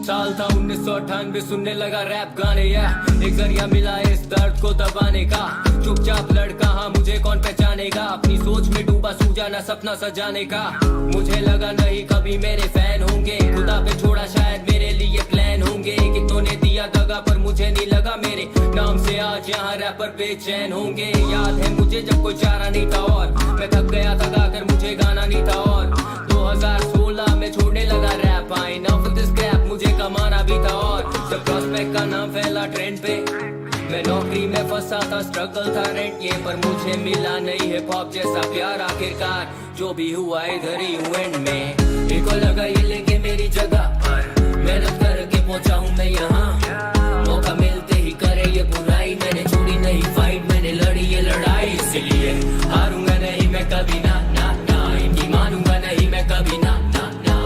साल था 1998, सुनने लगा रैप गाने या एक जरिया मिला इस दर्द को दबाने का। चुपचाप लड़का हाँ मुझे कौन पहचानेगा, अपनी सोच में डूबा सूझा ना सपना सजाने का। मुझे लगा नहीं कभी मेरे फैन होंगे, खुदा पे छोड़ा शायद मेरे लिए प्लान होंगे। कितनों ने दिया दगा पर मुझे नहीं लगा मेरे नाम से आज यहाँ रैपर बेचैन होंगे। याद है मुझे जब कोई चारा नहीं था और मैं थक गया था गाकर मुझे गाना नहीं था। और 2016 में छोड़ने लगा rap, I now for this crap मुझे कमाना भी था। और जब प्रॉस्पेक्ट का नाम फैला ट्रेंड पे, मैं नौकरी में फंसा था, स्ट्रगल था रेंट ये, पर मुझे मिला नहीं हिप हॉप जैसा प्यार। आखिरकार जो भी हुआ इधर ही हूँ एंड में। इनको लगा ये लेके मेरी जगह पर, मेहनत करके पहुंचा हूँ मैं यहाँ। मौका मिलते ही करे ये बुराई, मैंने छोड़ी नहीं फाइट, मैंने लड़ी ये लड़ाई। इसलिए हारूंगा नहीं मैं कभी ना ना ना, इनकी मानूंगा नहीं मैं कभी ना ना ना।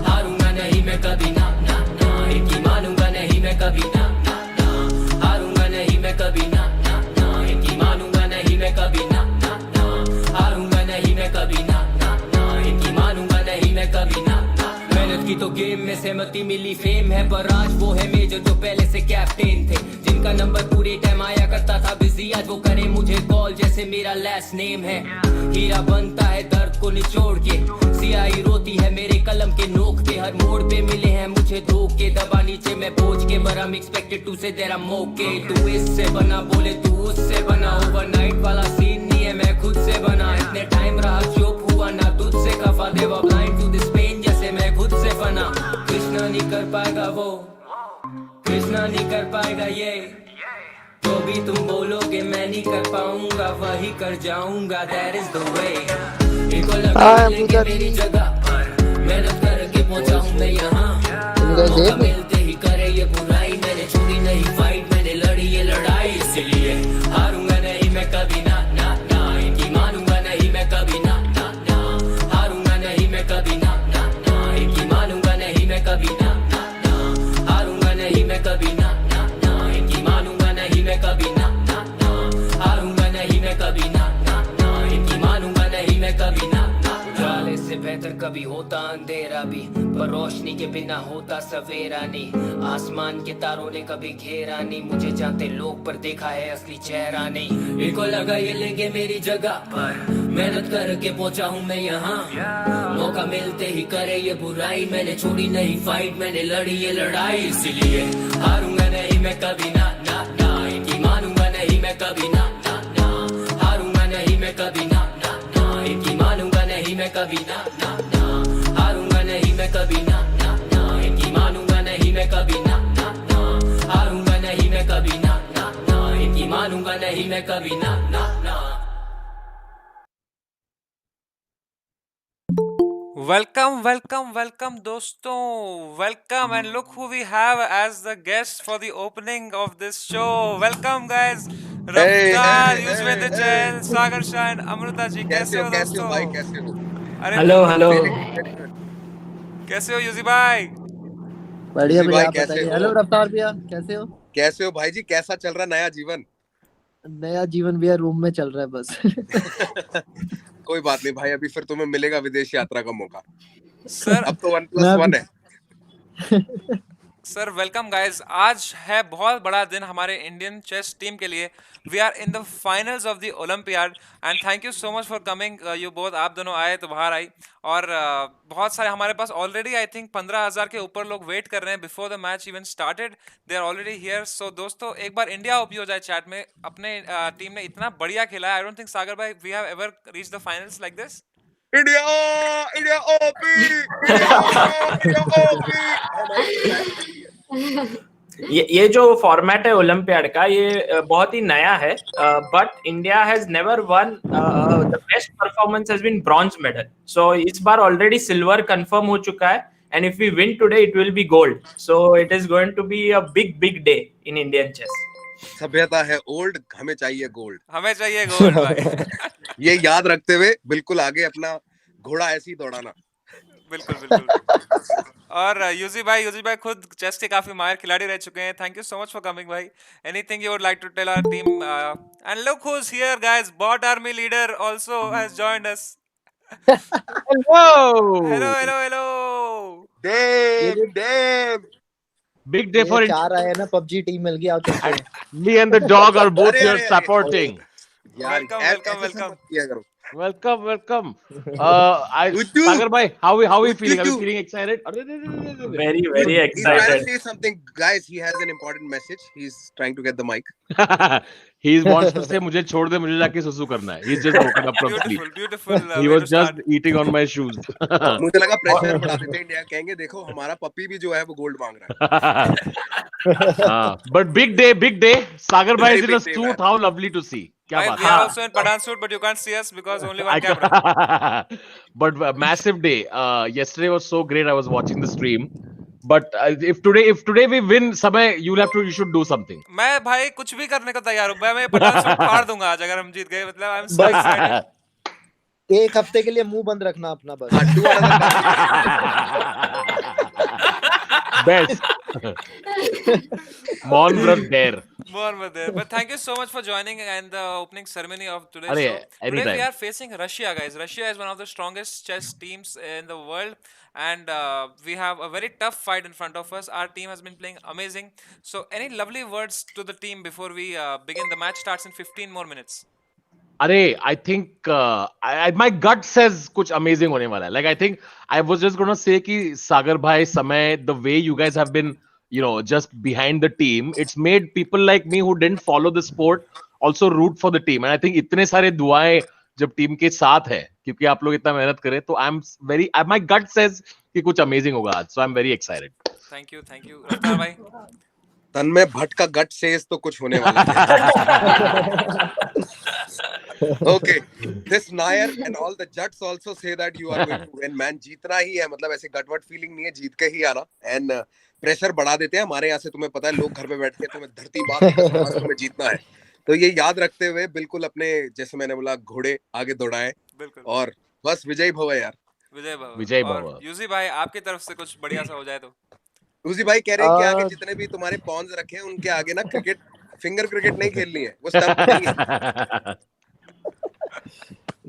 हारूंगा नहीं मैं कभी ना ना ना, इनकी मानूंगा नहीं मैं कभी ना ना ना। हारूंगा नहीं मैं कभी ना ना ना, इनकी मानूंगा नहीं मैं कभी ना ना ना। हारूंगा नहीं मैं कभी ना ना ना, इनकी मानूंगा नहीं मैं कभी ना ना। मेहनत की तो गेम में सहमति मिली फेम है, पर आज वो है मेजर जो पहले से कैप्टन थे, जिनका नंबर पूरे टाइम आया करता था बिजी। आज वो करे मुझे कॉल जैसे मेरा लास्ट नेम है। हीरा बनता है दर्द को निचोड़ के, सियाही रोती है मेरे कलम के नोक पे। हर मोड़ पे मिले हैं मुझे धोखे, दबा नीचे मैं पहुंच के, but I'm expected to say that I'm okay। तू इससे बना बोले तू उससे बना, ओवरनाइट वाला सीन नहीं है मैं खुद से बना। इतने टाइम रहा चुप हुआ ना तुझसे खफा, देवा ब्लाइंड टू दिस पेन जैसे मैं खुद से बना। कृष्णा नहीं कर पाएगा वो, कृष्णा नहीं कर पाएगा ये, जो भी तुम बोलोगे मैं नहीं कर पाऊंगा वही कर जाऊंगा। That is the way। इनको लगा लेंगे मेरी जगह पर, मेहनत करके पहुंचा हूँ मैं यहाँ। मौका मिलते ही करे ये बुराई, मैंने छोड़ी नहीं फाइट, मैंने लड़ी ये लड़ाई। इसलिए हारूंगा नहीं मैं कभी ना ना ना, इनकी मानूंगा नहीं मैं कभी ना ना ना। हारूंगा नहीं मैं कभी ना ना ना, इनकी मानूंगा नहीं मैं कभी ना ना ना। हारूंगा नहीं मैं कभी ना ना ना, इनकी मानूंगा नहीं मैं कभी ना ना ना। हारूंगा नहीं मैं कभी ना ना ना, इनकी मानूंगा नहीं मैं कभी ना ना। उजाले से बेहतर कभी होता अंधेरा भी, पर रोशनी के बिना होता सवेरा नहीं। आसमान के तारों ने कभी घेरा नहीं, मुझे जानते लोग पर देखा है असली चेहरा नहीं। इनको लगा ये लेंगे मेरी जगह पर, मेहनत करके पहुंचा हूँ मैं यहाँ। मौका मिलते ही करे ये बुराई, मैंने छोड़ी नहीं फाइट, मैंने लड़ी ये लड़ाई। इसलिए हारूंगा नहीं मैं कभी ना ना ना, इनकी मानूंगा नहीं मैं कभी ना ना ना। हारूंगा नहीं मैं कभी ना ना ना, इनकी मानूंगा नहीं मैं कभी ना ना ना। हारूंगा नहीं मैं कभी ना ना ना, इनकी मानूंगा नहीं मैं कभी ना ना ना। हारूंगा नहीं मैं कभी ना ना ना, इनकी मानूंगा नहीं मैं कभी ना ना ना। Welcome दोस्तों, welcome and look who we have as the guest for the opening of this show. Welcome guys, रफ्तार, युजवेंद्र जैन, सागर शाइन, अमृता जी। कैसे हो दोस्तों? भाई कैसे हो? अरे हेलो हेलो, कैसे हो युजी भाई? बढ़िया भाई बढ़िया, आप कैसे बताइए। हो? हेलो रफ्तार भैया, कैसे हो? कैसे हो भाई जी? कैसा चल रहा नया जीवन? नया जीवन भैया रूम में चल रहा है बस। कोई बात नहीं भाई, अभी फिर तुम्हें मिलेगा विदेश यात्रा का मौका। सर अब तो 1+1 है। सर वेलकम गाइस, आज है बहुत बड़ा दिन हमारे इंडियन चेस टीम के लिए। We are in the finals of the Olympiad and thank you so much for coming you both. आप दोनों आए तो बाहर आई, और बहुत सारे हमारे पास ऑलरेडी आई थिंक 15,000 के ऊपर लोग वेट कर रहे हैं before the match even started. They are already here. So दोस्तों एक बार इंडिया ओपी हो जाए चैट में। अपने टीम ने इतना बढ़िया खेला है, आई डोंट थिंक सागर भाई we have ever reach the finals like this. India India OP, India OP. ये जो फॉर्मेट है ओलंपियाड का, ये बहुत ही नया है, but India has never won. The best performance has been bronze medal, so इस बार ऑलरेडी सिल्वर कंफर्म हो चुका है, and if we win today it will be gold. So it is going to be a big day in Indian chess. सभ्यता है old, हमें चाहिए gold, हमें चाहिए गोल्ड भाई। ये याद रखते हुए बिल्कुल आगे अपना घोड़ा ऐसे ही दौड़ाना। बिल्कुल बिल्कुल। और यूजी भाई खुद चेस के काफी माहिर खिलाड़ी रह चुके हैं। Thank you so much for coming भाई। Anything you would like to tell our team? And look who is here guys, bot army leader also has joined us. Hello hello hello hello. डेम Big day for ये it. 4 आए ना, PUBG team मिल गई, आओ चलते हैं। Me and the dog are both अरे, here अरे, अरे, supporting. यार Welcome, ऐसे welcome, सब welcome. मत किया करो। Welcome, welcome. Uttu! Sagar bhai, how are we feeling? Are we Uttu! feeling excited? Very, very He's trying to excited. say something, guys. He has an important message. He's trying to get the mic. He wants to say, मुझे छोड़ दे, मुझे जाके सुसु करना है. He's just woken up from sleep. Beautiful, beautiful He way was to just start. eating on my shoes. मुझे लगा pressure बढ़ा देते हैं इंडिया, कहेंगे देखो हमारा पप्पी भी जो है वो गोल्ड मांग रहा है। But big day, big day. Sagar bhai is Very in a big day, suit. man. How lovely to see. क्या Bhai, बात we है. are also in Pathan suit, but you can't see us because only one I camera. but massive day. Yesterday was so great. I was watching the stream. But if today we win, समय you should do something. मैं भाई कुछ भी करने को तैयार हूँ. मैं पठान सूट फाड़ दूंगा आज अगर हम जीत गए. मतलब I'm so excited. एक हफ्ते के लिए मुंह बंद रखना अपना बस। हाँ, do another Best. Mon Vrat dare. More with there. But thank you so much for joining and the opening ceremony of today's Arey, show. Today we anytime. are facing Russia, guys. Russia is one of the strongest chess teams in the world, and we have a very tough fight in front of us. Our team has been playing amazing. So, any lovely words to the team before we begin? The match starts in 15 more minutes. अरे I think my gut says कुछ amazing होने वाला है. Like I think I was just gonna say कि सागर भाई समय, the way you guys have been, you know, just behind the team, it's made people like me who didn't follow the sport also root for the team. And I think इतने सारे दुआएं जब team के साथ है, क्योंकि आप लोग इतना मेहनत करें, तो my gut says कि कुछ amazing होगा आज. So I'm very excited. Thank you, thank you. रफ्तार भाई. तन्मय भट्ट का गट सेज तो कुछ होने वाला है। Okay, this Nair and all the judges also say that you are going to win, man. जीतना ही है, मतलब ऐसे गटवट फीलिंग नहीं है, जीत के ही आना. And प्रेशर बढ़ा देते हैं हमारे यहाँ से, तुम्हें पता है, लोग घर पे बैठ के तुम्हें धरती मार तुम्हें जीतना है. तो ये याद रखते हुए बिल्कुल अपने, जैसे मैंने बोला, घोड़े आगे दौड़ाएं. बिल्कुल. और बस विजयी भव यार. विजय भव. यूजी भाई आपकी तरफ से कुछ बढ़िया सा हो जाए तो. उसी भाई कह रहे हैं कि आगे जितने भी तुम्हारे पॉन्स रखे हैं उनके आगे ना क्रिकेट, फिंगर क्रिकेट नहीं खेलनी है, वो स्टंप नहीं है.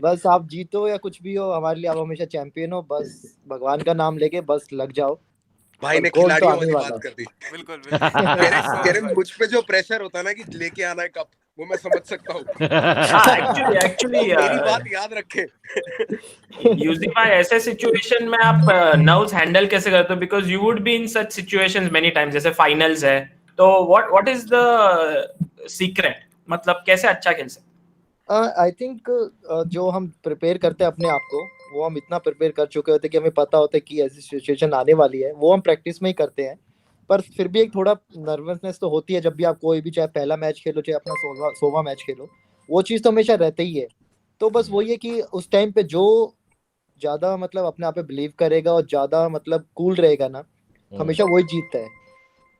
बस आप जीतो या कुछ भी हो, हमारे लिए आप हमेशा चैंपियन हो. बस भगवान का नाम लेके बस लग जाओ. भाई ने गोल तो खिलाड़ियों आने वाली वाला बात कर दी. बिल्कुल. कह रहे मुझ पे जो प्रेशर होता है ना कि लेके आना है कप, वो मैं समझ सकता हूँ. एक्चुअली मेरी बात याद रखे. यूजी भाई, ऐसे सिचुएशन में आप नर्व्स हैंडल कैसे करते हो? Because you would be in such situations many times, जैसे फाइनल्स है, तो व्हाट इज द सीक्रेट? मतलब कैसे अच्छा खेल सकते? आई थिंक जो हम प्रिपेयर करते हैं अपने आप को, वो हम इतना प्रिपेयर कर चुके होते हैं कि हमें पता होता है कि ऐसी सिचुएशन आने वाली है. वो हम प्रैक्टिस में ही करते हैं, पर फिर भी एक थोड़ा नर्वसनेस तो होती है जब भी आप कोई भी, चाहे पहला मैच खेलो चाहे अपना 16वां मैच खेलो. वो चीज़ तो हमेशा रहती ही है. तो बस वही है कि उस टाइम पे जो ज़्यादा मतलब अपने आप पे बिलीव करेगा और ज़्यादा मतलब कूल रहेगा ना, हमेशा वही जीतता है.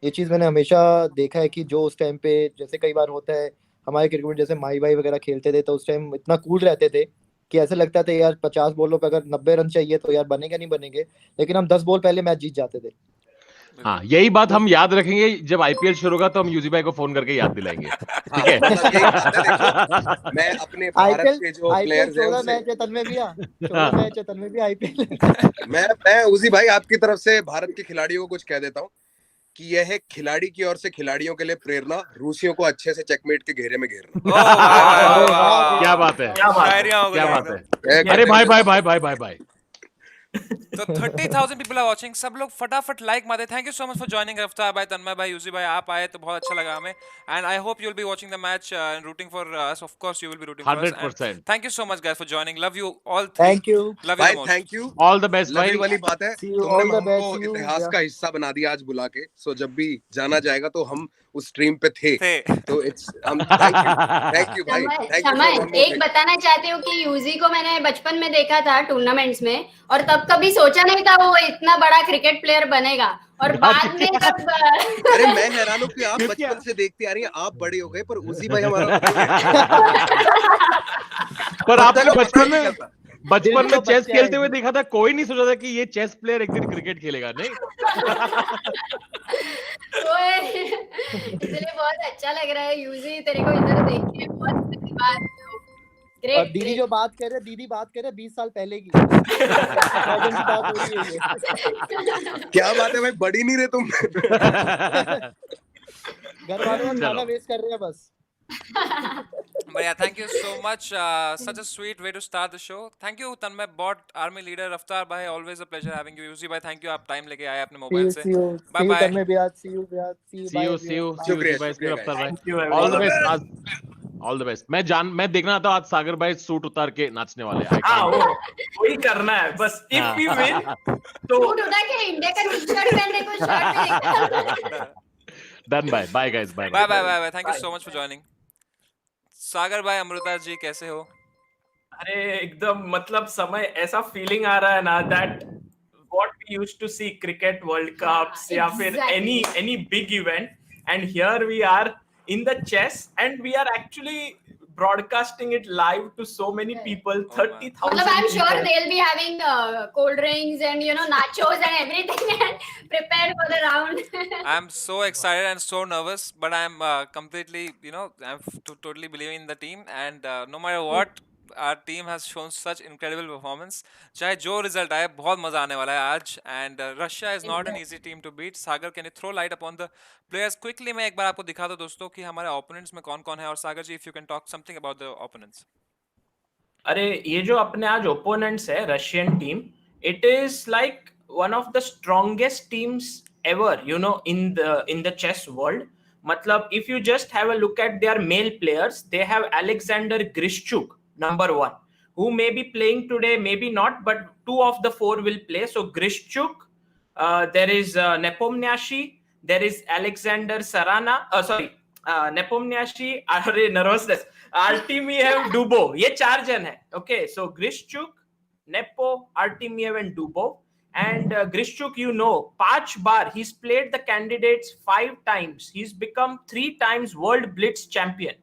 ये चीज़ मैंने हमेशा देखा है कि जो उस टाइम पे, जैसे कई बार होता है हमारे क्रिकेट में, जैसे माही भाई वगैरह खेलते थे, तो उस टाइम इतना कूल रहते थे कि ऐसा लगता था यार 50 बॉलों पे अगर 90 रन चाहिए तो यार बनेगा नहीं बनेंगे, लेकिन हम 10 बॉल पहले मैच जीत जाते थे. हाँ, यही बात हम याद रखेंगे. जब आईपीएल शुरू होगा तो हम यूजी भाई को फोन करके याद दिलाएंगे. ठीक है. मतलब यही बात है, देखो, मैं अपने भारत के जो प्लेयर्स हैं उनसे, मैच है तन्मय भैया, 14 मैच है तन्मय भैया आईपीएल. मैं उसी भाई आपकी तरफ से भारत के खिलाड़ियों को कुछ कह देता हूँ कि यह है खिलाड़ी की ओर से खिलाड़ियों के लिए प्रेरणा, रूसियों को अच्छे से चेकमेट के घेरे में घेरना. क्या बात है, क्या बात है. अरे भाई. तो 30,000 people are watching. सब लोग फटाफट लाइक मारे. Thank you so much for joining. रफ्तार भाई, तन्मय भाई, यूजी भाई, आप आए तो बहुत अच्छा लगा हमें. And I hope you'll be watching the match and rooting for us. Of course, you will be rooting for us. 100%. Thank you so much, guys, for joining. Love you all three. Thank you. Love you भाई the most. Thank you. All the best भाई. वाली बात है, See you, तुमने all the best हमको to you. इतिहास Yeah. का हिस्सा बना दिया आज बुला के. सो जब भी जाना जाएगा तो हम उस स्ट्रीम पे थे. तो इट्स थैंक यू भाई. समय एक बताना चाहती हूँ कि यूजी को मैंने बचपन में देखा था टूर्नामेंट्स में, और तब कभी सोचा नहीं था वो इतना बड़ा क्रिकेट प्लेयर बनेगा. और बाद में जब अरे मैं हैरान हूँ कि आप बचपन से देखते आ रही हैं, आप बड़े हो गए पर उसी भाई हमारा पर आपने बचपन में चेस खेलते हुए देखा था, कोई नहीं सोचा था कि ये चेस प्लेयर एक दिन क्रिकेट खेलेगा. नहीं. तो इसलिए बहुत अच्छा लग रहा है यूजी, तेरे को इधर देख के बहुत धन्यवाद. ग्रेट दीदी जो बात कर रहे, दीदी बात कर रहे 20 साल पहले की 2000 की बात हो रही है ये। क्या बात है भाई, बढ़ी नहीं रहे तुम। घर वालों का खाना चलो। वेस्ट कर रहे हैं बस। But yeah, thank you so much. Such a sweet way to start the show. Thank you, Tanmay Bot, Army Leader, Raftar bhai. Always a pleasure having you. Yuzi bhai, thank you. आप time लेके आए अपने See mobile you, से. see you, Bye see you bye. Tanmay Bihar, see you Bihar, see you, See bye you, see everyone. you, Bye. see you, शुक्रिया, भाई, शुक्रिया अफ्तार guys. भाई। Thank you All the everyone. best आज, all the best। मैं देखना था आज सागर भाई सूट उतार के नाचने वाले। I हाँ can't वही करना है बस। If we win तो सूट उतार के इंडिया का टी-शर्ट पहनने को शर्ट में देखा। Done by। Bye guys, bye Bye bye। bye bye bye. Thank you Bye. so much for joining. सागर भाई, अमृता जी कैसे हो? अरे एकदम मतलब समय ऐसा फीलिंग आ रहा है ना that what we used to see cricket world cups या फिर exactly. any big event, and here we are in the chess and we are actually broadcasting it live to so many people, Oh, man. 30,000 मतलब I'm sure people. they'll be having cold drinks and nachos and everything and prepared for the round. I'm so excited and so nervous, but I'm completely, totally believing in the team. And no matter what, our team has shown such incredible performance. चाहे जो result आए, बहुत मजा आने वाला है आज. And Russia is not an easy team to beat. Sagar, can you throw light upon the players quickly? मैं एक बार आपको दिखा दूं दोस्तों कि हमारे opponents में कौन-कौन है. और सागर जी, if you can talk something about the opponents. अरे ये जो अपने आज ओपोनेंट्स है Russian team, it is like one of the strongest teams ever in the chess world. मतलब if you just have a look at their male players, they have Alexander Grishchuk number 1 who may be playing today, maybe not, but 2 of the 4 will play. So Grishchuk, there is Nepomniachtchi, there is Alexander Sarana, Nepomniachtchi, अरे nervousness, Artemiev, Dubov, ये 4 जन है। Okay, so Grishchuk, Nepo, Artemiev and Dubov. And Grishchuk, 5 bar he's played the candidates 5 times. He's become 3 times world blitz champion.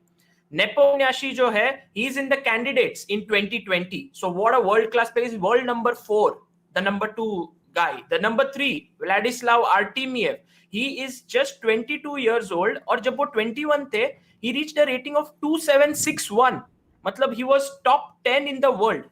Nepomniachtchi जो है, he's in the candidates in 2020. So what a world class player. He's world number 4, the number 2 guy. The number 3, Vladislav Artemiev, he is just 22 years old, और जब वो 21 थे, he reached a rating of 2761. मतलब he was top 10 in the world.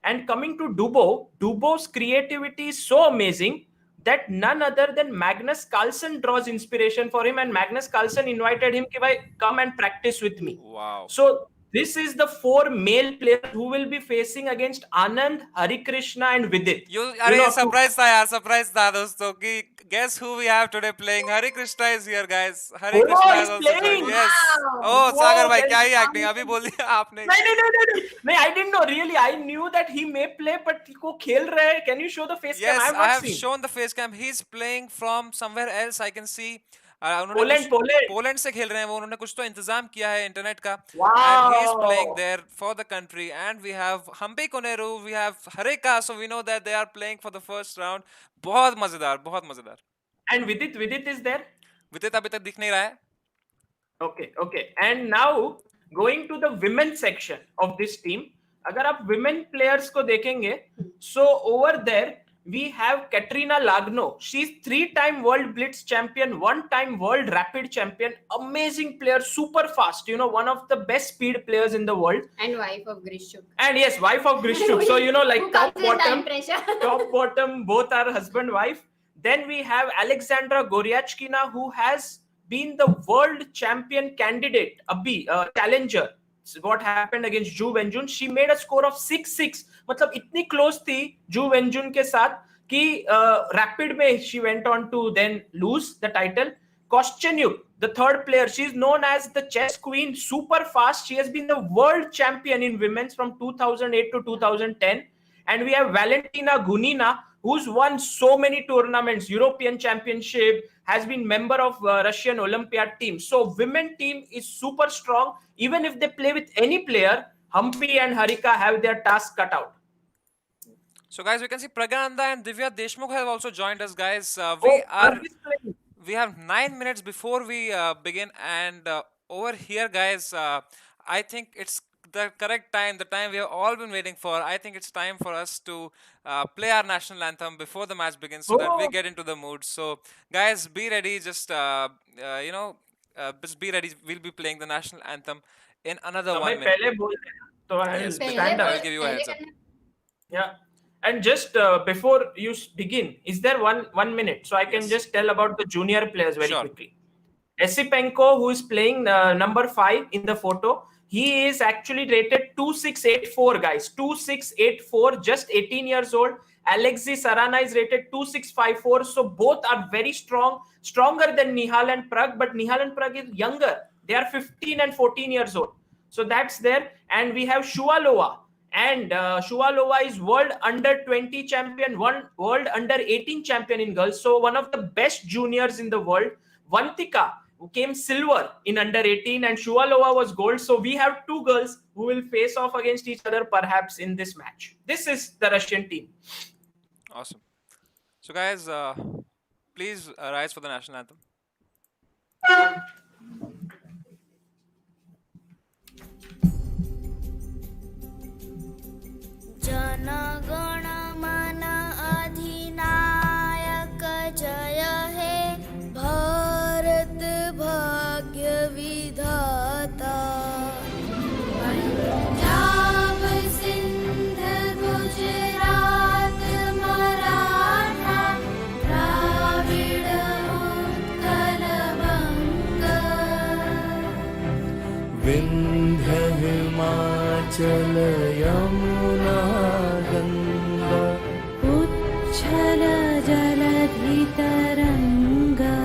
And coming to Dubov's creativity is so amazing that none other than Magnus Carlsen draws inspiration for him, and Magnus Carlsen invited him कि भाई come and practice with me. Wow. So this is the 4 male players who will be facing against Anand, Harikrishna and Vidit. अरे surprise था यार, surprise था दोस्तों कि guess who we have today playing. Hari Krishna is here, guys. Hari Krishna he's is also playing. joined. Yes. Wow. Oh, Sagar भाई, very क्या ही acting, अभी बोल दिया आपने. नहीं, I didn't know really. I knew that he may play, but वो खेल रहा है. Can you show the face cam? Yes, I have I not have seen. shown the face cam. He's playing from somewhere else. I can see. Poland से खेल रहे हैं वो. उन्होंने कुछ तो इंतजाम किया है इंटरनेट का. And he's playing there for the country. And we have Hampi Koneru, we have Hareka, so we know that they are playing for the first round. बहुत मजेदार, बहुत मजेदार. And Vidit is there. विदित अभी तक दिख नहीं रहा है. Okay. And now going to the women section of this team, अगर आप women players को देखेंगे, so over there we have Katrina Lagno. She's 3-time world blitz champion, 1-time world rapid champion, amazing player, super fast, one of the best speed players in the world. And wife of Grishchuk. And yes, wife of Grishchuk. So like Who top comes with time bottom, pressure? top bottom, both are husband wife. Then we have Alexandra Goryachkina, who has been the world champion candidate, challenger. What happened against Zhu Wenjun? She made a score of 6-6. मतलब इतनी close थी Zhu Wenjun के साथ कि rapid में she went on to then lose the title. Kostyanyuk, the third player, she is known as the chess queen, super fast. She has been the world champion in women's from 2008 to 2010. And we have Valentina Gunina, who's won so many tournaments, European Championship, has been member of Russian Olympiad team. So women team is super strong. Even if they play with any player, Hampi and Harika have their task cut out. So guys, we can see Pragananda and Divya Deshmukh have also joined us, guys. We have 9 minutes before we begin, and over here, guys, I think it's the correct time, the time we have all been waiting for. I think it's time for us to play our national anthem before the match begins, so that we get into the mood. So guys, be ready. Just just be ready. We'll be playing the national anthem in another 1 minute. पहले बोल So I will Yes, पहले stand I'll up. give you a पहले heads up. करना Yeah. And just before you begin, is there one minute so I can Yes. just tell about the junior players very Sure. quickly? Esipenko, who is playing number 5 in the photo, he is actually rated 2684, guys. 2684, just 18 years old. Alexis Sarana is rated 2654. So both are very strong, stronger than Nihal and Prag, but Nihal and Prag is younger. They are 15 and 14 years old. So that's there. And we have Shuvalova. And Shuvalova is world under 20 champion, one world under 18 champion in girls. So one of the best juniors in the world. Vantika, who came silver in under 18, and Shuvalova was gold. So we have two girls who will face off against each other perhaps in this match. This is the Russian team. Awesome. So guys, please rise for the national anthem. Jana Gana मन अधिनायक जय हे भारत भाग्य विधाता पंजाब सिंध गुजरात मराठा द्राविड़ उत्कल बंग विंध्य हिमाचल यमुना गंगा उच्छल जलधि तरंगा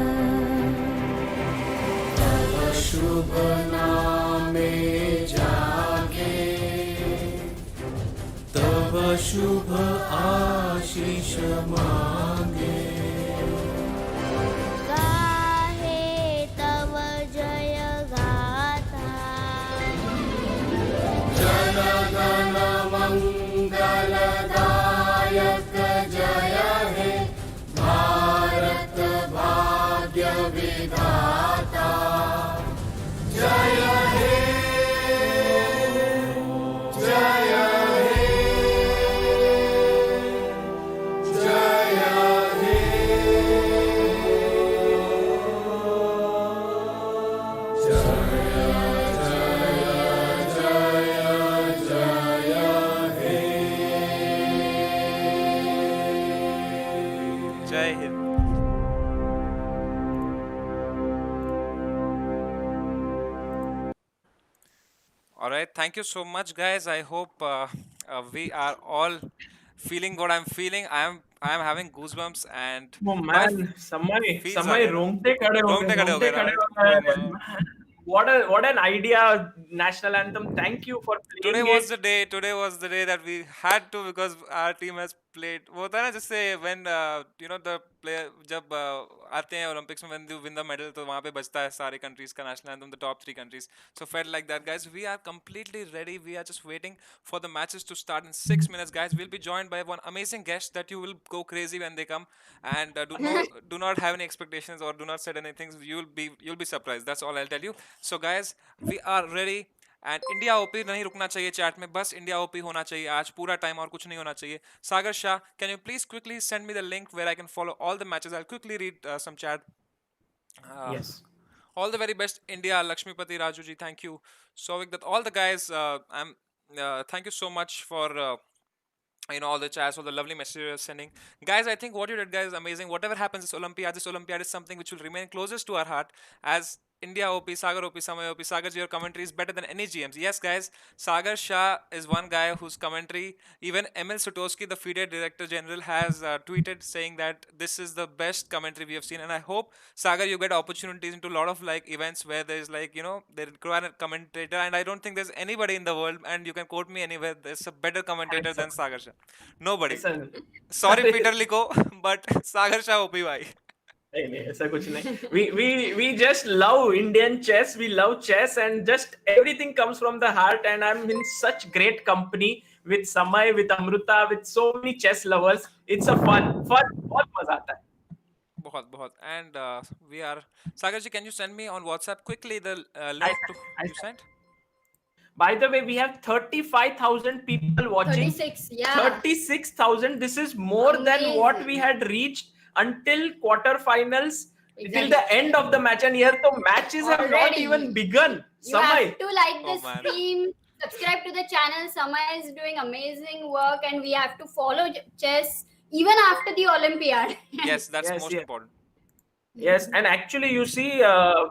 तव शुभ नामे जागे तव शुभ आशीष मांगे गाहे तव जय गाथा जन गण मंगलदायक जय हे भारत भाग्य विधाता जय हे जय हे जय हे Jai Hind. All right, thank you so much, guys. I hope we are all feeling what I'm feeling. I am having goosebumps and Oh my man, समय feels समय are रोंगटे खड़े हो रोंगटे खड़े हो रोंगटे गए, खड़े right? हो गए। Oh, man. What an idea, national anthem. Thank you for Today playing was it. the day. Today was the day that we had to because our team has played. वो होता है ना जैसे when you know the player जब आते हैं Olympics में when you win the medal तो वहाँ पे बजता है सारे countries का national anthem, the top 3 countries. So felt like that, guys. We are completely ready. We are just waiting for the matches to start in 6 minutes, guys. We'll be joined by one amazing guest that you will go crazy when they come. And do not have any expectations or do not set anything. You'll be surprised. That's all I'll tell you. So guys, we are ready. And India OP नहीं रुकना चाहिए chat में, बस India OP होना चाहिए आज पूरा time और कुछ नहीं होना चाहिए. Sagar Shah, can you please quickly send me the link where I can follow all the matches. I will quickly read some chat. Yes. All the very best, India. Lakshmipati Raju ji, thank you. Sovik, that all the guys, thank you so much for all the chats, all the lovely messages you're sending. Guys, I think what you did, guys, is amazing. Whatever happens this Olympiad is something which will remain closest to our heart as India OP, Sagar OP, Samay OP. Sagar, your commentary is better than any GMs. Yes, guys, Sagar Shah is one guy whose commentary, even Emil Sutowski, the FIDE Director General, has tweeted saying that this is the best commentary we have seen. And I hope, Sagar, you get opportunities into a lot of like events where there's like, they require a commentator. And I don't think there's anybody in the world, and you can quote me anywhere, there's a better commentator than Sagar Shah. Nobody. Listen, Sorry, Peter Liko, but Sagar Shah OP bhai. नहीं ऐसा कुछ नहीं. We just love Indian chess. We love chess, and just everything comes from the heart. And I'm in such great company with Samay, with Amruta, with so many chess lovers. It's a fun. बहुत मजा आता है. बहुत. And we are. Sagar ji, can you send me on WhatsApp quickly the link you sent? By the way, we have 35,000 people watching. 36, yeah. 36,000. This is more than what we had reached until quarterfinals, till the end of the match. And here the matches have not Already. even begun. You have to like Oh, the man. stream, subscribe to the channel. Sama is doing amazing work, and we have to follow chess even after the Olympiad. Yes, that's Yes, most yes. important. Yes, and actually, you see,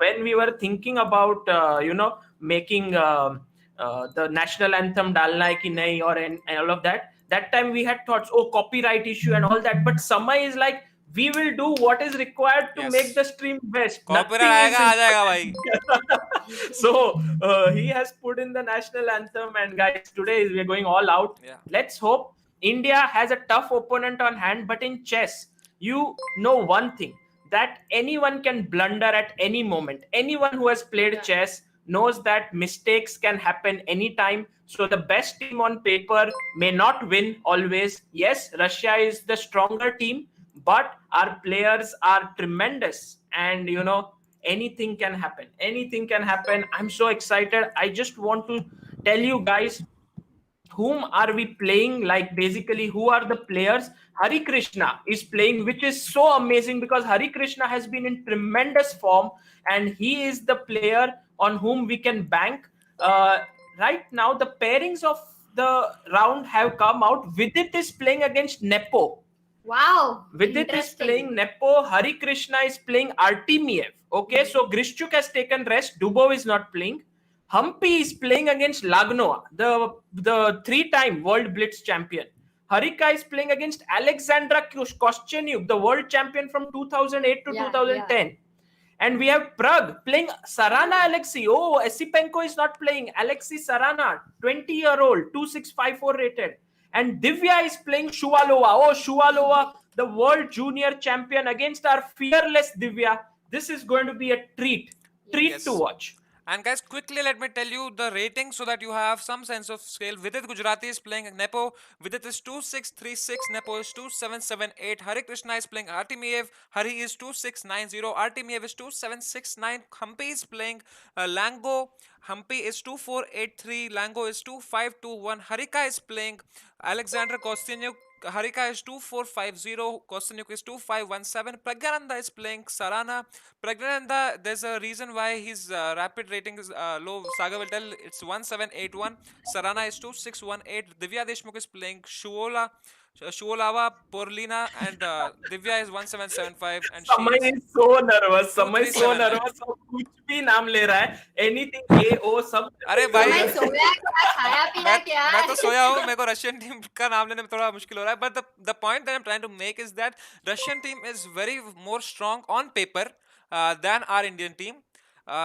when we were thinking about, making the national anthem "Dalna Hai Ki Nahi" and all of that, that time we had thoughts, oh, copyright issue and all that. But Samay is like, we will do what is required to Yes. make the stream best. Copyright Nothing is आएगा आ जाएगा भाई. important. So he has put in the national anthem, and guys, today we're going all out. Yeah. Let's hope. India has a tough opponent on hand, but in chess, you know one thing, that anyone can blunder at any moment. Anyone who has played chess knows that mistakes can happen anytime. So the best team on paper may not win always. Yes, Russia is the stronger team, but our players are tremendous, and anything can happen. Anything can happen. I'm so excited. I just want to tell you guys, whom are we playing? Like, basically, who are the players? Hari Krishna is playing, which is so amazing because Hari Krishna has been in tremendous form, and he is the player on whom we can bank. Right now, the pairings of the round have come out. Vidit is playing against Nepo. Wow. Vidit is Interesting. playing Nepo. Hari Krishna is playing Artemiev. Okay, so Grishchuk has taken rest. Dubov is not playing. Humpy is playing against Lagnoa, the three-time World Blitz champion. Harika is playing against Alexandra Koschenyuk, the world champion from 2008 to 2010. And we have Prague playing Sarana Alexei. Oh, Esipenko is not playing. Alexei Sarana, 20-year-old, 2654 rated. And Divya is playing Shuvalova. Oh, Shuvalova, the world junior champion against our fearless Divya. This is going to be a treat Yes. to watch. And guys, quickly let me tell you the rating so that you have some sense of scale. Vidit Gujarati is playing Nepo. Vidit is 2636. Nepo is 2778. Hari Krishna is playing Artemiev. Hari is 2690. Artemiev is 2769. Humpy is playing Lango. Humpy is 2483. Lango is 2521. Harika is playing Alexander Kostyanyuk. Harika is 2450. Kostyanyuk is 2517. Pragyananda is playing Sarana. Pragyananda, there's a reason why his rapid rating is low. Saga will tell it's 1781. Sarana is 2618. Divya Deshmukh is playing Shuolava, Porlina, and Divya is 1775. And she Samay is is so nervous. Samay is so 2379. nervous. वो कुछ भी नाम ले रहा है. Anything A O सब. अरे भाई मैं सोया क्या, खाया पीना क्या? मैं तो सोया हूँ. मेरे को रशियन टीम का नाम लेने में थोड़ा मुश्किल हो रहा है. But the point that I'm trying to make is that Russian team is very more strong on paper than our Indian team.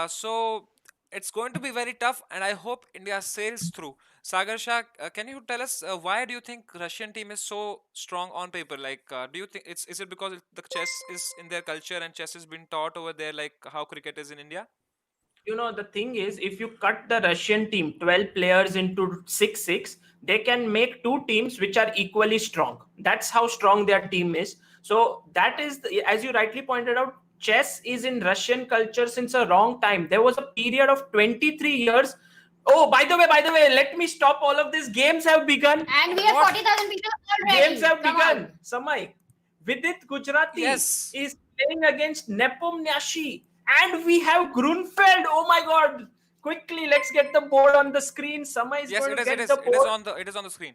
So it's going to be very tough, and I hope India sails through. Sagar Shah, can you tell us why do you think Russian team is so strong on paper? Like, do you think is it because the chess is in their culture and chess has been taught over there, like how cricket is in India? The thing is, if you cut the Russian team 12 players into 6-6, they can make two teams which are equally strong. That's how strong their team is. So that is, as you rightly pointed out, chess is in Russian culture since a long time. There was a period of 23 years. Oh, by the way, let me stop all of this. Games have begun. And we have 40,000 people already. Games have Come begun. on. Samay, Vidit Gujarati Yes. is playing against Nepomniachtchi. And we have Grunfeld. Oh my God. Quickly, let's get the board on the screen. Samay is Yes, going it to is. get It is. the It is board. on the. It is on the screen.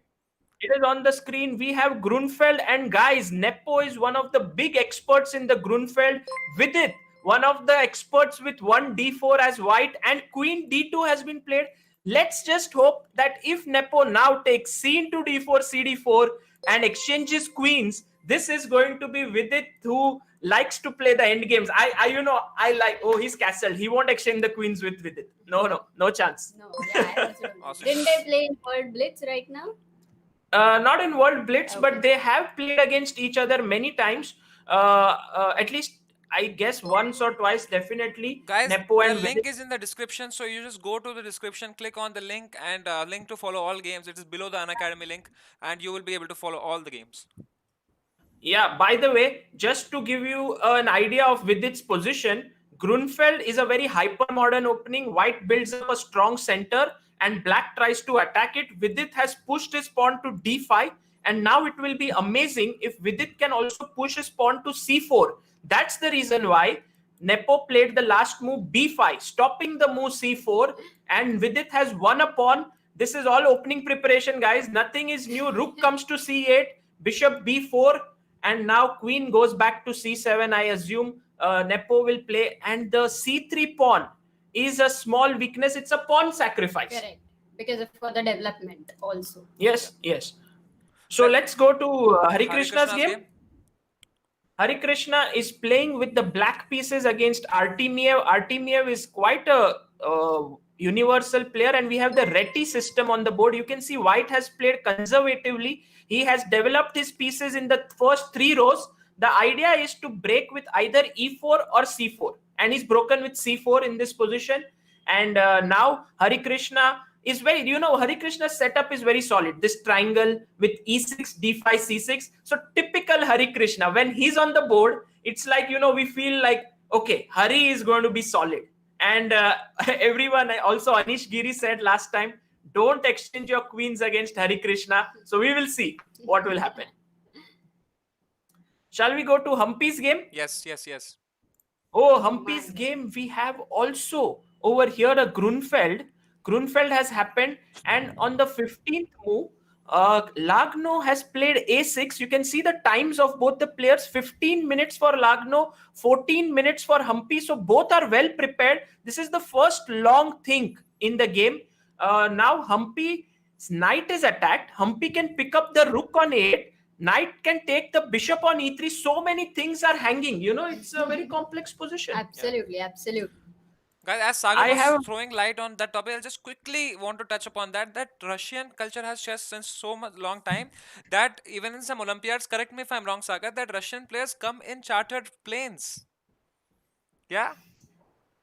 It is on the screen. We have Grunfeld, and guys, Nepo is one of the big experts in the Grunfeld. Vidit, one of the experts with 1 d4 as white, and Queen d2 has been played. Let's just hope that if Nepo now takes c into d4, cd4, and exchanges queens, this is going to be Vidit, who likes to play the end games. I like, oh, he's castled. He won't exchange the queens with Vidit. No chance. No, yeah, I also don't know. Awesome. Didn't they play in World Blitz right now? Not in World Blitz, Okay. but they have played against each other many times. At least, I guess, once or twice, definitely. Guys, Nepo the and link Vidit. is in the description, so you just go to the description, click on the link, and link to follow all games. It is below the Unacademy link, and you will be able to follow all the games. Yeah, by the way, just to give you an idea of Vidit's position, Grunfeld is a very hyper-modern opening. White builds up a strong center, and Black tries to attack it. Vidit has pushed his pawn to d5, and now it will be amazing if Vidit can also push his pawn to c4. That's the reason why Nepo played the last move b5, stopping the move c4, and Vidit has won a pawn. This is all opening preparation, guys. Nothing is new. Rook comes to c8, bishop b4, and now queen goes back to c7. I assume Nepo will play, and the c3 pawn is a small weakness. It's a pawn sacrifice. Correct. Because of for the development also. Yes, yes. So let's go to Hari Krishna's game. Hari Krishna is playing with the black pieces against Artemiev. Artemiev is quite a universal player, and we have the Reti system on the board. You can see white has played conservatively. He has developed his pieces in the first 3 rows. The idea is to break with either e4 or c4, and he's broken with c4 in this position. And now Hari Krishna is very, Hari Krishna's setup is very solid. This triangle with e6, d5, c6. So typical Hari Krishna, when he's on the board, it's like, we feel like, okay, Hari is going to be solid. And everyone, also Anish Giri said last time, don't exchange your queens against Hari Krishna. So we will see what will happen. Shall we go to Humpy's game? Yes. Oh, Humpy's game, we have also over here a Grunfeld. Grunfeld has happened, and on the 15th move, Lagno has played a6. You can see the times of both the players, 15 minutes for Lagno, 14 minutes for Humpy. So both are well prepared. This is the first long think in the game. Now Humpy's knight is attacked. Humpy can pick up the rook on a8. Knight can take the bishop on e3. So many things are hanging. It's a very complex position. Absolutely, absolutely. Guys, as Sagar was throwing light on that topic, I'll just quickly want to touch upon that Russian culture has chess since so much long time that even in some Olympiads, correct me if I'm wrong, Sagar, that Russian players come in chartered planes. Yeah?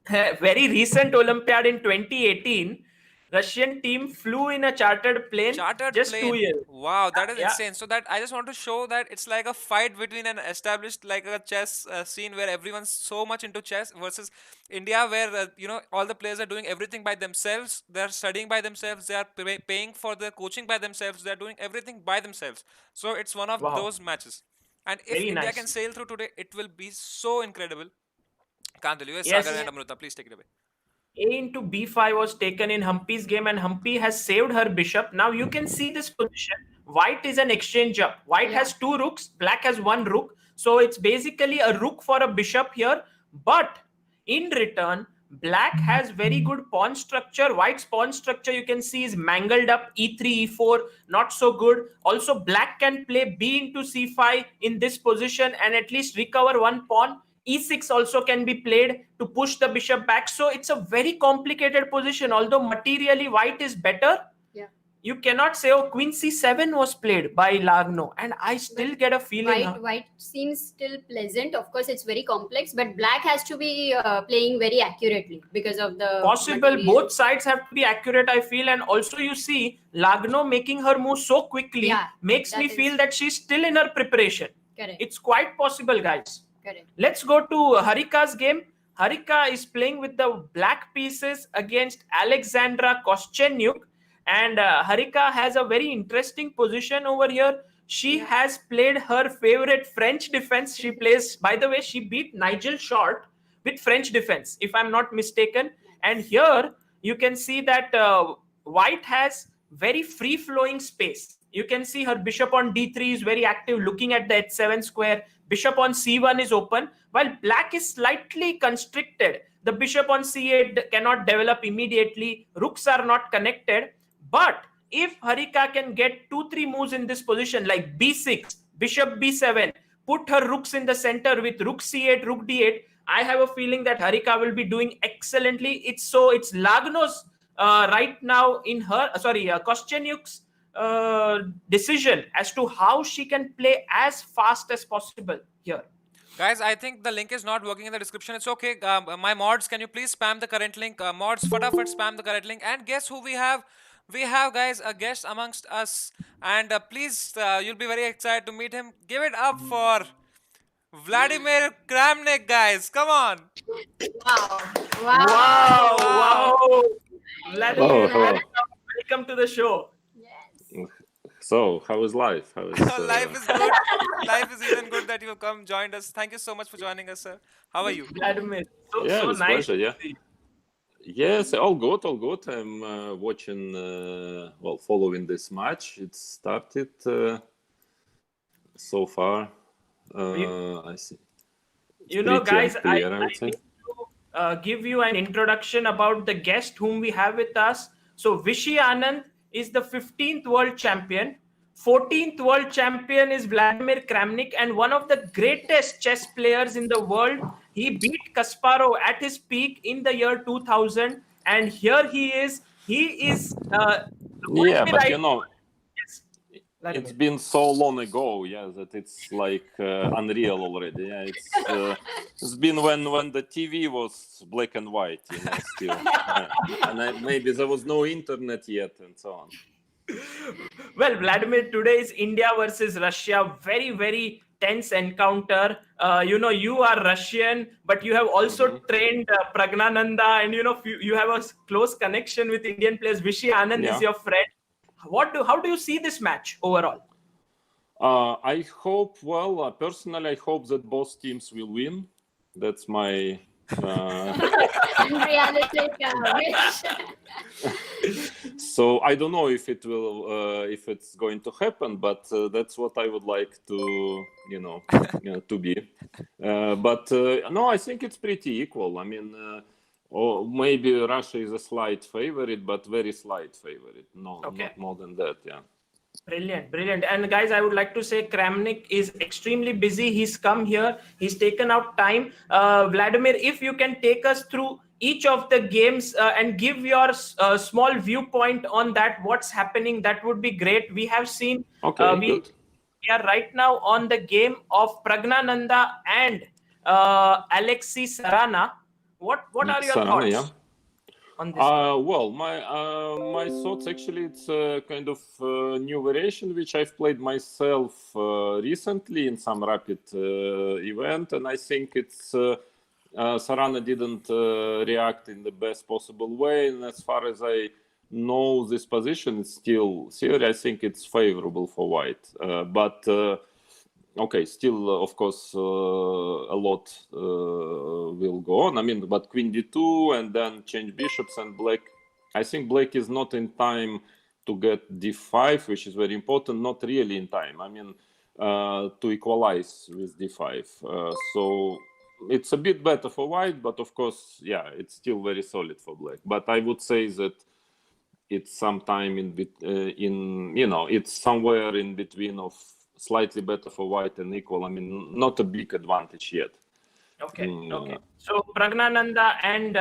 Very recent Olympiad in 2018, Russian team flew in a chartered plane. 2 years. Wow, that is insane. So that I just want to show that it's like a fight between an established like a chess scene where everyone's so much into chess versus India where all the players are doing everything by themselves. They're studying by themselves. They are paying for their coaching by themselves. They're doing everything by themselves. So it's one of those matches. And if Very India nice. can sail through today, it will be so incredible. Can't tell you. Yes, Yes. Sagar and Amruta, please take it away. A into b5 was taken in Humpy's game, and Humpy has saved her bishop. Now you can see this position. White is an exchange up. White has 2 rooks. Black has 1 rook. So it's basically a rook for a bishop here. But in return, Black has very good pawn structure. White's pawn structure, you can see, is mangled up. e3, e4, not so good. Also, Black can play b into c5 in this position and at least recover 1 pawn. e6 also can be played to push the bishop back. So it's a very complicated position. Although materially white is better, you cannot say, oh, queen c7 was played by Lagno, and I still get a feeling White seems still pleasant. Of course, it's very complex, but black has to be playing very accurately because of the possible material. both sides have to be accurate, I feel. And also you see Lagno making her move so quickly makes me feel that she's still in her preparation. Correct. It's quite possible, guys. Correct. Let's go to Harika's game. Harika is playing with the black pieces against Alexandra Koschenyuk. And Harika has a very interesting position over here. She has played her favorite French defense. She plays, by the way, she beat Nigel Short with French defense, if I'm not mistaken. And here you can see that white has very free-flowing space. You can see her bishop on d3 is very active, looking at the h7 square. Bishop on c1 is open, while black is slightly constricted. The bishop on c8 cannot develop immediately. Rooks are not connected. But if Harika can get 2-3 moves in this position, like b6, bishop b7, put her rooks in the center with rook c8, rook d8, I have a feeling that Harika will be doing excellently. It's Lagno's right now in her, Koschenyuk's decision as to how she can play as fast as possible here. Guys, I think the link is not working in the description. It's okay. My mods, can you please spam the current link? Mods, fatafat spam the current link. And guess who we have? We have, guys, a guest amongst us. And please, you'll be very excited to meet him. Give it up for Vladimir Kramnik, guys. Come on. Wow. Vladimir, hello. welcome to the show. So, how is life? Life is good. Life is even good that you've come joined us. Thank you so much for joining us, sir. How are you? Vladimir, Yeah, so it's nice pleasure, to see. Yes, all good, all good. I'm watching, well, following this match. It started so far. I see. It's You know, pretty guys, unclear, I I would say. need to give you an introduction about the guest whom we have with us. So, Vishy Anand is the 15th world champion. 14th world champion is Vladimir Kramnik, and one of the greatest chess players in the world. He beat Kasparov at his peak in the year 2000, and here he is. He is Yeah, but ultimate. Yes, it's Vladimir. been so long ago, yeah, that it's like unreal already. Yeah, it's been when the TV was black and white, still, and maybe there was no internet yet, and so on. Well, Vladimir, today is India versus Russia. Very, very tense encounter. You are Russian, but you have also trained Pragnananda, and you have a close connection with Indian players. Vishy Anand is your friend. How do you see this match overall? I hope, well, personally, I hope that both teams will win. That's my Unrealistic wish. so I don't know if if it's going to happen, but that's what I would like to, to be. But no, I think it's pretty equal. I mean, or maybe Russia is a slight favorite, but very slight favorite. No, not more than that. Yeah. Brilliant. And guys, I would like to say Kramnik is extremely busy. He's come here. He's taken out time. Vladimir, if you can take us through each of the games and give your small viewpoint on that, what's happening, that would be great. We have seen, we are right now on the game of Pragnananda and Alexei Sarana. What are your thoughts? Yeah. On this well, my thoughts, actually, it's a kind of new variation which I've played myself recently in some rapid event, and I think it's Sarana didn't react in the best possible way, and as far as I know, this position is still theory. I think it's favorable for white, but okay, still, of course, a lot will go on. I mean, but queen d2 and then change bishops, and black. I think black is not in time to get d5, which is very important. Not really in time. I mean, to equalize with d5. So it's a bit better for white, but of course, yeah, it's still very solid for black. But I would say that it's sometime it's somewhere in between of slightly better for white and equal. I mean, not a big advantage yet. Okay. So Pragnananda and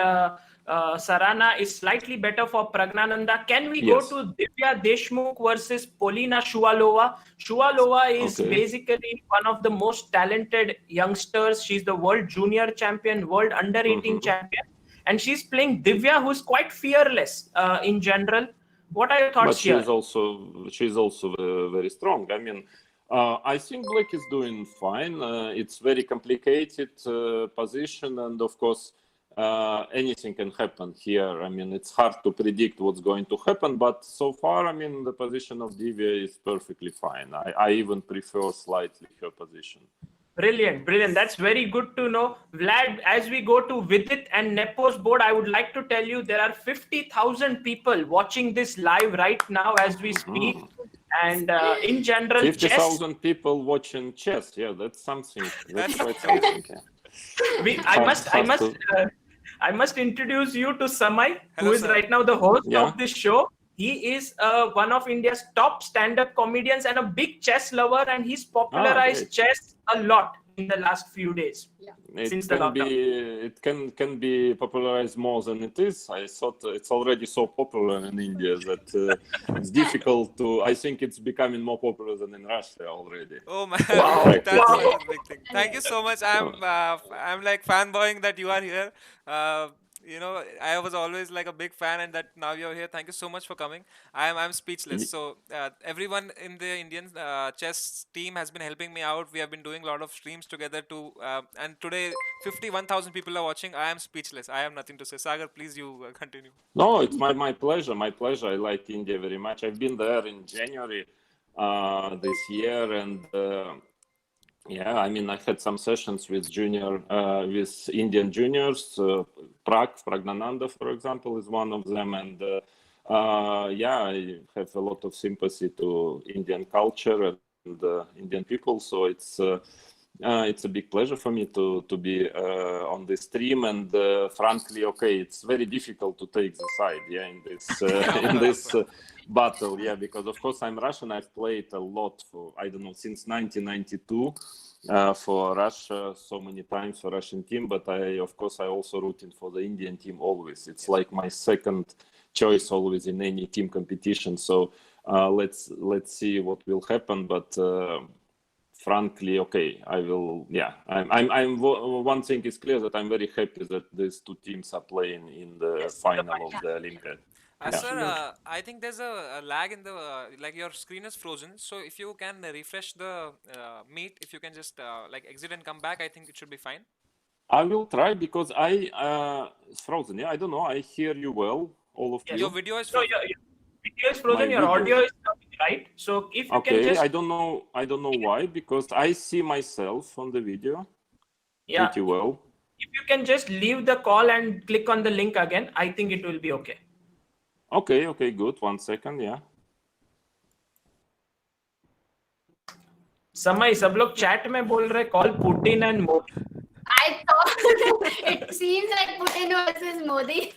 Sarana is slightly better for Pragnananda. Can we go to Divya Deshmukh versus Polina Shuvalova? Shuvalova is basically one of the most talented youngsters. She's the world junior champion, world under 18 champion, and she's playing Divya, who's quite fearless in general. What are your thoughts here? But she's also very strong. I mean, I think black is doing fine. It's very complicated position, and of course, anything can happen here. I mean, it's hard to predict what's going to happen, but so far, I mean, the position of Divya is perfectly fine. I even prefer slightly her position. Brilliant. That's very good to know. Vlad, as we go to Vidit and Nepo's board, I would like to tell you there are 50,000 people watching this live right now as we speak. And in general, 50,000 people watching chess. Yeah, that's something. That's quite something. Yeah. I must introduce you to Samay, who is right now the host of this show. He is one of India's top stand-up comedians and a big chess lover, and he's popularized chess a lot in the last few days. Since the lockdown. It can be popularized more than it is. I thought it's already so popular in India that it's difficult to. I think it's becoming more popular than in Russia already. Oh man, that's a big thing. Thank you so much. I'm like fanboying that you are here. I was always like a big fan, and that now you're here. Thank you so much for coming. I'm speechless. So everyone in the Indian chess team has been helping me out. We have been doing a lot of streams together too. And today 51,000 people are watching. I am speechless. I have nothing to say. Sagar, please you continue. No, it's my pleasure. My pleasure. I like India very much. I've been there in January this year, and Yeah, I mean, I had some sessions with with Indian juniors. Pragnananda, for example, is one of them, and yeah, I have a lot of sympathy to Indian culture and Indian people. So it's a big pleasure for me to be on this stream. And frankly, okay, it's very difficult to take the side, yeah, in this in this battle, yeah, because of course I'm Russian. I've played a lot for, I don't know, since 1992 for Russia, so many times for Russian team. But I also rooting for the Indian team always. It's like my second choice always in any team competition. So let's see what will happen. But frankly, okay, I will. Yeah, I'm. One thing is clear, that I'm very happy that these two teams are playing in the final of the Olympiad. Sir, I think there's a lag in the like your screen is frozen. So if you can refresh the meet, if you can just like exit and come back, I think it should be fine. I will try, because it's frozen. Yeah, I don't know. I hear you well, all of you. Your video is No, frozen. your video is frozen. My Your video audio is coming, right? So if you can Okay, just I don't know why, because I see myself on the video pretty well. if you can just leave the call and click on the link again, I think it will be okay. Okay, good. 1 second, yeah. समय सब लोग chat में बोल रहे call Putin and Modi. I thought it seems like Putin versus Modi.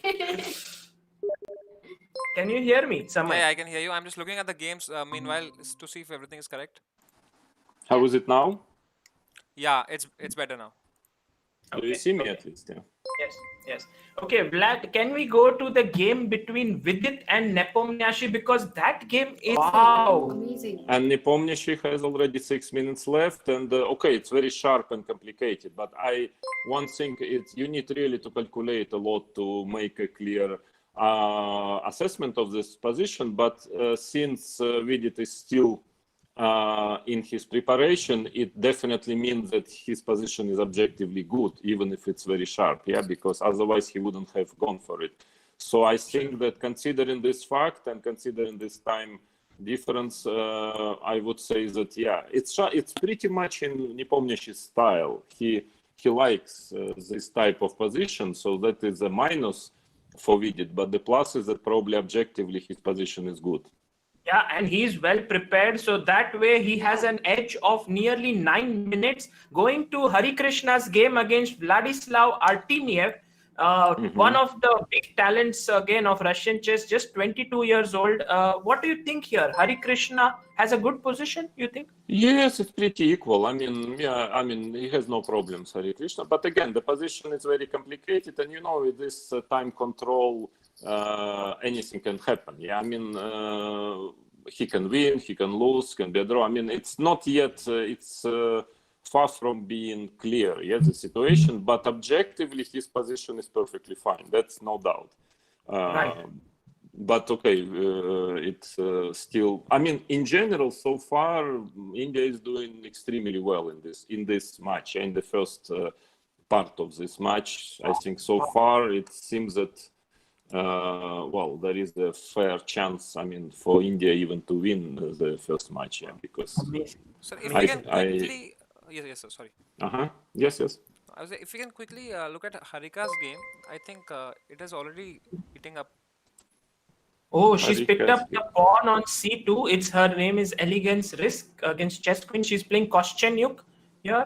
Can you hear me, Samay? Yeah, I can hear you. I'm just looking at the games meanwhile to see if everything is correct. How is it now? Yeah, it's better now. Do you see me at least? Yeah. Yes. Okay, Vlad, can we go to the game between Vidit and Nepomniachtchi, because that game is Amazing. And Nepomniachtchi has already 6 minutes left, and okay, it's very sharp and complicated. But one thing is, you need really to calculate a lot to make a clear assessment of this position. But since Vidit is still in his preparation, it definitely means that his position is objectively good, even if it's very sharp, yeah, because otherwise he wouldn't have gone for it. So I think that, considering this fact and considering this time difference, I would say that, yeah, it's pretty much in Nepomniachtchi's style. He likes this type of position, so that is a minus for Vidit, but the plus is that probably objectively his position is good. Yeah, and he's well prepared, so that way he has an edge of nearly 9 minutes. Going to Hari Krishna's game against Vladislav Artemiev, one of the big talents again of Russian chess, just 22 years old. What do you think here? Hari Krishna has a good position, you think? Yes, it's pretty equal. I mean, he has no problems, Hari Krishna. But again, the position is very complicated, and with this time control, anything can happen. Yeah, I mean, he can win, he can lose, can be a draw. I mean, it's not yet. It's far from being clear yet, the situation. But objectively, his position is perfectly fine. That's no doubt. Right. But okay, it's still. I mean, in general, so far, India is doing extremely well in this match. In the first part of this match, I think so far it seems that there is a fair chance. I mean, for India even to win the first match, yeah, because. So if we can quickly, yes, sir, sorry. Yes. I was if we can quickly look at Harika's game, I think it is already heating up. Oh, she's picked up the pawn on c2. Her name is Elegance Risk against Chess Queen. She's playing Koschenyuk here.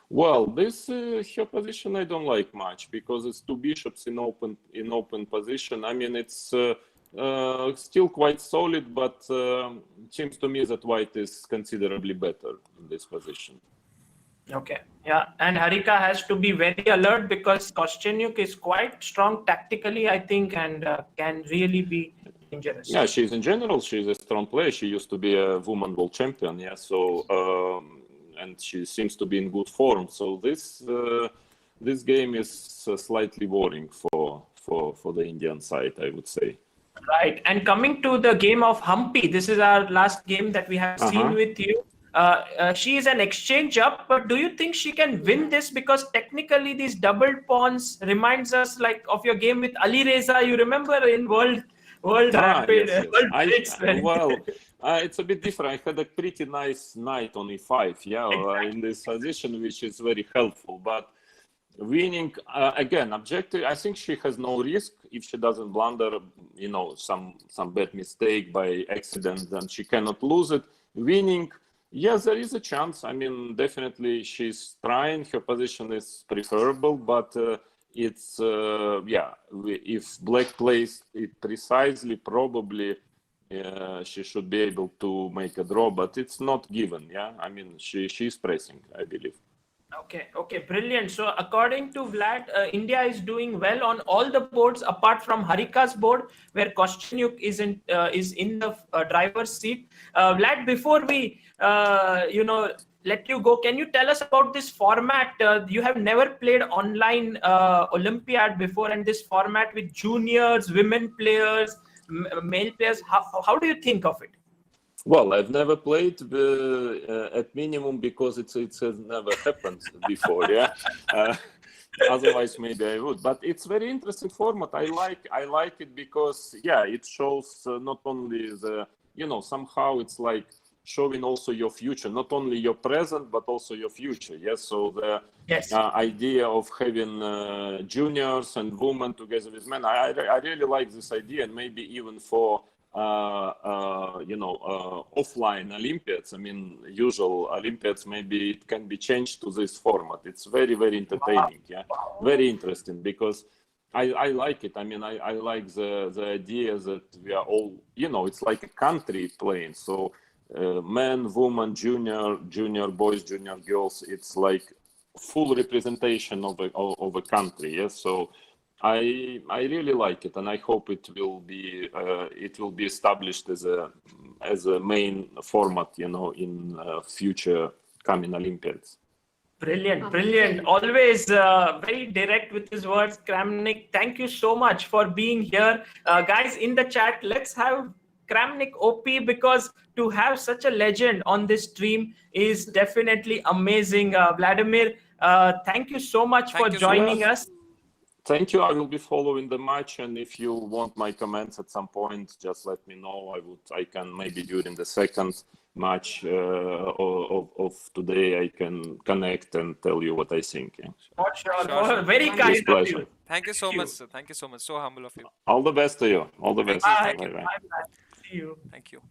Well, this her position I don't like much, because it's two bishops in open position. I mean, it's still quite solid, but it seems to me that white is considerably better in this position. Okay, yeah, and Harika has to be very alert, because Koschenyuk is quite strong tactically, I think, and can really be dangerous. Yeah, she's a strong player. She used to be a woman world champion, yeah. So and she seems to be in good form. So this game is slightly worrying for the Indian side, I would say. Right, and coming to the game of Humpy, this is our last game that we have seen with you. She is an exchange up, but do you think she can win this? Because technically these doubled pawns reminds us like of your game with Ali Reza. You remember in World Rapid? Yes. It's a bit different. I had a pretty nice knight on e5, yeah, in this position, which is very helpful. But winning again, objective. I think she has no risk if she doesn't blunder, some bad mistake by accident, then she cannot lose it. Winning, yes, there is a chance. I mean, definitely she's trying. Her position is preferable, but it's if black plays it precisely, probably she should be able to make a draw, but it's not given. Yeah, I mean, she's pressing, I believe. Okay, brilliant. So according to Vlad, India is doing well on all the boards apart from Harika's board, where Kostyanyuk is in the driver's seat. Vlad, before we let you go, can you tell us about this format? You have never played online Olympiad before, and this format with juniors, women players, male players. How do you think of it? Well, I've never played at minimum because it has never happened before. Yeah, otherwise maybe I would. But it's very interesting format. I like it because it shows not only somehow it's like showing also your future, not only your present but also your future. Yes, so the idea of having juniors and women together with men, I really like this idea, and maybe even for offline Olympiads. I mean, usual Olympiads, maybe it can be changed to this format. It's very, very entertaining. Yeah, very interesting because I like it. I mean, I like the idea that we are all, it's like a country playing. So men, women, junior boys, junior girls. It's like full representation of a country. Yes, so. I really like it, and I hope it will be established as a main format, in future coming Olympiads. Brilliant. Always very direct with his words, Kramnik. Thank you so much for being here, guys. In the chat, let's have Kramnik OP, because to have such a legend on this stream is definitely amazing. Vladimir, thank you so much for joining us. Thank you. I will be following the match, and if you want my comments at some point, just let me know. I can maybe during the second match of today, I can connect and tell you what I think. Yeah. Sure. Very kind of you. Thank you so much, sir. Thank you so much. So humble of you. All the best to you. All the best. Bye. Bye. See you. Thank you.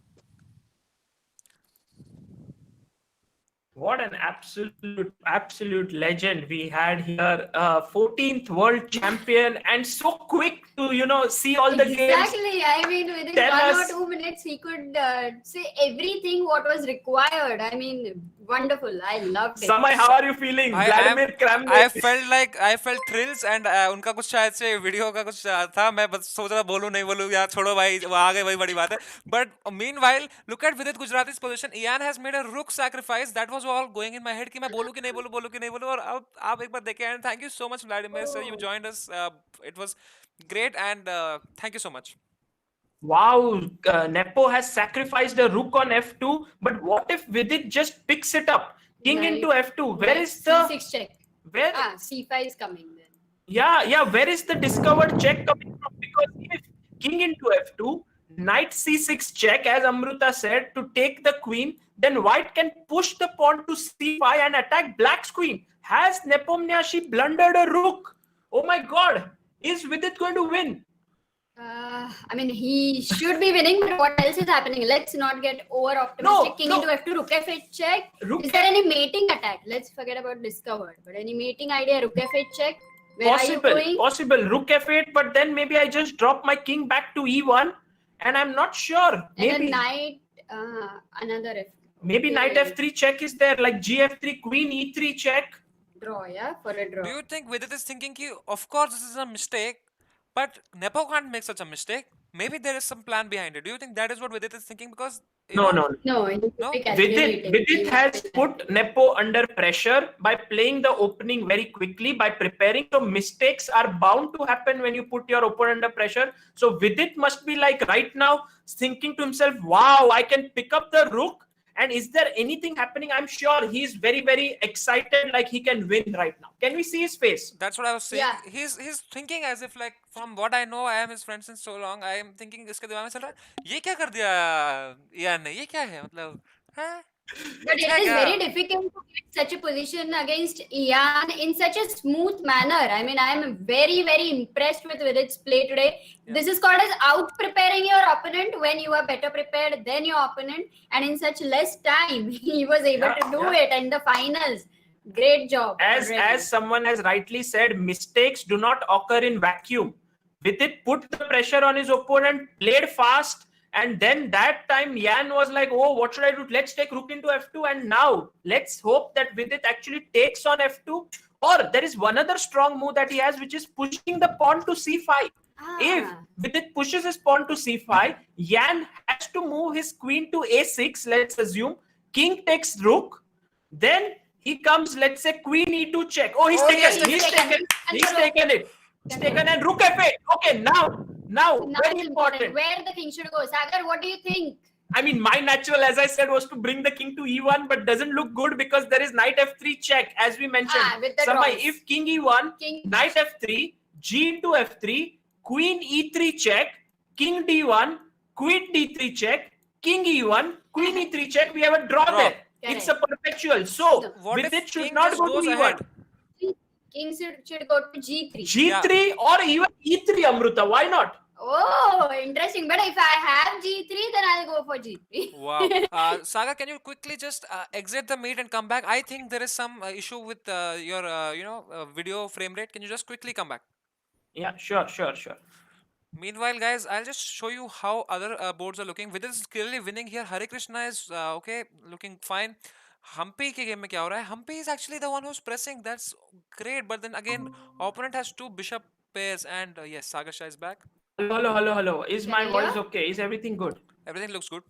What an absolute legend we had here. 14th world champion, and so quick to see all the games. Exactly. I mean, within 1 or 2 minutes, he could say everything what was required. I mean, wonderful. I loved it. Samay, how are you feeling? Vladimir Kramnik. I felt thrills, and उनका कुछ शायद से video का कुछ था. मैं बस सोच रहा बोलूं नहीं बोलूं यार, छोड़ो भाई, वो आ गए वही बड़ी बात है. But meanwhile, look at Vidit Gujrati's position. Ian has made a rook sacrifice. That was all going in my head कि मैं बोलूं कि नहीं बोलूं. और अब आप एक बार देखें. And thank you so much, Vladimir sir. You joined us. It was great, and thank you so much. Wow, Nepo has sacrificed a rook on f2, but what if Vidit just picks it up? King into f2. Where is the c6 check? Where? c5 is coming then. Yeah. Where is the discovered check coming from? Because if king into f2, knight c6 check, as Amruta said, to take the queen, then white can push the pawn to c5 and attack black's queen. Has Nepomniachtchi blundered a rook? Oh my God! Is Vidit going to win? I mean, he should be winning, but what else is happening? Let's not get over optimistic. King into f2, rook f8 check. Is there any mating attack? Let's forget about discovered. But any mating idea? Rook f8 check. Where are you going? Possible. Rook f8, but then maybe I just drop my king back to e1, and I'm not sure. Maybe. And a knight, another f. Maybe knight f3 check is there, like gf3, queen e3 check. Draw, yeah, for a draw. Do you think Vidit is thinking ki, of course this is a mistake, but Nepo can't make such a mistake? Maybe there is some plan behind it. Do you think that is what Vidit is thinking? Because No. Vidit has put Nepo under pressure by playing the opening very quickly, by preparing. So mistakes are bound to happen when you put your opponent under pressure. So Vidit must be like right now thinking to himself, wow, I can pick up the rook And is there anything happening? I'm sure he's very, very excited, like he can win right now. Can we see his face? That's what I was saying. Yeah. He's thinking as if, like, from what I know, I am his friend since so long. I am thinking इसके दिमाग में चल रहा है ये क्या कर दिया यार ने, ये क्या है मतलब, हाँ? But कुछ it है is क्या? very difficult to get such a position against Ian in such a smooth manner. I mean, I am very, very impressed with Vidit's play today. Yeah. This is called as out preparing your opponent when you are better prepared than your opponent, and in such less time, he was able to do it in the finals. Great job. As someone has rightly said, mistakes do not occur in vacuum. Vidit put the pressure on his opponent, played fast, and then that time Yan was like, oh, what should I do? Let's take rook into f2, and now let's hope that Vidit actually takes on f2. Or there is one other strong move that he has, which is pushing the pawn to c5. If Vidit pushes his pawn to c5, Yan has to move his queen to a6, let's assume. King takes rook. Then he comes, let's say, queen e2 check. Oh, he's taken it. He's taken and rook f8. Okay, now, very important. Where the king should go. Sagar, what do you think? I mean, my natural, as I said, was to bring the king to e1, but doesn't look good because there is knight f3 check, as we mentioned. With the Samai, draws. if king e1, King. knight f3, g into f3, queen e3 check, king d1, queen d3 check, king e1, queen e3 check, we have a draw there. Correct. It's a perpetual. So, What with if it should king not just go to goes e1. ahead? King should go to g3. G3 or even e3, Amruta. Why not? Oh, interesting. But if I have g3, then I'll go for g3. Wow. Saga, can you quickly just exit the meet and come back? I think there is some issue with your video frame rate. Can you just quickly come back? Yeah, sure. Meanwhile, guys, I'll just show you how other boards are looking. Vidit is clearly winning here. Hare Krishna is okay, looking fine. Humpy के game में क्या हो रहा है? Humpy is actually the one who's pressing. That's great. But then again, opponent has two bishop pairs, and yes, Sagar Shah is back. Hello. Is Can my you voice hear? okay? Is everything good? Everything looks good.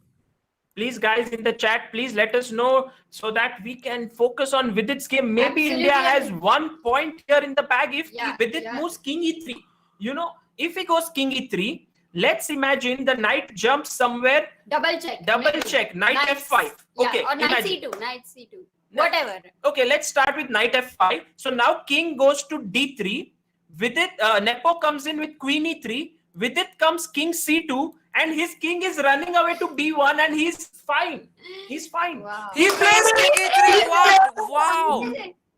Please, guys, in the chat, please let us know so that we can focus on Vidit's game. Maybe Absolutely. India has 1 point here in the bag if Yeah, Vidit yeah. moves king e3. You know, if he goes king e3, let's imagine the knight jumps somewhere, Double check. knight f5. Yeah, Okay, or knight imagine. c2. Whatever. Okay, let's start with knight f5. So now king goes to d3. Vidit, Nepo comes in with queen e3. Vidit comes king c2. And his king is running away to b1 and he's fine. Wow. He plays king e3. What? Wow.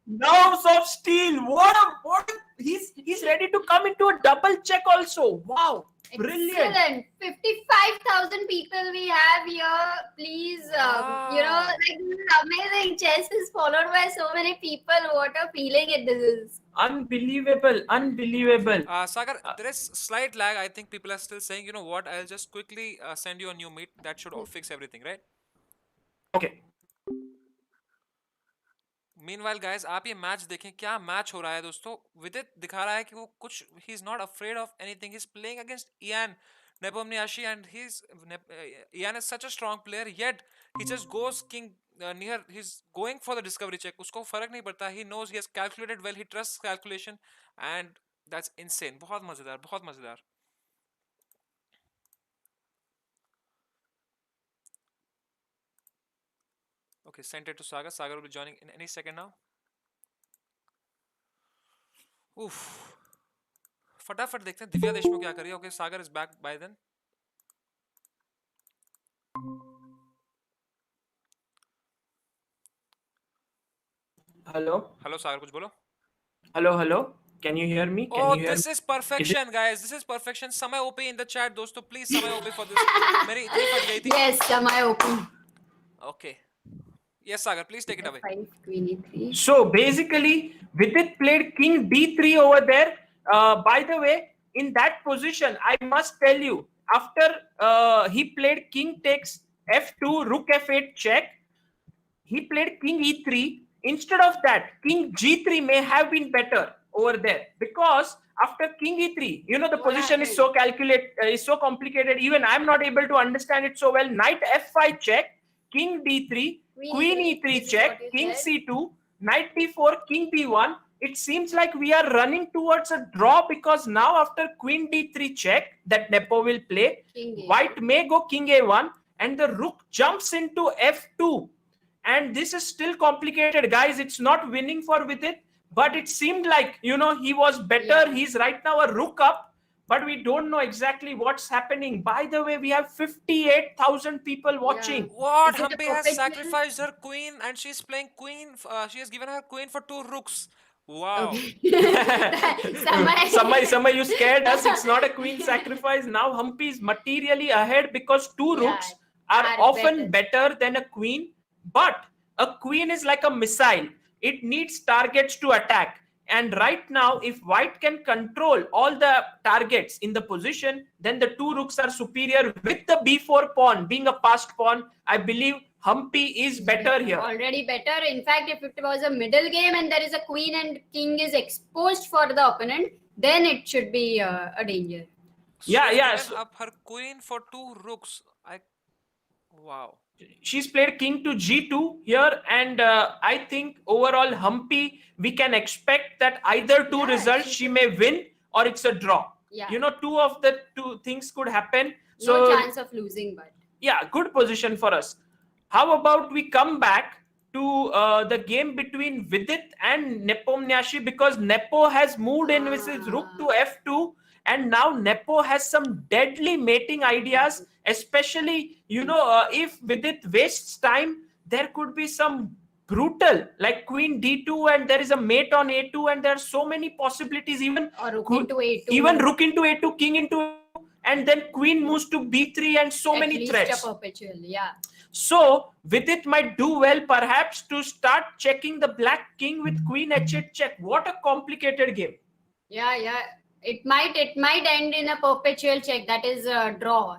Nerves of steel. He's ready to come into a double check also. Wow. Brilliant. Excellent. 55,000 people we have here. Please, like, this is amazing. Chess is followed by so many people. What a feeling it is. Unbelievable. Sagar, there is slight lag. I think people are still saying, you know what? I'll just quickly send you a new meet. That should fix everything, right? Okay. Meanwhile, guys, आप ये match देखें, क्या match हो रहा है दोस्तों. विदित दिखा रहा है कि वो कुछ, he is not afraid of anything. He's playing against Ian Nepomniachtchi, and Ian is such a strong player, yet he just goes king near. He's going for the discovery check. उसको फर्क नहीं पड़ता. He knows he has calculated well. He trusts calculation, and that's insane. बहुत मजेदार. Okay, sent it to Sagar. Sagar will be joining in any second now. Oof. फटाफट देखते हैं दिव्या देशमुख क्या कर रही है. Okay, Sagar is back by then. Hello, Sagar, कुछ बोलो. hello. Can you hear me? This is perfection, guys. This is perfection. Samay OP in the chat, दोस्तों. Please Samay OP for this. मेरी इतनी फट गई थी. Yes, my open. Okay. Yes, Sagar, please take it away. 5, queen e3. So basically, Vidit played king d3 over there. By the way, in that position, I must tell you, after he played king takes f2, rook f8 check, he played king e3. Instead of that, king g3 may have been better over there, because after king e3, you know, the position is so complicated. Even I'm not able to understand it so well. Knight f5 check, king d3, queen e3 check, king c2, knight d4, king b1. It seems like we are running towards a draw, because now after queen d3 check that Nepo will play, white may go king a1, and the rook jumps into f2. And this is still complicated, guys. It's not winning for Vidit, but it seemed like, he was better. Yeah. He's right now a rook up, but we don't know exactly what's happening. By the way, we have 58,000 people watching. What? Is it a Humpy has perpetual- sacrificed her queen and she's playing queen. She has given her queen for 2 rooks. Wow. Samay, you scared us. It's not a queen sacrifice. Now Humpy is materially ahead because 2 Yeah, rooks are often better than a queen. But a queen is like a missile. It needs targets to attack. And right now, if white can control all the targets in the position, then the 2 rooks are superior with the b4 pawn being a passed pawn. I believe Humpy is better here. Already better. In fact, if it was a middle game and there is a queen and king is exposed for the opponent, then it should be a danger. Yeah, She's yeah, given so- up her queen for 2 rooks. Wow. She's played king to g2 here, and I think overall Humpy, we can expect that either 2 results she may win or it's a draw. Yeah. 2 of the 2 things could happen. No So chance of losing, but yeah, good position for us. How about we come back to the game between Vidit and Nepomniachtchi, because Nepo has moved in with his rook to f2, and now Nepo has some deadly mating ideas, especially, if Vidit wastes time, there could be some brutal, like queen d2, and there is a mate on a2, and there are so many possibilities, even or rook into a2. even rook into a2, king into a2, and then queen moves to b3, and so At many least threats. a perpetual, yeah. So Vidit might do well perhaps to start checking the black king with queen h8 check. What a complicated game. Yeah. It might end in a perpetual check. That is a draw,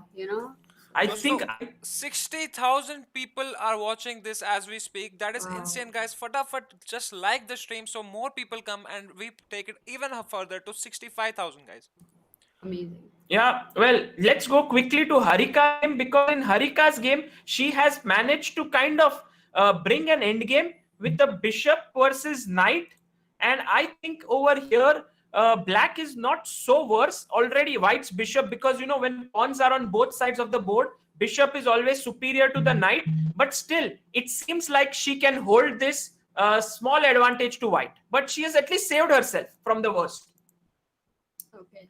I So think 60,000 people are watching this as we speak. That is insane, guys. Fatafat, just like the stream so more people come and we take it even further to 65,000, guys. Amazing. Yeah, well, let's go quickly to Harika's game, because in Harika's game, she has managed to kind of bring an end game with the bishop versus knight. And I think over here, black is not so worse. Already white's bishop, because, when pawns are on both sides of the board, bishop is always superior to the knight. But still, it seems like she can hold this small advantage to white. But she has at least saved herself from the worst. Okay.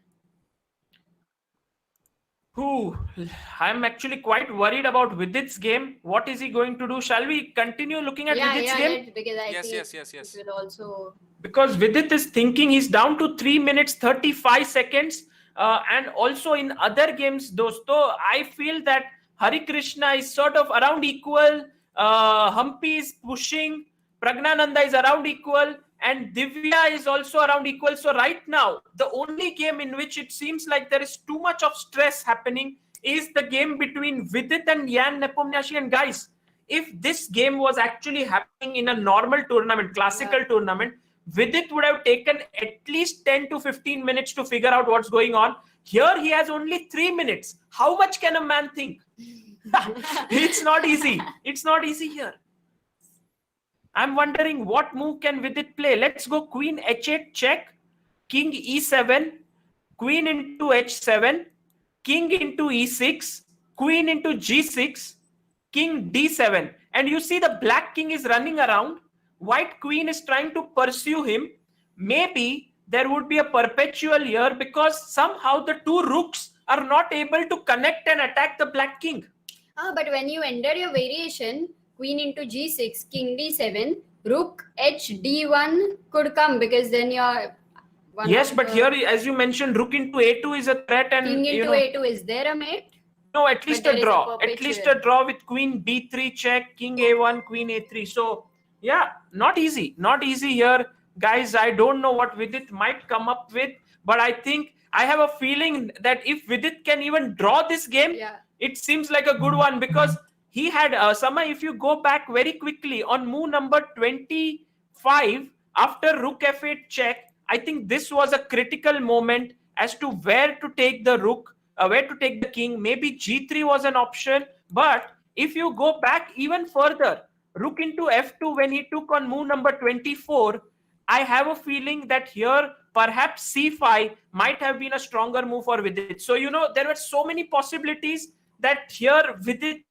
I'm actually quite worried about Vidit's game. What is he going to do? Shall we continue looking at Vidit's game? Because I Yes, think yes. it will also. Because Vidit is thinking he's down to 3 minutes 35 seconds. And also in other games, dosto, I feel that Hari Krishna is sort of around equal. Humpy is pushing. Pragnananda is around equal. And Divya is also around equal. So right now, the only game in which it seems like there is too much of stress happening is the game between Vidit and Jan Nepomniachtchi. And guys, if this game was actually happening in a normal tournament, classical tournament, Vidit would have taken at least 10 to 15 minutes to figure out what's going on. Here he has only 3 minutes. How much can a man think? It's not easy. It's not easy here. I'm wondering what move can Vidit play. Let's go queen h8 check, king e7, queen into h7, king into e6, queen into g6, king d7. And you see the black king is running around. White queen is trying to pursue him. Maybe there would be a perpetual here because somehow the 2 rooks are not able to connect and attack the black king. But when you enter your variation, queen into g6, king d7, rook h d1 could come, because then you're Yes, but here, as you mentioned, rook into a2 is a threat, and king into a2, is there a mate? No, at least But a there is a draw. At perpetual. least a draw with queen b3 check, king a1, queen a3. So yeah, not easy. Not easy here, guys. I don't know what Vidit might come up with, but I think I have a feeling that if Vidit can even draw this game, it seems like a good one, because he had Sama, if you go back very quickly on move number 25 after rook f8 check, I think this was a critical moment as to where to take the rook, where to take the king. Maybe g3 was an option, but if you go back even further, rook into f2 when he took on move number 24, I have a feeling that here perhaps c5 might have been a stronger move for Vidit. So, there were so many possibilities that here Vidit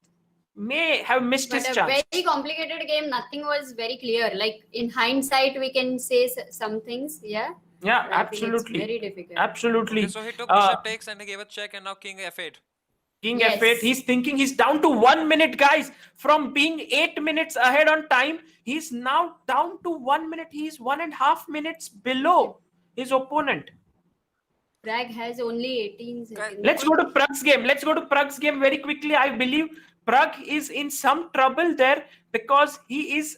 may have missed But his a chance. very complicated game. Nothing was very clear. Like in hindsight, we can say some things. Yeah. Yeah, But I think it's absolutely. very difficult. Absolutely. Okay, so he took Uh, bishop takes and he gave a check, and now king f8. King Yes. F8. He's thinking he's down to 1 minute, guys. From being 8 minutes ahead on time, he's now down to 1 minute. He's 1.5 minutes below his opponent. Prag has only 18 seconds. Let's go to Prag's game. Let's go to Prag's game very quickly. I believe Prag is in some trouble there because he is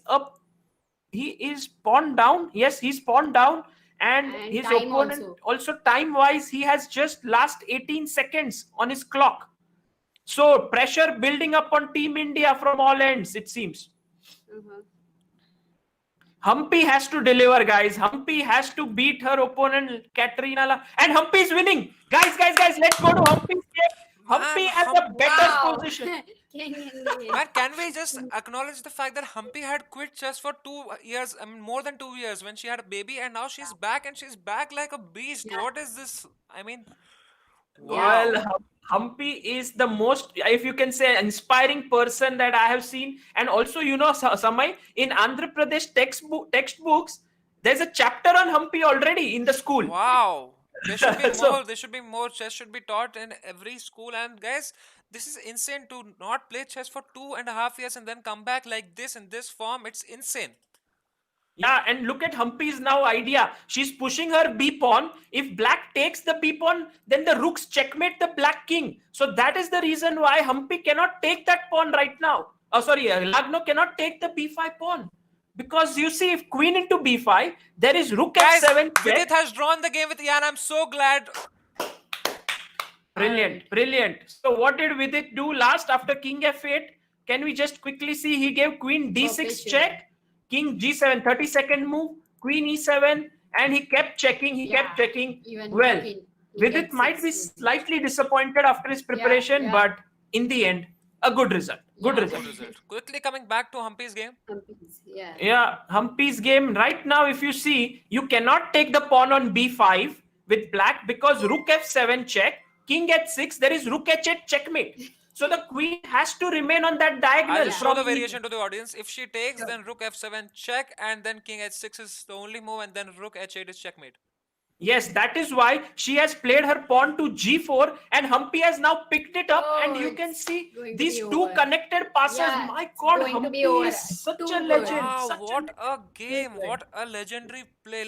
pawn down. Yes, he's pawn down. And his time opponent also time-wise, he has just last 18 seconds on his clock. So pressure building up on Team India from all ends, it seems. Humpy has to deliver, guys. Humpy has to beat her opponent, Katrina. And Humpy is winning. Guys, let's go to Humpy's game. Humpy has a better position. Man, can we just acknowledge the fact that Humpy had quit chess for 2 years, I mean more than 2 years, when she had a baby, and now she's back, and she's back like a beast. What is this? I mean, wow. Well, Humpy is the most, if you can say, inspiring person that I have seen. And also, you know, Samay, in Andhra Pradesh textbooks, there's a chapter on Humpy already in the school. Wow. There should be So- more. There should be more. Chess should be taught in every school. And guys, this is insane to not play chess for 2.5 years and then come back like this in this form. It's insane. Yeah, and look at Humpy's now idea. She's pushing her b pawn. If black takes the b pawn, then the rooks checkmate the black king. So that is the reason why Humpy cannot take that pawn right now. Oh, sorry, Lagno cannot take the b5 pawn. Because you see, if queen into b5, there is rook Guys, f7. Vidit has drawn the game with Ian. I'm so glad. Brilliant. So what did Vidit do last after king f8? Can we just quickly see? He gave queen d6 check, king g7, 30-second move, queen e7, and he kept checking. Even Well, queen, Vidit might be slightly disappointed after his preparation, but in the end, a good result. Good result. Quickly coming back to Humpy's game. Yeah, Humpy's game right now, if you see, you cannot take the pawn on b5 with black because rook f7 check, king h6, there is rook h8 checkmate. So the queen has to remain on that diagonal. I'll show the from variation to the audience. If she takes, then rook f7 check, and then king h6 is the only move, and then rook h8 is checkmate. Yes, that is why she has played her pawn to g4, and Humpy has now picked it up, and you can see these two connected passes. My God, Humpy is such a legend. Wow, what a game! What a legendary play.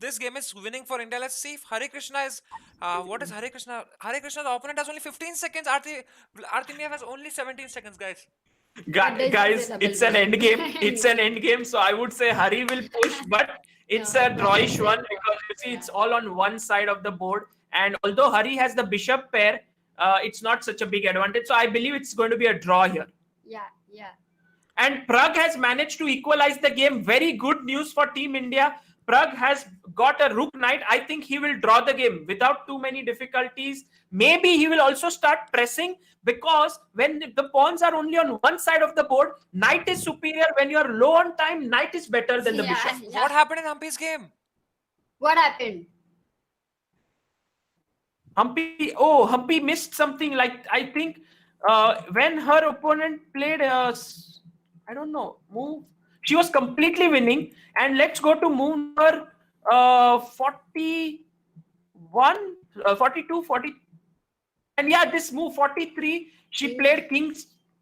This game is winning for India. Let's see if Hare Krishna is. What is Hare Krishna? Hare Krishna, the opponent has only 15 seconds. Artemiev has only 17 seconds, guys. Guys, it's an end game. It's an end game. So I would say Hari will push, but it's a drawish one because you see it's all on one side of the board. And although Hari has the bishop pair, it's not such a big advantage. So I believe it's going to be a draw here. Yeah. And Prag has managed to equalize the game. Very good news for Team India. Prag has got a rook knight. I think he will draw the game without too many difficulties. Maybe he will also start pressing because when the pawns are only on one side of the board, knight is superior. When you are low on time, knight is better than the bishop. What happened in Humpy's game? What happened? Humpy missed something. Like I think when her opponent played I don't know, move, she was completely winning. And let's go to move number 41, 42, 40. And yeah, this move 43, she played king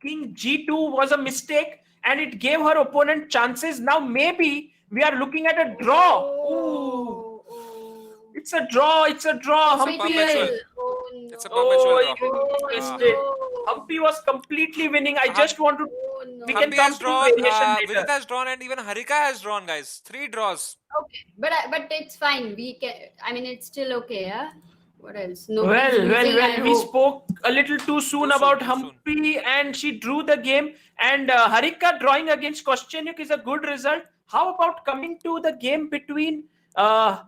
g2 was a mistake, and it gave her opponent chances. Now maybe we are looking at a draw. Ooh. It's a draw. Humpy It's a perpetual draw. Humpy was completely winning. I just want to. We can Humpy come has to drawn, variation later. Vidit has drawn, and even Harika has drawn, guys. 3 draws. Okay, but it's fine. We can. I mean, it's still okay. Yeah. What else? No. Well. We spoke a little too soon about Humpy, and she drew the game. And Harika drawing against Kostyanyuk is a good result. How about coming to the game between Divya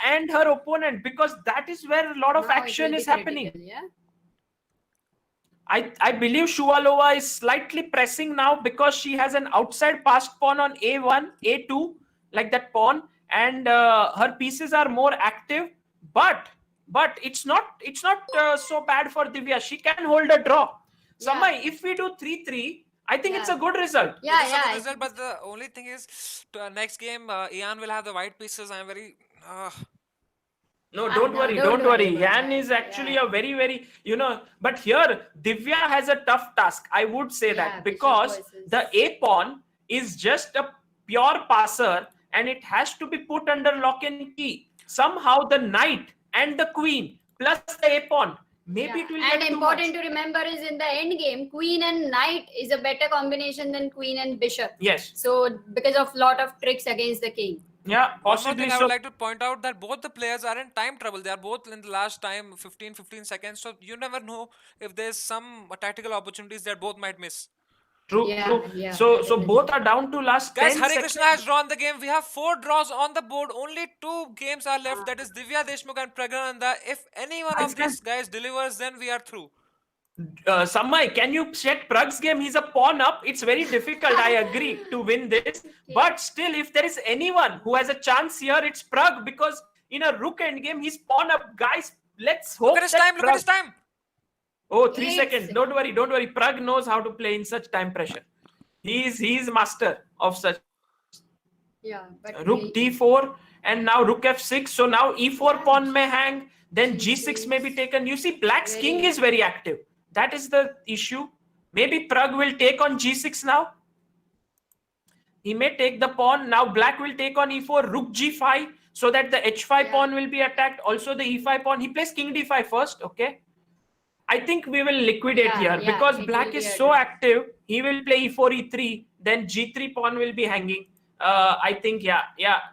and her opponent, because that is where a lot of action is happening. Yeah. I believe Shuvalova is slightly pressing now because she has an outside passed pawn on A1, A2, like that pawn, and her pieces are more active. But it's not so bad for Divya. She can hold a draw. Samay, if we do 3-3, I think it's a good result. Yeah, It is a good yeah. result, but the only thing is, next game, Ian will have the white pieces. I'm very. No, Ah, don't no, worry, don't don't worry. worry. Yan is actually a very, very, but here Divya has a tough task. I would say that Bishop because versus- the A pawn is just a pure passer and it has to be put under lock and key. Somehow the knight and the queen plus the A pawn, maybe it will And get too important much. to remember is in the end game, queen and knight is a better combination than queen and bishop. Yes. So because of lot of tricks against the king. Yeah, One more possibly thing I so. would like to point out that both the players are in time trouble. They are both in the last time 15 seconds. So you never know if there's some tactical opportunities that both might miss. True, Yeah, true. yeah, So definitely. both are down to last Guys, 10 Hare seconds. Krishna has drawn the game. We have 4 draws on the board. Only 2 games are left. That is Divya Deshmukh and Pragnananda. If any one of these guys delivers, then we are through. Samay, can you check Prag's game? He's a pawn up. It's very difficult, I agree, to win this. But still, if there is anyone who has a chance here, it's Prag, because in a rook end game, he's pawn up. Guys, let's hope Look at his time. Look at his time. Oh, 3 8 seconds. Don't worry, don't worry. Prag knows how to play in such time pressure. He's master of such. Yeah, but Rook d4 and now rook f6. So now e4 pawn may hang. Then g6 may be taken. You see, black's king is very active. That is the issue. Maybe Prag will take on g6 now. He may take the pawn. Now black will take on e4, rook g5, so that the h5 pawn will be attacked. Also the e5 pawn. He plays king d5 first. Okay. I think we will liquidate here because black is so active. He will play e4, e3. Then g3 pawn will be hanging. I think,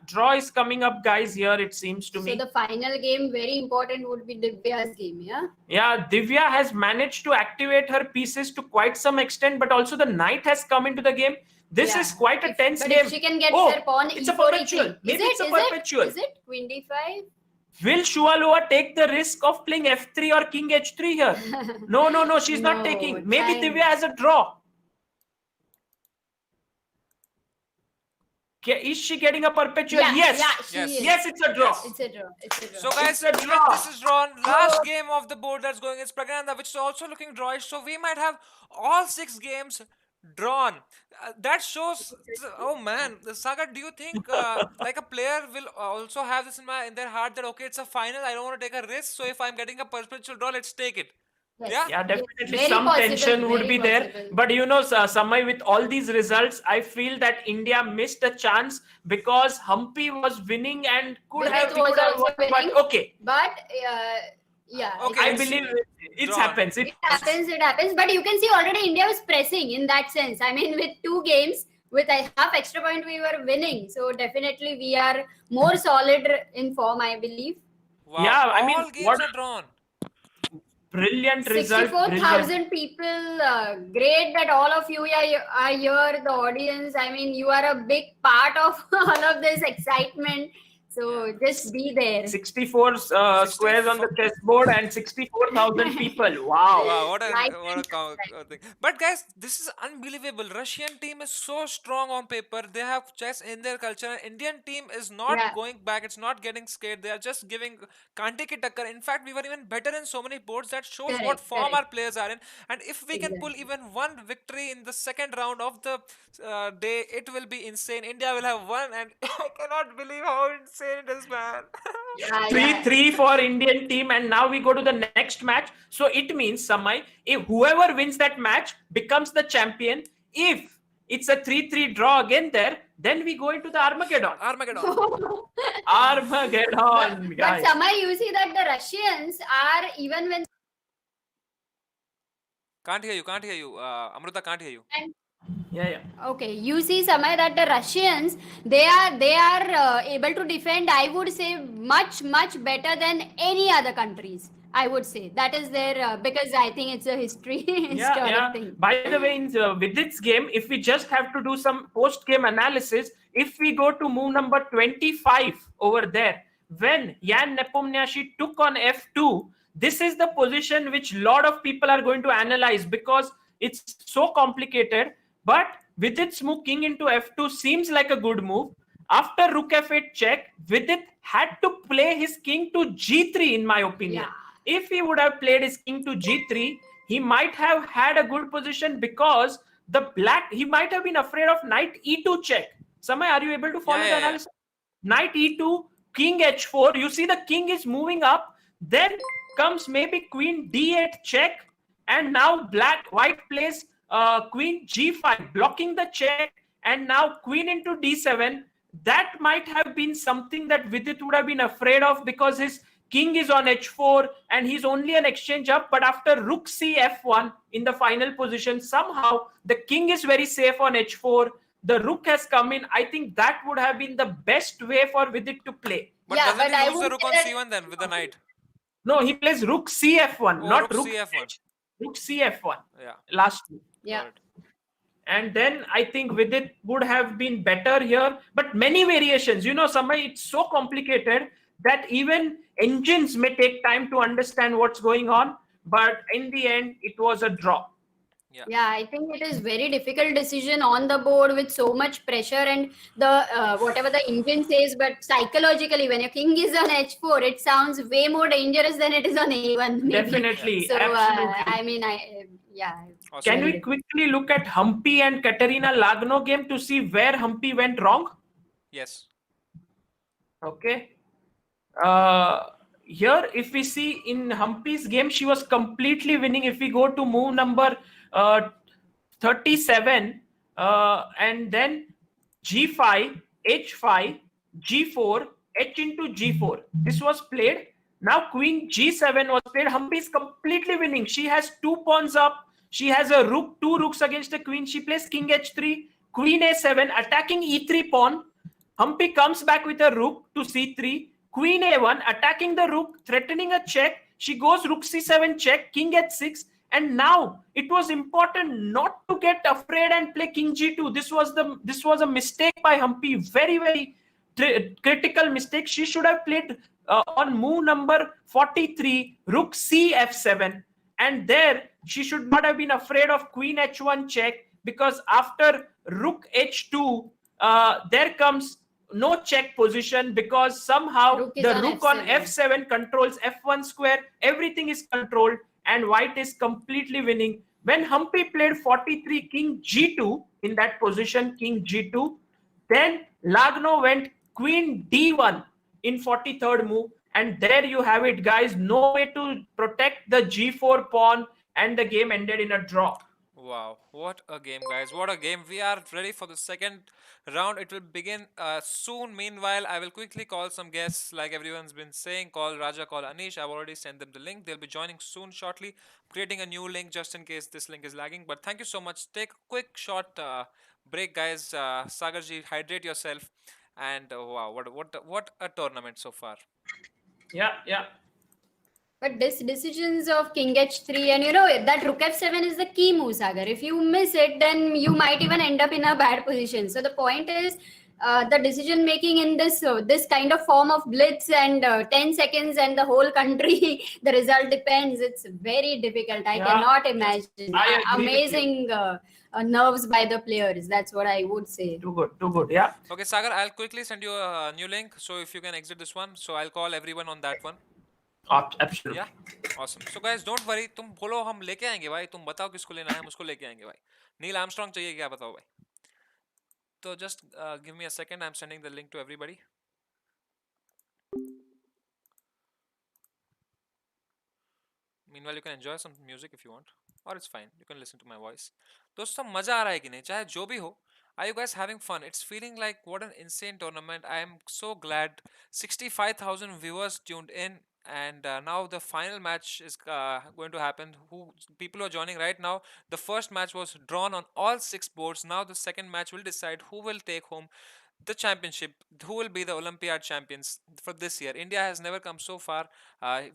draw is coming up, guys, here, it seems to me. So the final game, very important, would be Divya's game, yeah? Yeah, Divya has managed to activate her pieces to quite some extent, but also the knight has come into the game. This is quite a tense but game. if she can get Oh, her pawn it's a e4, perpetual. E3. Maybe it's a Is perpetual. Is it queen d5? Will Shualua take the risk of playing f3 or king h3 here? No, she's not No, taking. Maybe time. Divya has a draw. Is she getting a perpetual? Yes. she is. Yes, it's a draw. It's a draw. It's a draw. So guys, It's a even draw. this is drawn. Last game of the board that's going is Pragnananda, which is also looking drawish. So we might have all 6 games drawn. That shows. Oh man, Sagar, do you think like a player will also have this in their heart that okay, it's a final. I don't want to take a risk. So if I'm getting a perpetual draw, let's take it. Yes. Yeah, definitely Very some possible, tension would very be there. possible. But Samay, with all these results, I feel that India missed a chance because Humpy was winning and could Vidit have was also won. winning. But okay, But Okay, I it's believe it drawn. happens. it happens. But you can see already India was pressing in that sense. I mean, with 2 games, with a half extra point, we were winning. So definitely we are more solid in form, I believe. Wow. Yeah, I mean, all games what- are drawn. Brilliant result. 64,000 people. Great that all of you are here, the audience. I mean, you are a big part of all of this excitement. So just be there. 64 squares on the chessboard and 64,000 people. Wow. Wow, what a Right. thing. But guys, this is unbelievable. Russian team is so strong on paper. They have chess in their culture. Indian team is not Yeah. going back. It's not getting scared. They are just giving Kante ki takkar. In fact, we were even better in so many boards. That shows what Correct, form correct. our players are in. And if we can pull even one victory in the second round of the day, it will be insane. India will have won, and I cannot believe how insane it is, man. 3-3 for Indian team, and now we go to the next match. So it means, Samay, if whoever wins that match becomes the champion. If it's a 3-3 draw again there, then we go into the Armageddon. Armageddon. Armageddon, But guys. Samay, you see that the Russians are, even when Can't hear you. Amruta can't hear you. Yeah. okay, you see Samay that the Russians they are able to defend, I would say, much better than any other countries. I would say that is their because I think it's a historic thing. By the way, in Vidit's game, if we just have to do some post-game analysis, if we go to move number 25 over there, when Yan Nepomniachtchi took on f2, this is the position which a lot of people are going to analyze because it's so complicated. But Vidit's move king into f2 seems like a good move. After rook f8 check, Vidit had to play his king to g3, in my opinion. Yeah. If he would have played his king to g3, he might have had a good position because he might have been afraid of knight e2 check. Samay, are you able to follow the analysis? Knight e2, king h4. You see the king is moving up. Then comes maybe queen d8 check, and now white plays queen g5, blocking the check, and now queen into d7. That might have been something that Vidit would have been afraid of, because his king is on h4 and he's only an exchange up. But after rook c f1 in the final position, somehow the king is very safe on h4. The rook has come in. I think that would have been the best way for Vidit to play. But Yeah, doesn't but he I lose the would rook say on that c1 then with the knight? No, he plays rook cf1, Oh, not rook rook cf1. rook cf1. Yeah. Last two. yeah. Got it. And then I think Vidit would have been better here. But many variations, Samay, it's so complicated that even engines may take time to understand what's going on. But in the end, it was a draw. Yeah, I think it is very difficult decision on the board with so much pressure and the whatever the engine says, but psychologically when your king is on h4, it sounds way more dangerous than it is on a1. Maybe. Definitely, So absolutely. I mean, yeah. Awesome. Can we quickly look at Humpy and Katerina Lagno game to see where Humpy went wrong? Yes. Okay. Here, if we see in Humpy's game, she was completely winning. If we go to move number 37, and then g5, h5, g4, h into g4. This was played. Now queen g7 was played. Humpy is completely winning. She has 2 pawns up. She has a rook, 2 rooks against a queen. She plays king h3, queen a7, attacking e3 pawn. Humpy comes back with a rook to c3, queen a1, attacking the rook, threatening a check. She goes rook c7 check, king h6, and now it was important not to get afraid and play king g2. This was a mistake by Humpy, very very critical mistake. She should have played on move number 43, rook c f7, and there she should not have been afraid of queen h1 check, because after rook h2 there comes no check position, because somehow the rook on f7 controls f1 square. Everything is controlled and white is completely winning. When Humpy played 43 king g2 in that position, king g2, then Lagno went queen d1 in 43rd move, and there you have it, guys. No way to protect the g4 pawn, and the game ended in a draw. Wow, what a game, guys. What a game. We are ready for the second round. It will begin soon. Meanwhile, I will quickly call some guests, like everyone's been saying. Call Raja, call Anish. I've already sent them the link. They'll be joining soon, shortly. Creating a new link just in case this link is lagging. But thank you so much. Take a quick short break, guys. Sagarji, hydrate yourself. And wow, what a tournament so far. Yeah. But this decisions of king h3 and that rook f7 is the key move, Sagar. If you miss it, then you might even end up in a bad position. So the point is the decision making in this kind of form of blitz and 10 seconds and the whole country, the result depends. It's very difficult. I cannot imagine. Amazing nerves by the players. That's what I would say. Too good. Yeah. Okay, Sagar, I'll quickly send you a new link. So if you can exit this one, so I'll call everyone on that one. Absolutely. Yeah, awesome. So guys, don't worry. तुम बोलो हम लेके आएंगे भाई. तुम बताओ किसको लेना है, हम उसको लेके आएंगे भाई. नील आर्मस्ट्रॉन्ग चाहिए क्या, बताओ भाई. तो just give me a second. I'm sending the link to everybody. Meanwhile, you can enjoy some music if you want, or it's fine. You can listen to my voice. दोस्तों मजा आ रहा है कि नहीं, चाहे जो भी हो. Are you guys having fun? It's feeling like what an insane tournament. I am so glad 65,000 viewers tuned in, and now the final match is going to happen. People who are joining right now, the first match was drawn on all 6 boards. Now the second match will decide who will take home the championship, who will be the Olympiad champions for this year. India has never come so far.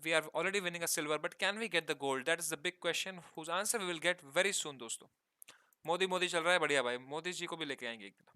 We are already winning a silver, but can we get the gold? That is the big question, whose answer we will get very soon, दोस्तों. मोदी चल रहा है, बढ़िया भाई. मोदी जी को भी लेके आएंगे एक दिन.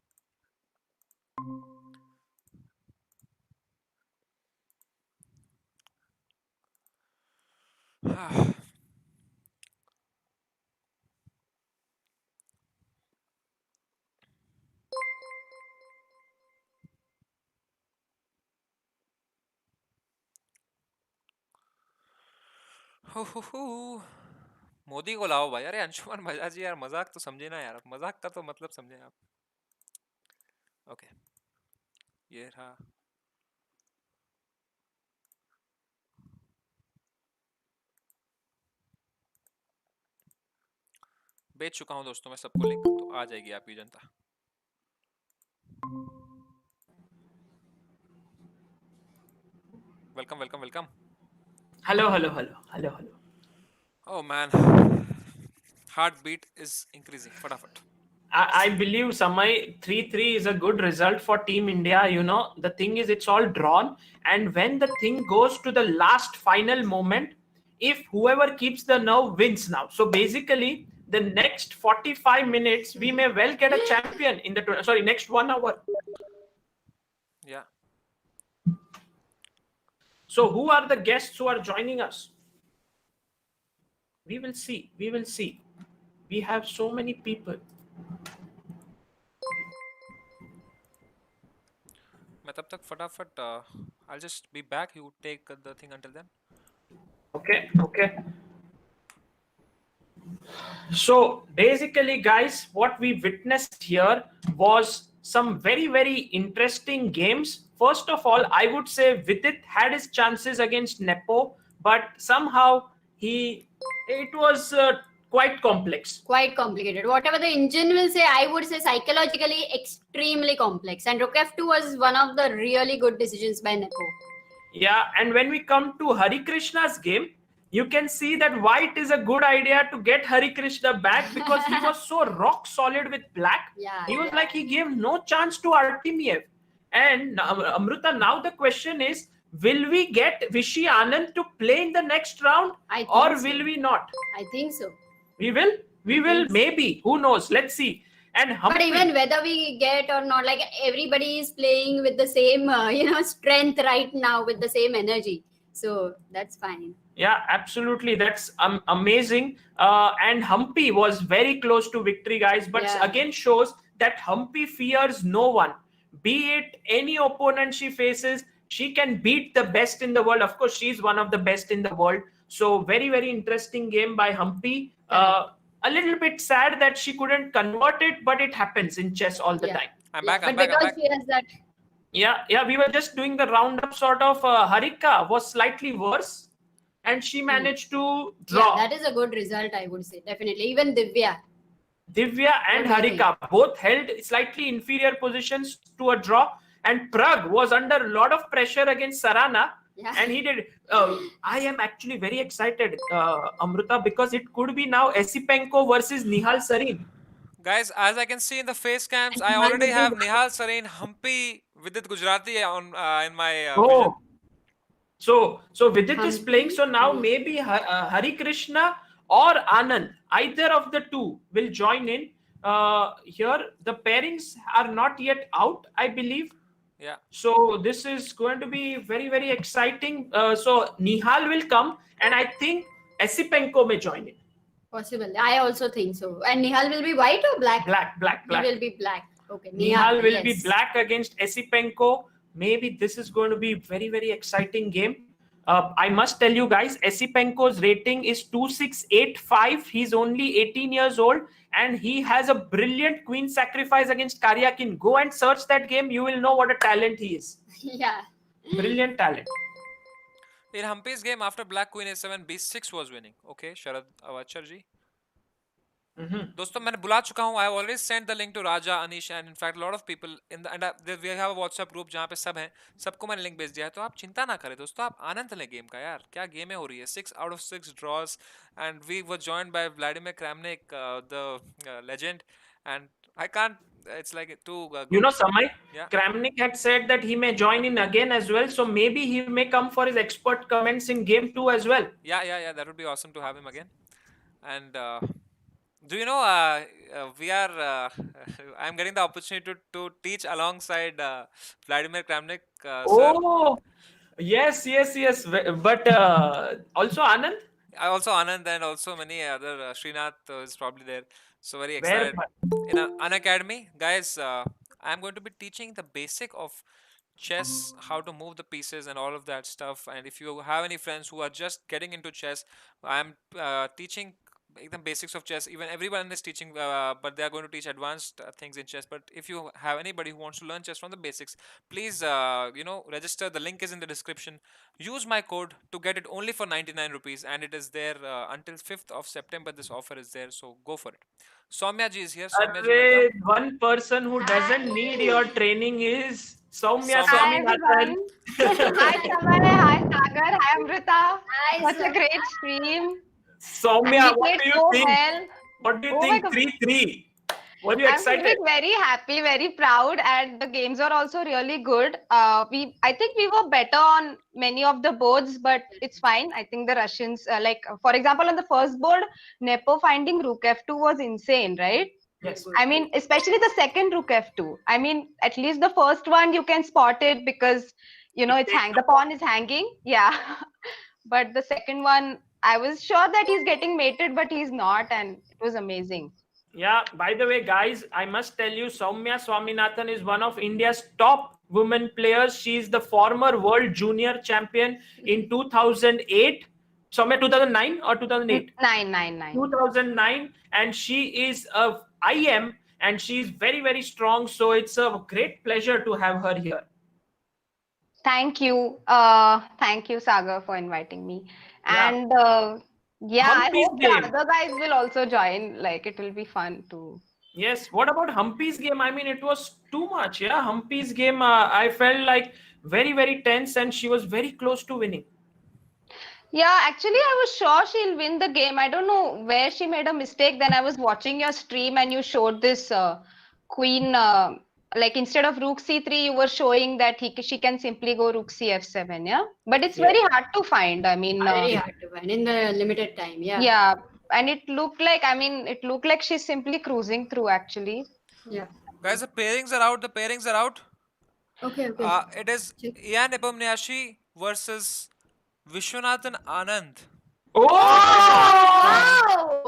मोदी को लाओ भाई। अरे अंशुमान बजाज जी यार, मजाक तो समझे ना यार, मजाक का तो मतलब समझे आप। ओके, ये रहा। भेज चुका हूँ दोस्तों मैं सबको लिंक, तो आ जाएगी आपकी जनता। Welcome welcome welcome. Hello, hello, hello, hello, hello. Oh man, heartbeat is increasing. फटाफट। I believe Samay 3-3 is a good result for Team India. You know, the thing is, it's all drawn. And when the thing goes to the last final moment, if whoever keeps the nerve wins now. So basically, the next 45 minutes, we may well get a champion in the, sorry, next 1 hour. Yeah. So who are the guests who are joining us? We will see. We will see. We have so many people. मैं तब तक फटाफट I'll just be back. You take the thing until then. Okay, okay. So basically, guys, what we witnessed here was some very, very interesting games. First of all, I would say Vidit had his chances against Nepo, but somehow it was quite complex. Quite complicated. Whatever the engine will say, I would say psychologically extremely complex. And Rook F2 was one of the really good decisions by Nepo. Yeah, and when we come to Hari Krishna's game, you can see that why it is a good idea to get Hari Krishna back, because he was so rock solid with black. Yeah, He was yeah. like he gave no chance to Artemiev. And Amruta, now the question is, will we get Vishy Anand to play in the next round, I think or so. will we not? I think so. We will. We will. think so. Maybe. Who knows? Let's see. And But Humphrey, even whether we get or not, like everybody is playing with the same, strength right now, with the same energy. So that's fine. yeah, absolutely. That's amazing. And Humpy was very close to victory, guys. But Yeah. again, shows that Humpy fears no one. Be it any opponent she faces, she can beat the best in the world. Of course, she's one of the best in the world. So very, very interesting game by Humpy. A little bit sad that she couldn't convert it, but it happens in chess all the Yeah. time. I'm Yeah, back. I'm but back. I'm because back. she has that. Yeah, we were just doing the roundup sort of. Harika was slightly worse, and she managed to draw. Yeah, that is a good result, I would say. Definitely. Even Divya. Divya and What do you Harika both held slightly inferior positions to a draw, and Prag was under a lot of pressure against Sarana. Yeah. And he did. I am actually very excited, Amruta, because it could be now Esipenko versus Nihal Sarin. Guys, as I can see in the face cams, I Nihal already would be have white. Nihal Sareen, Humpy, Vidit Gujarati on in my vision. Oh, so Vidit is playing. So now Humpy. maybe Hari Krishna or Anand, either of the two, will join in. Here, the pairings are not yet out, I believe. Yeah. So this is going to be very, very exciting. So Nihal will come, and I think Esipenko may join in. Possible. I also think so. And Nihal will be white or black? Black. He will be black. Okay. Nihal will be yes. black against Esipenko. Maybe this is going to be very, very exciting game. I must tell you guys, Esipenko's rating is 2685. He's only 18 years old, and he has a brilliant queen sacrifice against Karyakin. Go and search that game. You will know what a talent he is. Yeah. Brilliant talent. In Humpy's game, after Black Queen A7, B6 was winning. Okay, Sharad Avachar ji. दोस्तों मैंने बुला चुका हूँ. I have always sent the link to Raja, Anish, and in fact a lot of people in the we have a WhatsApp group जहाँ पे सब हैं. सबको मैंने लिंक भेज दिया है. तो आप चिंता ना करें दोस्तों, आप आनंद लें गेम का यार. क्या गेमें हो रही है. 6 out of 6 draws, and we were joined by Vladimir Kramnik, the legend, and I can't. It's like too good. You know, Samay, Yeah. Kramnik had said that he may join in again as well. So maybe he may come for his expert comments in game 2 as well. Yeah. That would be awesome to have him again. And do you know, we are, I'm getting the opportunity to teach alongside Vladimir Kramnik, sir. Oh, yes. But also Anand? Also Anand, and also many other, Srinath is probably there. So very Where? excited. In an academy, guys, I'm going to be teaching the basic of chess, how to move the pieces and all of that stuff. And if you have any friends who are just getting into chess, I'm teaching ekdam basics of chess. Even everyone is teaching, but they are going to teach advanced things in chess. But if you have anybody who wants to learn chess from the basics, please, register. The link is in the description. Use my code to get it only for 99 rupees, and it is there until 5th of September. This offer is there, so go for it. Soumya ji is here. Soumya ji, Arre, welcome. one person who doesn't need your training is Soumya Soumya. Hi Swaminathan. everyone. Hi Samar. Hi Sagar. Hi Amrita. Hi, Such sir. a great stream. Soumya, We what played do you so think? well. What do you Oh my think? God. 3-3. Were you I'm excited? feeling very happy, very proud, and the games are also really good. I think we were better on many of the boards, but it's fine. I think the Russians, for example, on the first board, Nepo finding Rook F2 was insane, right? Yes. I mean, especially the second Rook F2. I mean, at least the first one you can spot it because the pawn is hanging. Yeah. But the second one, I was sure that he's getting mated, but he's not, and it was amazing. Yeah, by the way, guys, I must tell you, Soumya Swaminathan is one of India's top women players. She is the former world junior champion in 2008. Soumya, 2009 or 2008? 999. 2009, and she is a IM, and she is very, very strong. So it's a great pleasure to have her here. Thank you. Thank you, Sagar, for inviting me. Yeah. And yeah, I Humpy's hope game. the other guys will also join. Like, it will be fun too. Yes. What about Humpy's game? I mean, it was too much. Yeah, Humpy's game, I felt like very, very tense, and she was very close to winning. Yeah, actually, I was sure she'll win the game. I don't know where she made a mistake. Then I was watching your stream and you showed this queen, like instead of rook c3, you were showing that she can simply go rook cf7, yeah? But it's very hard to find. I mean, Very hard to find in the limited time. Yeah. yeah, and it looked like she's simply cruising through actually. Yeah. Guys, the pairings are out. The pairings are out. Okay. Okay. It is Check. Ian Nepomniachtchi versus Vishwanathan Anand. Oh! Wow.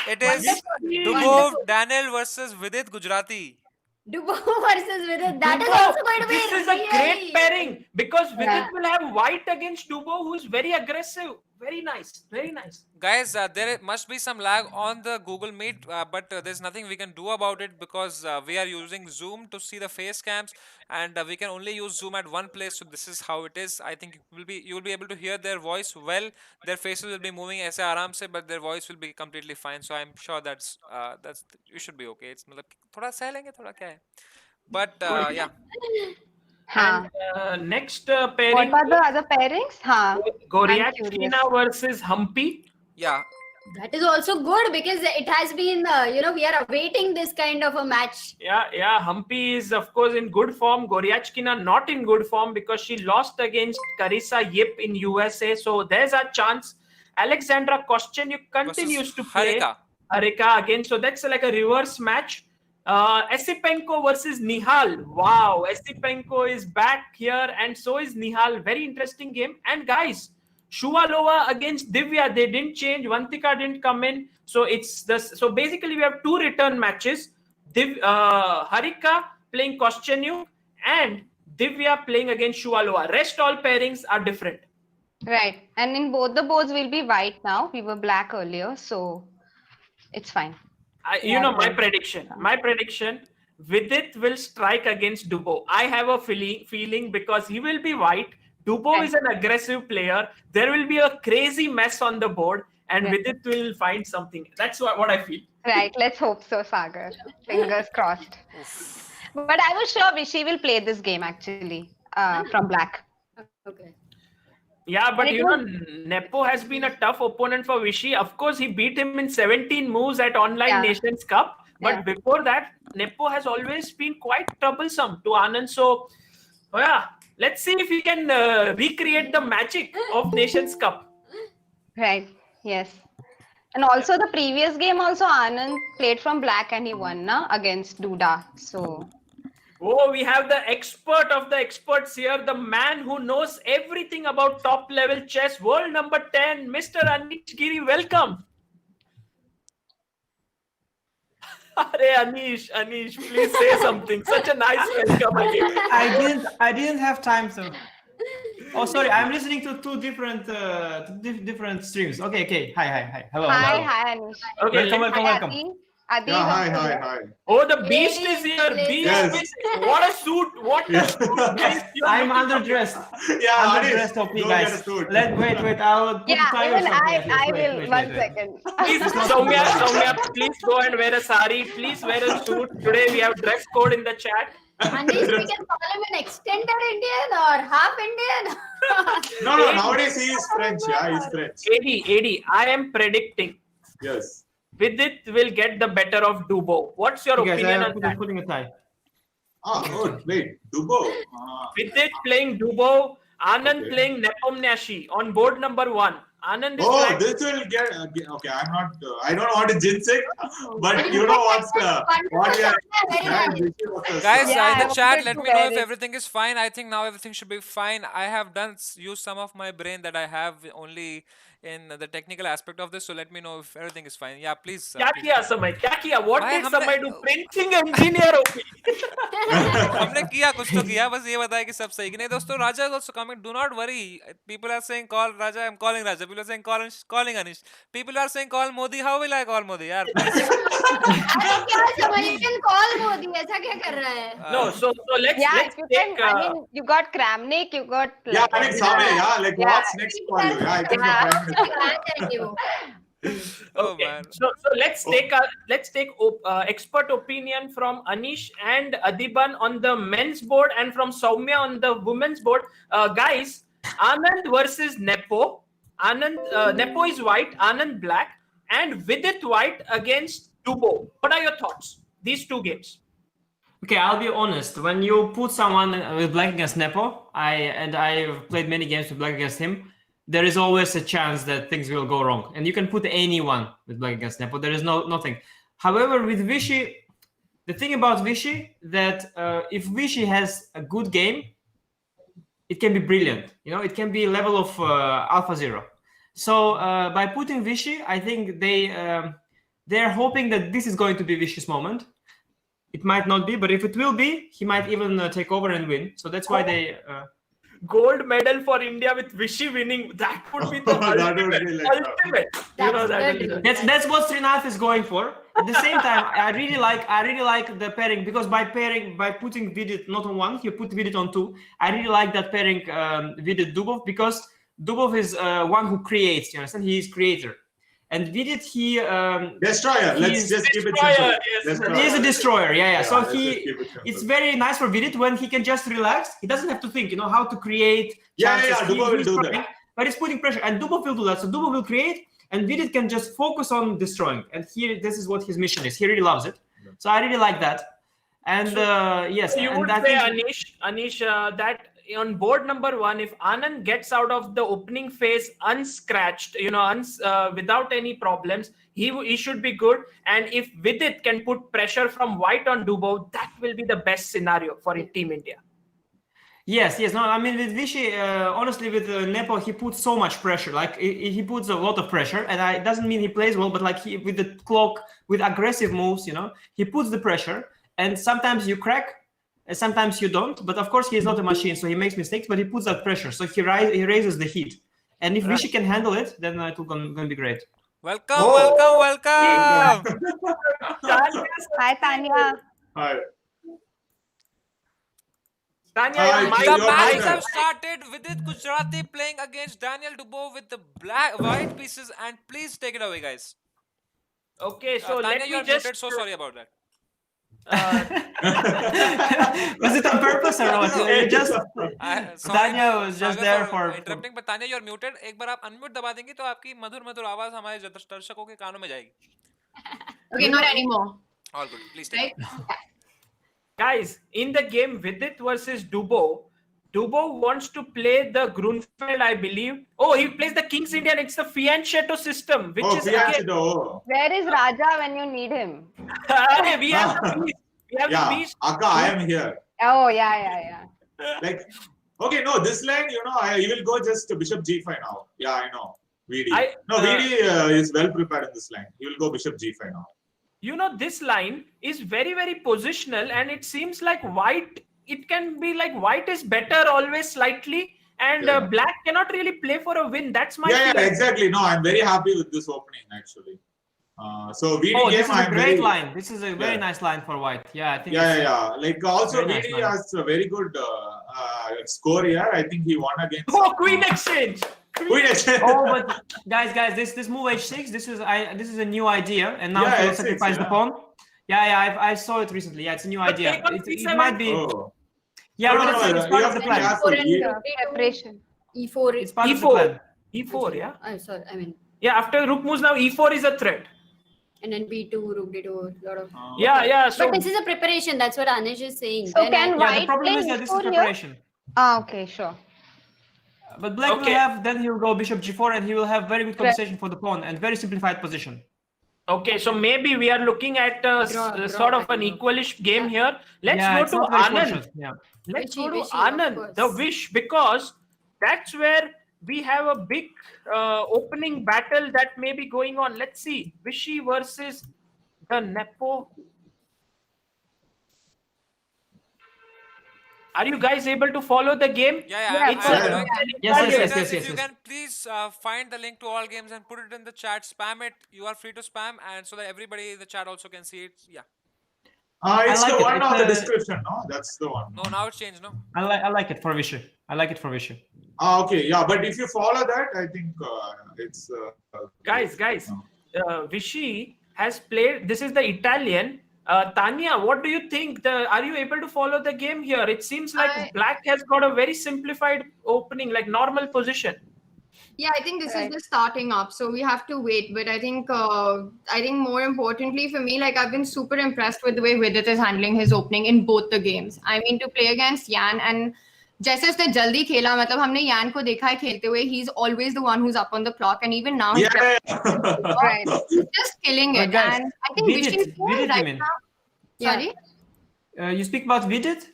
It is Wonderful. Dubov Daniel versus Vidit Gujarati. Dubo versus Vidit. That is Dubo, also going to be this is a great really- pairing because Vidit Yeah. will have white against Dubo, who is very aggressive. Very nice. Very nice. Guys, there must be some lag on the Google Meet, but there's nothing we can do about it because we are using Zoom to see the face cams, and we can only use Zoom at one place. So this is how it is. I think you will be able to hear their voice well. Their faces will be moving aise aaram se, but their voice will be completely fine. So I'm sure that's you should be okay. It's मतलब थोड़ा सह लेंगे थोड़ा क्या है. But yeah. Huh. And next What pairing, are the other pairings? Huh. Goryachkina versus Humpy. Yeah. That is also good because it has been, we are awaiting this kind of a match. Yeah. Humpy is, of course, in good form. Goryachkina not in good form because she lost against Carissa Yip in USA. So there's a chance. Alexandra Kostyanyuk continues to play Harika again. So that's like a reverse match. Esipenko versus Nihal. Wow, Esipenko is back here, and so is Nihal. Very interesting game. And guys, Shuvalova against Divya. They didn't change. Vantika didn't come in. So it's this. So basically, we have two return matches. Harika playing Kostyanyuk and Divya playing against Shuvalova. Rest all pairings are different. Right. And in both the boards, we'll be white now. We were black earlier, so it's fine. My prediction, Vidit will strike against Dubo. I have a feeling because he will be white. Dubo is an aggressive player. There will be a crazy mess on the board, and Vidit will find something. That's what I feel. Right. Let's hope so, Sagar. Fingers crossed. But I was sure Vishy will play this game actually from black. Okay. Yeah, but Nepo has been a tough opponent for Vishy. Of course, he beat him in 17 moves at Online Nations Cup. But before that, Nepo has always been quite troublesome to Anand. So, let's see if he can recreate the magic of Nations Cup. Right. Yes. And also the previous game also Anand played from black and he won against Duda. So... Oh, we have the expert of the experts here, the man who knows everything about top level chess, world number 10, Mr. Anish Giri. Welcome. Arey Anish, please say something. Such a nice welcome again. I didn't have time to. Oh, sorry, I'm listening to two different different streams. Okay. Hi. Hello. Hi, Anish. Okay, welcome. Hi, Adi Yeah, is also here. hi. Oh, the beast Ladies, is here. Beast. Yes. What a suit. What a suit. Beast. I'm underdressed. Yeah, Underdressed Anish, of me, go get guys. a suit. Wait. I'll put Yeah, a tie or even something. at least. I will. Wait. One second. Please, Soumya, please go and wear a sari. Please wear a suit. Today we have dress code in the chat. Anish, we can call him an extended Indian or half Indian. No, nowadays he is French. Yeah, he's French. AD, I am predicting Yes. Vidit will get the better of Dubo. What's your Guys, opinion on I'm that? putting a tie. Wait, Dubo. Vidit playing Dubo, Anand Okay. playing Nepomniachtchi on board number 1. Anand is Oh, flying. this will get okay. I'm not. I don't want to jinx it, but you know what's what we are. Very nice. Guys, Yeah, in I the chat, wanted let to me know wear if it. everything is fine. I think now everything should be fine. I have used some of my brain that I have only in the technical aspect of this. So let me know if everything is fine. Yeah, please. क्या please. किया समय? क्या किया? What भाई, did हमने- समय do? Printing engineer हो गई. हमने किया कुछ तो किया, बस ये बताया कि सब सही कि नहीं. दोस्तों, Raja is also coming. Do not worry. People are saying call Raja. I'm calling Raja. People are saying calling Anish. People are saying call Modi. How will I call Modi? यार, please. अरे क्या समझ you can call Modi ऐसा क्या कर रहा है? No, so let's Yeah, let's you take. can. I mean, you got Kramnik, you got. Yeah, I mean, Same, yeah. Like, Yeah. what's next for you? Yeah, I think Yeah. the Prime Minister. कहाँ जाएंगे वो? Oh Okay, man. so let's take expert opinion from Anish and Adiban on the men's board and from Soumya on the women's board. Guys, Anand versus Nepo. Nepo is white, Anand black, and Vidit white against Dubo. What are your thoughts? These two games. Okay, I'll be honest. When you put someone with black against Nepo, I've played many games with black against him. There is always a chance that things will go wrong, and you can put anyone with black against Nepo. There is nothing. However, with Vichy, the thing about Vichy that if Vichy has a good game, it can be brilliant. You know, it can be level of Alpha Zero. So by putting Vichy, I think they're hoping that this is going to be Vichy's moment. It might not be, but if it will be, he might even take over and win. So that's why they. Gold medal for India with Vichy winning. That would be the That would be like ultimate. You know, that will be That's what Srinath is going for. At the same time, I really like the pairing because by putting Vidit not on one, you put Vidit on two. I really like that pairing Vidit Dubov because Dubov is one who creates. You understand? He is creator, and Vidit Destroyer. Let's just keep it Destroyer, simple. yes. Destroyer. he is a destroyer. Yeah. So let's just keep it simple. it's very nice for Vidit when he can just relax. He doesn't have to think, how to create. Yeah, chances. Dubov will He's do trying, that. but he's putting pressure, and Dubov will do that. So Dubov will create, and Vidit can just focus on destroying. And this is what his mission is. He really loves it. So I really like that. And yes, So you and would I say, think, Anish, that on board number 1, if Anand gets out of the opening phase unscratched, without any problems, he should be good. And if Vidit can put pressure from white on Dubo, that will be the best scenario for Team India. Yes. No, I mean with Vichy, honestly, with Nepo, he puts so much pressure. Like he puts a lot of pressure, and it doesn't mean he plays well, but like with the clock, with aggressive moves, he puts the pressure, and sometimes you crack. Sometimes you don't, but of course he is not a machine, so he makes mistakes, but he puts that pressure, so he raises the heat. And if Vichy can handle it, then it will going to be great. Welcome. Hi, Tanya. Hi. Tanya, Hi, your mic- The your match mic- have started. Vidit Gujarati playing against Daniel Dubois with the white pieces, and please take it away, guys. Okay, so Tanya, let you me are just. muted. So sorry about that. Was it on purpose or not? You just Sorry, Tanya was just Sagar, there for for interrupting, but Tanya, you are muted. एक बार आप unmute दबा देंगी तो आपकी मधुर आवाज हमारे दर्शकों के कानों में जाएगी. Okay, not anymore. All good. Please take it. Guys, in the game Vidit versus Dubo wants to play the Grunfeld, I believe. Oh, he plays the King's Indian. It's the Fianchetto system, which is again. Fianchetto. Where is Raja when you need him? We have the beast. We have the Yeah, beast. Akka, I am here. Oh, yeah. Like, okay, no, this line, he will go just Bishop G5 now. Yeah, I know. VD. VD is well prepared in this line. He will go Bishop G5 now. This line is very, very positional, and it seems like white. It can be like white is better always slightly, and black cannot really play for a win. That's my Yeah, feeling. exactly. No, I'm very happy with this opening actually. So VD Oh, game, this is a I'm great very line. This is a very Yeah. nice line for white. Yeah, I think. yeah. Like also Very nice VD line. has a very good score here. I think he won against. Oh, queen exchange. Queen exchange. Oh, but guys, this move h6. This is a new idea, and now Yeah, he will H6, sacrifice the yeah. pawn. Yeah, I saw it recently. Yeah, it's a new But idea. take on It C7. might be. Oh. Yeah, No, but no, it's you part have of the to be plan. careful. Preparation. E4. It's part of the E4. plan. E4, yeah. Oh, sorry, I mean, Yeah, after rook moves now, E4 is a threat. and then B2, rook D2, lot of. Yeah. So But this is a preparation. That's what Anish is saying. So Then can Yeah, the white problem play is that this is E4 here? preparation. Okay, sure. But black will Okay. have, then he will go bishop g4 and he will have very good compensation for the pawn and very simplified position. Okay, so maybe we are looking at Draw, sort of an draw. equalish game here. Let's Yeah, go it's to not very Anand. cautious. Yeah. Let's Vishy, go to Vishy, of Anand, course. the wish, because that's where we have a big opening battle that may be going on. Let's see, Vishy versus the Nepo. Are you guys able to follow the game? Yeah, It's I'm a- following. Yes, Traders, yes. if you can please find the link to all games and put it in the chat, spam it. You are free to spam, and so that everybody in the chat also can see it. Yeah. It's like the it. one It's on the a- description, no? That's the one. No, now it's changed. No. I like it for Vishy. I like it for Vishy. Okay, yeah, but if you follow that, I think it's. Guys, No. Vishy has played. This is the Italian. Tanya, what do you think? Are you able to follow the game here? It seems like black has got a very simplified opening, like normal position. Yeah, I think this Right. is just starting up, so we have to wait. But I think more importantly for me, like I've been super impressed with the way Vidit is handling his opening in both the games. I mean, to play against Yan and जैसे उसने जल्दी खेला, मतलब हमने यान को देखा है खेलते हुए, he's always the one who's up on the clock, and even now he's Right. just killing But it. guys, And I think Vidit, Vishy's you right mean? now. Yeah. Sorry. You speak about Vidit?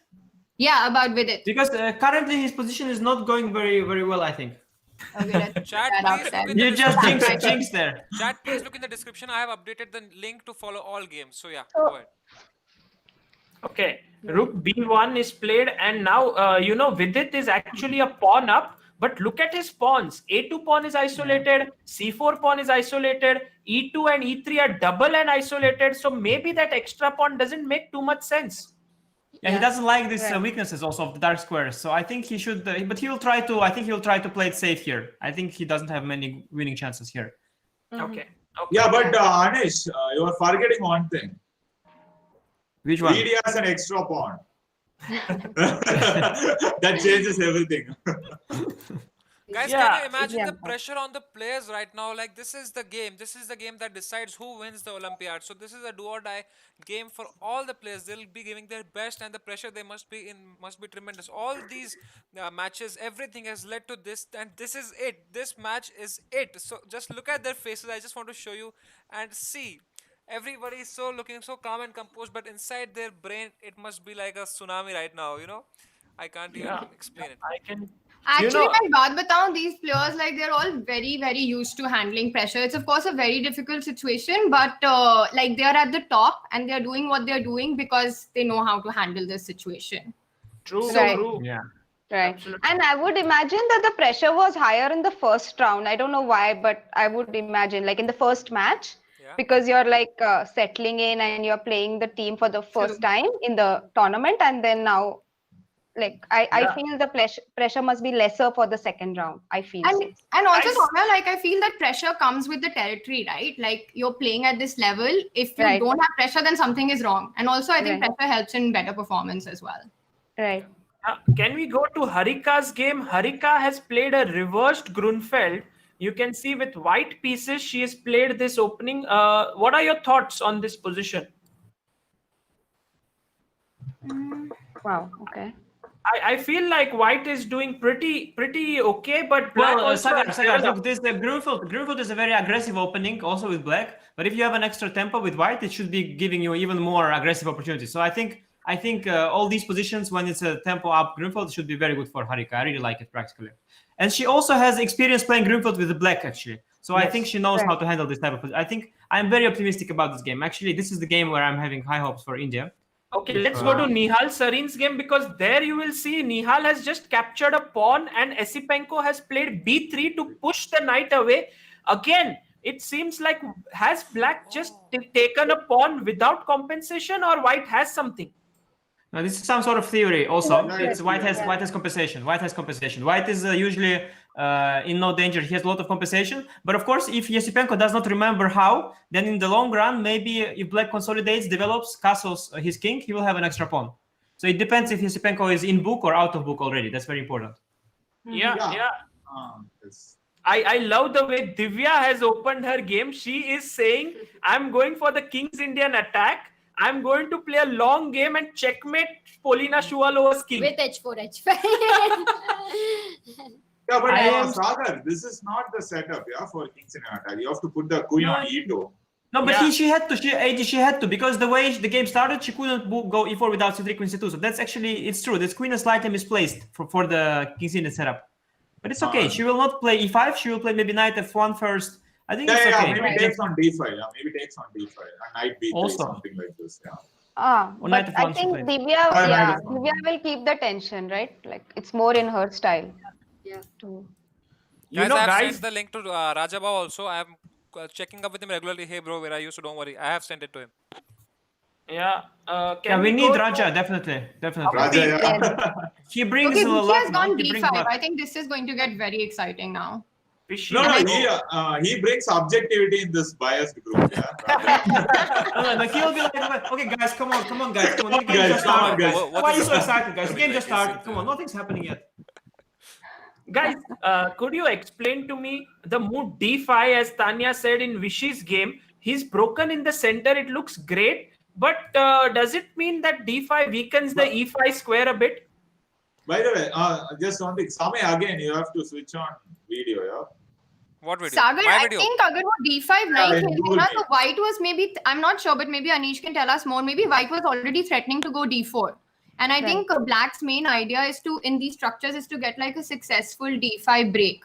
Yeah, about Vidit. Because currently his position is not going very, very well, I think. Okay, let's Chat, check that out please then. look in the You just description. jinxed there. Chat, please look in the description. I have updated the link to follow all games. So yeah, So- go ahead. Okay, rook b1 is played, and now Vidit is actually a pawn up. But look at his pawns. A2 pawn is isolated. C4 pawn is isolated. E2 and E3 are double and isolated. So maybe that extra pawn doesn't make too much sense. Yeah, he doesn't like these Right. weaknesses also of the dark squares. So I think he should, but he will try to. I think he will try to play it safe here. I think he doesn't have many winning chances here. Okay. Yeah, but Anish, you are forgetting one thing. Which one? VD has an extra pawn. That changes everything. Guys, Yeah, can you imagine yeah. the pressure on the players right now? Like, this is the game. This is the game that decides who wins the Olympiad. So this is a do or die game for all the players. They'll be giving their best, and the pressure they must be tremendous. All these matches, everything has led to this, and this is it. This match is it. So just look at their faces. I just want to show you and see. Everybody is looking so calm and composed, but inside their brain, it must be like a tsunami right now. I can't even explain it. I can. Actually, मैं बात बताऊं, these players, like, they're all very, very used to handling pressure. It's of course a very difficult situation, but like, they are at the top and they're doing what they're doing because they know how to handle this situation. True. Right. True. Yeah. Right. Absolutely. And I would imagine that the pressure was higher in the first round. I don't know why, but I would imagine like in the first match, Yeah. because you're like settling in and you're playing the team for the first time in the tournament. And then now, like, I feel the pressure must be lesser for the second round. I feel. And also, Soumya, like, I feel that pressure comes with the territory, right? Like, you're playing at this level. If you Right. don't have pressure, then something is wrong. And also, I think Right. pressure helps in better performance as well. Right. Can we go to Harika's game? Harika has played a reversed Grunfeld. You can see with white pieces, she has played this opening. What are your thoughts on this position? Wow. Okay. I feel like white is doing pretty okay, but black Well, also Sagar, has leveled look, up. this Grunfeld is a very aggressive opening, also with black. But if you have an extra tempo with white, it should be giving you even more aggressive opportunities. So I think all these positions, when it's a tempo up Grunfeld, should be very good for Harika. I really like it practically. And she also has experience playing Grunfeld with the black, actually. So I think she knows how to handle this type of position. I think I'm very optimistic about this game. Actually, this is the game where I'm having high hopes for India. Okay, let's go to Nihal Sarin's game, because there you will see Nihal has just captured a pawn and Esipenko has played b3 to push the knight away. Again, it seems like has black just taken a pawn without compensation, or white has something? Now, this is some sort of theory also. Yeah, It's white has compensation. White has compensation. White is usually in no danger. He has a lot of compensation. But of course, if Yesipenko does not remember how, then in the long run, maybe if black consolidates, develops, castles his king, he will have an extra pawn. So it depends if Yesipenko is in book or out of book already. That's very important. Yeah. Yes. I love the way Divya has opened her game. She is saying, I'm going for the King's Indian attack. I'm going to play a long game and checkmate Polina Shuvalov's king. With h4, h5. Yeah, but Sagar, this is not the setup, for King's Indian attack. You have to put the queen on e2. No, but she had to. She had to, because the way the game started, she couldn't go e4 without c3, queen c2. So that's actually, it's true. This queen is slightly misplaced for the King's Indian setup. But it's okay. She will not play e5. She will play maybe knight f1 first. I think it's okay. Maybe takes on d5. Yeah, maybe takes on d5 and knight b3, Also. something like this. Yeah. But knight f1 I think she Divya, plays. Divya will keep the tension, right? Like it's more in her style. Yeah. Guys, know, I have guys- sent the link to Rajabha also. I am checking up with him regularly. Hey bro, where are you? So don't worry. I have sent it to him. Yeah. Yeah, we need Raja, definitely. Raja, yeah. He brings Okay, a Bushi lot. has gone He brings d5. luck. I think this is going to get very exciting now. No, he brings objectivity in this biased group. Yeah. No, he'll be like, okay, guys, come on, guys. Come on, the game Guys, just come on, started. guys. Why are you so excited, guys? The game just started. Come on, nothing's happening yet. Guys, could you explain to me the move d5, as Tanya said in Vishy's game? He's broken in the center. It looks great. But does it mean that d5 weakens the e5 square a bit? By the way, just one thing. Same, again, you have to switch on video, yeah? What video? Sagar, My I video. think agar wo d5 nahi in khelti Google na, Meet. so white was maybe, I'm not sure, but maybe Anish can tell us more. Maybe white was already threatening to go d4. And I think black's main idea is to, in these structures, is to get like a successful d5 break.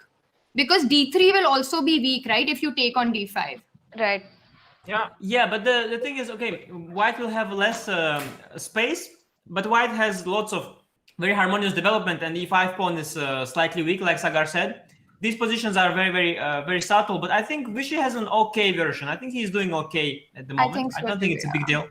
Because d3 will also be weak, right? If you take on d5. Right. Yeah, but the thing is, okay, white will have less space, but white has lots of very harmonious development, and e5 pawn is slightly weak, like Sagar said. These positions are very subtle, but I think Vishy has an okay version. I think he's doing okay at the moment. think so I don't think it's a big deal.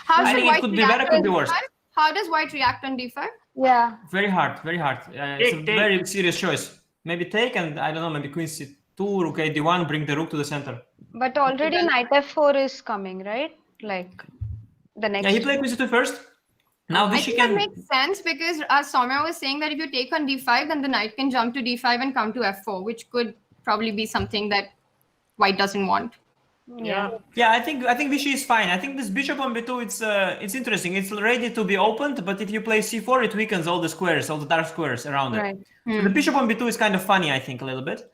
How I should think it white could be better, react could be on worse. d5? How does white react on d5? Yeah. Very hard. It's a very serious choice. Maybe take, and I don't know, maybe queen c2, rook a d1, bring the rook to the center. But already knight f4 is coming, right? Like the next. Yeah, he played queen c2 first. Now I Vishy think can. that makes sense, because as Soumya was saying, that if you take on d5, then the knight can jump to d5 and come to f4, which could probably be something that white doesn't want. Yeah. Yeah, I think Vishy is fine. I think this bishop on b2, it's interesting. It's ready to be opened, but if you play c4, it weakens all the squares, all the dark squares around it. Right. So the bishop on b2 is kind of funny, I think, a little bit.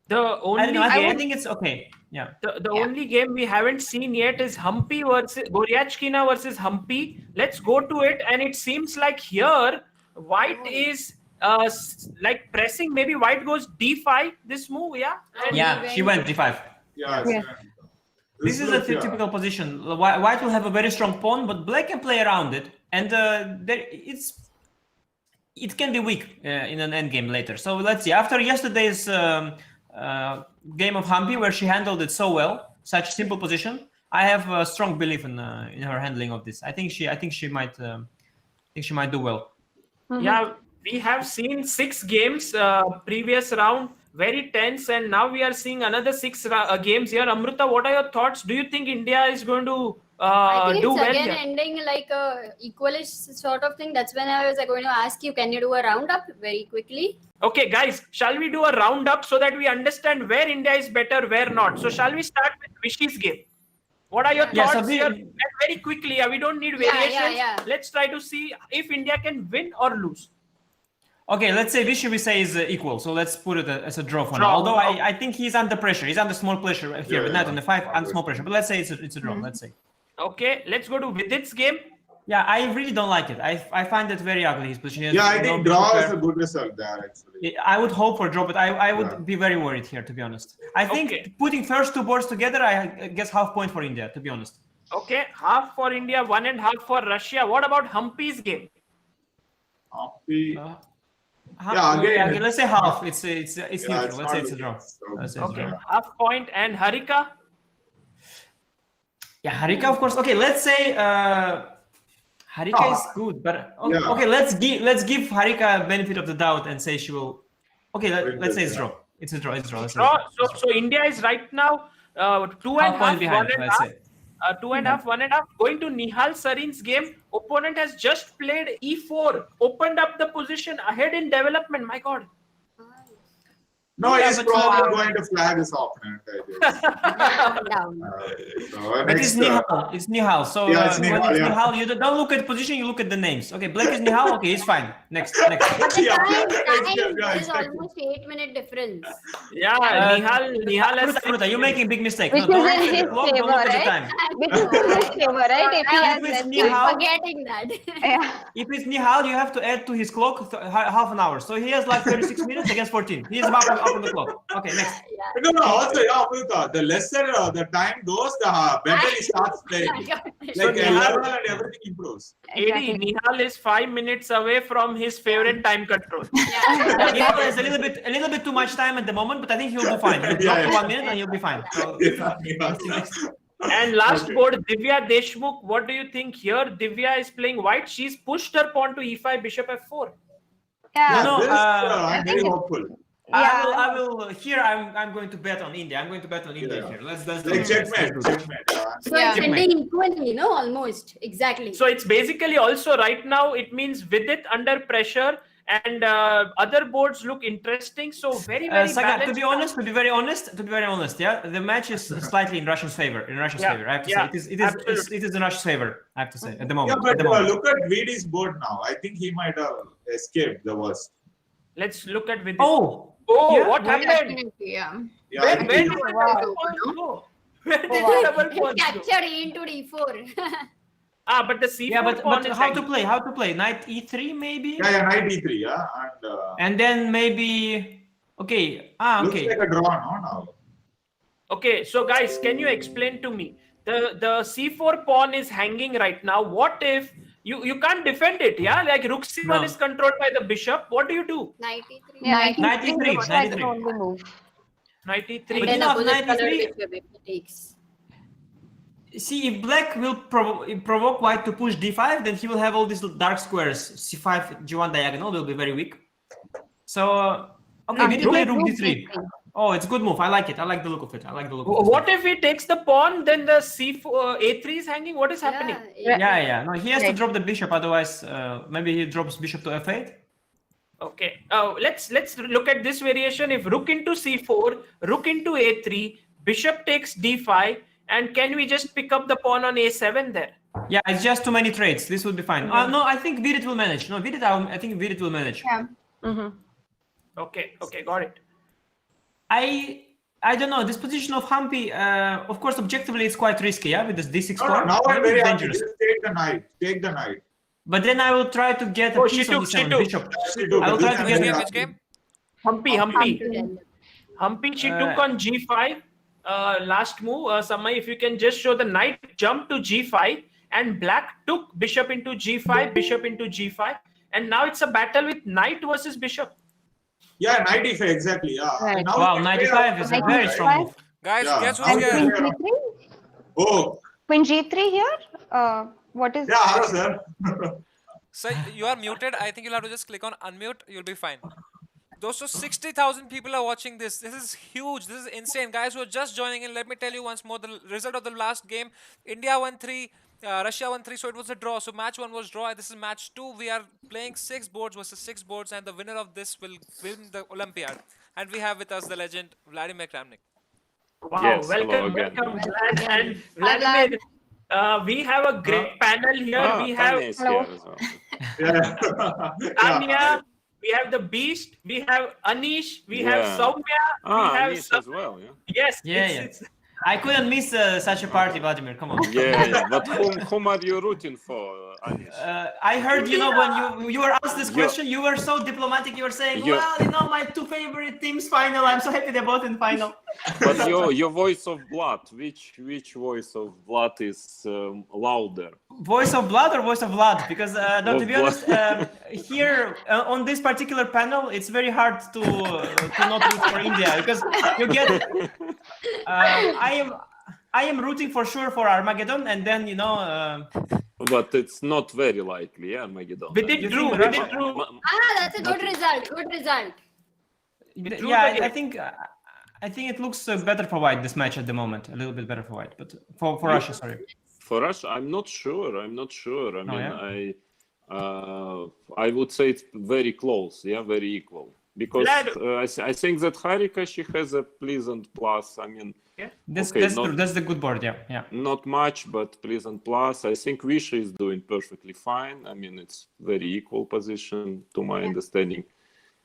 The I only don't know. I game, think it's okay. Yeah. the only game we haven't seen yet is Humpy versus Goryachkina versus Humpy. Let's go to it. And it seems like here, white is like pressing. Maybe white goes d5 this move, yeah? And Yeah, she went d5. Yeah. Yeah. This is a typical position. White will have a very strong pawn, but black can play around it, and it can be weak in an endgame later. So let's see. After yesterday's game of Humpy, where she handled it so well, such a simple position, I have a strong belief in her handling of this. I think she might do well. Yeah, we have seen 6 games previous round, very tense, and now we are seeing another 6 games here. Amrita, what are your thoughts? Do you think India is going to I think do it's well again here? ending like a equalish sort of thing. That's when I was going to ask you, can you do a roundup very quickly? Okay, guys, shall we do a roundup so that we understand where India is better, where not? So shall we start with Vishy's game? What are your Yeah, so thoughts here? And very quickly, we don't need variations. Yeah. Let's try to see if India can win or lose. Okay, let's say Vishy we say is equal, so let's put it as a draw for now. Although I think he's under pressure. He's under small pressure here, but not in the 5, under small pressure. But let's say it's a draw. Let's say. Okay, let's go to Vidit's game. Yeah, I really don't like it. I find it very ugly, his position. Yeah, I think draw is a good result there, actually. I would hope for draw, but I would be very worried here, to be honest. I think putting first 2 boards together, I guess half point for India, to be honest. Okay, half for India, 1.5 for Russia. What about Humpy's game? Humpy. Okay, let's say half. It's neutral. It's Let's say it's a not draw. Okay, half point. And Harika? Yeah, Harika, of course. Okay, let's say Harika is good, but okay, let's give Harika benefit of the doubt and say she will. Okay, let's say it's draw. It's a draw. It's draw. So India is right now 2.5 point behind, 1.5. let's say. 2.5, 1.5. Going to Nihal Sarin's game. Opponent has just played E4, opened up the position ahead in development. My God. No, he's probably going to flag his opponent, I guess. But it's Nihal. It's Nihal. So Yeah, it's when Nihal, it's yeah. Nihal, you don't look at position, you look at the names. Okay, Black is Nihal. Okay, it's fine. Next. But the Yeah. time Yeah, is almost 8-minute difference. Yeah, Nihal has. Fruta, you're making big mistake. Which No, is don't in look at his the clock, don't favor, look at the right? time. Which is in his favor, right? If he has If it's less I'm Nihal, forgetting that. yeah. if it's Nihal, you have to add to his clock half an hour. So he has like 36 minutes against 14. He is up on the clock. Okay, next. No, also, Amrita, the lesser the time goes, the better he starts playing. Like level and everything improves. AD, Nihal is 5 minutes away from his favorite time control. Nihal has a little bit too much time at the moment, but I think he'll do fine. He'll drop to 1 minute and he'll be fine. So, And last board, Divya Deshmukh. What do you think here? Divya is playing white. She's pushed her pawn to E5, bishop F4. Yeah. No, I'm very hopeful. I will. Here, I'm going to bet on India. I'm going to bet on India here. Let's do Like it. checkmate. So it's ending equally, no? Almost. Exactly. So it's basically also right now, it means Vidit under pressure and other boards look interesting. So very Saga, balanced. to be very honest, yeah, the match is slightly in Russian's favor. I have to say, it is in Russia's favor. I have to say at the moment. Yeah, but look at Vidi's board now. I think he might have escaped the worst. Let's look at Vidit. Oh, yeah, what happened? Definitely, yeah. Where did the double pawns go? Where did the double pawns go? Captured E into D4. But the C4 yeah, but pawn is how to play? How to play? Knight E3 maybe. Yeah, knight D3, yeah, And then maybe okay. Looks Okay. like a draw, no, now. Okay, so guys, can you explain to me? The C4 pawn is hanging right now. What if you can't defend it? Yeah, like Rook C1 No. is controlled by the bishop. What do you do? Knight E3. Yeah, Knight E3, that's knight the E3. only move. Knight E3. But And you then know, opposite knight color E3 bishop if he takes. See, if black will provoke white to push d5, then he will have all these dark squares. c5, g1 diagonal will be very weak. So, okay, we did play rook d3. Oh, it's a good move. I like it. I like the look of it. What if he takes the pawn, then the C4, A3 is hanging? What is happening? Yeah. No, he has to drop the bishop. Otherwise, maybe he drops bishop to f8. Okay. Let's look at this variation. If rook into C4, rook into A3, bishop takes D5, and can we just pick up the pawn on A7 there? Yeah, it's just too many trades. This would be fine. No, I think Vidit will manage. No, Vidit, I think Vidit will manage. Yeah. Okay, got it. I don't know. This position of Humpy, of course, objectively, it's quite risky, yeah, with this d6 No, pawn. now I'm very happy. dangerous. Just take the knight. Take the knight. But then I will try to get a piece of she d7 took. bishop. I I will try to get Which game? Humpy, she took on G5. Last move, Samay, if you can just show the knight jump to G5 and black took bishop into G5, bishop into G5, and now it's a battle with knight versus bishop. Yeah, knight e5, exactly. Yeah. Right. Now Wow, we can 95 play is a very strong move. Guys, Yeah. guess who's And here? Queen G3? Oh, Queen G3 here? What is yeah, hello, sir. So you are muted. I think you'll have to just click on unmute. You'll be fine. Those 60,000 people are watching this. This is huge. This is insane. Guys who are just joining in, let me tell you once more the result of the last game. India won 3, Russia won 3, so it was a draw. So match 1 was draw. This is match 2. We are playing 6 boards versus 6 boards, and the winner of this will win the Olympiad. And we have with us the legend Vladimir Kramnik. Wow, Yes, hello welcome, again. Vlad and Vladimir. We have a great panel here. We have Tanya is here as well. Yeah. Tanya, we have the Beast, we have Anish, we have Yeah. Soumya, we have Anish as well, yeah. Yes, Yeah, it's I couldn't miss such a party, Vladimir. Come on. Yeah. But whom are you rooting for, Anish? I heard, when you were asked this question, you were so diplomatic. You were saying, You- well, my 2 favorite teams final. I'm so happy they both in final. But your voice of blood, which voice of blood is louder? Voice of blood or voice of blood? Because no, to Of be honest, here on this particular panel, it's very hard to not root for India because you get. I am rooting for sure for Armageddon, and then But it's not very likely, yeah, Armageddon. We did Drew. That's a good result. Good result. Yeah, I think it looks better for White this match at the moment. A little bit better for White, but for Russia, sorry. For Russia, I'm not sure. I mean, yeah? I would say it's very close, yeah, very equal. Because I think that Harika, she has a pleasant plus. I mean, yeah, that's true. That's the good board, yeah. Not much, but pleasant plus. I think Visha is doing perfectly fine. I mean, it's very equal position to my understanding.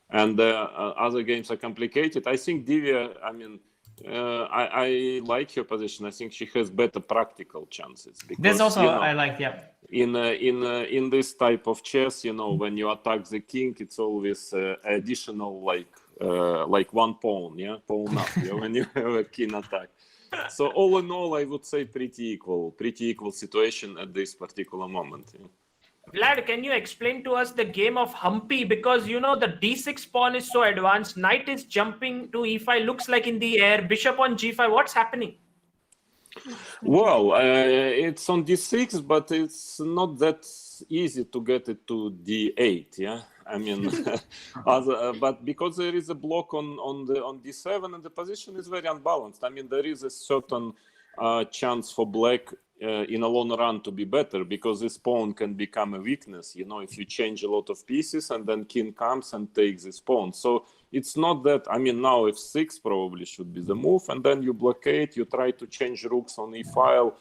And other games are complicated. I think Divya, I mean, I like her position. I think she has better practical chances. Because, that's also I like, yeah. In this type of chess, when you attack the king, it's always additional like one pawn, yeah, pawn up, yeah, when you have a king attack. So all in all, I would say pretty equal situation at this particular moment. Yeah. Vlad, can you explain to us the game of Humpy? Because the d6 pawn is so advanced. Knight is jumping to e5, looks like in the air. Bishop on g5. What's happening? Well, it's on d6, but it's not that easy to get it to d8. Yeah, I mean, but because there is a block on d7 and the position is very unbalanced. I mean, there is a certain chance for black in a long run to be better because this pawn can become a weakness. If you change a lot of pieces and then king comes and takes this pawn. So it's not that. I mean, now f6 probably should be the move, and then you blockade. You try to change rooks on e-file.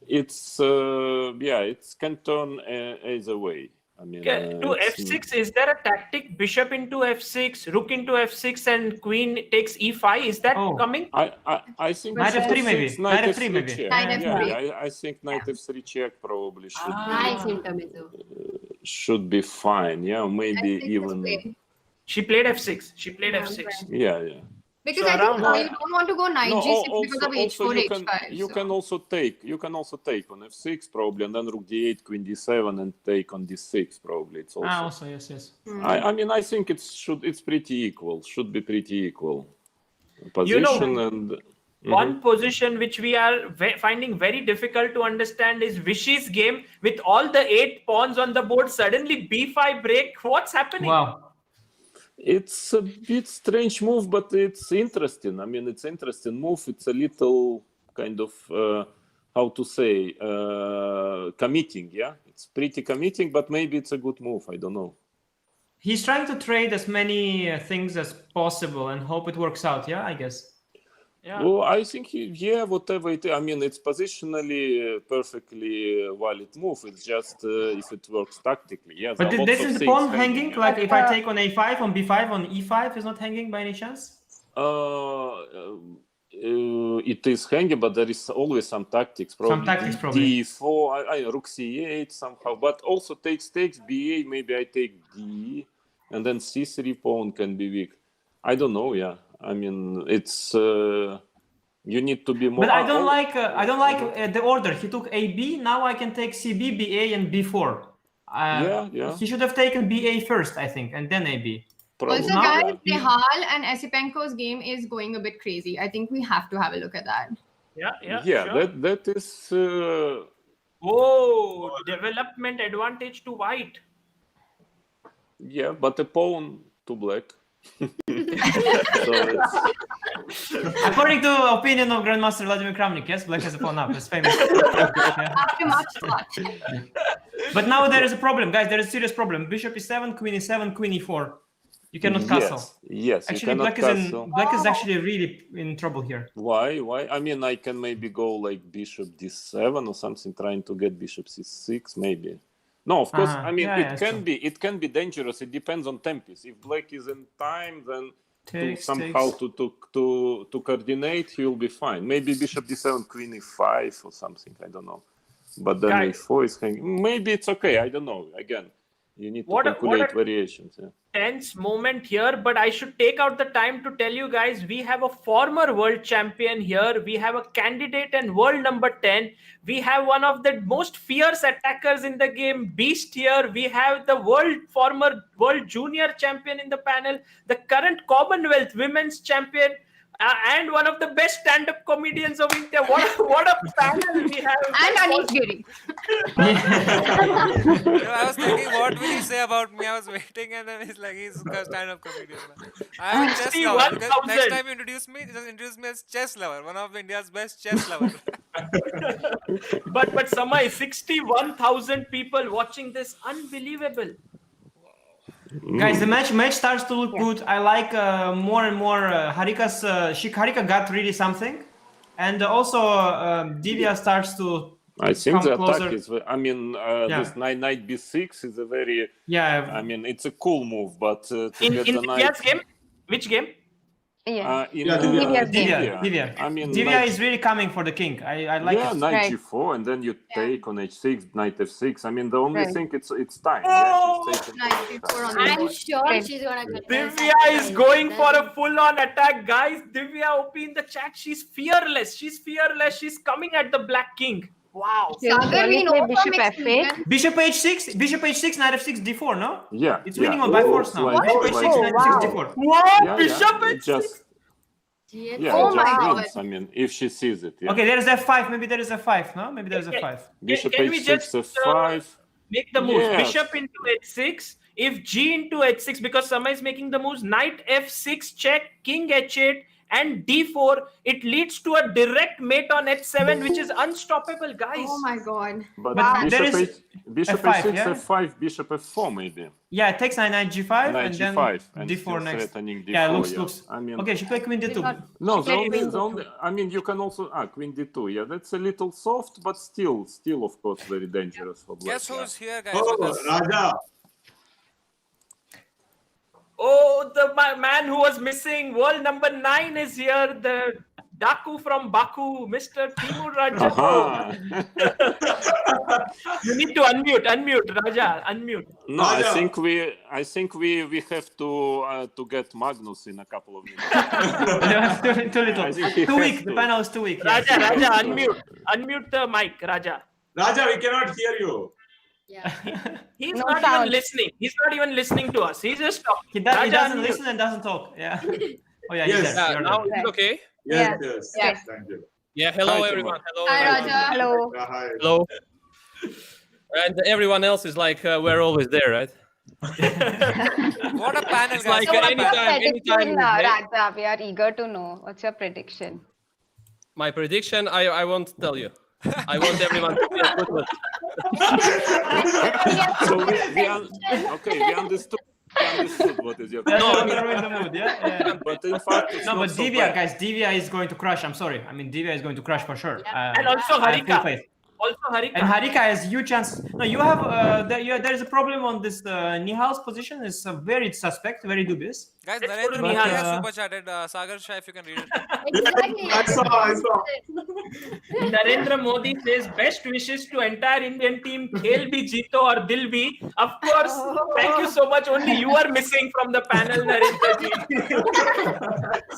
It's it can turn either way. I mean, to f6, is there a tactic? Bishop into f6, rook into f6, and queen takes e5. Is that coming? I think knight f3 maybe. Knight f3 maybe. Yeah, I think knight f3 check probably should Nice intermezzo. should be fine. Yeah, maybe even. She played f6. Yeah. Because I think you don't want to go knight g6 because of h4, h5. You can also take on f6 probably, and then rook d8, queen d7, and take on d6 probably. It's also. Yes. I mean, I think it's pretty equal. Should be pretty equal position and. One position which we are finding very difficult to understand is Vishy's game with all the 8 pawns on the board. Suddenly b5 break. What's happening? Wow. It's a bit strange move, but it's interesting. I mean, it's interesting move. It's a little kind of, how to say, committing, yeah? It's pretty committing, but maybe it's a good move. I don't know. He's trying to trade as many things as possible and hope it works out, yeah, I guess. Yeah. Well, I think whatever it is. I mean, it's positionally perfectly valid move. It's just if it works tactically. Yeah. But this is the pawn hanging. Like if I take on a5, on b5, on e5, is not hanging by any chance? It is hanging, but there is always some tactics. Probably d4, rook c8 somehow. But also takes ba. Maybe I take d, and then c3 pawn can be weak. I don't know. Yeah. I mean, it's you need to be more. But I don't like the order. He took AB. Now I can take CB, BA, and B4. Yeah. He should have taken BA first, I think, and then AB. Also, guys, Nehal and Esipenko's game is going a bit crazy. I think we have to have a look at that. Yeah. Sure. That is. Development advantage to white. Yeah, but a pawn to black. According to opinion of Grandmaster Vladimir Kramnik, yes, black has a pawn up. It's famous. After much thought. But now there is a problem, guys. There is a serious problem. Bishop e7, queen e7, queen e4. You cannot castle. Yes. Actually, black is actually really in trouble here. Why? I mean, I can maybe go like bishop d7 or something, trying to get bishop c6, maybe. No, of course. I mean, it can be dangerous. It depends on tempos. If black is in time, then to coordinate, he will be fine. Maybe bishop d7, queen e5 or something. I don't know. But then e4 is hanging. Maybe it's okay. I don't know. Again, You need to What a calculate variations. Yeah. tense moment here, but I should take out the time to tell you guys we have a former world champion here. We have a candidate and world number 10. We have one of the most fierce attackers in the game, Beast here. We have the former world junior champion in the panel, the current Commonwealth women's champion, and one of the best stand-up comedians of India. What a panel we have. And Anish Giri. I was thinking, what will he say about me? I was waiting, and then he's like, he's a stand-up comedian. I'm a chess lover. Because next time you introduce me, just introduce me as chess lover, one of India's best chess lover. but Samay, 61,000 people watching this, unbelievable. Guys, the match starts to look good. I like more and more Harika's. Harika got really something, and also Divya starts to. I think the closer. attack is. I mean, this knight b6 is a very. Yeah. I mean, it's a cool move, but to in get the knight. Divya's game, which game? Yeah. Divya. I mean, Divya is really coming for the king. I like it. Knight g4, and then you take on h6, knight f6. I mean, the only thing it's time. Oh! Yeah, she's taking Knight g4 on the I'm board. sure she's gonna get Divya is going for a full-on attack, guys. Divya, OP in the chat. She's fearless. She's coming at the black king. Wow. Sagar, we know Bishop from f8. Bishop h6, knight f6, d4, no? Yeah. It's winning on by force now. Like, Bishop h6, knight f6, d4. What? Yeah, Bishop it just, Yeah, Oh it my just God. wins. I mean, if she sees it. Yeah. Okay, there is f5. Maybe there is f5, no? Maybe there is f5. Bishop Can we h6, just, f5. Make the move. Yes. Bishop into h6. If G into h6, because Samay is making the moves, knight f6 check, king h8, and d4, it leads to a direct mate on h7, which is unstoppable, guys. Oh my god. But But bishop, there is bishop f5, h6, yeah? f5, bishop f4 maybe. Yeah, it takes knight g5 Knight and then g5 and d4 still next. threatening d4. Yeah, looks. I mean, Okay, she played queen d2. no, She played the only, I mean, you can also queen d2. Yeah, that's a little soft, but still, of course, very dangerous for black. Guess who's here, guys? Oh, with us? Raja. Oh, the man who was missing, world number 9 is here. The Daku from Baku, Mr. Timur Raja. Aha. You need to unmute, Raja, unmute. No, Raja. I think we have to get Magnus in a couple of minutes. Too little. I think he Too has weak. The to. panel is too weak. yes. Raja, unmute the mic, Raja. Raja, we cannot hear you. Yeah. He's No not sound. even listening. He's not even listening to us. He's just talking. He Raja, doesn't unmute. listen and doesn't talk. Yeah. Oh yeah, Yes. he's there. You're Now there. is it okay? Yes, Yeah. yes. Yeah. Thank you. Yeah, hello Hi, everyone. Hello. Hi, everyone. Raja. Hello. Yeah, hi. Hello. And everyone else is like, we're always there, right? What a panel, It's guys. like So what's your anytime, prediction, hey, Raja? We are eager to know. What's your prediction? my prediction, I won't tell you. I want everyone to be a good one. So we understood what is your. No, I mean- you're in the mood, yeah. But in fact, it's No, not but so Divya, bad. guys, Divya is going to crush. I'm sorry. I mean, Divya is going to crush for sure. And also I have full Harika. faith. Also Harika. And Harika has huge chance. No, you have there is a problem on this Nihal's position. Is very suspect, very dubious. Guys, Let's go to Narendra Modi Nihal. has super chatted. Sagar Shah, if you can read it. Exactly. I saw. Narendra Modi says best wishes to entire Indian team. Khel bhi jeeto aur dil bhi. Of course. Thank you so much. Only you are missing from the panel, Narendra ji.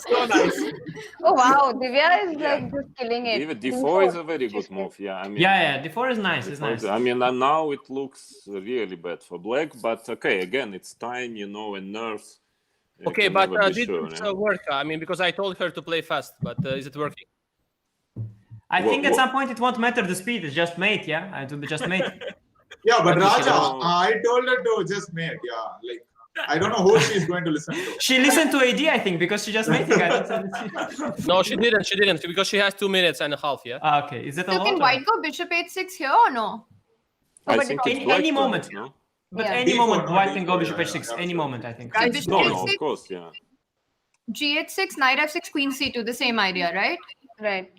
So nice. Oh wow, Divya is like just killing it. Even d4 is a very good move. Yeah, I mean. Yeah, the 4 is nice. It's nice. I mean, and now it looks really bad for black, but okay, again, it's time, and nerves. You Okay, can but never be did sure, it yeah. work? I mean, because I told her to play fast, but is it working? I think at What- some point it won't matter the speed. It's just mate. Yeah, it will be just mate. Yeah, but Raja, know- I told her to just mate. Yeah, like I don't know who she's going to listen to. She listened to AD, I think, because she just mating. I don't No, she didn't, because she has 2 minutes and a half. Yeah. Okay, is that a So lot? can or- white go bishop h6 here or no? I but think it's it's any black moment. moment, no? But Yeah. any D4, moment, no, white can go D4, bishop yeah, h6. yeah, Any absolutely. moment, I think. Guys, Bishop No, H6, of course, yeah. g8 knight f6, queen c2, the same idea, right? Right.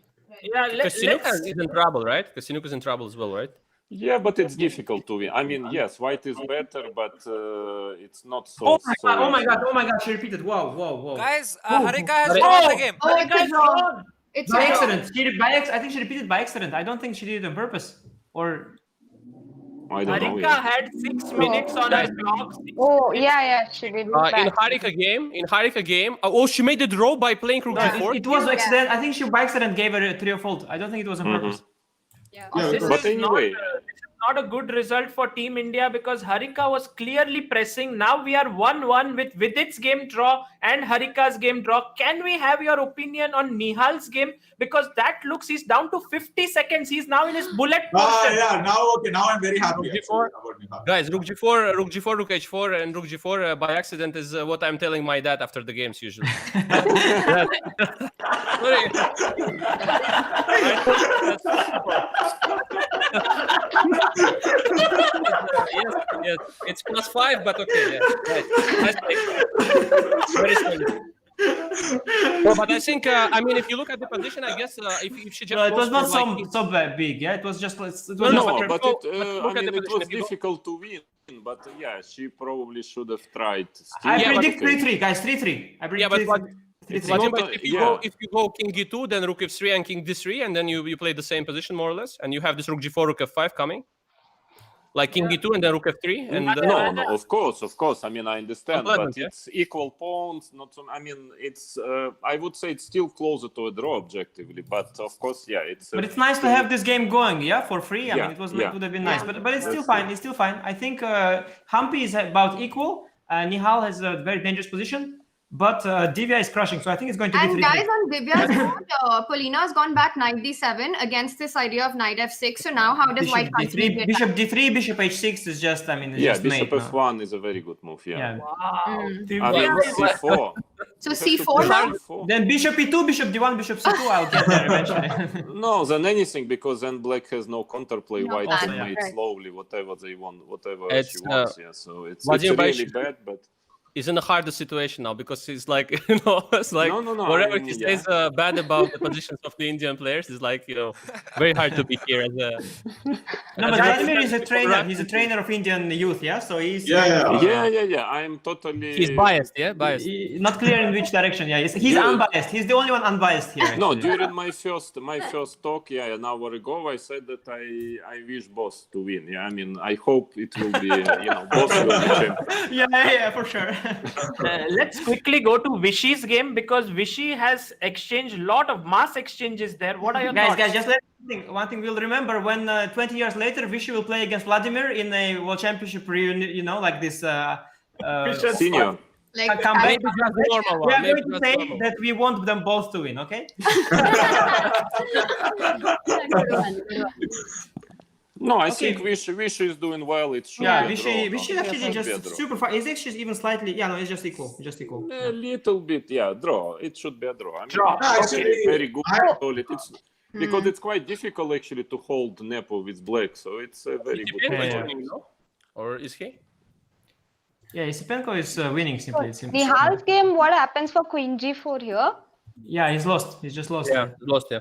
Yeah, Kasinuka let's. is in trouble, right? Kasinuka is in trouble as well, right? Yeah, but it's difficult to win. I mean, yes, white is better, but it's not so. Oh my so god! Oh my easy. god! Oh my god! She repeated. Wow! Guys, Oh, Harika has Harika- won the game. Oh, Harika it's is wrong. wrong. It's By wrong. accident. I think she repeated by accident. I don't think she did it on purpose. Or I don't know. Harika Yeah. had 6 minutes on her clock. Oh, yeah, she did. In bad. Harika game. Oh, she made the draw by playing rook g4. It was accident. I think she by accident gave her a 3 fault. I don't think it was on purpose. But anyway, This is not a good result for Team India because Harika was clearly pressing. Now we are 1-1 with Vidit's game draw and Harika's game draw. Can we have your opinion on Nihal's game? Because that looks, he's down to 50 seconds. He's now in his bullet portion. Yeah, now I'm very happy actually, about Nihal. Guys, rook g4, rook h4, and rook g4 by accident is what I'm telling my dad after the games usually. Sorry. Yes, it's +5, but okay. Yes. Very solid. No, but I think, I mean, if you look at the position, I guess if she just It was not goes so big. Yeah, it was just. It was No, just but it was difficult to win. But yeah, she probably should have tried. I predict 3-3, guys. 3-3. I predict 3-3. If you go king g2, then rook f3 and king d3, and then you play the same position more or less, and you have this rook g4, rook f5 coming, like king g2 and then rook f3. And No, of course. I mean, I understand, but yeah. it's equal pawns. Not so. I mean, it's. I would say it's still closer to a draw objectively, but of course, yeah, it's. But it's nice to have this game going, yeah, for free. I Yeah, mean, it would have been yeah. nice, but it's still fine. It's still fine. I think Humpy is about equal. Nihal has a very dangerous position, but Divya is crushing. So I think it's going to be 3-3. And guys, on Divya's board, Polina has gone back knight d7 against this idea of knight f6. So now how does white continue to Bishop d3, bishop h6 is just, I mean, it's Yeah, just bishop made, f1 is a very good move. Yeah. Wow. I mean, c4. So c4 now? Then bishop e2, bishop d1, bishop c2. I'll get there eventually. No, then anything, because then black has no counterplay. No, White bad. can mate Right. slowly, whatever they want, whatever It's, she wants. Yeah, so it's Vladimir really Baish- bad, but. He's in a harder situation now because he's like, it's like No, whatever I mean, he says bad about the positions of the Indian players is like, very hard to beat here as a. No, but Vladimir is a trainer. He's a trainer of Indian youth, yeah. So he's Yeah. I'm totally. He's biased, yeah, biased. Not clear in which direction. Yeah, he's unbiased. He's the only one unbiased here. No, actually. during my first talk, an hour ago, I said that I wish boss to win. Yeah, I mean, I hope it will be, boss will be champion. Yeah, for sure. Let's quickly go to Vishy's game because Vishy has exchanged a lot of mass exchanges there. What are your thoughts? Guys, just one thing we'll remember when 20 years later Vishy will play against Vladimir in a World Championship reunion, like this Senior. Like, comeback. Maybe just the normal We one. are Maybe going to just say normal. that we want them both to win, okay? No, I think Vish is doing well. It should Yeah, be a Vishy draw. actually Should be a just draw. super far. Is actually even slightly, it's just equal. A little bit, draw. It should be a draw. I mean, Draw. it's very good. Solid. It's because it's quite difficult actually to hold Nepo with black, so it's a very good. Winning, no? Or is he? Yeah, Isipenko is winning simply. It seems. Nihal's game, what happens for queen g4 here? Yeah, he's lost. He's just lost. Yeah, lost, yeah.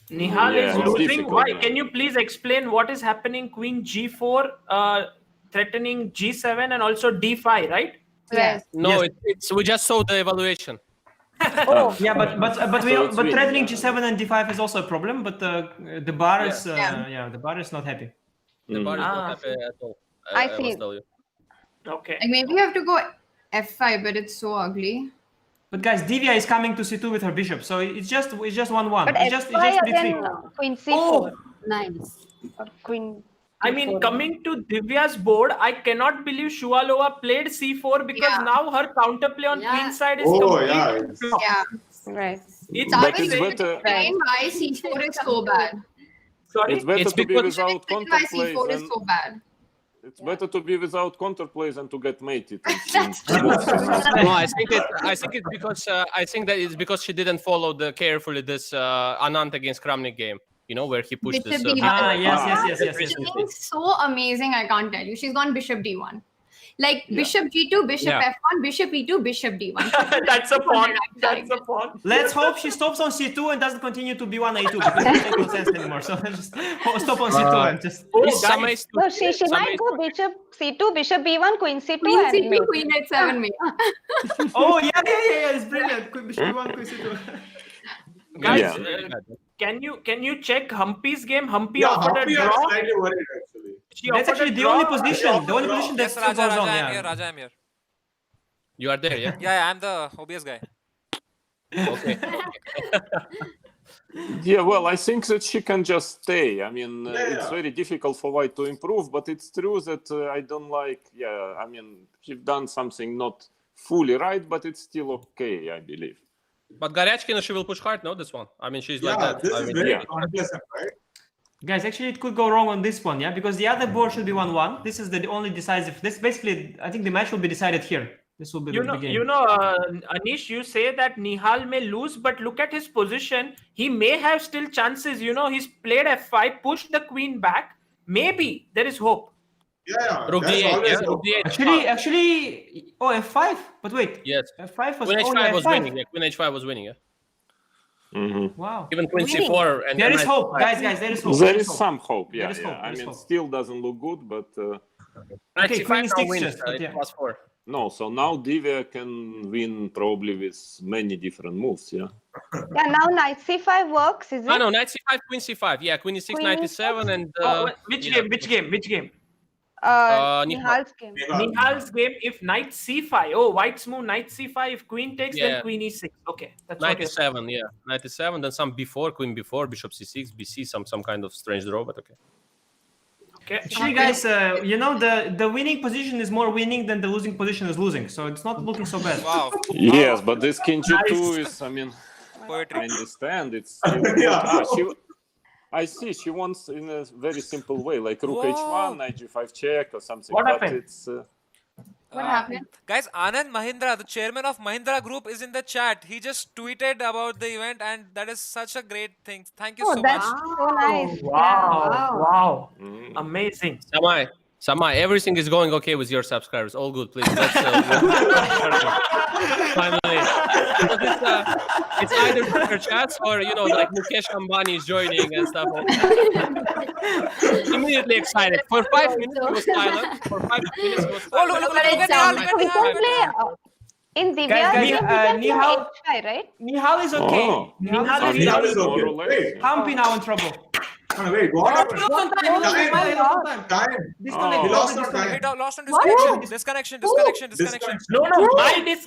Nihal Yeah, is it's losing. difficult, Why? yeah. Can you please explain what is happening? Queen g4, threatening g7 and also d5, right? Yes. No, it's we just saw the evaluation. Yeah, but it's winning, threatening yeah. g7 and d5 is also a problem. But the bar is the bar is not happy. The bar is not happy at all. I must see. tell you. Okay. Like maybe you have to go f5, but it's so ugly. But guys, Divya is coming to c2 with her bishop, so it's just 1-1. But It's just f5 3-3. again, queen c4. Oh, Nice. Or queen. I mean, coming to Divya's board, I cannot believe Shuvalova played c4 because now her counterplay on queen side is completely flop. Yeah. Right. It's But very it's better. Explain why c4 is so bad. Sorry? It's better It's to be because- without Explain why counterplay c4 is than so bad. it's better to be without counterplay than to get mated. No, I think it's because I think that it's because she didn't follow carefully this Anand against Kramnik game. Where he pushed this. Bishop d1. Yes. She's doing so amazing, I can't tell you. She's gone bishop d1. Like bishop g2, bishop Yeah. f1, bishop e2, bishop d1. That's a pawn. That's a pawn. Let's hope she stops on c2 and doesn't continue to b1 a2 because it makes no sense anymore. So just stop on c2 and just. Guys, No, she might go bishop c2, bishop b1, queen c2, Queen and c2, mate. queen h7 mate. Oh yeah, it's brilliant. Bishop b1, queen c2. Guys, Yeah. can you check Humpy's game? Humpy Yeah, offered Humpy, a I'm draw. slightly worried actually. That's actually the only position. The only position that Yes, still Raja, goes Raja, on. I'm Yeah. here. Raja, I'm here. You are there, yeah? Yeah, I'm the obvious guy. Okay. Yeah, well, I think that she can just stay. I mean, it's very difficult for White to improve, but it's true that I don't like. Yeah, I mean, he's done something not fully right, but it's still okay, I believe. But Garyachkina, she will push hard, no, this one. I mean, she's like that. This I is mean, very unpleasant, right? Guys, actually, it could go wrong on this one, yeah, because the other board should be 1-1. This is the only decisive. This basically, I think the match will be decided here. This will be the game. Anish, you say that Nihal may lose, but look at his position. He may have still chances. He's played f5, pushed the queen back. Maybe there is hope. Yeah. Rook That's D8, always yeah? hope. Rook D8. Actually, f5. But wait. Yes. f5 was Queen H5 was F5. winning. Yeah, Queen H5 was winning, yeah. Wow. Even Queen Winning. C4 and There then is Knight hope, C5. guys. There is hope. There is some hope. There Yeah, is hope, yeah. there I is mean, hope. still doesn't look good, but Knight Okay, C5 Queen now six wins. just, but It's yeah. +4. no. So now Divya can win probably with many different moves. Yeah. Yeah, now knight c5 works, is it? No, Knight C5, Queen C5. Yeah, Queen E6, Queen Knight E6? E7, and Which yeah. game? Which game? Nihal's game. Nihal's game. If knight c5. Oh, White's move knight c5. If queen takes, Yeah. then queen e6. Okay, that's Knight what you're saying. E7, yeah. Knight E7, then some B4, Queen B4, Bishop C6, BC, some kind of strange draw, but okay. Okay. Actually, guys, the winning position is more winning than the losing position is losing. So it's not looking so bad. Wow. Yes, but this King G2 Nice. is. I mean, Poetry. I understand. It's. Yeah. I see. She wants in a very simple way, like Rook Whoa. H1, Knight G5 check or something. What but happened? it's. What happened? Guys, Anand Mahindra, the chairman of Mahindra Group, is in the chat. He just tweeted about the event, and that is such a great thing. Thank you Oh, so that's much. so nice. Wow. Mm. Amazing. Samai, everything is going okay with your subscribers. All good, please. Let's, finally. It's either Twitter chats or, like Mukesh Ambani is joining and stuff like that. Immediately excited. For 5 minutes, it was silent. For 5 minutes, it was Oh, silent. look at Nihal, look at We Nihal, can look at play Nihal. in Divya's Guys, game. We can play Nihal- h5, right? Nihal is okay. Oh. Nihal is more or okay. less. Wait. Hampi now in trouble. Wait, what happened? Time. Time. Disconnect. He lost on Disconnect. time. Lost on What? disconnection. Disconnection. No,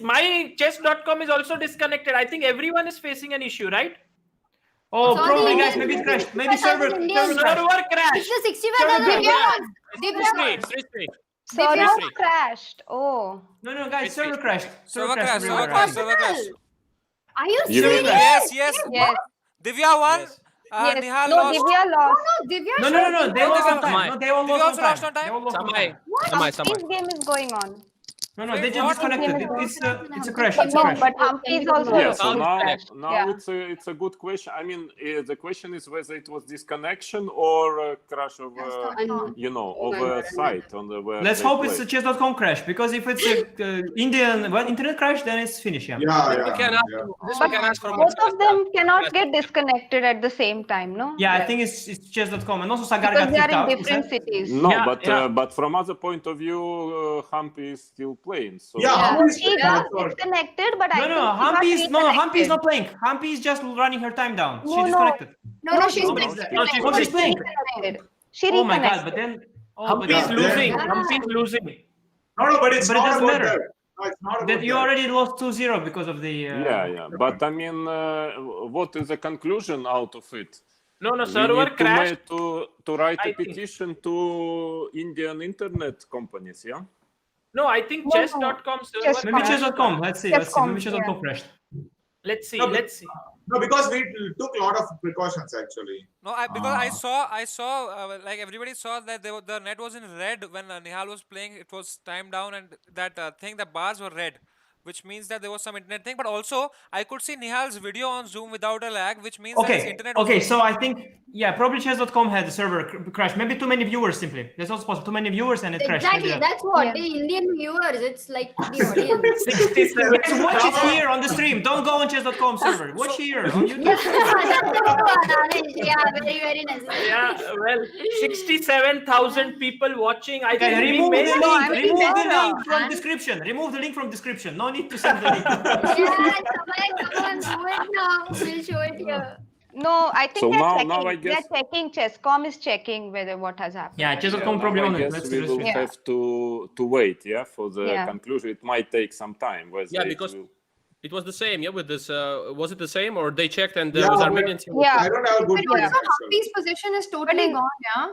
my chess.com is also disconnected. I think everyone is facing an issue, right? Oh, Sorry, probably, Indian guys. Maybe it people. crashed. Maybe 65,000 Indians. Server crashed. It's the 65,000 Indians. 3-3. Server crashed. Oh. No, guys. Server crashed. Server crash, really server crashed. crash, server crash. Are you You serious? will Yes. Yes. Divya won. Yes. Nihal No, lost. Divya lost. No, Divya. No. They lost on time. No, they all Divya lost also on lost on time. time? They all lost on Samai. time. Humpy's game is going on. No, they Wait, just what? disconnected. It's a crash. But It's a no, crash. but Humpy is also Yeah, so now crashed. Yeah. it's a good question. I mean, the question is whether it was disconnection or a crash of of a site on the where Let's they hope it's a play. chess.com crash, because if it's a Indian internet crash, then it's finished. Yeah. Yeah. We can ask from Both of them cannot get disconnected at the same time, no? Yeah, I think it's chess.com, and also Sagar Because got they kicked are out. in different cities. No, Yeah, but from other point of view, Humpy is still playing. So Yeah. She got disconnected, but I think Humpy is Humpy is reconnected. not playing. Humpy is just running her time down. She No, disconnected. No, she's No, she's playing. reconnected. She Oh my god! reconnected. But then, Humpy is yeah. losing. Yeah. Humpy is losing. No, but it's But it not doesn't about matter. that. No, it's not about that you that. already lost 2-0 because of the. yeah. But I mean, what is the conclusion out of it? No, We server need crashed. to write I a think. petition to Indian internet companies. Yeah. No, I think chess.com server. Chess.com. Maybe chess.com. Let's see. Maybe chess.com crashed. Let's see. No, but- Let's see. No, because we took a lot of precautions actually. No, because I saw like everybody saw that the net was in red when Nihal was playing. It was timed down, and that thing, the bars were red, which means that there was some internet thing. But also, I could see Nihal's video on Zoom without a lag, which means that his internet was Okay. working. So I think probably chess.com had the server crash. Maybe too many viewers simply. That's also possible. Too many viewers and it crashed. Exactly, Maybe that. that's what Yeah. the Indian viewers. It's like the audience. 67. Guys, watch it here on the stream. Don't go on chess.com server. Watch here on YouTube. Yeah, very, very necessary. Yeah, well, 67,000 people watching. I Okay, think we remove made the it. link. I'm Remove the better, link from man. description. Remove the link from description. No need to send the link. Yeah, come on, do it now. We'll show it here. No, I think So they're now checking. I guess. They're checking. Chesscom is checking whether what has happened. Yeah, chess.com probably Now on I it. guess we will Yeah. have to wait, for the Yeah. conclusion. It might take some time. Yeah, because it was the same. Yeah, with this. Was it the same, or they checked and there Yeah, was but Armenian team? Yeah. I don't have a good But also feeling. Humpy's position is totally gone, yeah?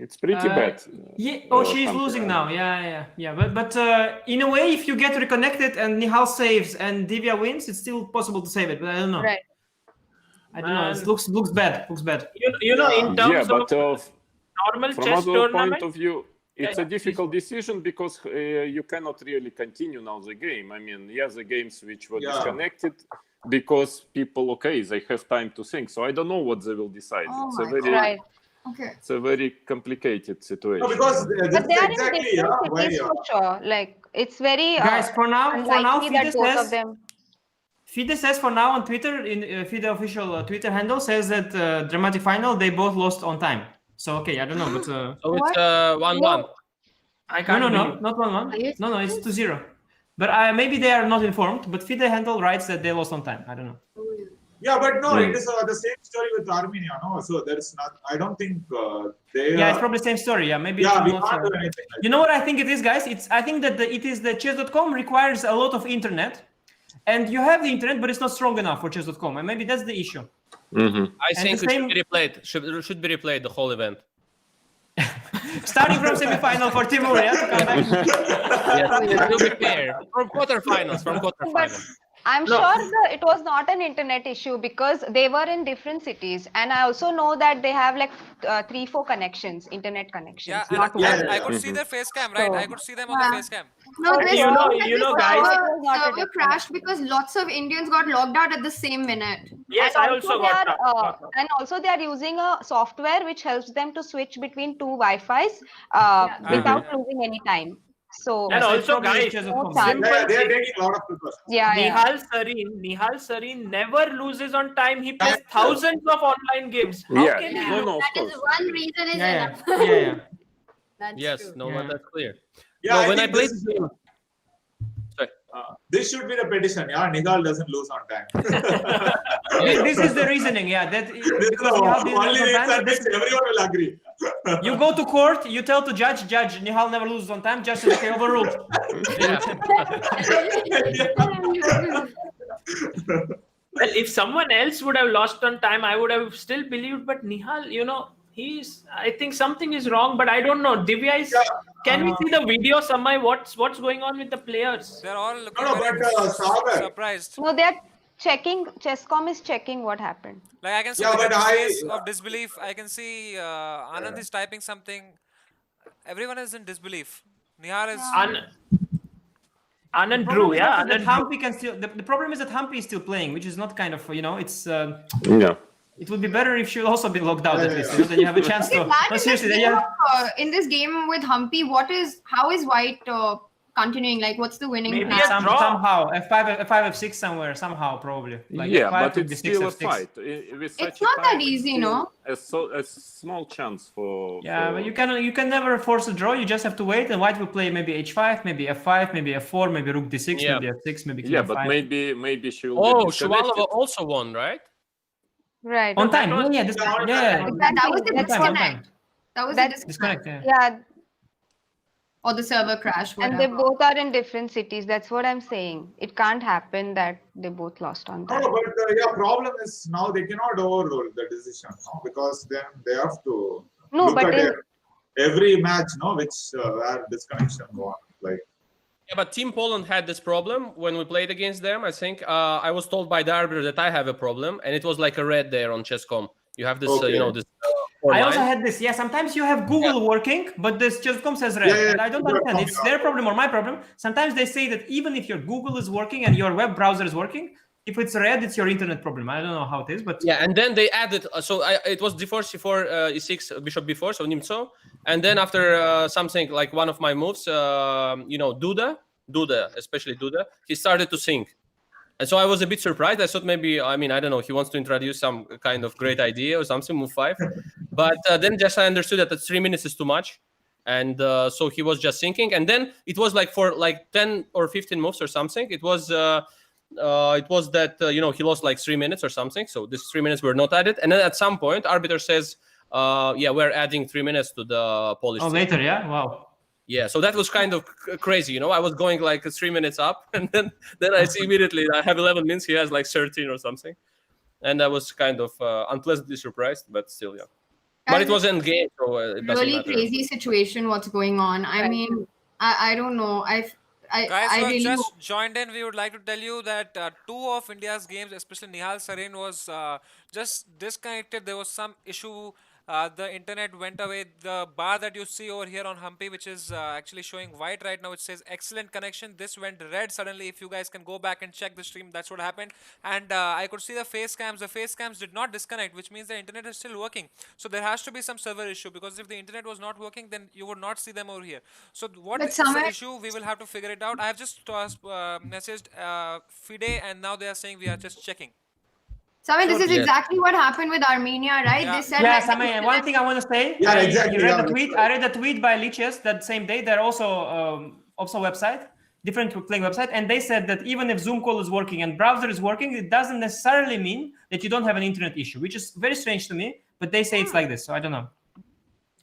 It's pretty bad. Yeah. Oh, she's something losing like now. Yeah. But in a way, if you get reconnected and Nihal saves and Divya wins, it's still possible to save it. But I don't know. Right. I don't know. It looks bad. Looks bad. You know, in terms but of normal from chess other tournament, point of view, it's Yeah, a difficult decision because you cannot really continue now the game. I mean, the games which were disconnected because people, they have time to think. So I don't know what they will decide. Oh It's a my very, Right. Okay. it's a very complicated situation. No, because But this they is are in exactly different why. cities for sure. Like it's very Guys, for now, unlikely FIDE that both says of them. FIDE says for now on Twitter, in FIDE official Twitter handle says that dramatic final they both lost on time. So okay, I don't know, but So it's 1-1. I can't no, believe. not 1-1. No, it's 2-0. But maybe they are not informed. But FIDE handle writes that they lost on time. I don't know. Yeah, but no, it is the same story with Armenia, no? So there is not. I don't think they. Yeah, it's probably the same story. Yeah, maybe. Yeah, it's we not, can't do anything. You know what I think it is, guys? I think that it is the chess.com requires a lot of internet, and you have the internet, but it's not strong enough for chess.com, and maybe that's the issue. I think it should be replayed. Should be replayed the whole event. Starting from semi-final for Timur, yeah, to come back. Yes, it will be fair. From quarterfinals. But I'm sure it was not an internet issue because they were in different cities, and I also know that they have like 3-4 connections, internet connections. Yeah, and not one. I could see their face cam, right? I could see them on the face cam. No, But this you know, guys. server crashed because lots of Indians got logged out at the same minute. Yes, And I also they got are, that. and also they are using a software which helps them to switch between two Wi-Fi's without losing any time. So And also, guys, no Yeah, chance. they are taking a lot of precautions. Yeah. Nihal Sareen never loses on time. He plays thousands of online games. How Yeah. can he No, lose? no, of That is course. one reason is Yeah, enough. yeah. That's Yes, true. no, but that's clear. Yeah, No, I when I think played this, the game, this should be the petition. Yeah, Nihal doesn't lose on time. This is the reasoning, yeah. That This is because the Nihal didn't only lose on reason time, which everyone will agree. you go to court, you tell to judge, Nihal never loses on time, judge says, okay, overruled. Well, if someone else would have lost on time, I would have still believed. But Nihal, I think something is wrong, but I don't know. Divya is. Can we see the video, Samay? What's going on with the players? They're all looking No, very but Sagar, surprised. No, they are checking. Chesscom is checking what happened. Like I can see Yeah, but the I- face of disbelief. I can see Anand is typing something. Everyone is in disbelief. Nihal is. Anand drew, yeah. That Anand Humpy can still. The problem is that Humpy is still playing, which is not kind of, it's. Yeah. It would be better if she would also be logged out at least. Then you have a chance to. No, seriously, then you have. In this game with Humpy, how is White continuing? Like, what's the winning Maybe plan? Somehow F5, F6 somewhere, somehow probably. Like Yeah, F5 but would be it's 6 still a F6. fight. With such It's a not that fight, it's easy, still no? A small chance for. Yeah, but you can never force a draw. You just have to wait, and White will play maybe H5, maybe F5, maybe F4, maybe Rook D6, Yeah. maybe F6, maybe King Yeah, F5. but maybe she will. oh, get disconnected. Shuvalova also won, right? Right. On time, was- yeah. That was the On time, on time. disconnect. That was the That's- disconnect. Disconnect, yeah. Yeah, Or the server crash, and whatever. they both are in different cities. That's what I'm saying. It can't happen that they both lost on time. No, but problem is now they cannot overrule the decision, no? Because then they have to No, look but at in- every match, no, which where disconnection go on. Like, Yeah, but Team Poland had this problem when we played against them. I think I was told by the arbiter that I have a problem, and it was like a red there on Chess.com. You have this, Okay. this. I also had this. Yeah, sometimes you have Google working, but this chess.com says red. Yeah, And I don't understand. It's their problem or my problem. Sometimes they say that even if your Google is working and your web browser is working, if it's red, it's your internet problem. I don't know how it is, but Yeah, and then they added. It was d4, c4, e6, bishop b4, so Nimzo. And then after something like one of my moves, Duda, especially Duda, he started to sing. And so I was a bit surprised. I thought maybe, I don't know, he wants to introduce some kind of great idea or something, move 5. But then just I understood that 3 minutes is too much. And so he was just thinking. And then it was like for like 10 or 15 moves or something. It was it was that he lost like 3 minutes or something. So these 3 minutes were not added, and then at some point, arbiter says, we're adding 3 minutes to the Polish. Oh, team. later, yeah, wow. Yeah, so that was kind of crazy, I was going like 3 minutes up, and then I see immediately I have 11 minutes. He has like 13 or something, and I was kind of unpleasantly surprised, but still, yeah. But it was end game, so it doesn't Really matter. crazy situation. What's going on? I mean, I don't know. Guys I who have really just joined in, we would like to tell you that 2 of India's games, especially Nihal Sarin, was just disconnected. There was some issue. The internet went away. The bar that you see over here on Humpy, which is actually showing white right now, it says excellent connection. This went red suddenly. If you guys can go back and check the stream, that's what happened. And I could see the face cams. The face cams did not disconnect, which means the internet is still working. So there has to be some server issue, because if the internet was not working, then you would not see them over here. So what But is somewhere- the issue? We will have to figure it out. I have just messaged Fide, and now they are saying we are just checking. Samir, this is Yes. exactly what happened with Armenia, right? Yeah. They said Yes, like, I mean, one thing I want to say. Yeah, I exactly, read yeah, the tweet. I read the tweet by Liches that same day. They're also website, different playing website, and they said that even if Zoom call is working and browser is working, it doesn't necessarily mean that you don't have an internet issue, which is very strange to me. But they say it's like this, so I don't know.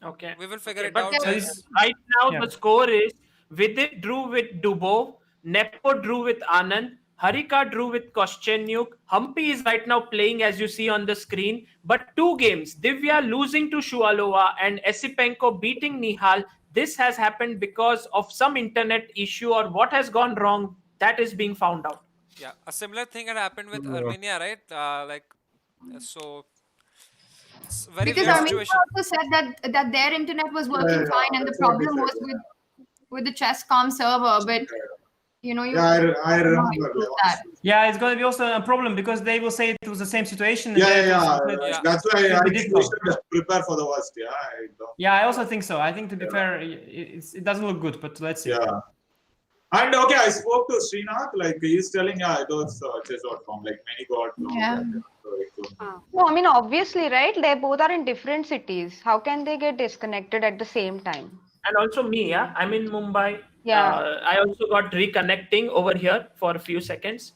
Okay. We will figure it But out. so guys. right now Yeah. the score is Vidit drew with Dubov, Nepo drew with Anand, Harika drew with Koschenyuk. Humpy is right now playing as you see on the screen. But 2 games, Divya losing to Shualova and Esipenko beating Nihal. This has happened because of some internet issue, or what has gone wrong, that is being found out. Yeah, a similar thing had happened with Armenia, right? So it's a very because weird Armenia situation. also said that their internet was working fine, and the problem was with the chess.com server. But you know, I remember that. Yeah, it's going to be also a problem because they will say it was the same situation. and Yeah. they- That's why I Be think we difficult. should prepare for the worst. Yeah, I don't. Yeah, I also think so. I think to be fair, it doesn't look good, but let's see. Yeah. And okay, I spoke to Srinath. Like he's telling, yeah, it was chess.com. Like many got wrong. Yeah. So it was- No, I mean, obviously, right? They both are in different cities. How can they get disconnected at the same time? And also me, yeah, I'm in Mumbai. Yeah. I also got reconnecting over here for a few seconons.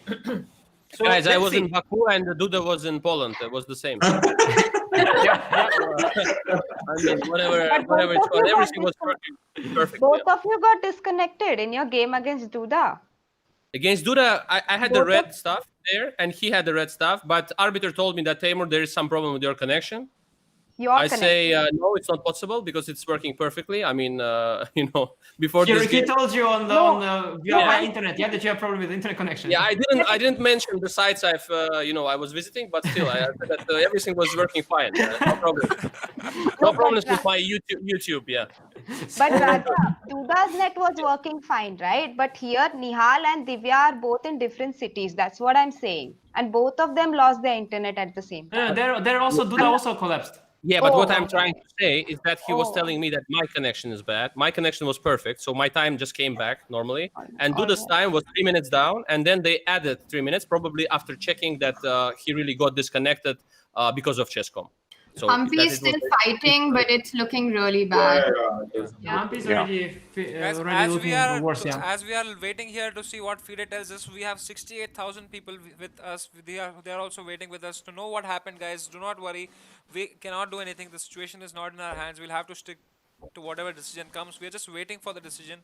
So Guys, I let's was see. in Baku and Duda was in Poland. It was the same. Yeah. I mean, whatever it's called, everything was working perfect. Both yeah. of you got disconnected in your game against Duda. Against Duda, I had the Both red of- stuff there, and he had the red stuff. But arbiter told me that Taimur, there is some problem with your connection. You're I connected. say no, it's not possible because it's working perfectly. I mean, before this He game, told you on the No. via internet, yeah, that you have problem with internet connection. yeah, I didn't mention the sites I was visiting, but still, I said that everything was working fine. No problem. No problems with my YouTube. Yeah. But Raja, Duda's net was working fine, right? But here, Nihal and Divya are both in different cities. That's what I'm saying. And both of them lost their internet at the same time. Yeah, they're also Duda also collapsed. Yeah, but what Oh. I'm trying to say is that he was Oh. telling me that my connection is bad. My connection was perfect, so my time just came back normally. And Duda's time was 3 minutes down, and then they added 3 minutes, probably after checking that he really got disconnected because of Chesscom. So Humpy that is it was- still fighting, but it's looking really bad. Humpy's Yeah. Guys, already as looking we are worse, yeah. as we are waiting here to see what Fide tells us, we have 68,000 people with us. They are also waiting with us to know what happened, guys. Do not worry. We cannot do anything. The situation is not in our hands. We'll have to stick to whatever decision comes. We are just waiting for the decision,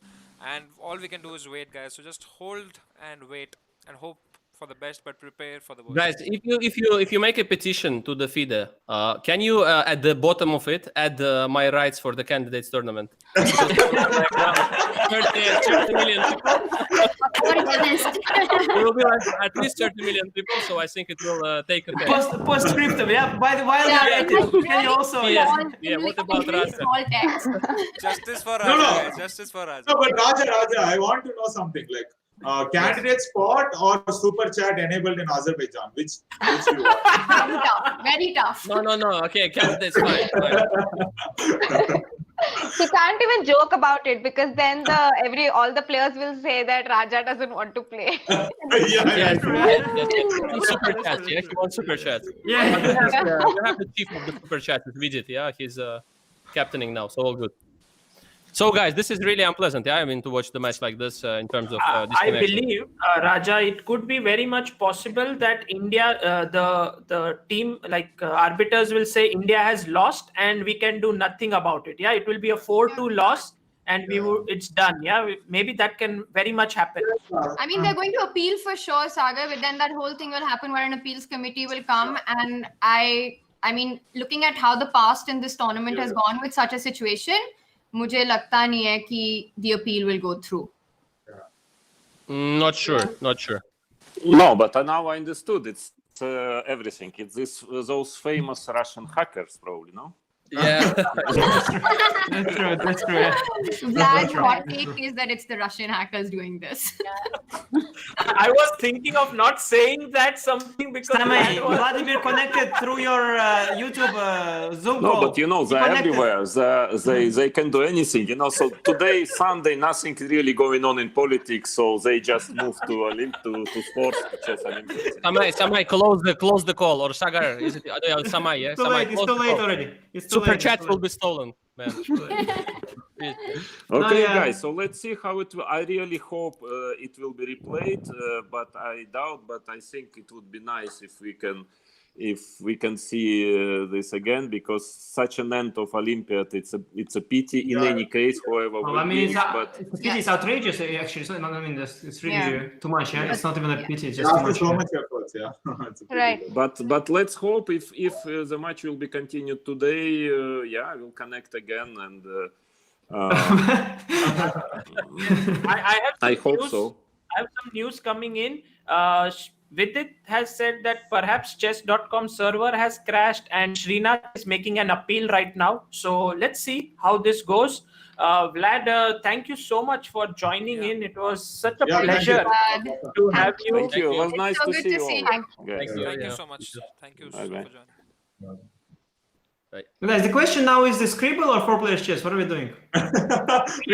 and all we can do is wait, guys. So just hold and wait and hope for the best, but prepare for the worst. Guys, if you make a petition to the FIDE, can you at the bottom of it add my rights for the candidates tournament? Like, 30 million people. There will be like at least 30 million people, so I think it will take effect. Postscriptum, yeah. By the while Yeah, you're at it, can you also Yeah, what about Really Raja? small text. Justice for No, Raja, no. guys. Justice for Raja. No, but Raja, I want to know something. Like candidate spot or super chat enabled in Azerbaijan, which you want? Very tough. Very tough. No. Okay, candidates fine. He can't even joke about it because then all the players will say that Raja doesn't want to play. Yes. Super chat. Yeah, he wants super chat. Yeah. We have the chief of the super chat with Vidit. Yeah, he's captaining now, so all good. So, guys, this is really unpleasant. Yeah, I mean, to watch the match like this in terms of I disconnection. believe, Raja, it could be very much possible that India, the team, arbiters will say India has lost and we can do nothing about it. Yeah, it will be a 4-2 loss and it's done. Yeah, maybe that can very much happen. I mean, they're going to appeal for sure, Sagar, but then that whole thing will happen where an appeals committee will come. And I mean, looking at how the past in this tournament has gone with such a situation, मुझे लगता नहीं है कि the appeal will go through. Not sure. No, but now I understood. It's everything. It's those famous Russian hackers, probably, no? Yeah. That's true. Vlad's hot take is that it's the Russian hackers doing this. I was thinking of not saying that something because Vladimir connected through your YouTube Zoom No, call. but they're everywhere. They can do anything. So today, Sunday, nothing really going on in politics, so they just moved to sports, chess Olympics. Samai, close the call, or Sagar, is it? Samai, yeah. It's too late already. Super chat will be stolen, man. Okay, guys. So let's see how it will. I really hope it will be replayed, but I doubt. But I think it would be nice if we can see this again, because such an end of Olympiad, it's a pity in any case. However, it's outrageous actually. So, it's really too much. Yeah, it's not even a pity. It's just too much. So much effort, yeah. Right. But let's hope if the match will be continued today, we'll connect again and. I hope so. I have some news coming in. Vidit has said that perhaps chess.com server has crashed and Srinath is making an appeal right now. So let's see how this goes. Vlad, thank you so much for joining in. It was such a pleasure to have you. Thank you. It was nice to see you all. Thank you so much. Thank you for joining. Guys, the question now is the Scribble or 4-player chess? What are we doing? We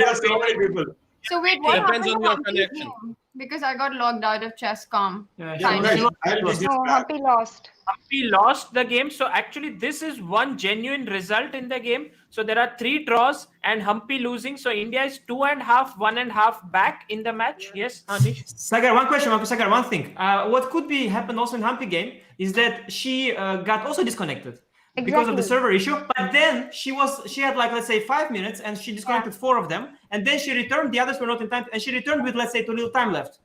have so many people. So wait, what Depends happened on to your Humpy's connection. game? Because I got logged out of chess.com. No, Humpy lost. Humpy lost the game. So actually, this is one genuine result in the game. So there are 3 draws and Humpy losing. So India is 2.5, 1.5 back in the match. Yes, Anish? Sagar, one question. Sagar, one thing. What could be happen also in Humpy game is that she got also disconnected. Because of the server issue, but then she had let's say 5 minutes and she disconnected 4 of them, and then she returned. The others were not in time, and she returned with, let's say, too little time left.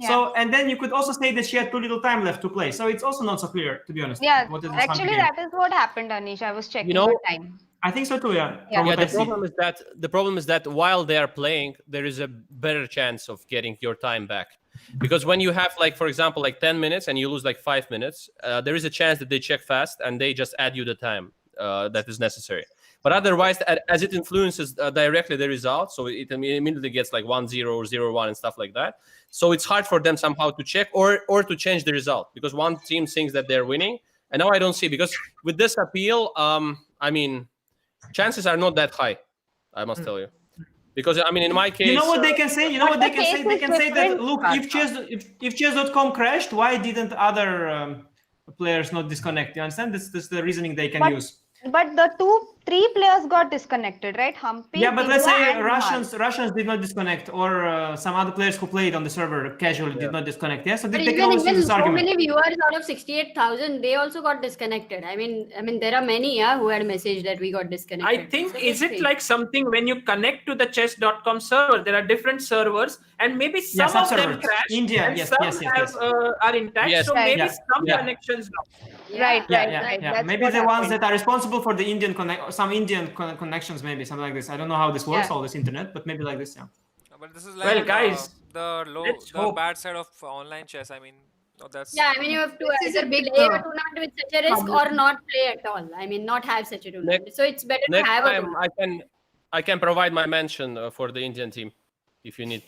So, and then you could also say that she had too little time left to play. So it's also not so clear, to be honest. Yeah, actually that is what happened, Anish. I was checking the time. I think so too. Yeah. The problem is that while they are playing, there is a better chance of getting your time back. Because when you have, for example, 10 minutes and you lose 5 minutes, there is a chance that they check fast and they just add you the time that is necessary. But otherwise, as it influences directly the result, so it immediately gets 1-0 or 0-1 and stuff like that. So it's hard for them somehow to check or to change the result, because one team thinks that they're winning. And now I don't see, because with this appeal, chances are not that high, I must tell you. Because in my case, you know what they can say. They can say that, look, if chess.com crashed, why didn't other players not disconnect? You understand? This is the reasoning they can use. But the 2-3 players got disconnected, right? Humpy. Yeah, but let's say Russians did not disconnect, or some other players who played on the server casually did not disconnect. Yeah, so they can always use this argument. So many viewers out of 68,000, they also got disconnected. I mean, there are many who had messaged that we got disconnected. I think, is it like something when you connect to the chess.com server, there are different servers, and maybe some of them crash, India, and some are intact. Yes. So maybe some connections lost. Right. Maybe the ones that are responsible for the Indian some Indian connections, maybe something like this. I don't know how this works, all this internet, but maybe like this, But this is guys, the bad side of online chess. That's you have to either play a tournament with such a risk or not play at all. Not have such a tournament. So it's better to have a tournament. I can provide my mention for the Indian team if you need.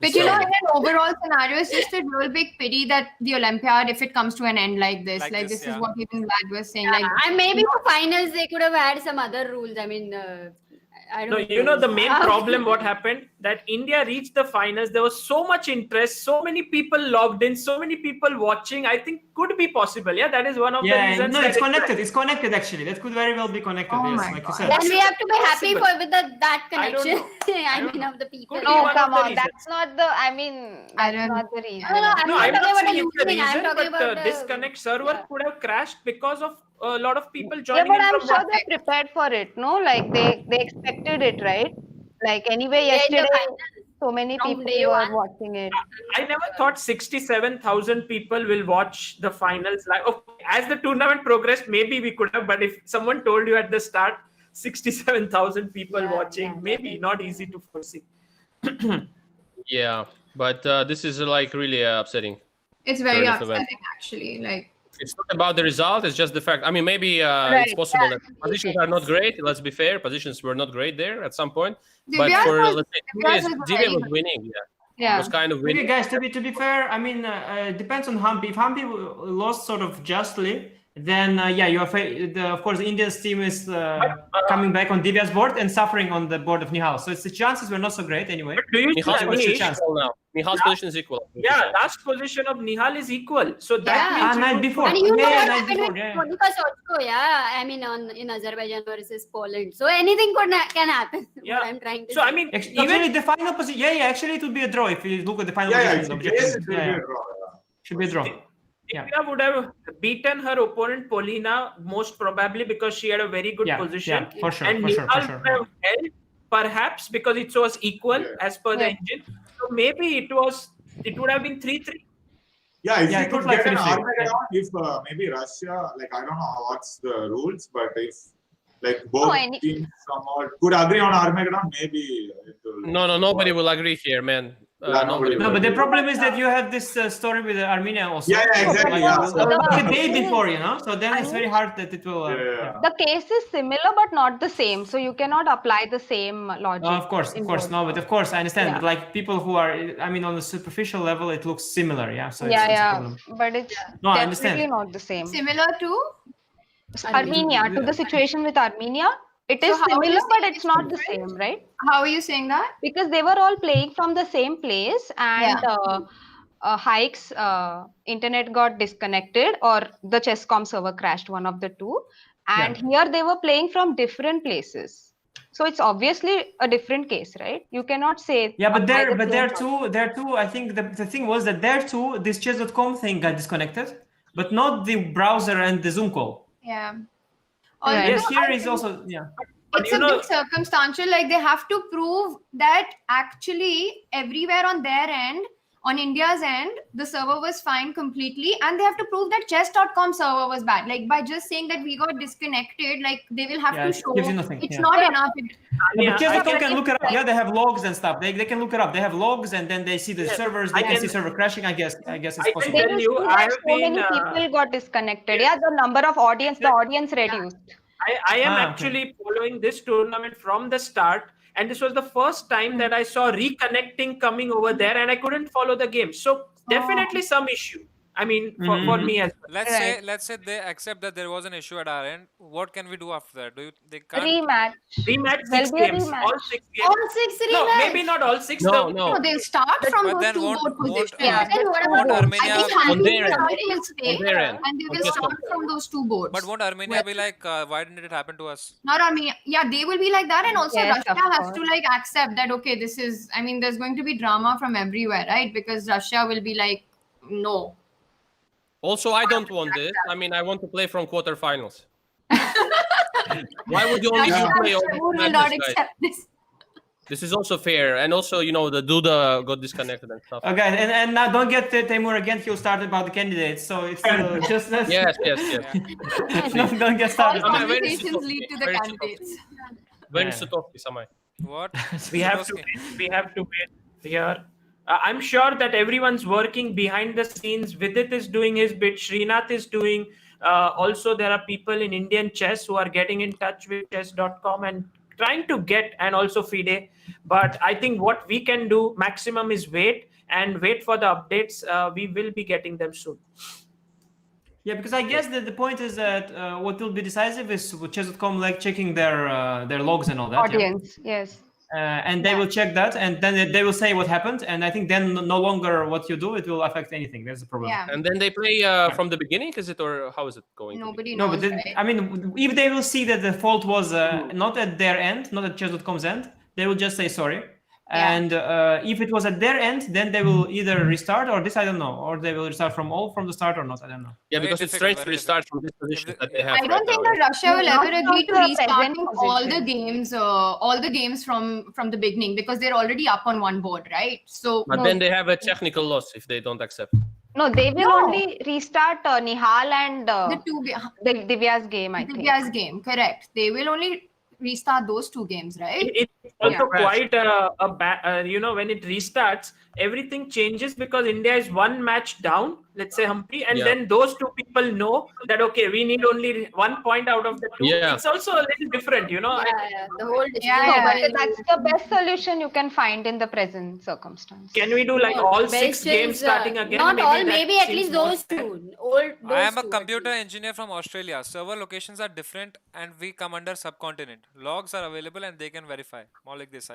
But in an overall scenario, it's just a real big pity that the Olympiad, if it comes to an end like this, this is what even Vlad was saying. And maybe for finals, they could have had some other rules. I don't know. The main problem, what happened, that India reached the finals. There was so much interest, so many people logged in, so many people watching. I think could be possible. Yeah, that is one of the reasons. No, it's connected. It's connected actually. That could very well be connected. Oh yes, my like God. you said. Then we have to be happy Possible. with that I don't connection. know. I mean, of the people. Could be No, one come of the on. reasons. That's not the. I mean, that's not the reason. No, I'm No, not I'm talking not about saying the it's the losing. I'm reason, talking but about the the disconnect server yeah. could have crashed because of a lot of people Yeah, joining but in I'm from sure one they're prepared for it. No, like they expected it, right? Like anyway, They're in the yesterday final so many from people day were one. watching it. I never thought 67,000 people will watch the finals live. Okay, as the tournament progressed, maybe we could have, but if someone told you at the start, 67,000 people watching, maybe not easy to foresee. Yeah, but this is like really upsetting. It's very 30th November. upsetting, actually. Like, It's not about the result, it's just the fact. I mean, maybe it's Right, possible yeah. that positions are not great. Let's be fair, positions were not great there at some point. But Divya's for, was- let's say, Divya's was Divya very was good. winning. Yeah. Yeah. Was kind of Okay, winning. guys. To be fair, I mean, it depends on Hampi. If Hampi lost sort of justly, then yeah, you are. Of course, the India's team is coming back on Divya's board and suffering on the board of Nihal. So the chances were not so great anyway. Do you Nihal's see position is Anish? equal now. Nihal's position is equal. Yeah, last position of Nihal is equal. So that Yeah. means Night before. And you know Yeah, what night happened before, with yeah. Monica Sotko, yeah? I mean, in Azerbaijan versus Poland. So anything can happen. Yeah. What I'm trying to So say. I mean, Actually, the final position. Yeah. Actually, it would be a draw if you look at the final Yeah, position. it's yes, it will be a draw. Should be a draw. Yeah. Divya would have beaten her opponent Polina most probably because she had a very good Yeah, position. yeah, for sure, And for sure, Nihal for sure. would have held, perhaps because it was equal as per the Yeah. engine. So maybe it would have been 3-3. Yeah, if Yeah, we it could looked like get an 3-3, Armageddon, if maybe Russia, like I don't know what's the rules, but if like both teams somehow could agree on Armageddon, maybe it will. No, nobody will agree here, man. Nobody No, will but the agree. problem is that you have this story with Armenia also. Yeah, exactly. Like, Yeah. like a day before, you know. So then it's very hard that it will. The case is similar but not the same, so you cannot apply the same logic. Of course, no, but of course I understand. Yeah. But like people who are, I mean, on the superficial level, it looks similar, yeah. So it's a problem. But it's No, I definitely understand. not the same. Similar to Armenia, to the situation with Armenia, it is So how are you similar, but saying it's it's not the different? same, right? How are you saying that? Because they were all playing from the same place, and Hike's internet got disconnected, or the Chesscom server crashed, one of the two. And here they were playing from different places. So it's obviously a different case, right? You cannot say. Yeah, but apply the there same too. I think the thing was that there too, this chess.com thing got disconnected, but not the browser and the Zoom call. Yeah. Yes, Although here I is think also it's a bit circumstantial. Like they have to prove that actually everywhere on their end, on India's end, the server was fine completely, and they have to prove that chess.com server was bad. Like by just saying that we got disconnected, like they will have to it show gives you nothing. it's Yeah. not enough. But chess.com can look it up. Yeah, they have logs and stuff. They can look it up. They have logs, and then they see the servers. They can see server crashing. I guess it's possible. They will see that so many people got disconnected. Yeah, the number of the audience reduced. I am actually following this tournament from the start, and this was the first time that I saw reconnecting coming over there, and I couldn't follow the game. So definitely some issue. I mean, for me as well. Let's say they accept that there was an issue at our end. What can we do after that? They can't Rematch. Rematch There'll 6 be a games. rematch. All 6 games. All 6 No, rematch. maybe not all 6. No. They'll start from But those then two won't- board won't, positions. Then what won't about Armenia- I think On Hungary their end. will stay, On their end. and they On will chess.com. start from those two boards. But won't Armenia be like, why didn't it happen to us? Not Armenia. Yeah, they will be like that, and also Yes, Russia of has to course. like accept that. Okay, this is. I mean, there's going to be drama from everywhere, right? Because Russia will be like, no. Also, I don't want this. I mean, I want to play from quarterfinals. Why would you only play all Who the will not matches, guys? accept this? This is also fair, and also, you know, the Duda got disconnected and stuff. Okay, and now don't get Timur again. He'll start about the candidates. So it's just Yes. don't get started. Samai, where is Conversations lead to the Where is candidates. Where is Sutovsky, Samai? What? We have to wait here. I'm sure that everyone's working behind the scenes. Vidit is doing his bit. Srinath is doing. Also, there are people in Indian chess who are getting in touch with chess.com and trying to get, and also FIDE. But I think what we can do maximum is wait for the updates. We will be getting them soon. Yeah, because I guess that the point is that what will be decisive is chess.com like checking their logs and all that. Audience, yes. and they will check that, and then they will say what happened. And I think then no longer what you do, it will affect anything. That's the problem. Yeah. And then they play from the beginning, is it, or how is it going? Nobody No, knows, but right? I mean, if they will see that the fault was not at their end, not at chess.com's end, they will just say sorry. And if it was at their end, then they will either restart or this, I don't know, or they will restart from the start or not, I don't know. Yeah, because it's strange to restart from this position that they have. I don't think that Russia will ever agree to restarting all the games from the beginning, because they're already up on one board, right? So But then they have a technical loss if they don't accept. No, they will only restart Nihal and Divya's game, I think. Divya's game, correct. They will only restart those two games, right? It's also quite a bad, when it restarts, everything changes because India is one match down, let's say Humpy, and then those two people know that, okay, we need only 1 point out of the two. Yeah. It's also a little different, The whole But that's the best solution you can find in the present circumstance. Can we do like all 6 games starting again? Not Maybe all, that maybe at seems least more those fair. two. I am a computer engineer from Australia. Server locations are different and we come under subcontinent. Logs are available and they can verify. More like this.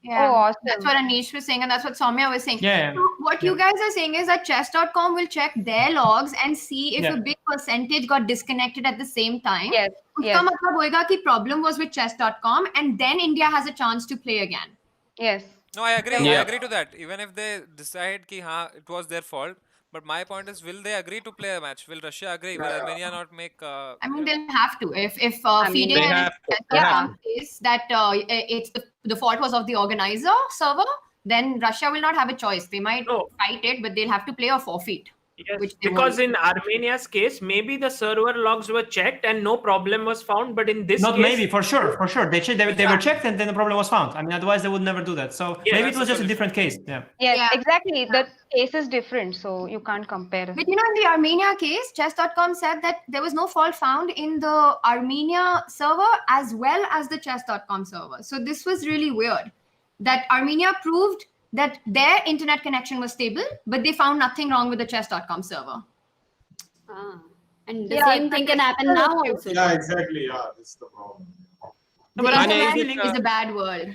Yeah, Oh, awesome. that's what Anish was saying, and that's what Soumya was saying. Yeah. So what you guys are saying is that chess.com will check their logs and see if Yeah. a big percentage got disconnected at the same time. Yes, Uska yes, matlab hoega ki problem was with chess.com, and then India has a chance to play again. yes. No, I agree. Yeah. I agree to that. Even if they decide ki it was their fault. But my point is, will they agree to play a match? Will Russia agree? Will Armenia not make? I mean, they'll have to. If mean, FIDE they and have to. chess.com says that it's the fault was of the organizer server, then Russia will not have a choice. They might No. fight it, but they'll have to play or forfeit. Yes, Which they because won't. in Armenia's case, maybe the server logs were checked and no problem was found. But in this Not case, maybe, for sure. They were checked and then the problem was found. I mean, otherwise they would never do that. So Yeah, maybe that's it was the just a different case. Yeah. Yes, Yeah. exactly. The case is different, so you can't compare. But in the Armenia case, chess.com said that there was no fault found in the Armenia server as well as the chess.com server. So this was really weird that Armenia proved that their internet connection was stable, but they found nothing wrong with the chess.com server. And the Yeah, same thing can happen now also. Yeah, exactly. Yeah, that's the problem. The But I have a internet feeling is a bad word.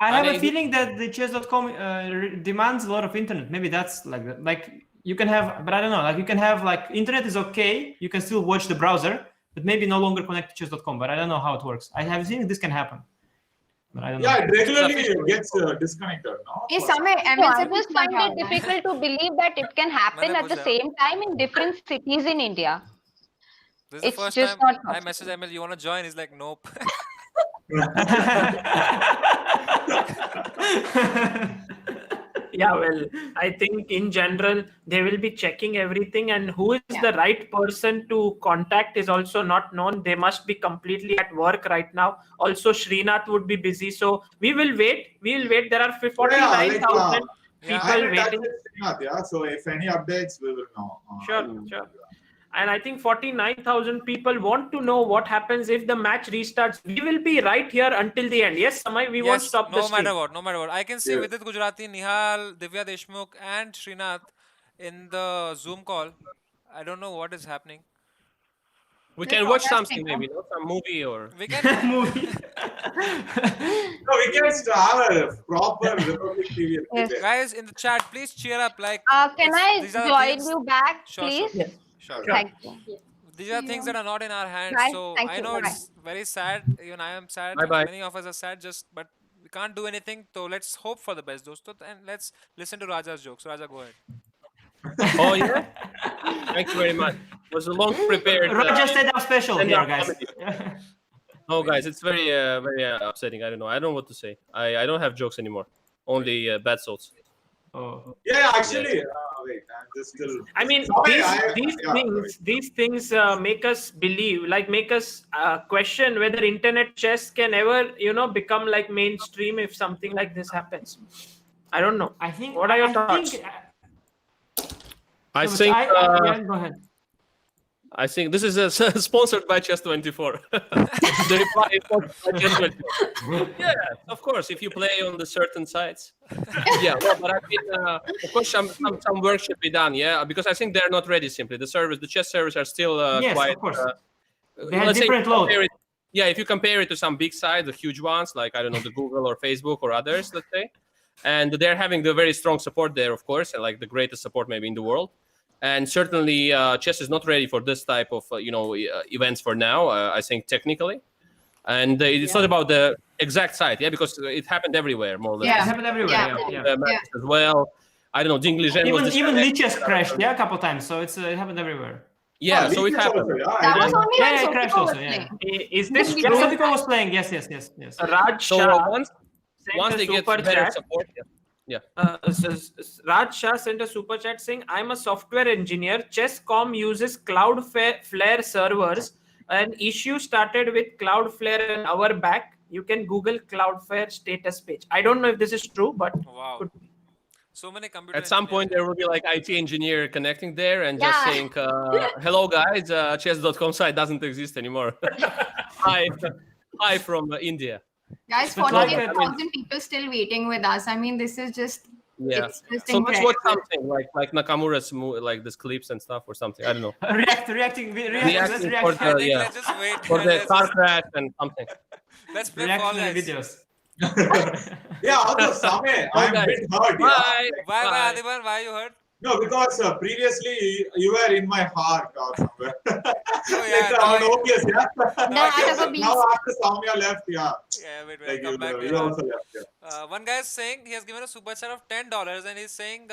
I have a Maybe- feeling that the chess.com demands a lot of internet. Maybe that's like that. Like you can have, but I don't know. Like you can have like internet is okay. You can still watch the browser, but maybe no longer connect to chess.com. But I don't know how it works. I have seen this can happen. But I don't know. Yeah, it regularly gets disconnected. No? Yes, For- Samay, So I MSF just find it difficult to believe that it can happen at the same time in different cities in India. This is the It's first just time not I possible. message Emil. You want to join? He's like, nope. yeah, well, I think in general they will be checking everything, and who is the right person to contact is also not known. They must be completely at work right now. Also, Srinath would be busy, so we will wait. We will wait. There are 49,000 I people haven't touched waiting. it, Srinath, yeah. So if any updates, we will know. Sure. And I think 49,000 people want to know what happens if the match restarts. We will be right here until the end. Yes, Samay, we won't Yes, stop the no stream. matter what, no matter what. I can see Yeah. Vidit Gujarati, Nihal, Divya Deshmukh, and Srinath in the Zoom call. I don't know what is happening. We can watch something, maybe, no? Some movie or. We can. Movie. No, we can have a proper Republic TV. Yes. debate. Guys in the chat, please cheer up. Like, Can I these are the join things- you back, Sure, please? Sure. Sure. Thank you. These are things that are not in our hands. Bye. So Thank I you. know Bye. it's very sad. Even I am sad. Bye-bye. Many of us are sad. But we can't do anything. So let's hope for the best, dosto. And let's listen to Raja's jokes. Raja, go ahead. Oh, yeah? Thank you very much. It was a long prepared. Roger said I'm special stand here, up guys. comedy. No, guys, it's very upsetting. I don't know. I don't know what to say. I don't have jokes anymore. Only bad thoughts. Oh. Yeah, actually, wait, I'm just still. I mean, Sorry, these things make us believe, like make us question whether internet chess can ever, become like mainstream if something like this happens. I don't know. I think. What are your I thoughts? think- I No, but think. yeah, go ahead. I think this is sponsored by Chess24. The reply is sponsored by Chess24. Yeah, of course. If you play on the certain sites. Yeah, no, but I mean, of course, some work should be done. Yeah, because I think they're not ready. Simply, the chess servers are still Yes, quite. of course. They have let's say different load. yeah, if you compare it to some big sites, the huge ones, like, I don't know, the Google or Facebook or others, let's say, and they're having the very strong support there, of course, and like the greatest support maybe in the world. And certainly chess is not ready for this type of, events for now, I think, technically. And it's not about the exact site, because it happened everywhere, more or less. Yeah, it happened everywhere. Yeah. As well. I don't know, Jingle Gen was Even Lichess crashed, a couple times. So it happened everywhere. Yeah, so it happened. That was only when it crashed Sotiko was also. Yeah. playing. Is this Yeah, true? Sotiko was playing. Yes. Raj So Shah once sent a they get super better chat. support, Raj Shah sent a super chat saying, "I'm a software engineer. Chess.com uses Cloudflare servers. An issue started with Cloudflare an hour back. You can Google Cloudflare status page." I don't know if this is true, but Wow. So many computer. at some point there will be like IT engineer connecting there and just Yeah. saying, "Hello guys, chess.com site doesn't exist anymore." Hi from India. Guys, But like, 48,000 people still waiting with us. I mean, this is just Yeah. it's just So let's incredible. watch something like Nakamura's like these clips and stuff or something. I don't know. Reacting. Let's Reacting react. for I the, think let's just wait. for the car crash and something. Let's play Fall Reactionary Guys. videos. Yeah, although Same, I'm a bit hurt. Bye. Why, Bye. Adiban? Why you hurt? No, because previously you were in my heart or somewhere. yeah, Like on OPS, yeah. The heart of a beast. Now after Samya left, yeah. Yeah, wait, Like come back. you also left, yeah. One guy is saying he has given a super chat of $10 and he's saying,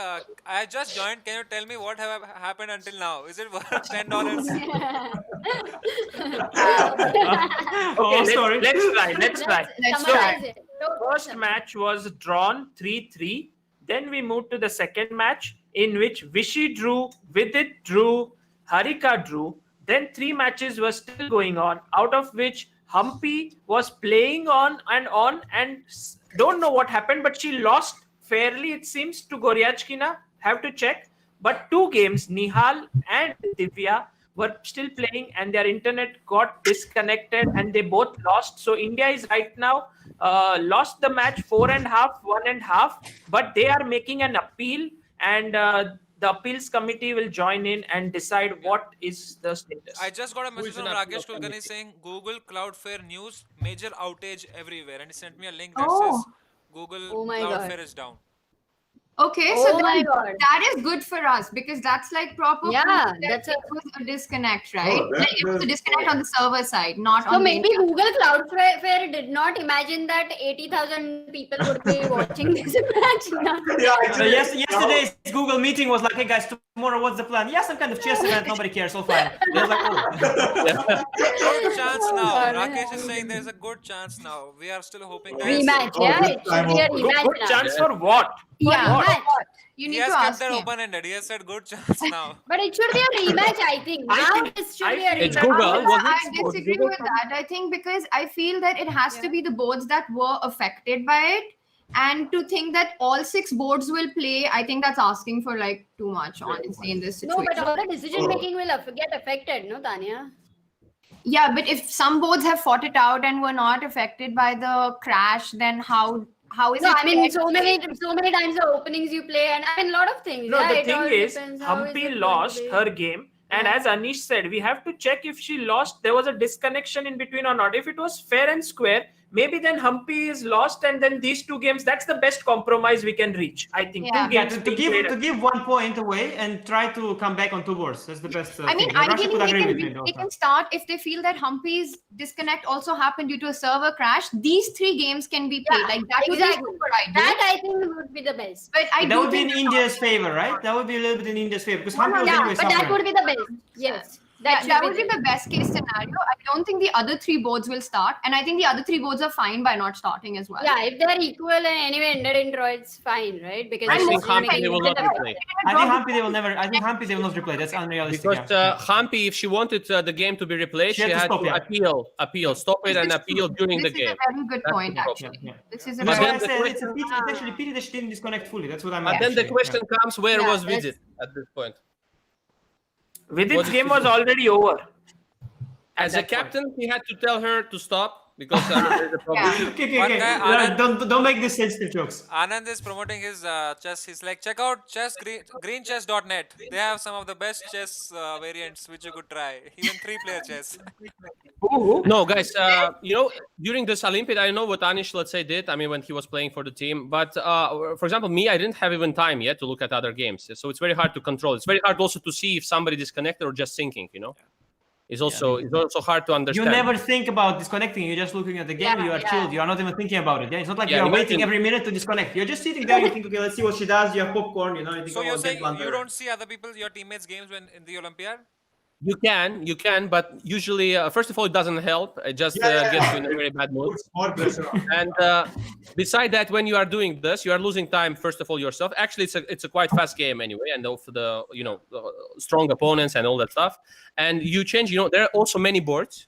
I just joined. Can you tell me what have happened until now? Is it worth $10? Okay, let's try. Let's summarize it. First match was drawn 3-3. Then we moved to the second match in which Vishy drew, Vidit drew, Harika drew. Then 3 matches were still going on, out of which Humpy was playing on and don't know what happened, but she lost fairly, it seems, to Goryachkina. Have to check. But 2 games, Nihal and Divya, were still playing and their internet got disconnected and they both lost. So India is right now lost the match 4.5, 1.5, but they are making an appeal and the appeals committee will join in and decide what is the status. I just got a message is from an appeal Rakesh Kulkarni committee? saying Google Cloudflare news, major outage everywhere. And he sent me a link that Oh. says Google Oh my Cloudflare God. is down. Okay, Oh so my then God. that is good for us because that's like proper. Yeah, proof that that's it was a disconnect, right? Oh, that Like, it was a is- disconnect on the server side, not So on maybe the Google Cloudflare did not imagine that 80,000 people would be watching this match now. Yeah, So actually, yesterday's Google meeting was like, "Hey guys, tomorrow what's the plan?" Yeah, some kind of chess event. Nobody cares. All fine. They was like, "Oh." Good chance now. Rakesh is saying there's a good chance now. We are still hoping. Guys. Rematch, Oh, yeah, this it should time be a over. rematch Good now. chance for what? Yeah, What? but you He need has to kept ask that him. open-ended. He has said good chance now. But it should be a rematch, I think. I Now think- it should I be a think- It's rematch. Google. Was I it? Was disagree Google with that. I think because I feel that it has to be the boards that were affected by it. And to think that all 6 boards will play, I think that's asking for like too much, honestly, in this No, situation. but all the decision making will get affected, no, Tanya? Yeah, but if some boards have fought it out and were not affected by the crash, then how is No, it? I mean, fair so to many say- times the openings you play, and I mean, a lot of things. No, yeah, the it all thing is, depends how is Humpy it going to lost be. her game. And as Anish said, we have to check if she lost, there was a disconnection in between or not. If it was fair and square, maybe then Humpy is lost and then these 2 games, that's the best compromise we can reach. I think Yeah. 2 Yeah, games to being played. give 1 point away and try to come back on 2 boards. That's the best. I mean, thing. And Russia ideally, could they agree can, with me. they also. can start if they feel that Humpy's disconnect also happened due to a server crash. These 3 games can be played. Yeah, Like that would exactly. be super ideal. That I think would be the best. But I That do would be in think India's favor, right? That would be a little bit in India's favor because Humpy was Yeah, anyway but that suffering. would be the best. Yes. that would be the best case scenario. I don't think the other 3 boards will start, and I think the other 3 boards are fine by not starting as well. Yeah, if they're equal and anyway ended in draw, it's fine, right? Because I it's think just Humpy making they will it not a- replay. I think Humpy they will never. I think Humpy they will not replay. That's unrealistic. Because yeah. Humpy, if she wanted the game to be replayed, She she had to had stop, to yeah. stop it and appeal during the This game. is a very good That's point, the problem. actually. Yeah. This is a That's But why very I then said the it's a pity. It's actually pity that she didn't disconnect fully. That's what I'm. But then the actually, question comes, where Yeah, was that's- Vidit at this point? Vidit's What did game she was do? already over. As a that point. captain, he had to tell her to stop. because there's a problem. Okay. One guy, Anand, Don't make these sensitive jokes. Anand is promoting his chess. He's like, check out greenchess.net. They have some of the best chess variants which you could try. Even 3-player chess. No, guys, during this Olympiad, I know what Anish, let's say, did. I mean, when he was playing for the team. But for example, me, I didn't have even time yet to look at other games. So it's very hard to control. It's very hard also to see if somebody disconnected or just thinking, It's also hard to understand. You never think about disconnecting. You're just looking at the game. You are chilled. You are not even thinking about it. Yeah, it's not like you are waiting every minute to disconnect. You're just sitting there. You think, okay, let's see what she does. You have popcorn. You think, So you're saying you don't see other people, your teammates' games when in the Olympiad? You can, but usually, first of all, it doesn't help. It just gets you in a very bad mood. More pressure on. And beside that, when you are doing this, you are losing time. First of all, yourself. Actually, it's a quite fast game anyway, and of the strong opponents and all that stuff. And you change. There are also many boards,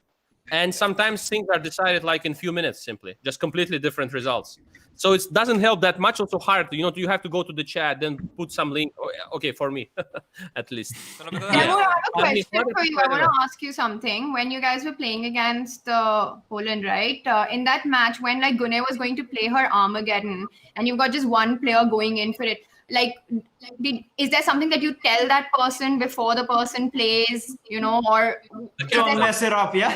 and sometimes things are decided like in few minutes, simply, just completely different results. So it doesn't help that much. Also hard. You have to go to the chat, then put some link. Okay, for me, at least. I have a question for you. I want to ask you something. When you guys were playing against Poland, right? In that match, when like Gunay was going to play her Armageddon, and you've got just one player going in for it, is there something that you tell that person before the person plays? Or don't mess it up, yeah.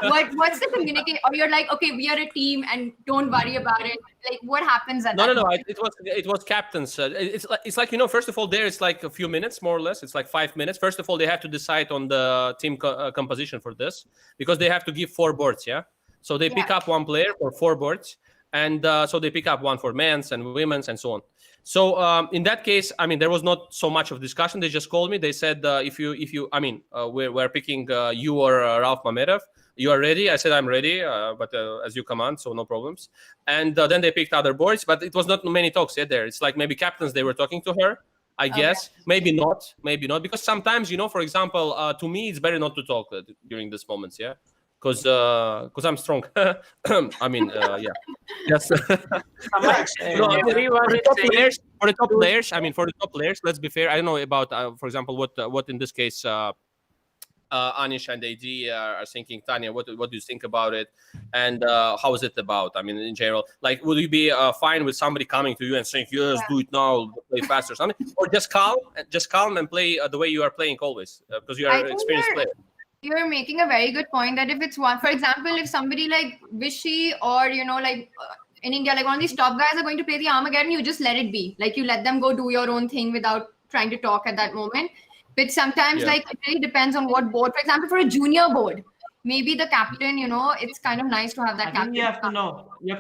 What's the communication? Or you're like, okay, we are a team, and don't worry about it. Like, what happens at that No. point? It was captains. It's like first of all, there it's like a few minutes more or less. It's like 5 minutes. First of all, they have to decide on the team composition for this, because they have to give 4 boards. Yeah, so they pick up one player for 4 boards, and so they pick up one for men's and women's and so on. So in that case, I mean, there was not so much of discussion. They just called me. They said, if you, I mean, we're picking you or Ralph Mamedov. You are ready? I said, I'm ready, but as you command, so no problems. And then they picked other boards, but it was not many talks yet there. It's like maybe captains, they were talking to her, I guess. Maybe not, because sometimes, for example, to me, it's better not to talk during these moments, yeah? Because I'm strong. I mean, yeah. Yes. For the top players, let's be fair. I don't know about, for example, what in this case, Anish and AD are thinking. Tanya, what do you think about it, and how is it about? I mean, in general, like, would you be fine with somebody coming to you and saying, "Yes, do it now, play fast" or something, or just calm and play the way you are playing always, because you are an experienced player? You're making a very good point that if it's one, for example, if somebody like Vishy or in India, like one of these top guys are going to play the Armageddon, you just let it be. Like, you let them go do your own thing without trying to talk at that moment. But sometimes, it really depends on what board. For example, for a junior board, maybe the captain, it's kind of nice to have that captain. I think you have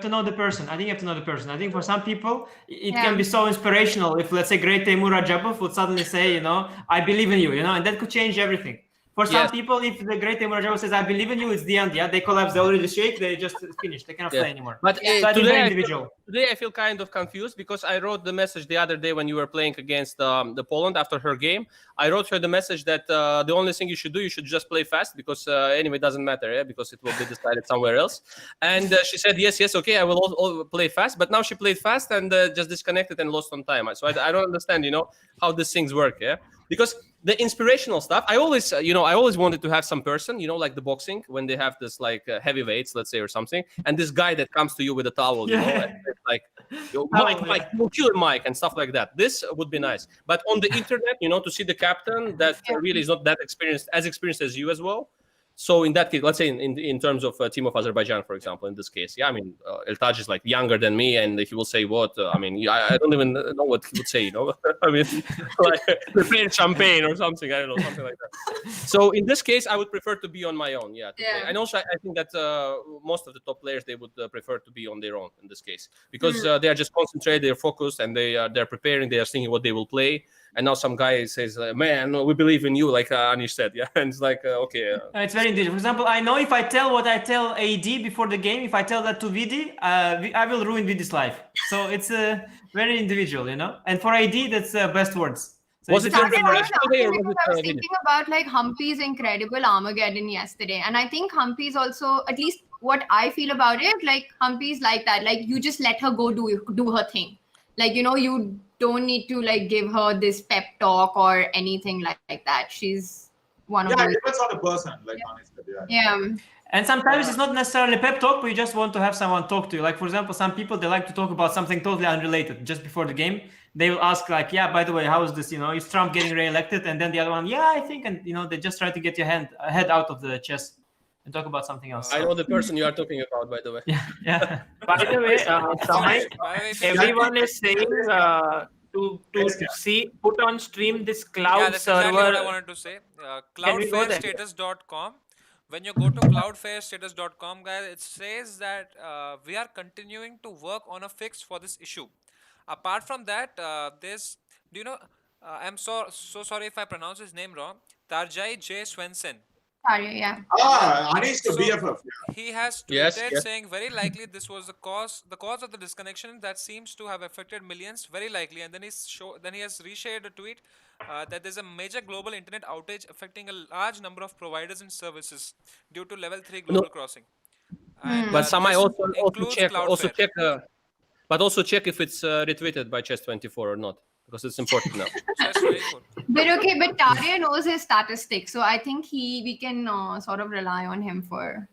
to know the person. I think for some people, it can be so inspirational if, let's say, great Teimur Rajapov would suddenly say, I believe in you, and that could change everything. For some people, if the great Teimur Rajapov says, I believe in you, it's the end. Yeah, they collapse, they already shake, they just finished. They cannot play anymore. But today I feel kind of confused, because I wrote the message the other day when you were playing against the Poland after her game. I wrote her the message that the only thing you should just play fast, because anyway, it doesn't matter, because it will be decided somewhere else. And she said, yes, okay, I will all play fast. But now she played fast and just disconnected and lost on time. So I don't understand, how these things work, because the inspirational stuff, I always wanted to have some person, like the boxing, when they have this like heavyweights, let's say, or something, and this guy that comes to you with a towel, and it's like, Mike, you'll kill Mike, and stuff like that. This would be nice. But on the internet, to see the captain that really is not that experienced as you as well. So in that case, let's say in terms of team of Azerbaijan, for example, in this case, I mean, Eltaj is like younger than me, and he will say what? I mean, I don't even know what he would say, I mean, like prepare champagne or something. I don't know, something like that. So in this case, I would prefer to be on my own, And also, I think that most of the top players, they would prefer to be on their own in this case, because they are just concentrated, they're focused, and they're preparing, they are thinking what they will play. And now some guy says, man, we believe in you, like Anish said, and it's like, okay. It's very individual. For example, I know if I tell what I tell AD before the game, if I tell that to Vidi, I will ruin Vidi's life. So it's very individual, And for AD, that's best words. So was it your generation today, or was it I was thinking about like Humpy's incredible Armageddon yesterday. And I think Humpy's also, at least what I feel about it, like Humpy's like that. Like, you just let her go do her thing. Like, you don't need to like give her this pep talk or anything like that. She's one of Yeah, it those. depends on the person, like honestly. Yeah. And sometimes it's not necessarily pep talk, but you just want to have someone talk to you. Like, for example, some people, they like to talk about something totally unrelated just before the game. They will ask, like, yeah, by the way, how is this? Is Trump getting re-elected? And then the other one, yeah, I think. And, they just try to get your head out of the chest and talk about something else. I know the person you are talking about, by the way. Yeah. By the way, Samay, everyone is saying to put on stream this cloud Yeah, that's server. exactly what I wanted to say. Can we go there? Cloudfarestatus.com. When you go to cloudfarestatus.com, guys, it says that we are continuing to work on a fix for this issue. Apart from that, there's, do you know, I'm so sorry if I pronounce his name wrong, Tarjai J. Swensen. Sorry, yeah. Anish the BFF. He has tweeted saying very likely this was the cause of the disconnection that seems to have affected millions, very likely. And then he has reshared a tweet that there's a major global internet outage affecting a large number of providers and services due to level 3 global crossing. And, But Samai also check, but also check if it's retweeted by Chess24 or not, because it's important now. But Tarya knows his statistics, so I think we can sort of rely on him for.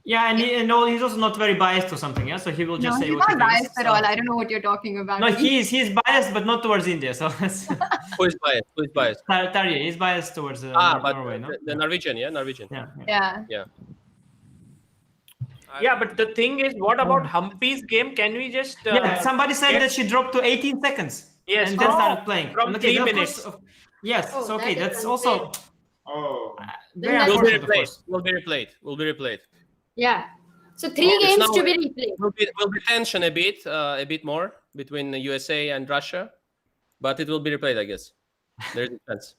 Yeah, and he's also not very biased or something. Yeah, so he will just say he's what not he thinks. biased at all. I don't know what you're talking about. No, he's biased, but not towards India. So Who is biased? Who is biased? Tarya is biased towards Norway. No? The Norwegian, yeah, Norwegian. Yeah. Yeah, but the thing is, what about Humpy's game? Can we just? Somebody said that she dropped to 18 seconds. Yes, and then started playing from 3 minutes. Yes, so okay, that's also. Will be replayed. Yeah. So 3 games to be replayed. Will be tension a bit more between the USA and Russia, but it will be replayed, I guess. There's a chance.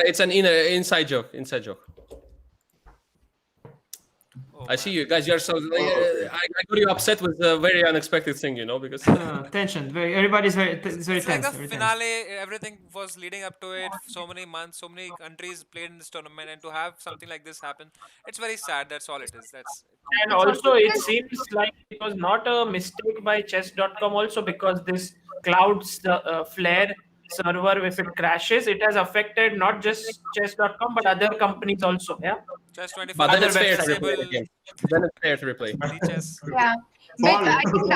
It's an inside joke. I see you guys. You're so. I got you upset with a very unexpected thing, because tension. Everybody's very tense. Like the finale, everything was leading up to it. So many months, so many countries played in this tournament, and to have something like this happen, it's very sad. That's all it is. And also, it seems like it was not a mistake by chess.com also, because this clouds flare server, if it crashes, it has affected not just chess.com but other companies also. Yeah. Chess24. But then it's fair to replay again. Then it's fair to replay. Yeah. But I think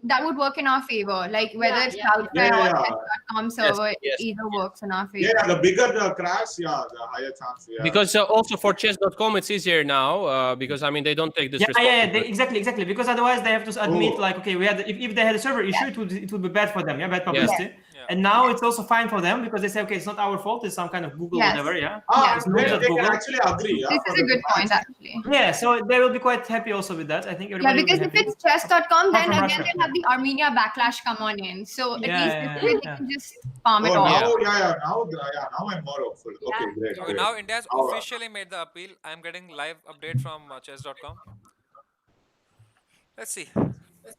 that would work in our favor. Like whether it's Cloudflare or chess.com server, either works in our favor. Yeah, the bigger the crash, the higher chance. Yeah. Because also for chess.com it's easier now because they don't take this. Exactly. Because otherwise they have to admit like, okay, we had if they had a server issue, it would be bad for them. Yeah, bad publicity. Yeah. And now it's also fine for them because they say, okay, it's not our fault. It's some kind of Google whatever. Yeah. They can actually agree. This is a good point, actually. Yeah, so they will be quite happy also with that. I think. Yeah, because if it's chess.com, then again they'll have the Armenia backlash come on in. So at least this way they can just palm it off. Now I'm more hopeful. Okay, great. So now India's officially made the appeal. I'm getting live update from chess.com. Let's see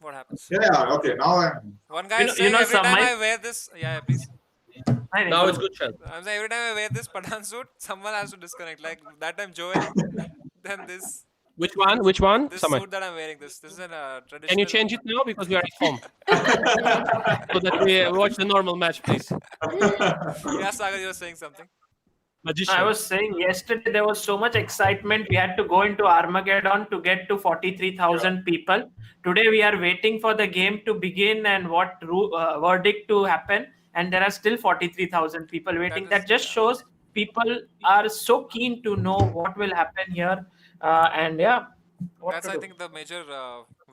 what happens. Yeah, okay. Now I'm. One guy is saying every time I wear this. Yeah, please. Now it's good chance. I'm saying every time I wear this Pathan suit, someone has to disconnect. Like that time Joel, then this. Which one? This suit that I'm wearing. This is a traditional. Can you change it now because we are at home? So that we watch the normal match, please. Yeah, Sagar, you were saying something. Magician. I was saying yesterday there was so much excitement. We had to go into Armageddon to get to 43,000 people. Today we are waiting for the game to begin and what verdict to happen. And there are still 43,000 people waiting. That just shows people are so keen to know what will happen here. That's I think the major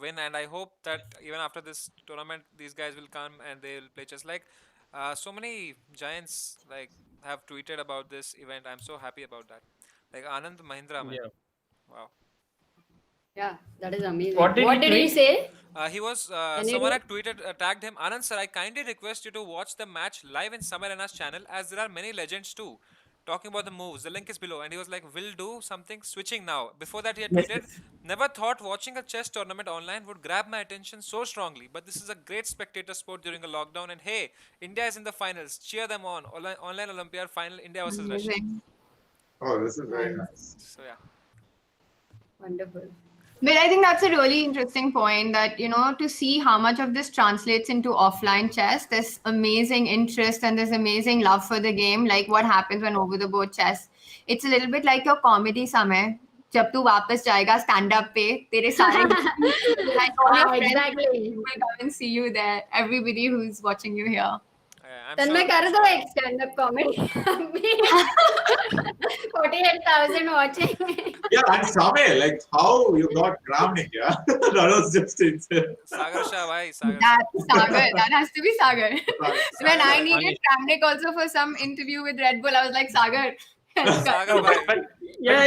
win, and I hope that even after this tournament, these guys will come and they will play chess. Like so many giants have tweeted about this event. I'm so happy about that. Like Anand Mahindra, man. Yeah. Wow. Yeah, that is amazing. What did he say? He was someone had tweeted, tagged him. Anand sir, I kindly request you to watch the match live in Samar Rena's channel, as there are many legends too. Talking about the moves, the link is below, and he was like, "Will do something switching now." Before that, he had tweeted, "Never thought watching a chess tournament online would grab my attention so strongly, but this is a great spectator sport during a lockdown. And hey, India is in the finals. Cheer them on! Online Olympiad final, India versus Russia." Oh, this is very nice. So yeah, wonderful. But I think that's a really interesting point that, to see how much of this translates into offline chess, there's amazing interest and there's amazing love for the game. Like what happens when over the board chess. It's a little bit like your comedy समय. जब तू वापस जाएगा stand up पे, तेरे सारे like all your friends Exactly. will come and see you there. Everybody who's watching you here. Then मैं कर दो एक stand up comedy. 48,000 watching. Yeah, and Same, like how you got Kramnik, yeah? That was just insane. Sagar Shah, bhai, Sagar. That's Sagar. That has to be Sagar. When I needed Kramnik also for some interview with Red Bull, I was like, Sagar. Sagar, bhai. Yeah,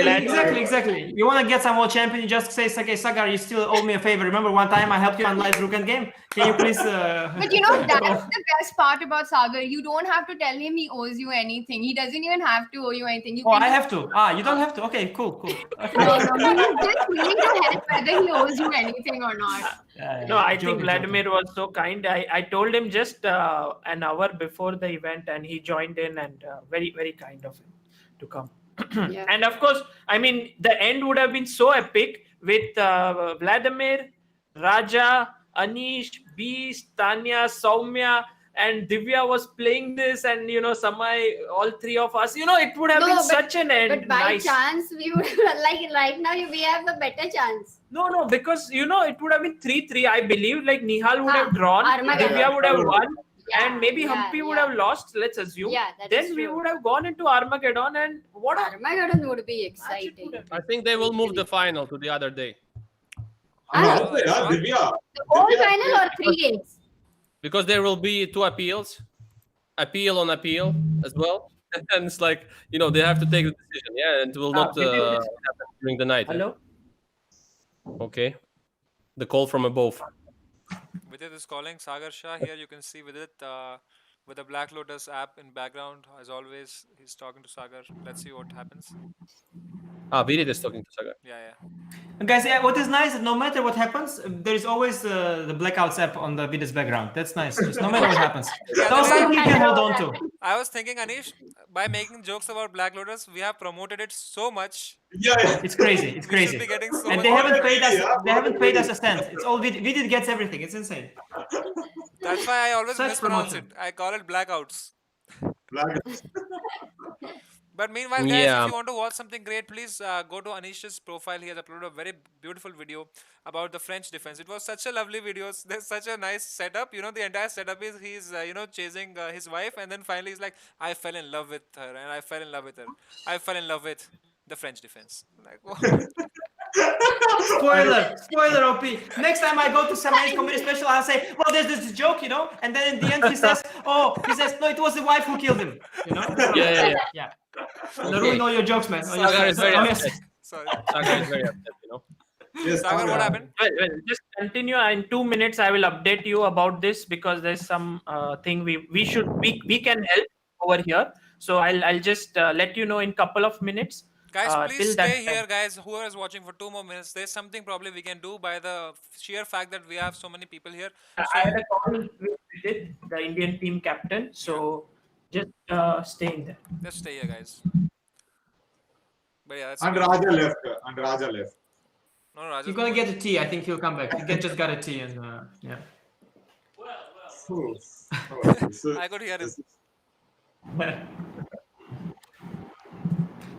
exactly. You want to get some world champion, you just say, okay, Sagar, you still owe me a favor. Remember one time I helped you analyze Rook and Game? Can you please... But that's the best part about Sagar. You don't have to tell him he owes you anything. He doesn't even have to owe you anything. I have to. You don't have to. Okay, cool. Okay. No, he's just willing to help whether he owes you anything or not. No, I think Vladimir was so kind. I told him just an hour before the event and he joined in, and very, very kind of him to come. Yeah. And of course, I mean, the end would have been so epic with Vladimir, Raja, Anish, Beast, Tanya, Soumya, and Divya was playing this, and Samay, all three of us. It would have been such an end. But by nice. chance, we would like right now we have a better chance. No, because it would have been 3-3. I believe like Nihal would have drawn, Armageddon. Divya would have won. Yeah, and maybe Humpy would have lost, let's assume. Yeah, that then is we true. would have gone into Armageddon, and what Armageddon would be exciting. I think they will move the final to the other day. Divya. The whole final or 3 games? Because there will be 2 appeals, appeal on appeal as well. And it's like, they have to take the decision. Yeah, and it will not happen during the night. Hello? Okay. The call from above. Vidit is calling. Sagar Shah here. You can see Vidit with the Black Lotus app in background. As always, he's talking to Sagar. Let's see what happens. Vidit is talking to Sagar. Yeah. Guys, what is nice, no matter what happens, there is always the Blackouts app on the video's background. That's nice. Just no matter what happens. That's something you can hold on to. I was thinking, Anish, by making jokes about Black Lotus, we have promoted it so much. Yeah. It's crazy. It's We should crazy. be getting so And much they haven't more. paid us. They haven't paid us a cent. It's all Vidit gets everything. It's insane. That's why I always Such mispronounce promotion. it. I call it Blackouts. Black. But meanwhile, guys, Yeah. if you want to watch something great, please go to Anish's profile. He has uploaded a very beautiful video about the French defense. It was such a lovely video. There's such a nice setup. The entire setup is he's chasing his wife, and then finally he's like, I fell in love with her, and I fell in love with her. I fell in love with the French defense. Like, Spoiler, OP. Next time I go to Samay's comedy special, I'll say, well, there's this joke, and then in the end he says, no, it was the wife who killed him. Yeah. Ruin all your jokes, man. Sagar is very upset. sorry. Sagar is very upset, Yes, Sagar, what happened? Well, just continue. In 2 minutes, I will update you about this because there's some thing we can help over here. So I'll just let you know in couple of minutes. Guys, please till that stay here, time. guys. Whoever is watching for 2 more minutes, there's something probably we can do by the sheer fact that we have so many people here. I had a call with Vidit, the Indian team captain. So just stay in there. Just stay here, guys. But yeah, that's And Raja left. No, Raja's He's gonna get a tea. I think he'll come back. He just got a tea, and yeah. I could hear it.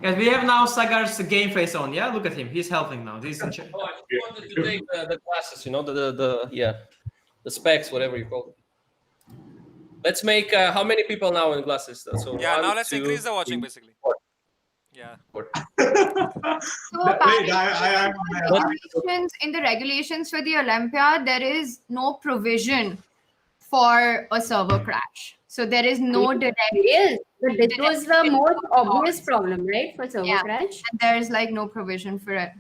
Guys, we have now Sagar's game face on. Yeah, look at him. He's helping now. He's in charge. Oh, I just wanted to take the glasses, the specs, whatever you call it. Let's make how many people now in glasses? So Yeah, now 1, let's 2, increase the watching 3, basically. 4. Yeah. In the regulations for the Olympiad, there is no provision for a server crash. So there is no direct. Yes, but this was the most obvious problem, right, for server crash? And there is no provision for it.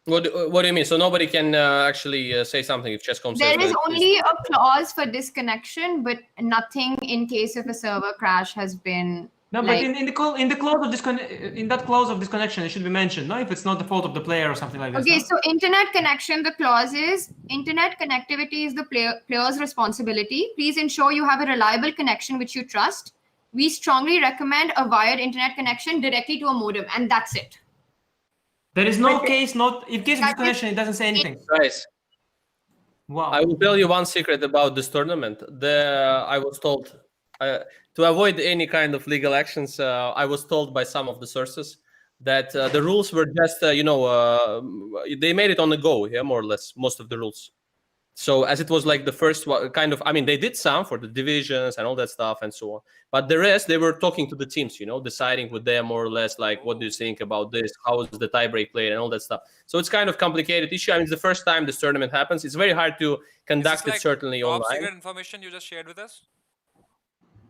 What do you mean? So nobody can actually say something if Chesscom says There is that only a clause for disconnection, but nothing in case of a server crash has been. No, but in that clause of disconnection, it should be mentioned. No, if it's not the fault of the player or something like that. Okay, so internet connection, the clause is internet connectivity is the player's responsibility. Please ensure you have a reliable connection which you trust. We strongly recommend a wired internet connection directly to a modem, and that's it. There is no case, in case of disconnection, it doesn't say anything. Guys, wow. I will tell you one secret about this tournament. I was told to avoid any kind of legal actions. I was told by some of the sources that the rules were just, they made it on the go, yeah, more or less, most of the rules. So as it was like the first kind of, I mean, they did some for the divisions and all that stuff and so on. But the rest, they were talking to the teams, deciding with them more or less, like, what do you think about this? How is the tiebreak played and all that stuff. So it's kind of complicated issue. I mean, it's the first time this tournament happens. It's very hard to conduct it certainly top online. Secret information you just shared with us?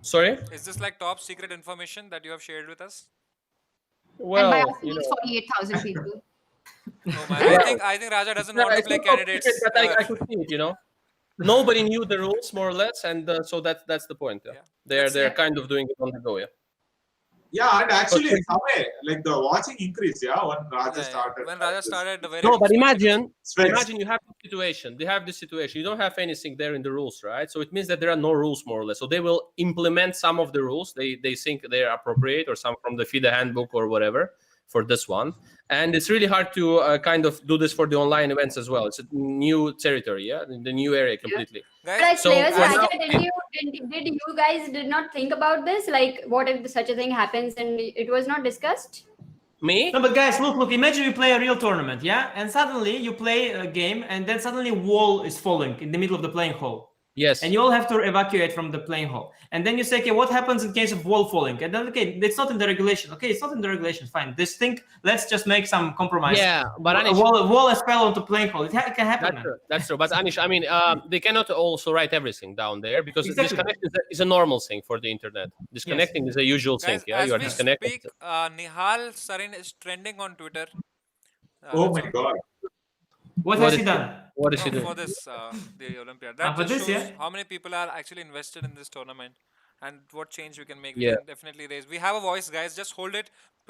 Sorry? Is this like top secret information that you have shared with us? And by Well, us, it's 48,000 people. Oh man, I think Raja doesn't want to play candidates. But I could see it, Nobody knew the rules more or less, and so that's the point. Yeah. They're kind of doing it on the go. Yeah. Yeah, and actually, in some way, like the watching increased. Yeah, when Raja started. When Raja started, the very No, but imagine you have this situation. They have this situation. You don't have anything there in the rules, right? So it means that there are no rules more or less. So they will implement some of the rules they think they are appropriate, or some from the FIDE handbook or whatever for this one. And it's really hard to kind of do this for the online events as well. It's a new territory, the new area completely. But as players, Raja, did you guys did not think about this? Like, what if such a thing happens and it was not discussed? Me? No, but guys, look, imagine you play a real tournament, yeah? And suddenly you play a game and then suddenly wall is falling in the middle of the playing hall. Yes. And you all have to evacuate from the playing hall. And then you say, okay, what happens in case of wall falling? And then, okay, it's not in the regulation. Okay, it's not in the regulation. Fine. This thing, let's just make some compromise. Yeah, but a wall has fell onto playing hall. It can happen. That's true. But Anish, I mean, they cannot also write everything down there, because disconnection is a normal thing for the internet. Disconnecting is a usual thing. Yeah, you are disconnected. Speak, Nihal Sarin is trending on Twitter. Oh my God. What has he done? What is he doing? For this, the Olympiad. That just shows how many people are actually invested in this tournament and what change we can make. We can definitely raise. We have a voice, guys. Just hold it.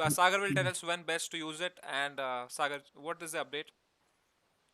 Sagar will tell us when best to use it. And Sagar, what is the update?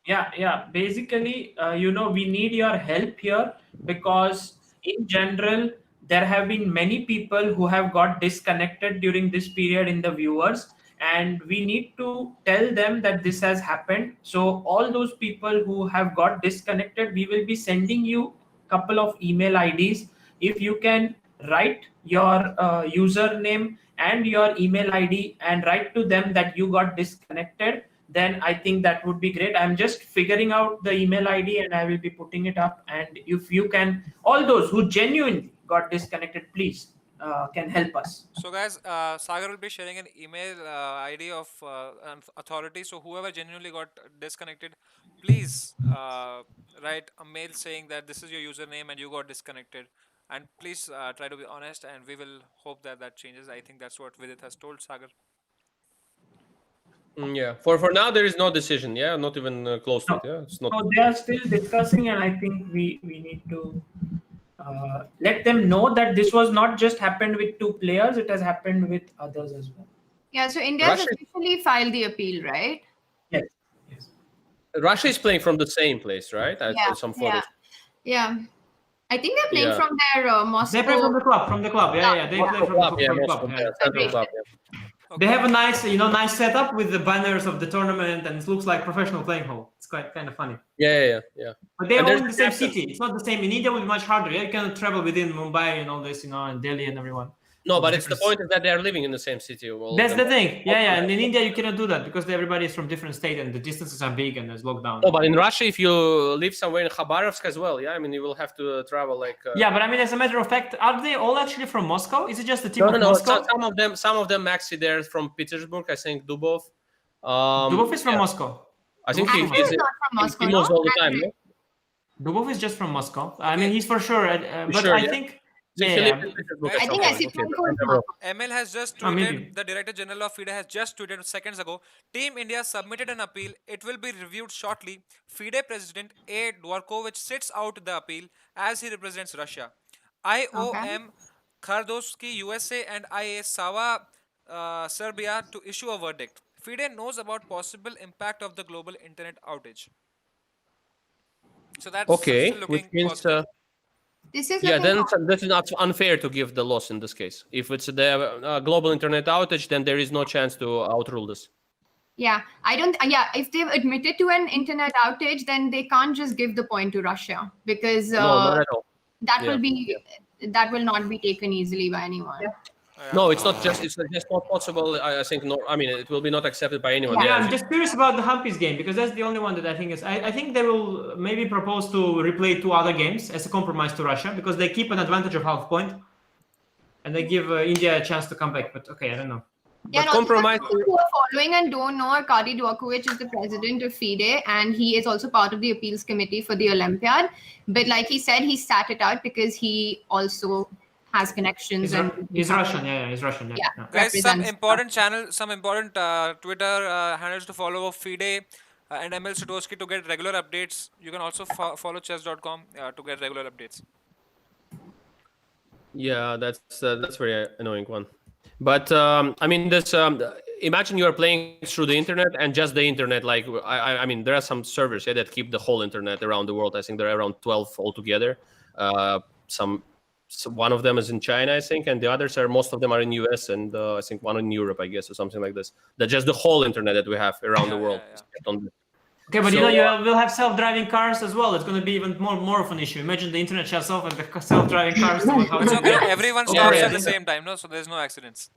Yeah. Basically, we need your help here, because in general, there have been many people who have got disconnected during this period in the viewers. And we need to tell them that this has happened. So all those people who have got disconnected, we will be sending you a couple of email IDs. If you can write your username and your email ID and write to them that you got disconnected, then I think that would be great. I'm just figuring out the email ID and I will be putting it up. And if you can, all those who genuinely got disconnected, please can help us. So guys, Sagar will be sharing an email ID of an authority. So whoever genuinely got disconnected, please write a mail saying that this is your username and you got disconnected. And please try to be honest, and we will hope that changes. I think that's what Vidit has told Sagar. Yeah. For now, there is no decision. Yeah, not even close to it. Yeah, it's not. So they are still discussing, and I think we need to let them know that this was not just happened with two players; it has happened with others as well. Yeah. So India has officially filed the appeal, right? Yes. Russia is playing from the same place, right? I saw some photos. Yeah. I think they're playing from their Moscow. They play from the club. Yeah. They play from the club. They have a nice, nice setup with the banners of the tournament, and it looks like professional playing hall. It's quite kind of funny. Yeah. But they're all in the same city. It's not the same. In India, it will be much harder. Yeah, you cannot travel within Mumbai and all this, and Delhi and everyone. No, but it's the point is that they are living in the same city. That's the thing. Yeah. And in India, you cannot do that because everybody is from different states and the distances are big and there's lockdown. No, but in Russia, if you live somewhere in Khabarovsk as well, I mean, you will have to travel like. Yeah, but I mean, as a matter of fact, are they all actually from Moscow? Is it just the team of Moscow? Some of them actually they're from Petersburg. I think Dubov. Dubov is from Moscow. I think he's not from Moscow. He knows all the time. No? Dubov is just from Moscow. I mean, he's for sure. But I think. I think ML has just tweeted, the Director General of FIDE has just tweeted seconds ago, Team India submitted an appeal. It will be reviewed shortly. FIDE President A. Dvorkovich sits out the appeal as he represents Russia. IOM Khardovsky, USA and IA Sava, Serbia to issue a verdict. FIDE knows about possible impact of the global internet outage. So that's still looking positive. Then this is not unfair to give the loss in this case. If it's the global internet outage, then there is no chance to outrule this. Yeah, I don't. Yeah, if they've admitted to an internet outage, then they can't just give the point to Russia because No, not at all. that Yeah, will be that will not be taken easily by anyone. No, it's not just not possible. I think no. I mean, it will be not accepted by anyone. Yeah, I'm just curious about the Humpies game because that's the only one that I think is. I think they will maybe propose to replay 2 other games as a compromise to Russia because they keep an advantage of half point, and they give India a chance to come back. But okay, I don't know. Yeah, and compromise. Also, for people who are following and don't know, Arkady Djokovic is the president of FIDE, and he is also part of the appeals committee for the Olympiad. But like he said, he sat it out because he also has connections. He's Russian, yeah, he's Russian. Yeah. Guys, some important Twitter handles to follow of FIDE and ML Satoshi to get regular updates. You can also follow chess.com to get regular updates. Yeah, that's very annoying one. But I mean, this. Imagine you are playing through the internet and just the internet. Like I mean, there are some servers that keep the whole internet around the world. I think there are around 12 altogether. One of them is in China, I think, and the others most of them are in US and I think one in Europe, I guess, or something like this. That's just the whole internet that we have around the world. Okay, but you will have self-driving cars as well. It's going to be even more of an issue. Imagine the internet shuts off and the self-driving cars. It's okay. Everyone starts at the same time, no? So there's no accidents.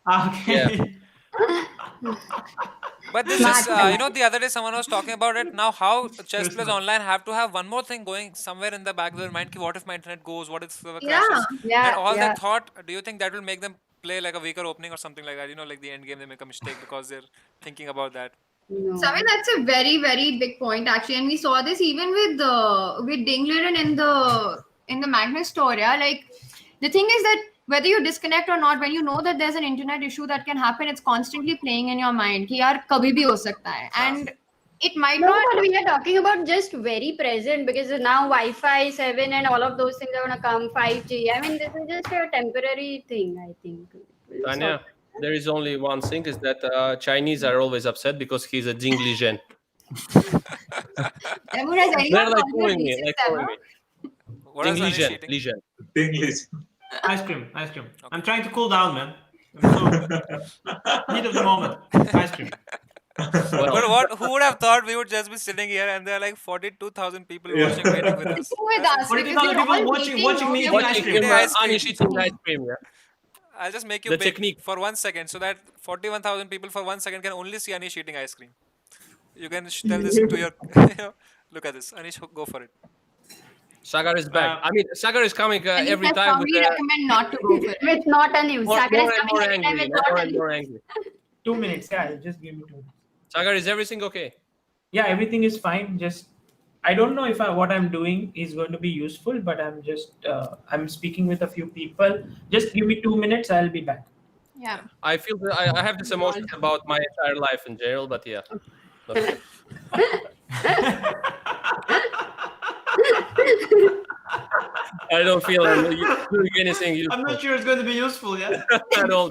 Okay. Yeah. But this is, the other day someone was talking about it. Now, how Chess Plus Online have to have one more thing going somewhere in the back of their mind. What if my internet goes? What if server crashes? And all that thought, do you think that will make them play like a weaker opening or something like that? Like the end game, they make a mistake because they're thinking about that. So I mean that's a very, very big point actually, and we saw this even with Dingler and in the Magnus story. Like the thing is that whether you disconnect or not, when you know that there's an internet issue that can happen, it's constantly playing in your mind. Ki yaar kabhi bhi ho sakta hai, and it might not. But we are talking about just very present because now Wi-Fi 7 and all of those things are gonna come. 5G. I mean, this is just a temporary thing. I think. Tanya, there is only one thing: is that Chinese are always upset because he's a Dingligen. They're like calling me. Dingligen. Ice cream. Okay. I'm trying to cool down, man. Heat of the moment. Ice cream. But who would have thought we would just be sitting here and there are like 42,000 people waiting with us. 42,000 people watching me eating ice cream. Anish eating ice cream. Yeah. I'll just make you big for 1 second so that 41,000 people for 1 second can only see Anish eating ice cream. You can tell this to your. Look at this. Anish, go for it. Sagar is back. I mean, Sagar is coming every time. We recommend not to go for it. It's not a news. Sagar is more angry. More and more angry. 2 minutes, guys. Just give me 2 minutes. Sagar, is everything okay? Yeah, everything is fine. Just I don't know if what I'm doing is going to be useful, but I'm just I'm speaking with a few people. Just give me 2 minutes. I'll be back. Yeah. I feel that I have this emotion about my entire life in general, but yeah. Okay. I don't feel I'm doing anything useful. I'm not sure it's going to be useful, yeah? At all.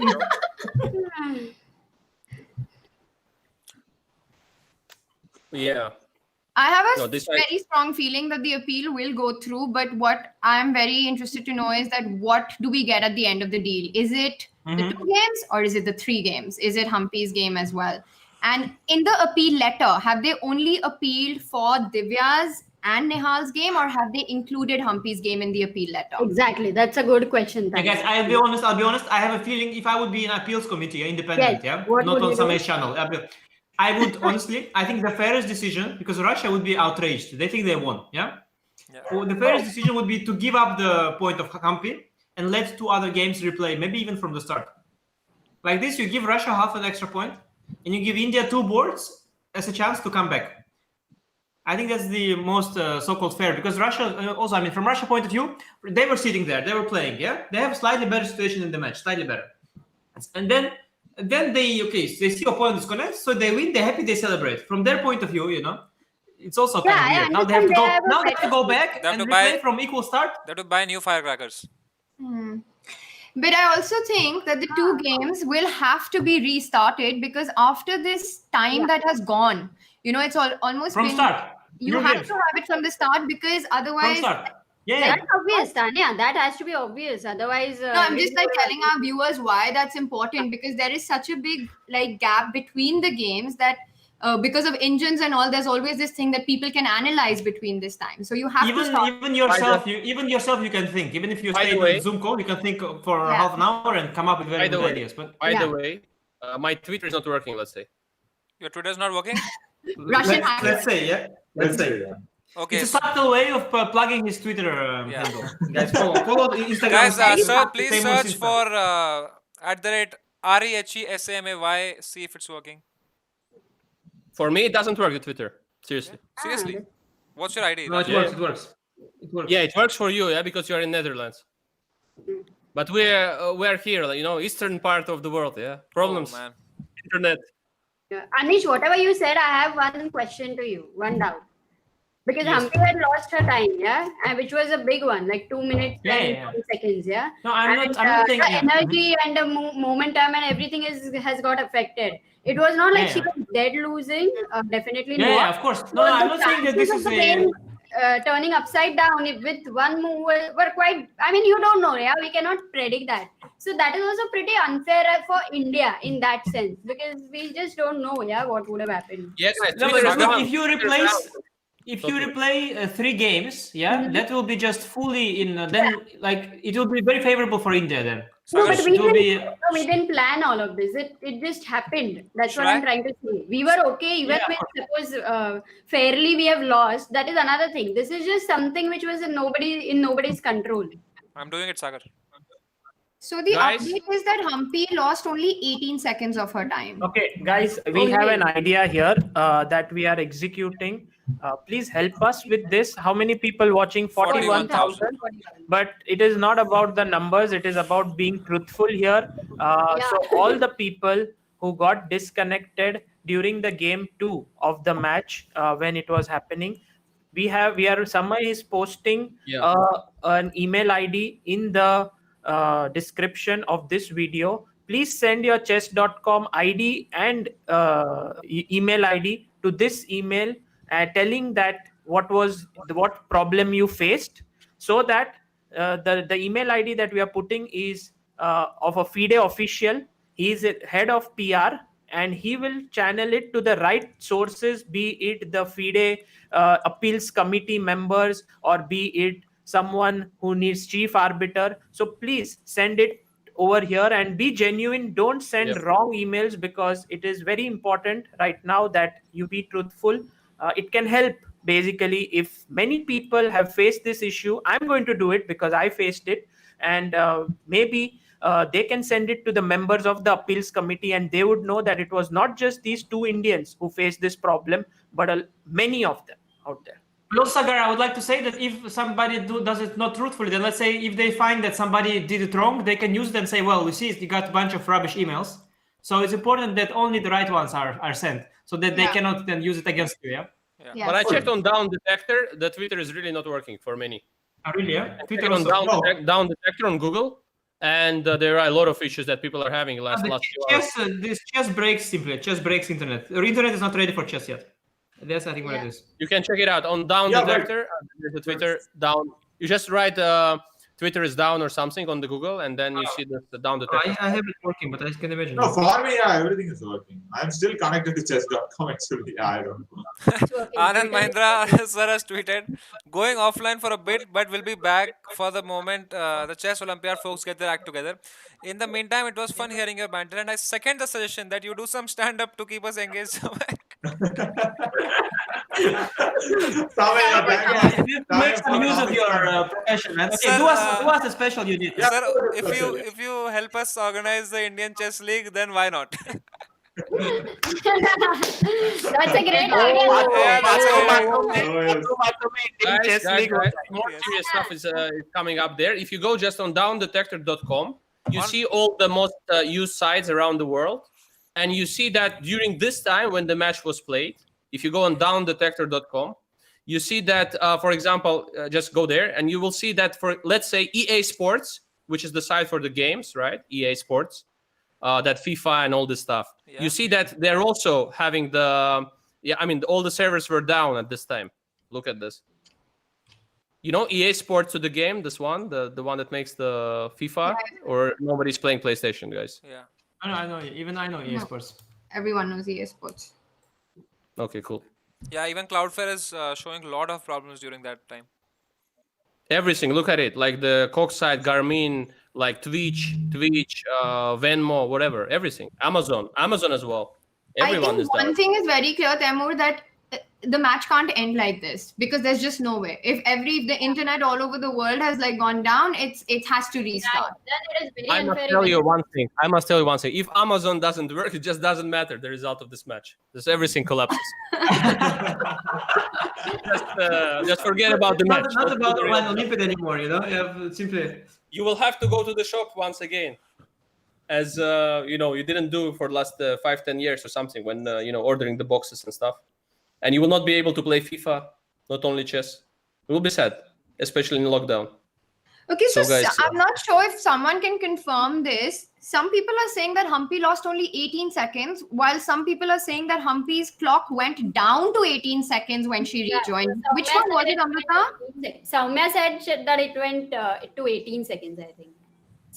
Yeah. I have a very strong feeling that the appeal will go through, but what I'm very interested to know is that what do we get at the end of the deal? Is it the 2 games or is it the 3 games? Is it Humpy's game as well? And in the appeal letter, have they only appealed for Divya's and Nihal's game, or have they included Humpy's game in the appeal letter? Exactly. That's a good question. Hey guys, I'll be honest. I have a feeling if I would be in appeals committee, independent, not on some channel, I would honestly, I think the fairest decision, because Russia would be outraged. They think they won, Well, the fairest decision would be to give up the point of Humpy and let 2 other games replay, maybe even from the start. Like this, you give Russia half an extra point, and you give India 2 boards as a chance to come back. I think that's the most so-called fair, because Russia, also, I mean, from Russia point of view, they were sitting there, they were playing, They have a slightly better situation in the match, slightly better. And then they see opponent disconnect, so they win, they're happy, they celebrate. From their point of view, it's also kind of weird. Now they have to go back and replay from equal start. They have to buy new firecrackers. But I also think that the 2 games will have to be restarted, because after this time that has gone, it's almost from start. You have to have it from the start, because otherwise That's obvious, Tanya. That has to be obvious. Otherwise, No, I'm just like telling our viewers why that's important, because there is such a big like gap between the games that because of engines and all, there's always this thing that people can analyze between this time. So you have to start. Even yourself, you can think. Even if you stay in a Zoom call, you can think for half an hour and come up with very good ideas. But by the way, my Twitter is not working. Let's say Your Twitter is not working. Russian let's say, let's say. Okay. It's a subtle way of plugging his Twitter handle. Guys, follow Instagram. Guys, please search for @REHESAMAY. See if it's working. for me, it doesn't work. The Twitter, seriously. Seriously. What's your ID? No, it works. It works. It works. Yeah, it works for you, because you're in Netherlands. But we're here, eastern part of the world. Yeah, problems. Oh, man. Internet. Anish, whatever you said, I have one question to you, one doubt. Because Humpy had lost her time, and which was a big one, like 2 minutes and 40 seconds, No, I'm not thinking. The energy and the momentum and everything has got affected. It was not like she was dead losing, definitely not. Yeah, of course. No, I'm not saying that this is a... turning upside down with one move were quite, I mean, you don't know, we cannot predict that. So that is also pretty unfair for India in that sense, because we just don't know what would have happened. Yes, no, but if you replay 3 games, that will be just fully in then like it will be very favorable for India then. No, but we didn't plan all of this. It just happened. That's what I'm trying to say. We were okay, even when suppose fairly we have lost. That is another thing. This is just something which was in nobody's control. I'm doing it, Sagar. So the update is that Humpy lost only 18 seconds of her time. Okay, guys, we have an idea here that we are executing. Please help us with this. How many people watching? 41,000. But it is not about the numbers. It is about being truthful here. So all the people who got disconnected during the game 2 of the match when it was happening, somebody is posting an email ID in the description of this video. Please send your chess.com ID and email ID to this email, telling that what problem you faced, so that the email ID that we are putting is of a FIDE official. He is head of PR, and he will channel it to the right sources, be it the FIDE appeals committee members, or be it someone who needs chief arbiter. So please send it over here and be genuine. Don't send wrong emails, because it is very important right now that you be truthful. It can help. Basically, if many people have faced this issue, I'm going to do it because I faced it, and maybe they can send it to the members of the appeals committee, and they would know that it was not just these 2 Indians who faced this problem, but many of them out there. Plus, Sagar, I would like to say that if somebody does it not truthfully, then let's say if they find that somebody did it wrong, they can use it and say, well, you see, you got a bunch of rubbish emails. So it's important that only the right ones are sent, so that they cannot then use it against you, But I checked on Down Detector. The Twitter is really not working for many. Oh, really, Twitter on Down Detector on Google, and there are a lot of issues that people are having last few hours. This chess breaks simply. Chess breaks internet. Your internet is not ready for chess yet. That's I think what it is. You can check it out on Down Detector. There's a Twitter down. You just write Twitter is down or something on the Google, and then you see the Down Detector. I have it working, but I can imagine. No, for me, everything is working. I'm still connected to chess.com actually. I don't know. Anand Mahindra sir has tweeted, going offline for a bit, but we'll be back for the moment the Chess Olympiad folks get their act together. In the meantime, it was fun hearing your banter, and I second the suggestion that you do some stand-up to keep us engaged. Make some use of your profession, man. Okay, do us a special you did. Sir, if you help us organize the Indian Chess League, then why not? That's a great idea. Guys, more serious stuff is coming up there. If you go just on downdetector.com, you see all the most used sites around the world, and you see that during this time when the match was played, if you go on downdetector.com, you see that, for example, just go there, and you will see that for, let's say, EA Sports, which is the site for the games, right? EA Sports, that FIFA and all this stuff. Yeah. You see that they're also having all the servers were down at this time. Look at this. You know EA Sports to the game, this one, the one that makes the FIFA, or nobody's playing PlayStation, guys? Yeah. I know. Even I know EA No. Sports. Everyone knows EA Sports. Okay, cool. Yeah, even Cloudflare is showing a lot of problems during that time. Everything, look at it, like the Cox side, Garmin, like Twitch, Venmo, whatever, everything. Amazon as well. Everyone I is think down. one thing is very clear, Temur, that the match can't end like this because there's just no way. If the internet all over the world has like gone down, it has to restart. Then it is very I must unfair. tell even- you one thing. If Amazon doesn't work, it just doesn't matter the result of this match. Just everything collapses. just forget about the Not, match. not Don't about do the one real- Olympiad anymore. You know, you have simply. You will have to go to the shop once again, as you didn't do for the last 5-10 years or something when ordering the boxes and stuff, and you will not be able to play FIFA, not only chess. It will be sad, especially in lockdown. Okay, so So, guys, I'm not sure if someone can confirm this. Some people are saying that Humpy lost only 18 seconds, while some people are saying that Humpy's clock went down to 18 seconds when she rejoined. Which one was it, Amrita? Soumya said that it went to 18 seconds, I think.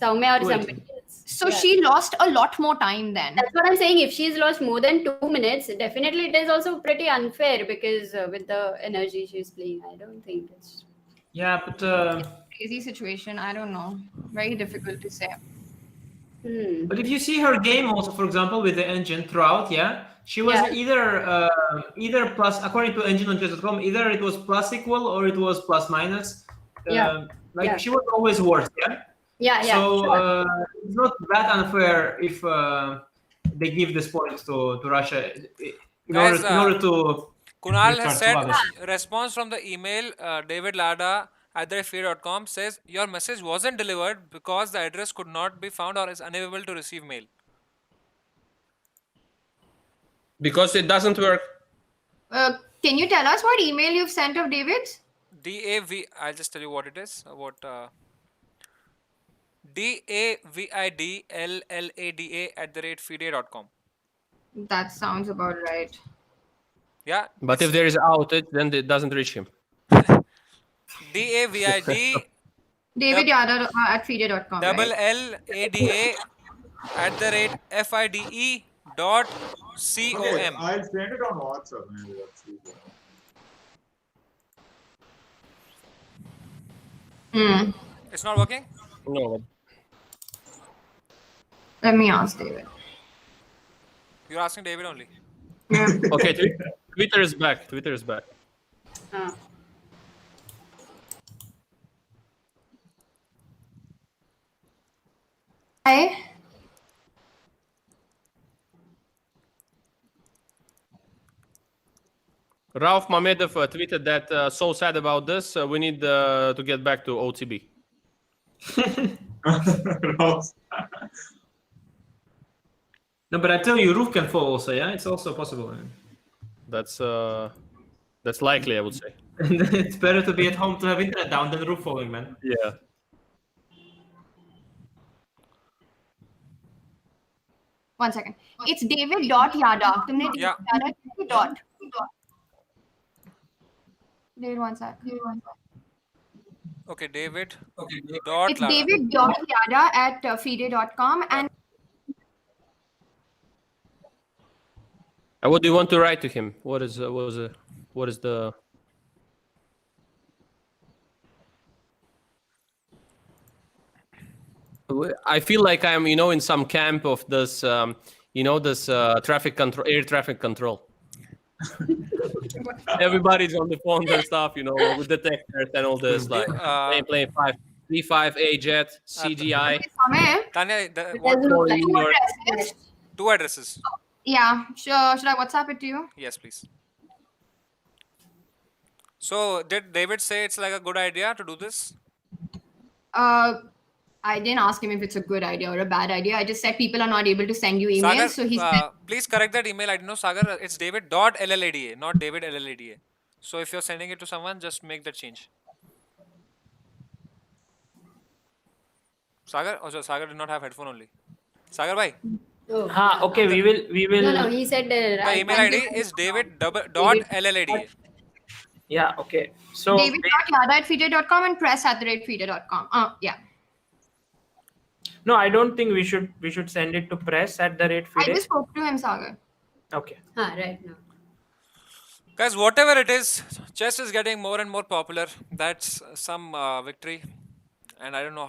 Soumya or somebody else. So she lost a lot more time then. That's what I'm saying. If she's lost more than 2 minutes, definitely it is also pretty unfair because with the energy she's playing, I don't think it's. Yeah, but Crazy situation. I don't know. Very difficult to say. But if you see her game also, for example, with the engine throughout, she was either plus, according to engine on chess.com, either it was plus equal or it was plus minus. She was always worse. So Sure. it's not that unfair if they give this point to Russia in Guys, order to. Kunal restart has said, to others. response from the email, David Lada @fear.com says, your message wasn't delivered because the address could not be found or is unable to receive mail. Because it doesn't work. Can you tell us what email you've sent of David's? I'll just tell you what it is. davidlada@fida.com. That sounds about right. Yeah. But if there is outage, then it doesn't reach him. DAVID David Yada at FIDE.com. LLADA@FIDE.com. Okay, I'll send it on WhatsApp. Maybe that's easier. It's not working? No. Let me ask David. You're asking David only. Okay, Twitter is back. Hi. Ralph Mamedov tweeted that so sad about this. We need to get back to OTB. No, but I tell you, roof can fall also. Yeah, it's also possible. That's likely, I would say. It's better to be at home to have internet down than roof falling, man. Yeah. One second. It's David.Yada. तुमने Yeah. Yada dot. David, one sec. Okay, David. It's David.Yada at FIDE.com and What do you want to write to him? What is the? I feel like I'm, in some camp of this, traffic control, air traffic control. Everybody's on the phones and stuff, with detectors and all this, like playing 3-5A jet, CGI. Tanya, two addresses. Yeah, sure. Should I WhatsApp it to you? Yes, please. So, did David say it's like a good idea to do this? I didn't ask him if it's a good idea or a bad idea. I just said people are not able to send you emails. Sagar, So he said, please correct that email. I don't know, Sagar. It's David.LLADA, not David LLADA. So if you're sending it to someone, just make that change. Sagar? Also, Sagar did not have headphone only. Sagar bhai. Okay, we will. No, he said The email ID is David.LLADA. Yeah. Okay. So David.yada@fide.com and press@fide.com. Yeah. no, I don't think we should send it to press@FIDE. I just spoke to him, Sagar. Okay. Right now. Guys, whatever it is, chess is getting more and more popular. That's some victory. And I don't know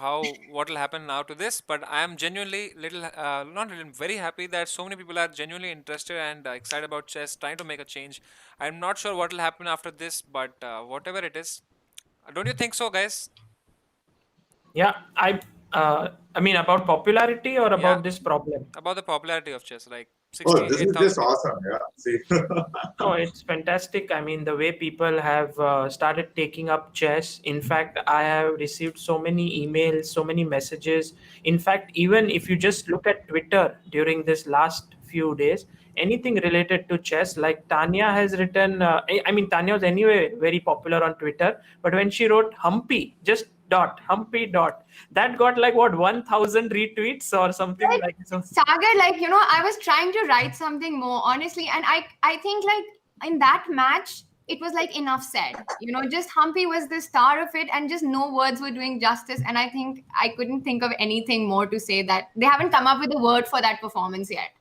what will happen now to this, but I am genuinely not really, very happy that so many people are genuinely interested and excited about chess, trying to make a change. I'm not sure what will happen after this, but whatever it is, don't you think so, guys? Yeah. I mean, about popularity or about Yeah. this problem? About the popularity of chess, like Oh, this is 68,000 just awesome. Yeah. See. No, it's fantastic. I mean, the way people have started taking up chess. In fact, I have received so many emails, so many messages. In fact, even if you just look at Twitter during this last few days, anything related to chess, like Tanya has written, I mean, Tanya was anyway very popular on Twitter, but when she wrote Humpy, just Humpy dot, that got like what, 1,000 retweets or something like so. Sagar, like, I was trying to write something more, honestly, and I think like in that match, it was like enough said. Just Humpy was the star of it, and just no words were doing justice. And I think I couldn't think of anything more to say. That they haven't come up with a word for that performance yet.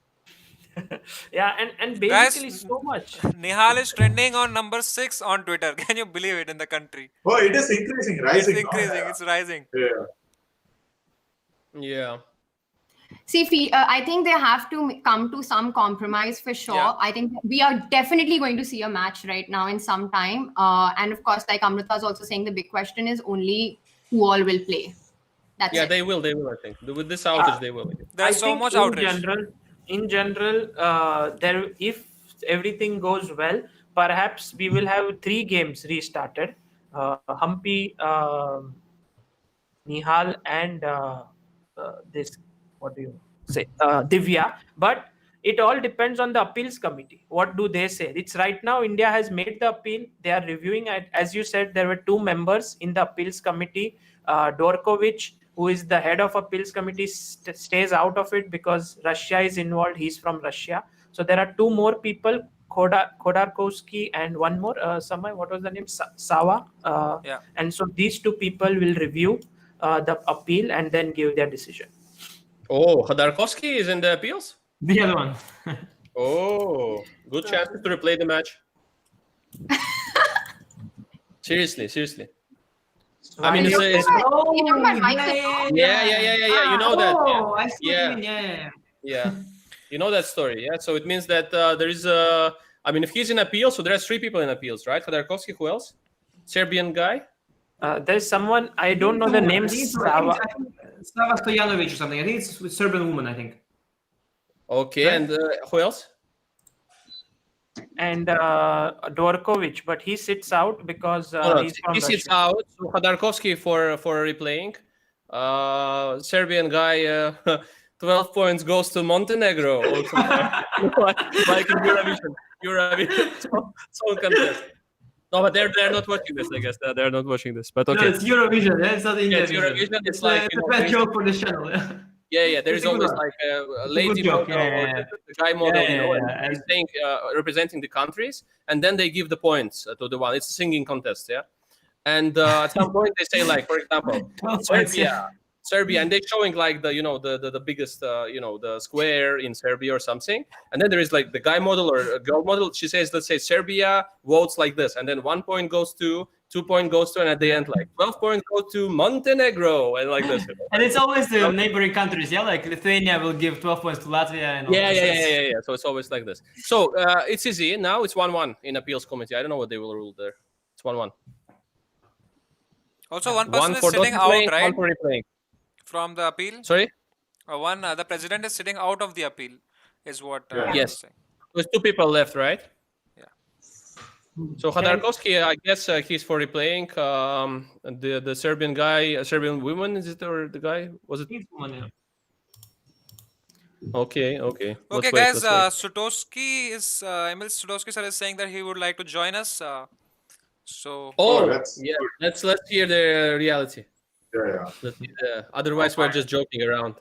Yeah, and basically Guys, so much. Nihal is trending on number 6 on Twitter. Can you believe it in the country? Oh, it is increasing, rising. It's increasing. Yeah. It's rising. Yeah. Yeah. See, I think they have to come to some compromise for sure. Yeah. I think we are definitely going to see a match right now in some time. And of course, like Amrita is also saying, the big question is only who all will play. That's Yeah, it. they will. I think with this outage, they will. There's so much outrage. In general, if everything goes well, perhaps we will have 3 games restarted. Humpy, Nihal, and this, what do you say, Divya. But it all depends on the appeals committee. What do they say? It's right now India has made the appeal. They are reviewing it. As you said, there were 2 members in the appeals committee. Dorkovich, who is the head of appeals committee, stays out of it because Russia is involved. He's from Russia. So there are 2 more people, Khodorkovsky and one more, Samay, what was the name? Sawa. Yeah. And so these 2 people will review the appeal and then give their decision. Oh, Khodorkovsky is in the appeals? The other one. Oh, good chance to replay the match. Seriously. I mean, it's yeah. You know that. Oh, I see what you mean. Yeah. You know that story, yeah. So it means that there is a. I mean, if he's in appeal, so there's 3 people in appeals, right? Khodorkovsky, who else? Serbian guy. There's someone, I don't know the name. Sava Stojanovic or something. I think it's with Serbian woman. I think. Okay, right. And who else? And Dorkovich, but he sits out because he's from he sits out. So Khodorkovsky for replaying. Serbian guy, 12 points goes to Montenegro or something like in Eurovision song contest. No, but they're not watching this. I guess they're not watching this. But okay, no, it's Eurovision. It's not India. It's Eurovision. It's like a bad joke for the channel. Yeah. There is always like a lady model, the guy model, and saying representing the countries, and then they give the points to the one. It's a singing contest, yeah. And at some point they say, like, for example, Serbia, and they're showing like the biggest the square in Serbia or something, and then there is like the guy model or a girl model. She says, let's say Serbia votes like this, and then 1 point goes to, 2 point goes to, and at the end like 12 points go to Montenegro, and like this. And it's always the neighboring countries, yeah. Like Lithuania will give 12 points to Latvia, and all yeah. So it's always like this. So it's easy now. It's 1-1 in appeals committee. I don't know what they will rule there. It's 1-1. Also, one person is sitting out, right? One for replaying. From the appeal? Sorry? The president is sitting out of the appeal, is what yes. saying. There's 2 people left, right? Yeah. So Khodorkovsky, I guess he's for replaying. The Serbian guy, Serbian woman, is it, or the guy? Was it? Okay. Okay, guys. Sutowski is Emil Sutowski sir is saying that he would like to join us. Let's hear the reality. Otherwise, we're just joking around.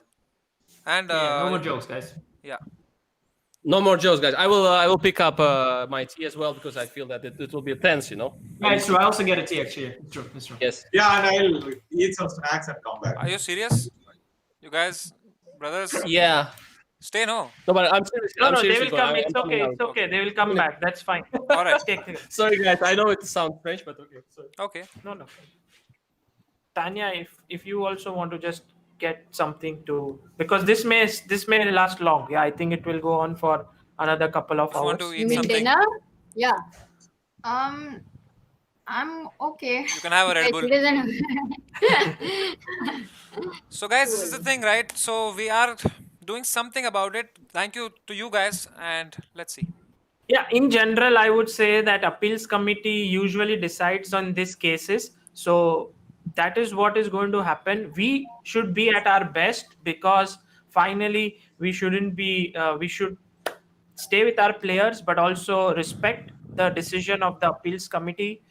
And no more jokes, guys. Yeah. No more jokes, guys. I will pick up my tea as well because I feel that it will be tense, you know. Yeah, it's true. I also get a tea actually. It's true. It's true. Yes. Yeah, and I'll eat some snacks and come back. Are you serious? You guys, brothers? Yeah. Stay no. No, but I'm serious. No, I'm no, they seriously will going. come. I'm It's coming okay. out. It's okay. They will come back. That's fine. All right. Sorry, guys. I know it sounds French, but okay. Sorry. Okay. No, no. Tanya, if you also want to just get something to, because this may last long. Yeah, I think it will go on for another couple of Just want hours. to You eat mean something. dinner? Yeah. I'm okay. You can have a Red Bull. It isn't. So, guys, this is the thing, right? So we are doing something about it. Thank you to you guys, and let's see. Yeah, in general, I would say that appeals committee usually decides on these cases. So that is what is going to happen. We should be at our best because finally we shouldn't be. We should stay with our players, but also respect the decision of the appeals committee.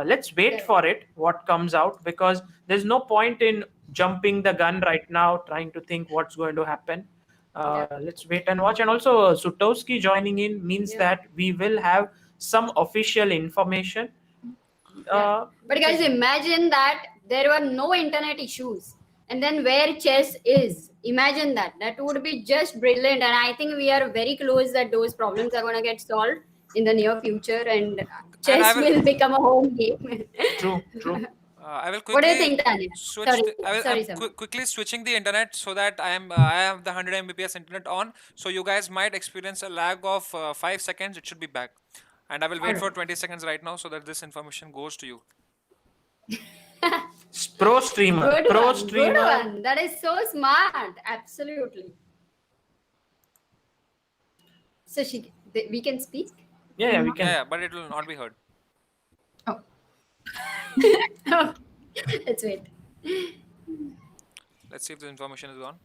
Let's wait for it, what comes out, because there's no point in jumping the gun right now, trying to think what's going to happen. Let's wait and watch. And also, Sutowski joining in means that we will have some official information. But guys, imagine that there were no internet issues, and then where chess is. Imagine that. That would be just brilliant. And I think we are very close that those problems are going to get solved in the near future, and chess will become a home game. True, true. I will quickly What do you think, Tanya? switch. Sorry, I'm sorry. quickly switching the internet so that I have the 100 Mbps internet on. So you guys might experience a lag of 5 seconds. It should be back, and I will wait for 20 seconds right now so that this information goes to you. Pro streamer. Pro streamer. Good one. That is so smart. Absolutely. So we can speak? Yeah, we can. Yeah, but it will not be heard. Let's wait. Let's see if the information is on.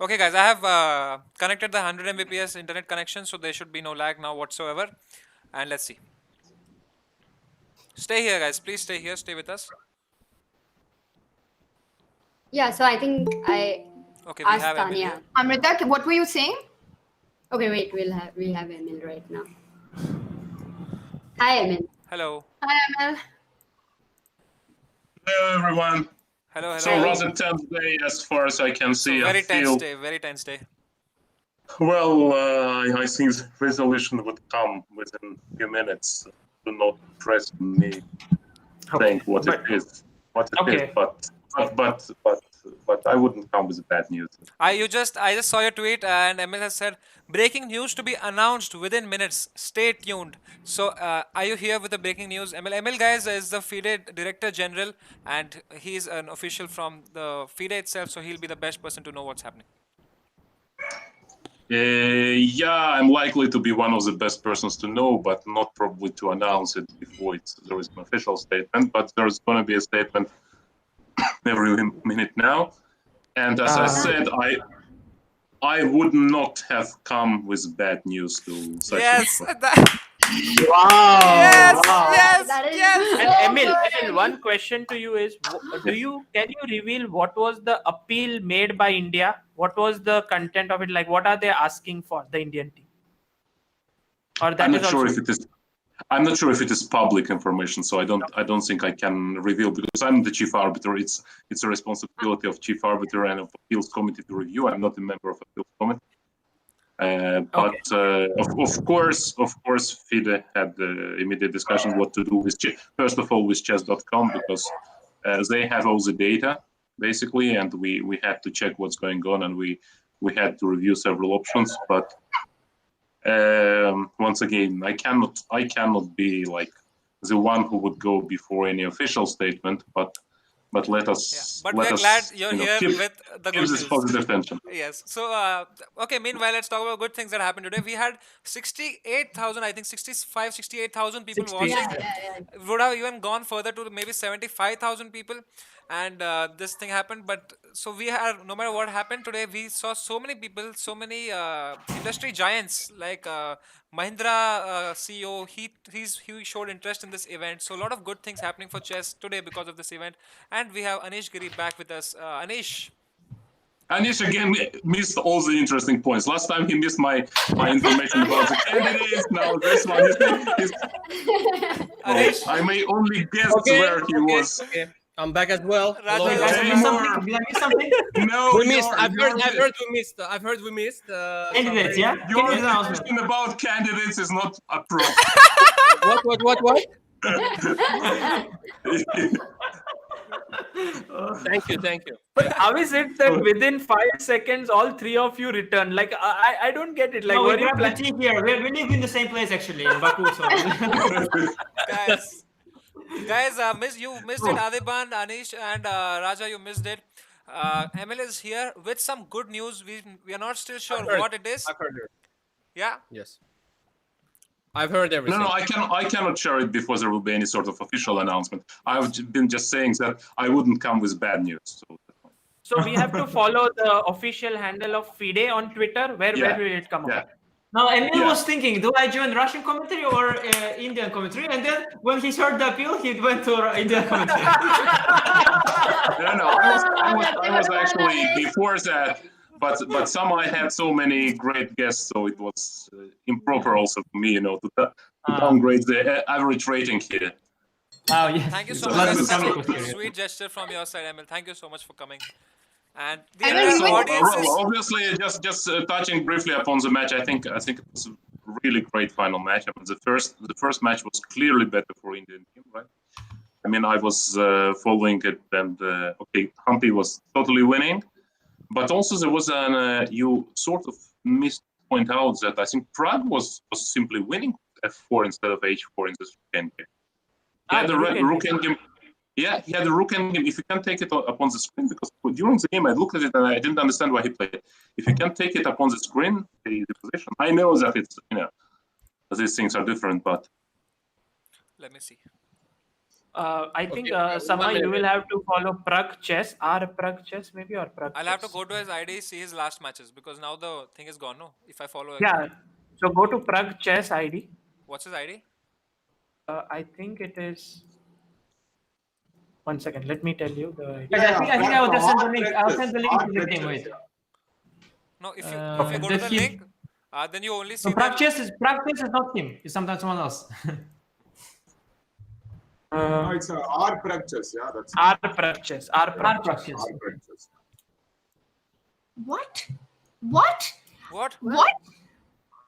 Okay, guys, I have connected the 100 Mbps internet connection, so there should be no lag now whatsoever. And let's see. Stay here, guys. Please stay here. Stay with us. Yeah, so I think I Okay, we asked have Emil Tanya. here. Amrita, what were you saying? Okay, wait, we'll have Emil right now. Hi, Emil. Hello. Hi, Emil. Hello, everyone. Hello, hello. So rather tense day as far as I can see. Very I tense feel, day. Very tense day. well, I think the resolution would come within a few minutes. Do not press me saying what it is. But I wouldn't come with bad news. I just saw your tweet and Emil has said breaking news to be announced within minutes. Stay tuned. So are you here with the breaking news? Emil guys is the FIDE Director General and he's an official from the FIDE itself, so he'll be the best person to know what's happening. Yeah, I'm likely to be one of the best persons to know, but not probably to announce it before there is an official statement. But there's going to be a statement every minute now. And as I said, I would not have come with bad news to such Wow. Yes. And Emil, one question to you is: can you reveal what was the appeal made by India? What was the content of it? Like, what are they asking for the Indian team? Or that I'm is not sure also... if it is. I'm not sure if it is public information, so I don't think I can reveal because I'm the chief arbiter. It's a responsibility of chief arbiter and of appeals committee to review. I'm not a member of appeals committee. Of course, FIDE had the immediate discussion what to do with first of all with chess.com because they have all the data basically, and we had to check what's going on, and we had to review several options. But once again, I cannot be like the one who would go before any official statement, but let us. But let we're us, glad you're here keep, with the keep good this news. positive tension. Yes. So, okay, meanwhile, let's talk about good things that happened today. We had 68,000, I think 68,000 people watching. Would have even gone further to maybe 75,000 people. And this thing happened. But so we had, no matter what happened today, we saw so many people, so many industry giants like Mahindra CEO, he showed interest in this event. So a lot of good things happening for chess today because of this event. And we have Anish Giri back with us. Anish. Anish again missed all the interesting points. Last time he missed my information about the candidates. Now this one, I may only guess where he was. Okay. I'm back as well. Raja, did I miss something? No, we missed. I've heard we missed. Candidates, yeah? Your question about candidates is not appropriate. What? Thank you. But how is it that within 5 seconds, all three of you return? Like, I don't get it. Like, No, were we you grabbed the tea here. We live in the same place actually in Baku. So. Guys, you missed it. Adiban, Anish, and Raja, you missed it. Emil is here with some good news. We are not still sure what it is. I've heard it. Yeah. Yes. I've heard everything. No, I cannot share it before there will be any sort of official announcement. I've been just saying that I wouldn't come with bad news. So we have to follow the official handle of FIDE on Twitter. Where will it come up? Now, Emil was thinking, do I join Russian commentary or Indian commentary? And then when he heard the appeal, he went to Indian commentary. No, I was actually before that, but somehow I had so many great guests, so it was improper also for me, to downgrade the average rating here. Oh, yes. Thank you so much. Sweet gesture from your side, Emil. Thank you so much for coming. And the audience is... Obviously, just touching briefly upon the match, I think it was a really great final match. I mean, the first match was clearly better for Indian team, right? I mean, I was following it, and Humpy was totally winning, but also there was you sort of missed to point out that I think Prague was simply winning f4 instead of h4 in this weekend game. He had the rook endgame. Yeah, he had the rook endgame. If you can take it upon the screen, because during the game I looked at it and I didn't understand why he played it. If you can take it upon the screen, the position. I know that it's these things are different, but let me see. I think Sama, you will have to follow Prague Chess, Prague Chess maybe, or Prague. I'll have to go to his ID, see his last matches, because now the thing is gone. No, if I follow. Yeah, so go to Prague Chess ID. What's his ID? I think it is. 1 second, let me tell you the. I think I will just send the link. I'll send the link to the game. Wait. No, if you go to the link, then you only see. So Prague Chess is not him. It's sometimes someone else. No, it's R Prague Chess. Yeah, that's R Prague Chess. R Prague Chess. What?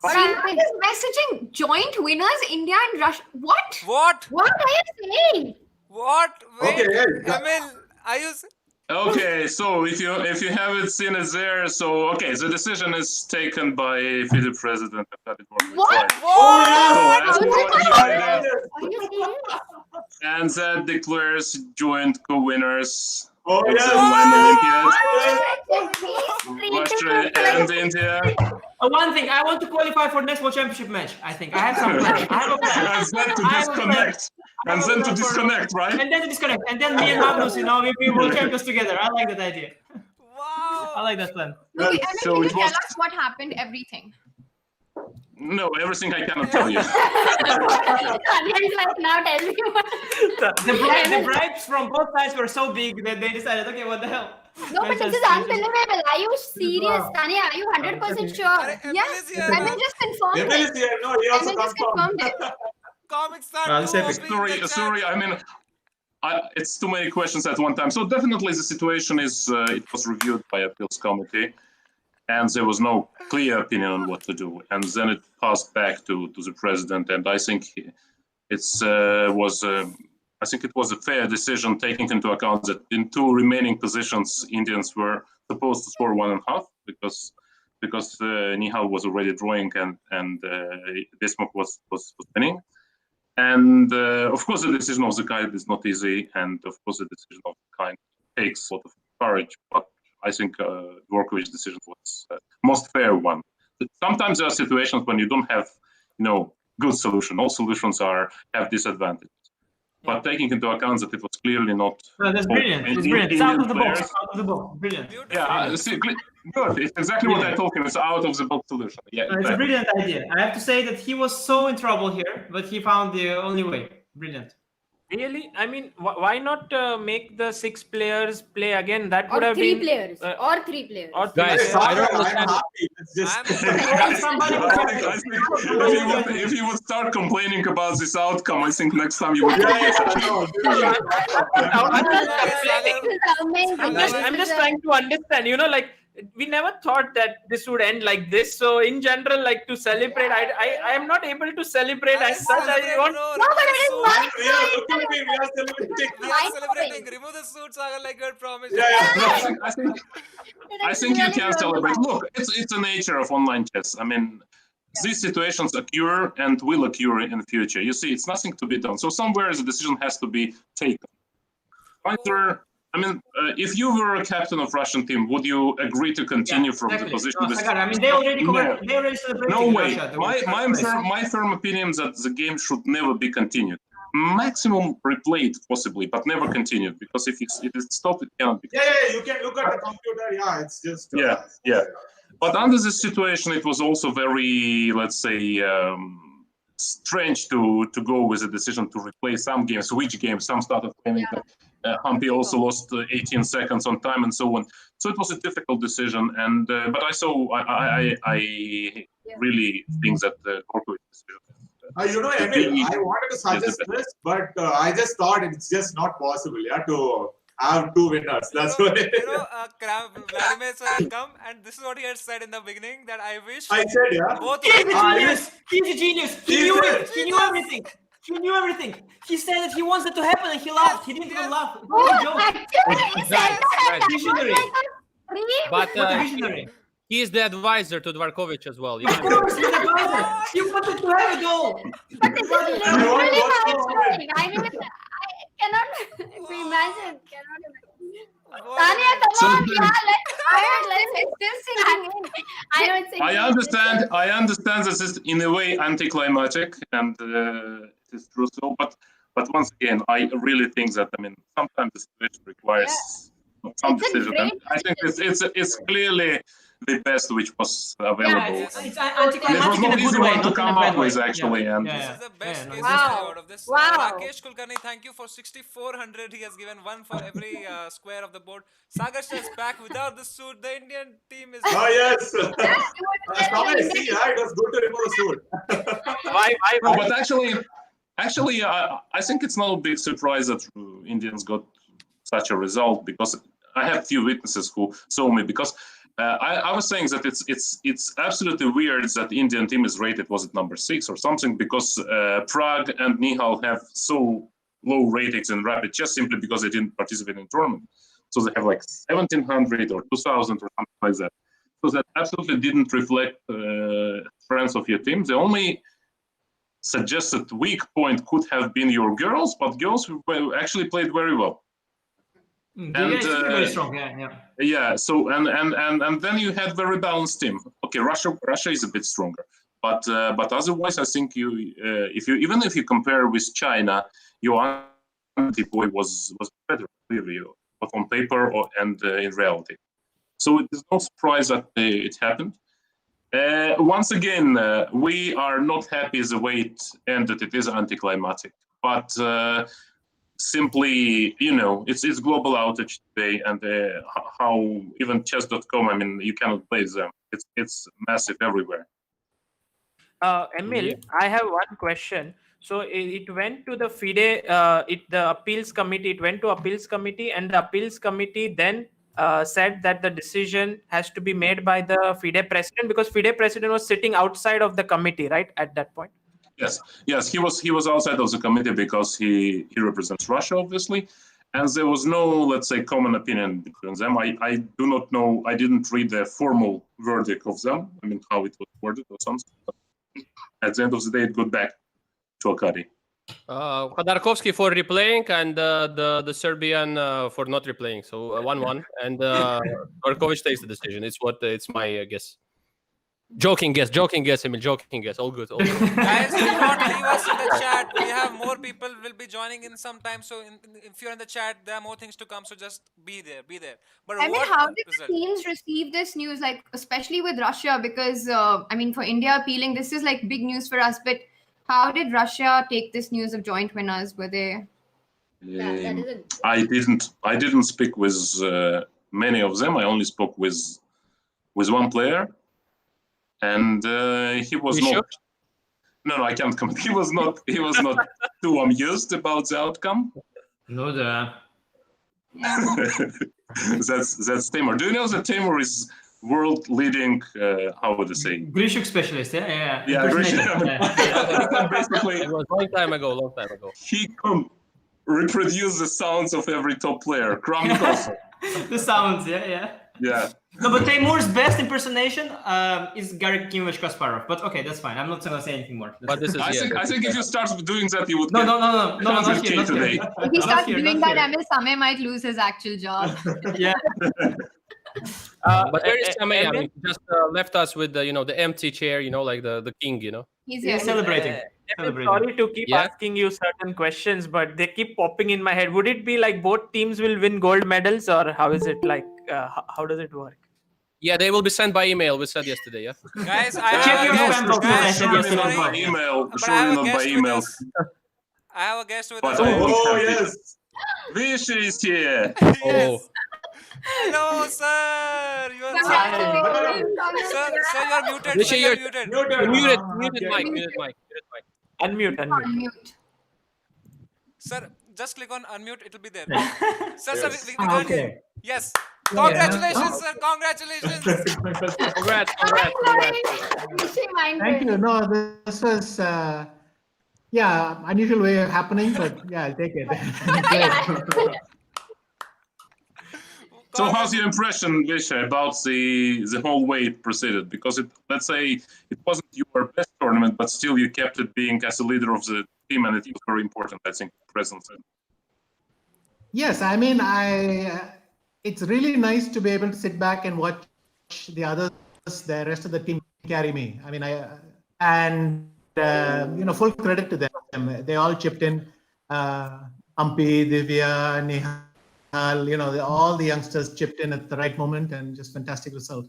Sina is messaging joint winners India and Russia. What? What are you saying? What? Wait, okay, Emil, are you? Okay, so if you haven't seen it there, so the decision is taken by FIDE president. What? And that declares joint co-winners of the OLYMPIAD, Russia and India. One thing, I want to qualify for next World Championship match. I think I have some plan. I have a plan. And then to disconnect, right? And then to disconnect, and then me and Magnus, we be world champions together. I like that idea. Wow! I like that plan. No, can you tell us what happened? Everything. No, everything I cannot tell you. Now tell me what. The bribes from both sides were so big that they decided, okay, what the hell? No, but this is unbelievable. Are you serious, Tanya? Are you 100% sure? Yeah, I mean, just confirm Emil is here. No, he also confirmed it. Comic start. Sorry, I mean, it's too many questions at one time. So definitely the situation is, it was reviewed by appeals committee, and there was no clear opinion on what to do. And then it passed back to the president, and I think it was a fair decision, taking into account that in two remaining positions, Indians were supposed to score 1.5 because Nihal was already drawing and Desmok was winning. And of course, the decision of the kind is not easy, and of course, the decision of the kind takes a lot of courage. But I think Dvorkovic's decision was the most fair one. Sometimes there are situations when you don't have, good solution. All solutions have disadvantages. But taking into account that it was clearly not. No, that's brilliant. It's brilliant. It's out of the box. Out of the box. Brilliant. Yeah. Good. It's exactly what I told him. It's out of the box solution. Yeah, It's a brilliant idea. I have to say that he was so in trouble here, but he found the only way. Brilliant. Really? I mean, why not make the 6 players play again? That would Or have 3 been players. Or 3 players. Or 3 Guys, players. I don't I'm understand. happy. It's just I think if you would start complaining about this outcome, I think next time you would. I'm just trying to understand, like we never thought that this would end like this. So in general, like to celebrate, I am not able to celebrate as such. I want. No, but it is not. Look at me, we are celebrating. We are celebrating. Remove the suit, Sagar, like God promised. I think you can celebrate. Look, it's the nature of online chess. I mean, these situations occur and will occur in the future. You see, it's nothing to be done. So somewhere the decision has to be taken. Either, I mean, if you were a captain of Russian team, would you agree to continue from the position? No, Sagar, I mean, they already celebrated No in way. Russia. My firm opinion is that the game should never be continued. Maximum replayed, possibly, but never continued, because if it's stopped, it cannot be. Yeah, you can look at the computer. Yeah, it's just. Yeah. But under this situation, it was also very, let's say, strange to go with a decision to replay some games, which games, some started claiming that Humpy also lost 18 seconds on time and so on. So it was a difficult decision, and but I really think that the corporate decision. Emil, I wanted to suggest this, but I just thought it's just not possible, to have 2 winners. That's why. Vladimir sir had come, and this is what he had said in the beginning, that I wish I said, yeah. both He's a winners. genius. He's a genius. He knew it. He knew everything. He knew everything. He said that he wants it to happen, and he laughed. He didn't even laugh. It was a joke. Actually, he said that. Visionary. But Visionary. he is the advisor to Dvarkovich as well. Of course, he's a advisor. He wanted to have a goal. But this is literally happening. I mean, I cannot imagine. Tanya, come on, let's just sing in. I know it's I understand this is in a way anticlimactic, and it is true. So, but once again, I really think that sometimes the situation requires some decision. And I think it's clearly the best which was available. It's This was not easy one to come up with, actually. And This is the best case Wow. out of this. Wow. Rakesh Kulkarni, thank you for 6,400. He has given 1 for every square of the board. Sagar says back without the suit. The Indian team is. Oh, yes. See, it was good to remove the suit. Why? No, but actually, I think it's not a big surprise that Indians got such a result, because I have few witnesses who saw me, because I was saying that it's absolutely weird that the Indian team is rated, was it number 6 or something, because Prague and Nihal have so low ratings in rapid chess simply because they didn't participate in tournament. So they have like 1,700 or 2,000 or something like that. So that absolutely didn't reflect strength of your team. The only suggested weak point could have been your girls, but girls actually played very well. Very strong. Yeah. So and then you had very balanced team. Okay, Russia is a bit stronger, but otherwise I think if you compare with China, your boy was better, clearly, both on paper and in reality. So it is no surprise that it happened. Once again, we are not happy the way it ended. It is anticlimactic, but. Simply, it's global outage today, and how even chess.com, you cannot play them. It's massive everywhere. Emil, I have one question. So it went to the FIDE, the appeals committee. It went to appeals committee, and the appeals committee then said that the decision has to be made by the FIDE president, because FIDE president was sitting outside of the committee, right, at that point. Yes, he was outside of the committee because he represents Russia, obviously, and there was no, let's say, common opinion between them. I do not know. I didn't read the formal verdict of them. How it was worded or something. But at the end of the day, it got back to Akadi. Khodorkovsky for replaying, and the Serbian for not replaying. So 1-1, and Dvarkovich takes the decision. It's my guess. Joking guess, Emil. Joking guess. All good. Guys, do not leave us in the chat. We have more people will be joining in sometime. So if you're in the chat, there are more things to come. So just be there. But I mean, what how did result? the teams receive this news? Like, especially with Russia, because I mean, for India appealing, this is like big news for us. But how did Russia take this news of joint winners? Were they? I didn't speak with many of them. I only spoke with one player, and he was You not. sure? No, I can't comment. He was not too amused about the outcome. No, That's Tamer. Do you know that Tamer is world leading? How would I say? Grishuk specialist. Yeah. Yeah, Impersonator. basically, It was long time ago. he can reproduce the sounds of every top player. Kramnik also. The sounds, yeah. Yeah. No, but Taimur's best impersonation is Garrik Kimovich Kasparov. But okay, that's fine. I'm not gonna say anything more. But this is I think if you start doing that, you would No, get not 100K here. today. If he starts here, doing not that, here. Emil Same might lose his actual job. Yeah. But where is Same? I Emil? mean, just left us with the the empty chair. Like the king. He's He's here. celebrating. Sorry to keep Yeah. asking you certain questions, but they keep popping in my head. Would it be like both teams will win gold medals, or how is it like? How does it work? Yeah, they will be sent by email. We said yesterday. Yeah. Guys, I Check have your a guest. spam box. Guys, I said yesterday. sorry. By email, But I surely have a not by guest with email. us. I have a guest with But us. I will Oh, have it. yes. Vishy is here. Yes. Hello, sir. You are sir, you are muted. Vishy, Sir, you are muted. Muted mic. Unmute. Unmute. Sir, just click on unmute. It will be there. Sir, we can't okay. hear. Yes. Congratulations, sir. Congratulations. Congrats. Thank you. No, this was unusual way of happening, but yeah, I'll take it. Great. So how's your impression, Vishy, about the whole way it proceeded? Because let's say it wasn't your best tournament, but still you kept it being as a leader of the team, and it was very important, I think, presence. Yes, I mean, it's really nice to be able to sit back and watch the others, the rest of the team carry me. I mean, full credit to them. They all chipped in. Ampi, Divya, Nihal, all the youngsters chipped in at the right moment, and just fantastic result.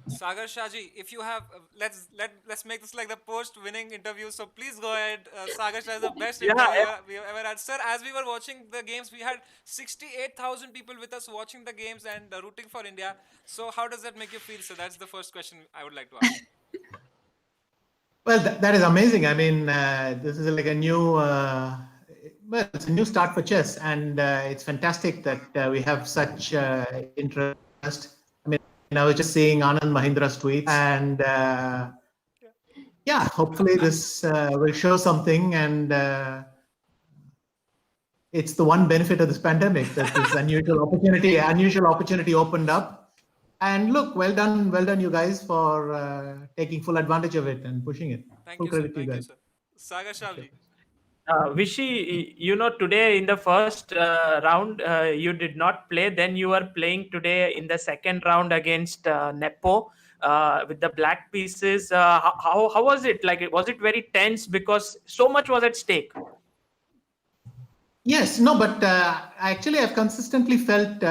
Sagar Shahji, if you have, let's make this like the post-winning interview. So please go ahead. Sagar Shah is the best interview we have ever had. Sir, as we were watching the games, we had 68,000 people with us watching the games and rooting for India. So how does that make you feel? So that's the first question I would like to ask. Well, that is amazing. I mean, this is like a new, it's a new start for chess, and it's fantastic that we have such interest. I mean, I was just seeing Anand Mahindra's tweets, and hopefully this will show something. And it's the one benefit of this pandemic, that this unusual opportunity opened up. And look, well done, you guys, for taking full advantage of it and pushing it. Full credit to you guys. Sagar Shahji. Vishy, today in the first round, you did not play. Then you are playing today in the second round against Nepo with the black pieces. How was it? Like, was it very tense because so much was at stake? Yes, no, but actually I've consistently felt,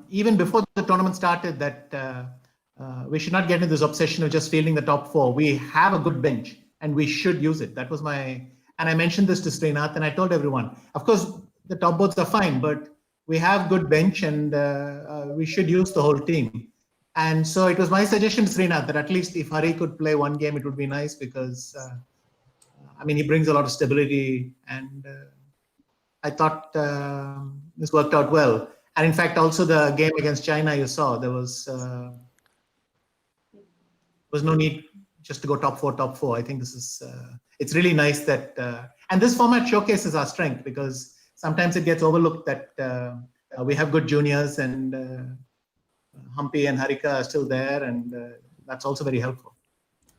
even before the tournament started, that we should not get into this obsession of just fielding the top four. We have a good bench and we should use it. That was and I mentioned this to Srinath, and I told everyone, of course, the top boards are fine, but we have good bench and we should use the whole team. And so it was my suggestion to Srinath that at least if Hari could play one game, it would be nice, because he brings a lot of stability, and I thought this worked out well. And in fact, also the game against China, you saw there was no need just to go top four. I think this is it's really nice that and this format showcases our strength, because sometimes it gets overlooked that we have good juniors, and Humpy and Harika are still there, and that's also very helpful.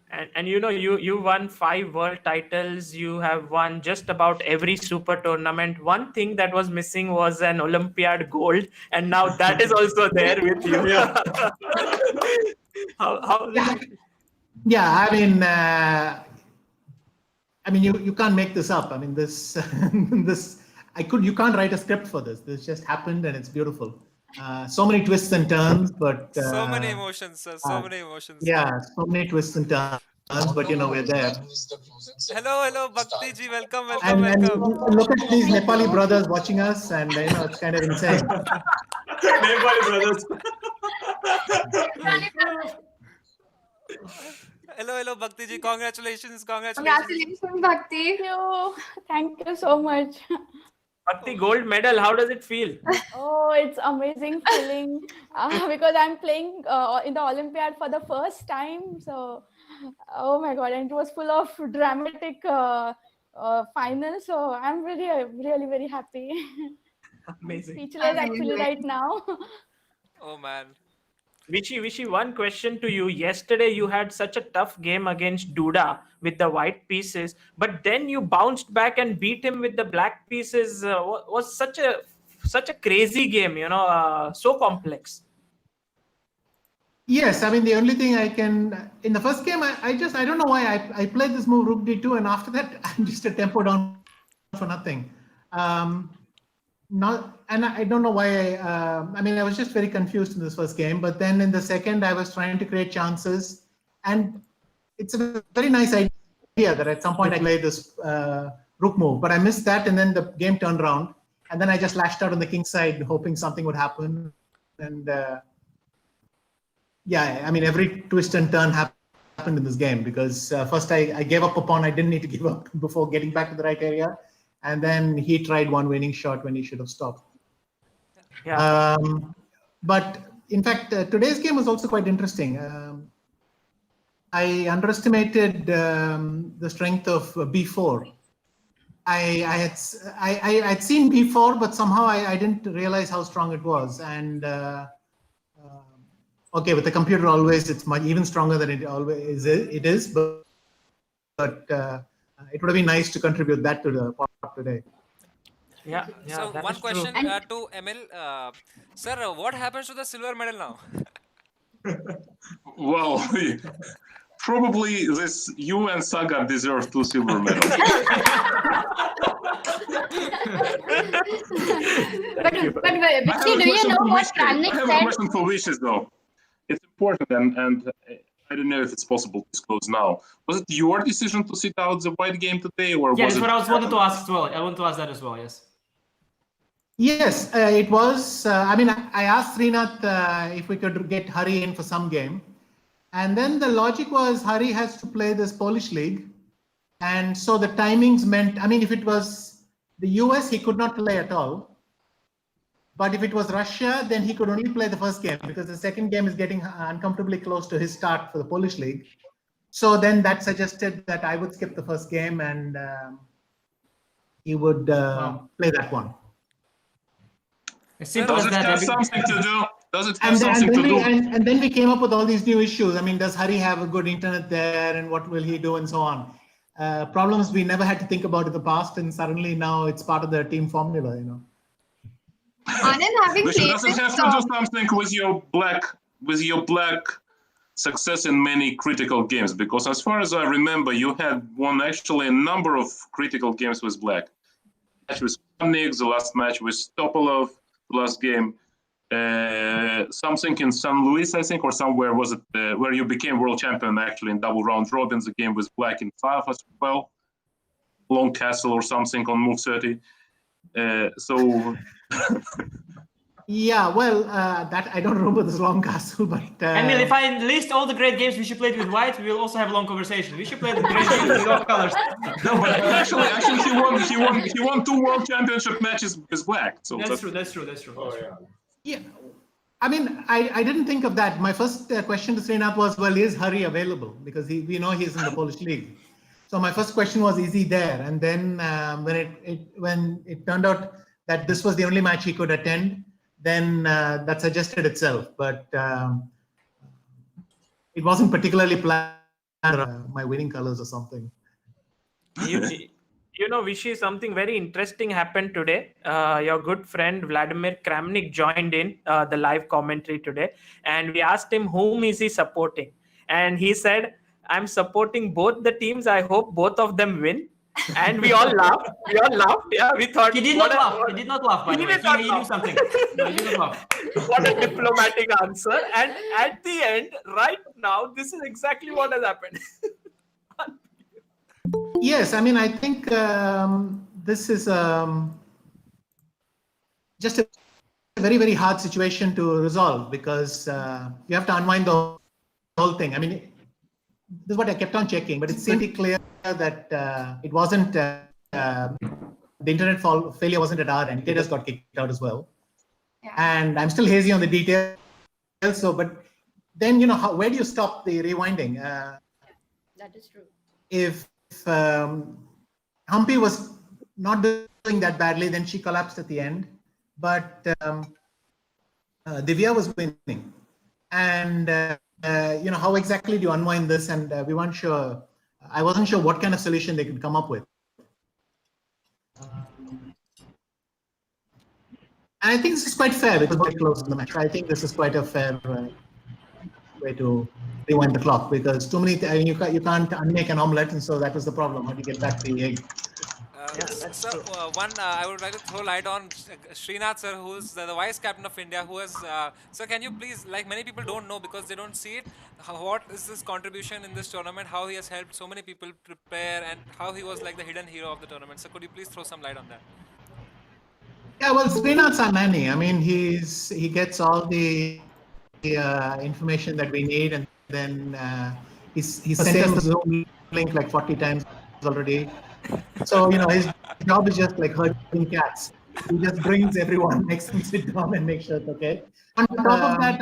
And you know, you won 5 world titles. You have won just about every super tournament. One thing that was missing was an Olympiad gold, and now that is also there with you. How Yeah, I mean, you can't make this up. I mean, this you can't write a script for this. This just happened, and it's beautiful. So many twists and turns, but So many emotions, sir. So many emotions. yeah, so many twists and turns, but we're there. Hello, Bhakti ji. Welcome. And look at these Nepali brothers watching us, and it's kind of insane. Nepali brothers. Hello, Bhakti ji. Congratulations. Congratulations, Bhakti. Thank you so much. Bhakti, gold medal, how does it feel? Oh, it's amazing feeling because I'm playing in the Olympiad for the first time. So, oh my God, and it was full of dramatic finals. So I'm really very happy. Amazing. Speechless actually right now. Oh man. Vishy, one question to you. Yesterday, you had such a tough game against Duda with the white pieces, but then you bounced back and beat him with the black pieces. Was such a crazy game, so complex. Yes, I mean, the only thing I can in the first game, I don't know why I played this move Rook D2, and after that I'm just a tempo down for nothing. And I don't know why. I mean, I was just very confused in this first game. But then in the second, I was trying to create chances, and it's a very nice idea that at some point I play this rook move, but I missed that, and then the game turned around, and then I just lashed out on the king side, hoping something would happen. And yeah, I mean, every twist and turn happened in this game because first I gave up a pawn I didn't need to give up before getting back to the right area. And then he tried one winning shot when he should have stopped. Yeah. But in fact, today's game was also quite interesting. I underestimated the strength of B4. I had seen B4, but somehow I didn't realize how strong it was. And okay, with the computer, always it's much even stronger than it always is. But it would have been nice to contribute that to the part today. Yeah. So one question to Emil, sir, what happens to the silver medal now? Well, probably you and Sagar deserve 2 silver medals. But Vishy, do you know what Kramnik I have a question for Wishes though. It's important and I don't know if it's possible to disclose now. Was it your decision to sit out the white game today, or Yeah, was that's it? what I wanted to ask as well. I want to ask that as well. Yes. Yes, it was. I mean, I asked Srinath if we could get Hari in for some game. And then the logic was Hari has to play this Polish league. And so the timings meant, I mean, if it was the US, he could not play at all. But if it was Russia, then he could only play the first game because the second game is getting uncomfortably close to his start for the Polish league. So then that suggested that I would skip the first game and he would play that one. Does it have something to do? Does it have something to do? And then we came up with all these new issues. I mean, does Hari have a good internet there, and what will he do, and so on? Problems we never had to think about in the past, and suddenly now it's part of the team formula, Anand, having played does it have to do something with your black success in many critical games? Because as far as I remember, you had won actually a number of critical games with black. Match with Kramnik, the last match with Topolov, the last game. Something in San Luis, I think, or somewhere was it where you became world champion actually in double round robins. The game was black in 5 as well. Long Castle or something on move 30. So yeah, well, that I don't remember this long castle, but Emil, if I list all the great games we should play with white, we will also have a long conversation. We should play the great games with all colors. No, but actually, he won 2 world championship matches with black. So that's true. Oh, yeah. Yeah, I mean, I didn't think of that. My first question to Srinath was, well, is Hari available? Because we know he's in the Polish league. So my first question was, is he there? And then when it turned out that this was the only match he could attend, then that suggested itself. But it wasn't particularly planned my winning colors or something. You know, Vishy, something very interesting happened today. Your good friend Vladimir Kramnik joined in the live commentary today, and we asked him whom is he supporting, and he said, "I'm supporting both the teams. I hope both of them win." And we all laughed. We all laughed. Yeah, we thought He did not laugh. He did not laugh. By He the way, did not he knew laugh. something. No, he did not laugh. What a diplomatic answer! And at the end, right now, this is exactly what has happened. Yes, I mean, I think this is just a very, very hard situation to resolve because you have to unwind the whole thing. I mean, this is what I kept on checking, but it's pretty clear that it wasn't the internet failure wasn't at our end. Data got kicked out as well, and I'm still hazy on the details. So, but then where do you stop the rewinding? That is true. If Humpy was not doing that badly, then she collapsed at the end. But Divya was winning, and how exactly do you unwind this? And we weren't sure. I wasn't sure what kind of solution they could come up with. And I think this is quite fair because we're close to the match. I think this is quite a fair way to rewind the clock because too many. You can't unmake an omelette, and so that was the problem. How do you get back the egg? I would like to throw light on Srinath sir, who's the vice captain of India, who has, sir, can you please, like many people don't know because they don't see it, what is his contribution in this tournament, how he has helped so many people prepare and how he was like the hidden hero of the tournament. So could you please throw some light on that? Yeah, well, Srinath's our nanny. I mean, he gets all the information that we need, and then he's sent us the Zoom link like 40 times already. So his job is just like herding cats. He just brings everyone, makes them sit down, and make sure it's okay. On top of that,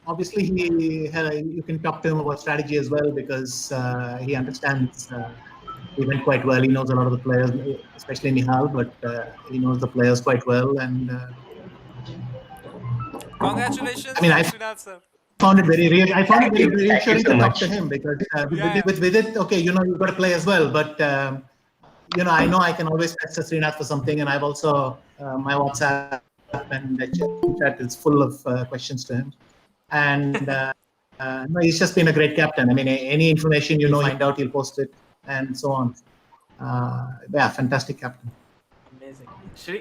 obviously you can talk to him about strategy as well because he understands. He went quite well. He knows a lot of the players, especially Nihal, but he knows the players quite well. And congratulations, I mean, Srinath sir. found it very reassuring to talk to him because with it, okay, you've got to play as well. But I know I can always pester Srinath for something, and I've also my WhatsApp and the chat is full of questions to him. And no, he's just been a great captain. I mean, any information find out, he'll post it, and so on. Yeah, fantastic captain. Amazing.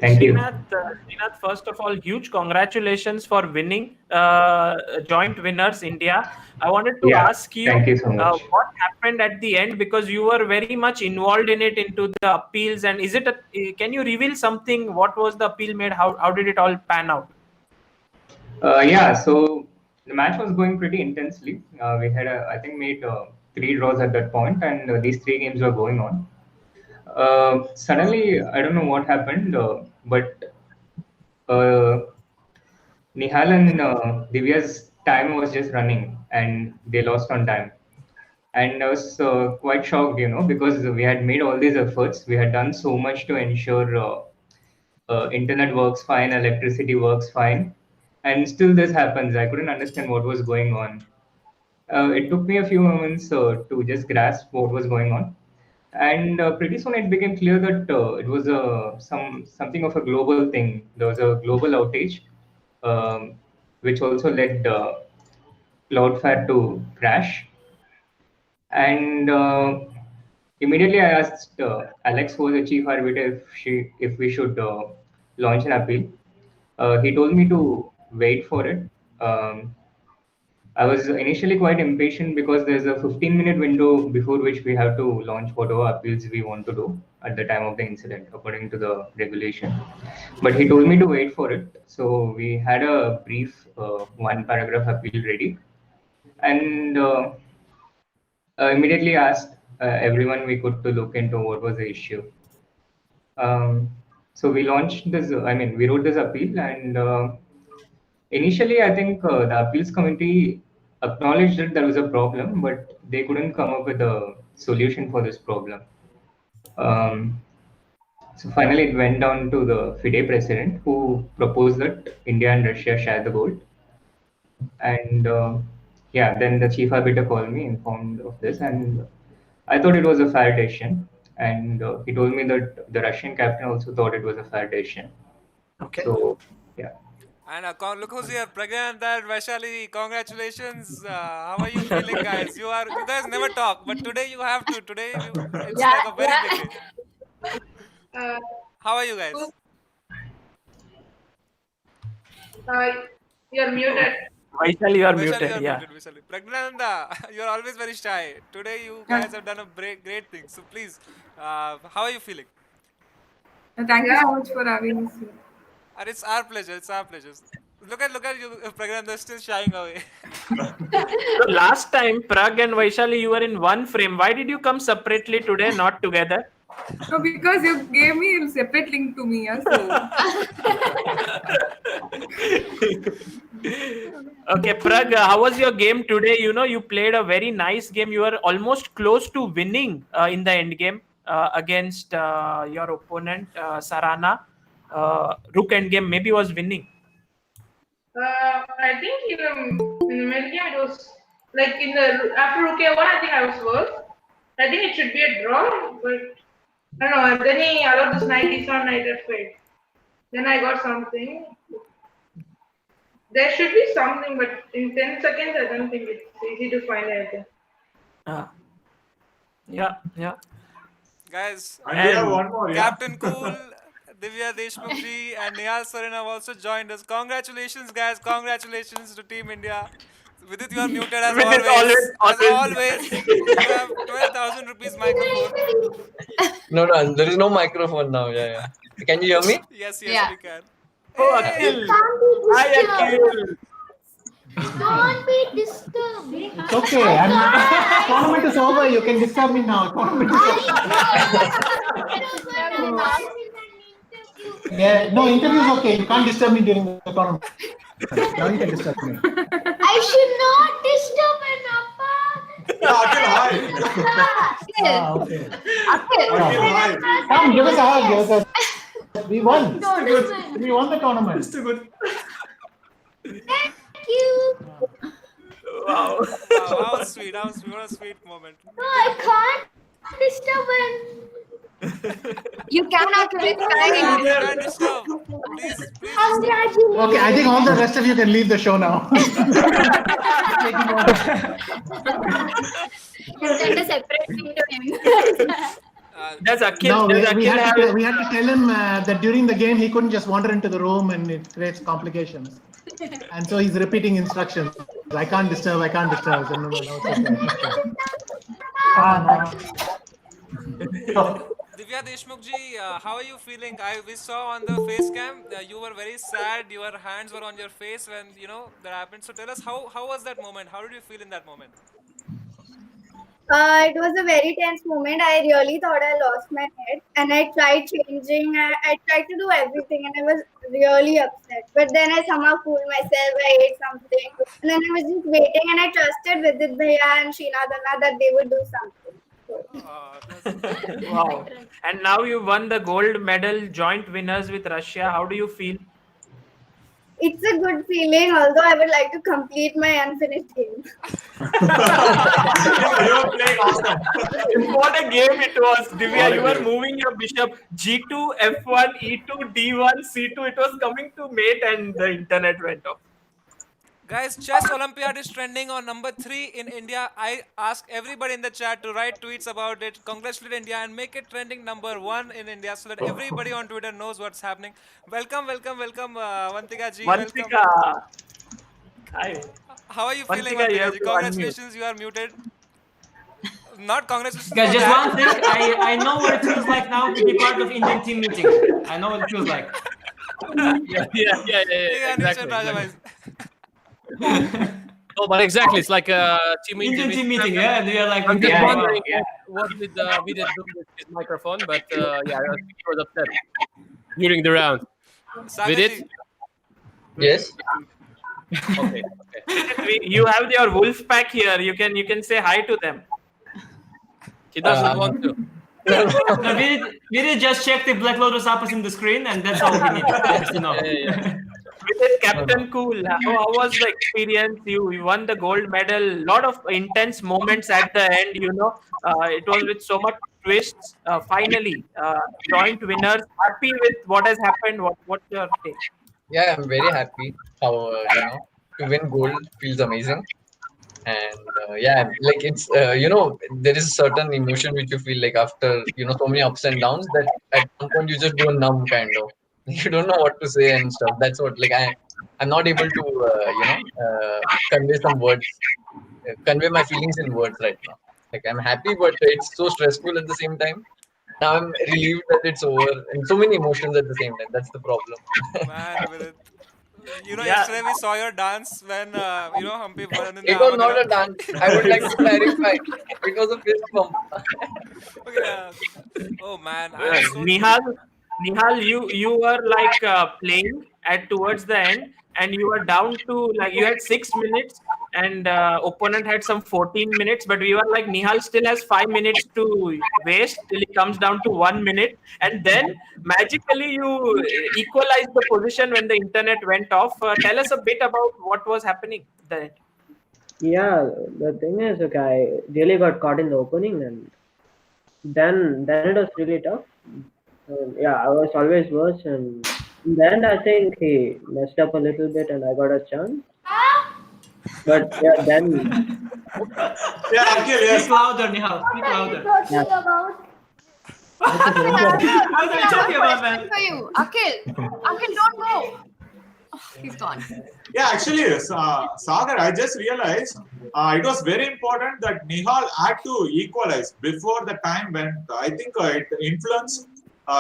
Thank you. Srinath, first of all, huge congratulations for winning joint winners India. I wanted to ask you, thank you so much. What happened at the end because you were very much involved in it into the appeals, and can you reveal something? What was the appeal made? How did it all pan out? Yeah, so the match was going pretty intensely. We had I think made 3 draws at that point, and these 3 games were going on. Suddenly, I don't know what happened, but Nihal and Divya's time was just running and they lost on time. And I was quite shocked, because we had made all these efforts. We had done so much to ensure internet works fine, electricity works fine. And still this happens. I couldn't understand what was going on. It took me a few moments to just grasp what was going on. And pretty soon it became clear that it was something of a global thing. There was a global outage, which also led Cloudflare to crash. And immediately I asked Alex, who was the chief arbiter, if we should launch an appeal. He told me to wait for it. I was initially quite impatient because there's a 15-minute window before which we have to launch whatever appeals we want to do at the time of the incident, according to the regulation. But he told me to wait for it. So we had a brief 1-paragraph appeal ready. And immediately asked everyone we could to look into what was the issue. So we launched this, we wrote this appeal, and initially I think the appeals committee acknowledged that there was a problem, but they couldn't come up with a solution for this problem. So finally it went down to the FIDE president, who proposed that India and Russia share the gold. And yeah, then the chief arbiter called me, informed of this, and I thought it was a fair decision. And he told me that the Russian captain also thought it was a fair decision. Okay. So, yeah. And look who's here, Pragnant and Vaishali. Congratulations. How are you feeling, guys? You guys never talk, but today you have to. It's Yeah, like a very yeah. big day. How are you guys? You're muted. Vaishali, you are Vaishali, muted. you are Yeah. muted. Vaishali. Pragnanda, you're always very shy. Today you guys have done a great thing. So please, how are you feeling? Thank you so much for having us here. And it's our pleasure. It's our pleasure. Look at you, Pragnanda, still shying away. So last time, Prag and Vaishali, you were in one frame. Why did you come separately today, not together? No, because you gave me a separate link to me. Yeah, so. Okay, Prag, how was your game today? You played a very nice game. You were almost close to winning in the end game against your opponent, Sarana. Rook end game maybe was winning. I think in the mid game it was like after Rook A1, I think I was worse. I think it should be a draw, but I don't know. And then he allowed this knight d7 knight f8. Then I got something. There should be something, but in 10 seconds, I don't think it's easy to find anything. Yeah. Guys, And we have one more, yeah. Captain Cool, Divya Deshmukh ji, and Nihal Sarin have also joined us. Congratulations, guys. Congratulations to Team India. Vidit, you are muted as Vidit, always. always. As always, you have 12,000 rupees microphone. No, there is no microphone now. Yeah. Can you hear me? Yes, Yeah. we can. Oh, Akhil. Hi, Akhil. Don't be disturbed. It's okay. Tournament is over. You can disturb me now. Tournament is over. Yeah, no, interview is okay. You can't disturb me during the tournament. Now you can disturb me. I should not disturb an Appa. Akhil, hi. Okay. Akhil, hi. Come, give us a hug. We won. Don't do it. We won the tournament. It's too good. Thank you. Wow, how sweet. What a sweet moment. No, I can't disturb an. You cannot You can't disturb. Please. Congratulations. Okay, I think all the rest of you can leave the show now. Send a separate link to him. Does Akhil, No, does we Akhil had have... to tell him that during the game he couldn't just wander into the room and it creates complications. And so he's repeating instructions. I can't disturb. I can't disturb. So, no, it's okay. Divya Deshmukh ji, how are you feeling? We saw on the face cam you were very sad. Your hands were on your face when that happened. So tell us how was that moment? How did you feel in that moment? It was a very tense moment. I really thought I lost my head, and I tried changing. I tried to do everything, and I was really upset. But then I somehow cooled myself. I ate something, and then I was just waiting, and I trusted Vidit Bhaiya and Sheena Dana that they would do something. Wow. And now you won the gold medal, joint winners with Russia. How do you feel? It's a good feeling, although I would like to complete my unfinished game. You were playing awesome. What a game it was, Divya. You were moving your bishop G2, F1, E2, D1, C2. It was coming to mate and the internet went off. Guys, Chess Olympiad is trending on number 3 in India. I ask everybody in the chat to write tweets about it, congratulate India, and make it trending number 1 in India so that everybody on Twitter knows what's happening. Welcome, Vantika ji. Vantika. Hi. How are you feeling, Vantika, Vantika ji? Congratulations, you are muted. Not congratulations. Guys, just one thing. I know what it feels like now to be part of Indian team meetings. I know what it feels like. Yeah, exactly. No, but exactly, it's like a team meeting, yeah. And we are like, I'm just yeah, wondering yeah. what did Vidit do with his microphone, but yeah, he was upset during the round. Vidit? Yes. Okay. You have your wolf pack here. You can say hi to them. He doesn't want to. No, we just checked if Black Lotus app is in the screen, and that's all we need to know. Yeah. with it, Captain Cool, how was the experience? You won the gold medal. Lot of intense moments at the end. It was with so much twists. Finally, joint winners. Happy with what has happened. What's your take? Yeah, I'm very happy how to win gold feels amazing. And yeah, like it's there is a certain emotion which you feel like after so many ups and downs that at some point you just go numb kind of. You don't know what to say and stuff. That's what like I'm not able to convey some words, convey my feelings in words right now. Like I'm happy, but it's so stressful at the same time. Now I'm relieved that it's over, and so many emotions at the same time. That's the problem. Man, Vidit. Yesterday we saw your dance when Humpy won in the It was Armageddon. not a dance. I would like to clarify. It was a fist bump. Okay. Oh man, I'm so. Nihal, you were like playing at towards the end, and you were down to like you had 6 minutes, and opponent had some 14 minutes, but we were like Nihal still has 5 minutes to waste till he comes down to 1 minute, and then magically you equalized the position when the internet went off. Tell us a bit about what was happening then. Yeah, the thing is, okay, I really got caught in the opening, and then it was really tough. Yeah, I was always worse, and in the end, I think he messed up a little bit, and I got a chance. But yeah, then. Yeah, Akhil, yes. Speak louder, Nihal. Speak louder. Yeah. What are you talking about, man? For you, Akhil, don't go. Oh, he's gone. Yeah, actually, Sagar, I just realized it was very important that Nihal had to equalize before the time went. I think it influenced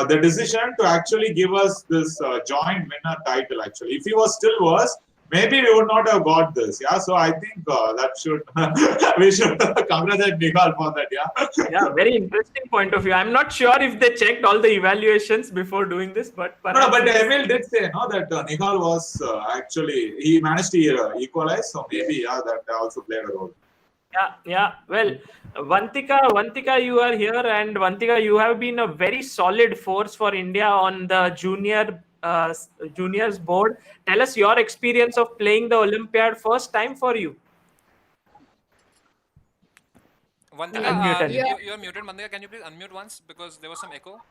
the decision to actually give us this joint winner title. Actually, if he was still worse, maybe we would not have got this. Yeah, so I think that should we should congratulate Nihal for that. Yeah, very interesting point of view. I'm not sure if they checked all the evaluations before doing this, but No, but Emil did say that Nihal was actually he managed to equalize, so maybe that also played a role. Yeah. Well, Vantika, you are here, and Vantika, you have been a very solid force for India on the juniors board. Tell us your experience of playing the Olympiad first time for you. Vantika, you're muted. Vantika, can you please unmute once because there was some echo?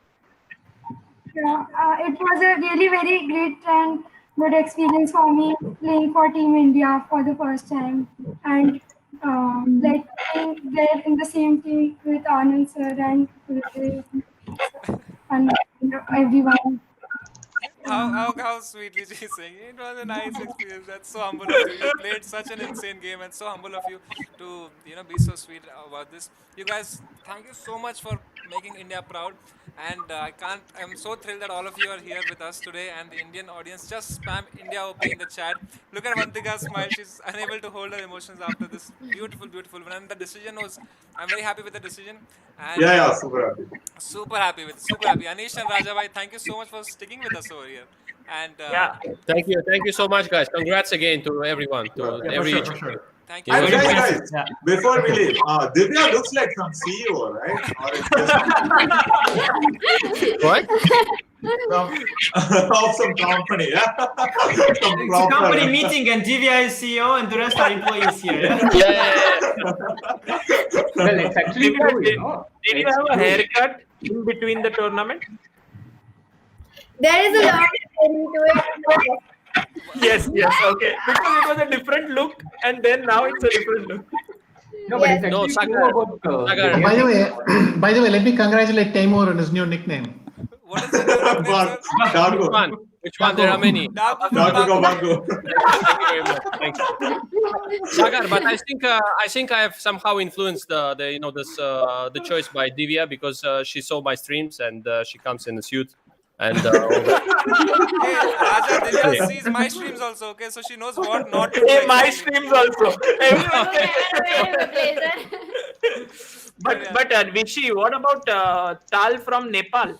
Yeah, it was a really very great and good experience for me playing for Team India for the first time, and like playing there in the same team with Anand sir and everyone. How sweetly she's saying it was a nice experience. That's so humble of you. You played such an insane game, and so humble of you to be so sweet about this. You guys, thank you so much for making India proud. And I'm so thrilled that all of you are here with us today, and the Indian audience. Just spam India OP in the chat. Look at Vantika's smile. She's unable to hold her emotions after this beautiful win. And the decision I'm very happy with the decision. And Yeah, super happy. Super happy. Anish and Rajabhai, thank you so much for sticking with us over here. And thank you so much, guys. Congrats again to everyone, every for sure. Thank you. And guys, before we leave, Divya looks like some CEO, right? Or it's What? of some company, yeah. It's a company meeting, and Divya is CEO, and the rest are employees here. Well, it's actually true, Did you have a haircut in between the tournament? There is a lot into it. Yes, okay. Because it was a different look, and then now it's a different look. No, but it's actually true about. By the way, let me congratulate Taimur on his new nickname. What is it? Which one? There are many. Thank you very much. Thanks. Sagar, but I think I have somehow influenced the choice by Divya because she saw my streams and she comes in a suit. And Hey, Raja, Divya sees my streams also, okay? So she knows what not to Hey, say. my streams also. But Vishy, what about Tal from Nepal?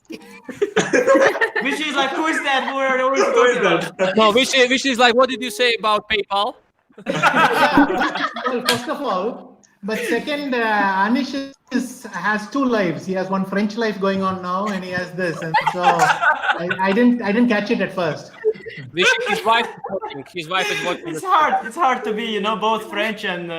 Vishy is like, who is that? Who are you talking about? No, Vishy is like, what did you say about PayPal? Well, first of all, But second, Anish has two lives. He has one French life going on now, and he has this, and so I didn't catch it at first. His wife is watching. His wife is watching. It's hard. It's hard to be, both French and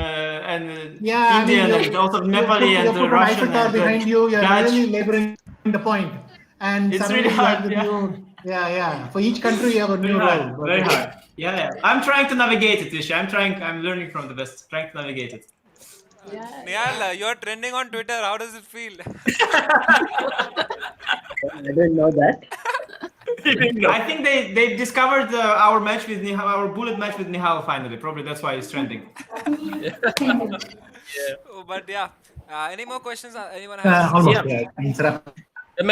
Yeah, Indian, I mean, and also Nepali you and put an Russian Eiffel and behind you. You're Dutch. really laboring the point. And It's suddenly really you have hard. the Yeah. new, yeah. For each country, you have a Very new hard. role. Very hard. Yeah. I'm trying to navigate it, Isha. I'm learning from the best. Trying to navigate it. Nihal, you're trending on Twitter. How does it feel? I didn't know that. I think they discovered our match with Nihal, our bullet match with Nihal finally. Probably that's why it's trending. But yeah, any more questions? Anyone has? Almost, yeah. The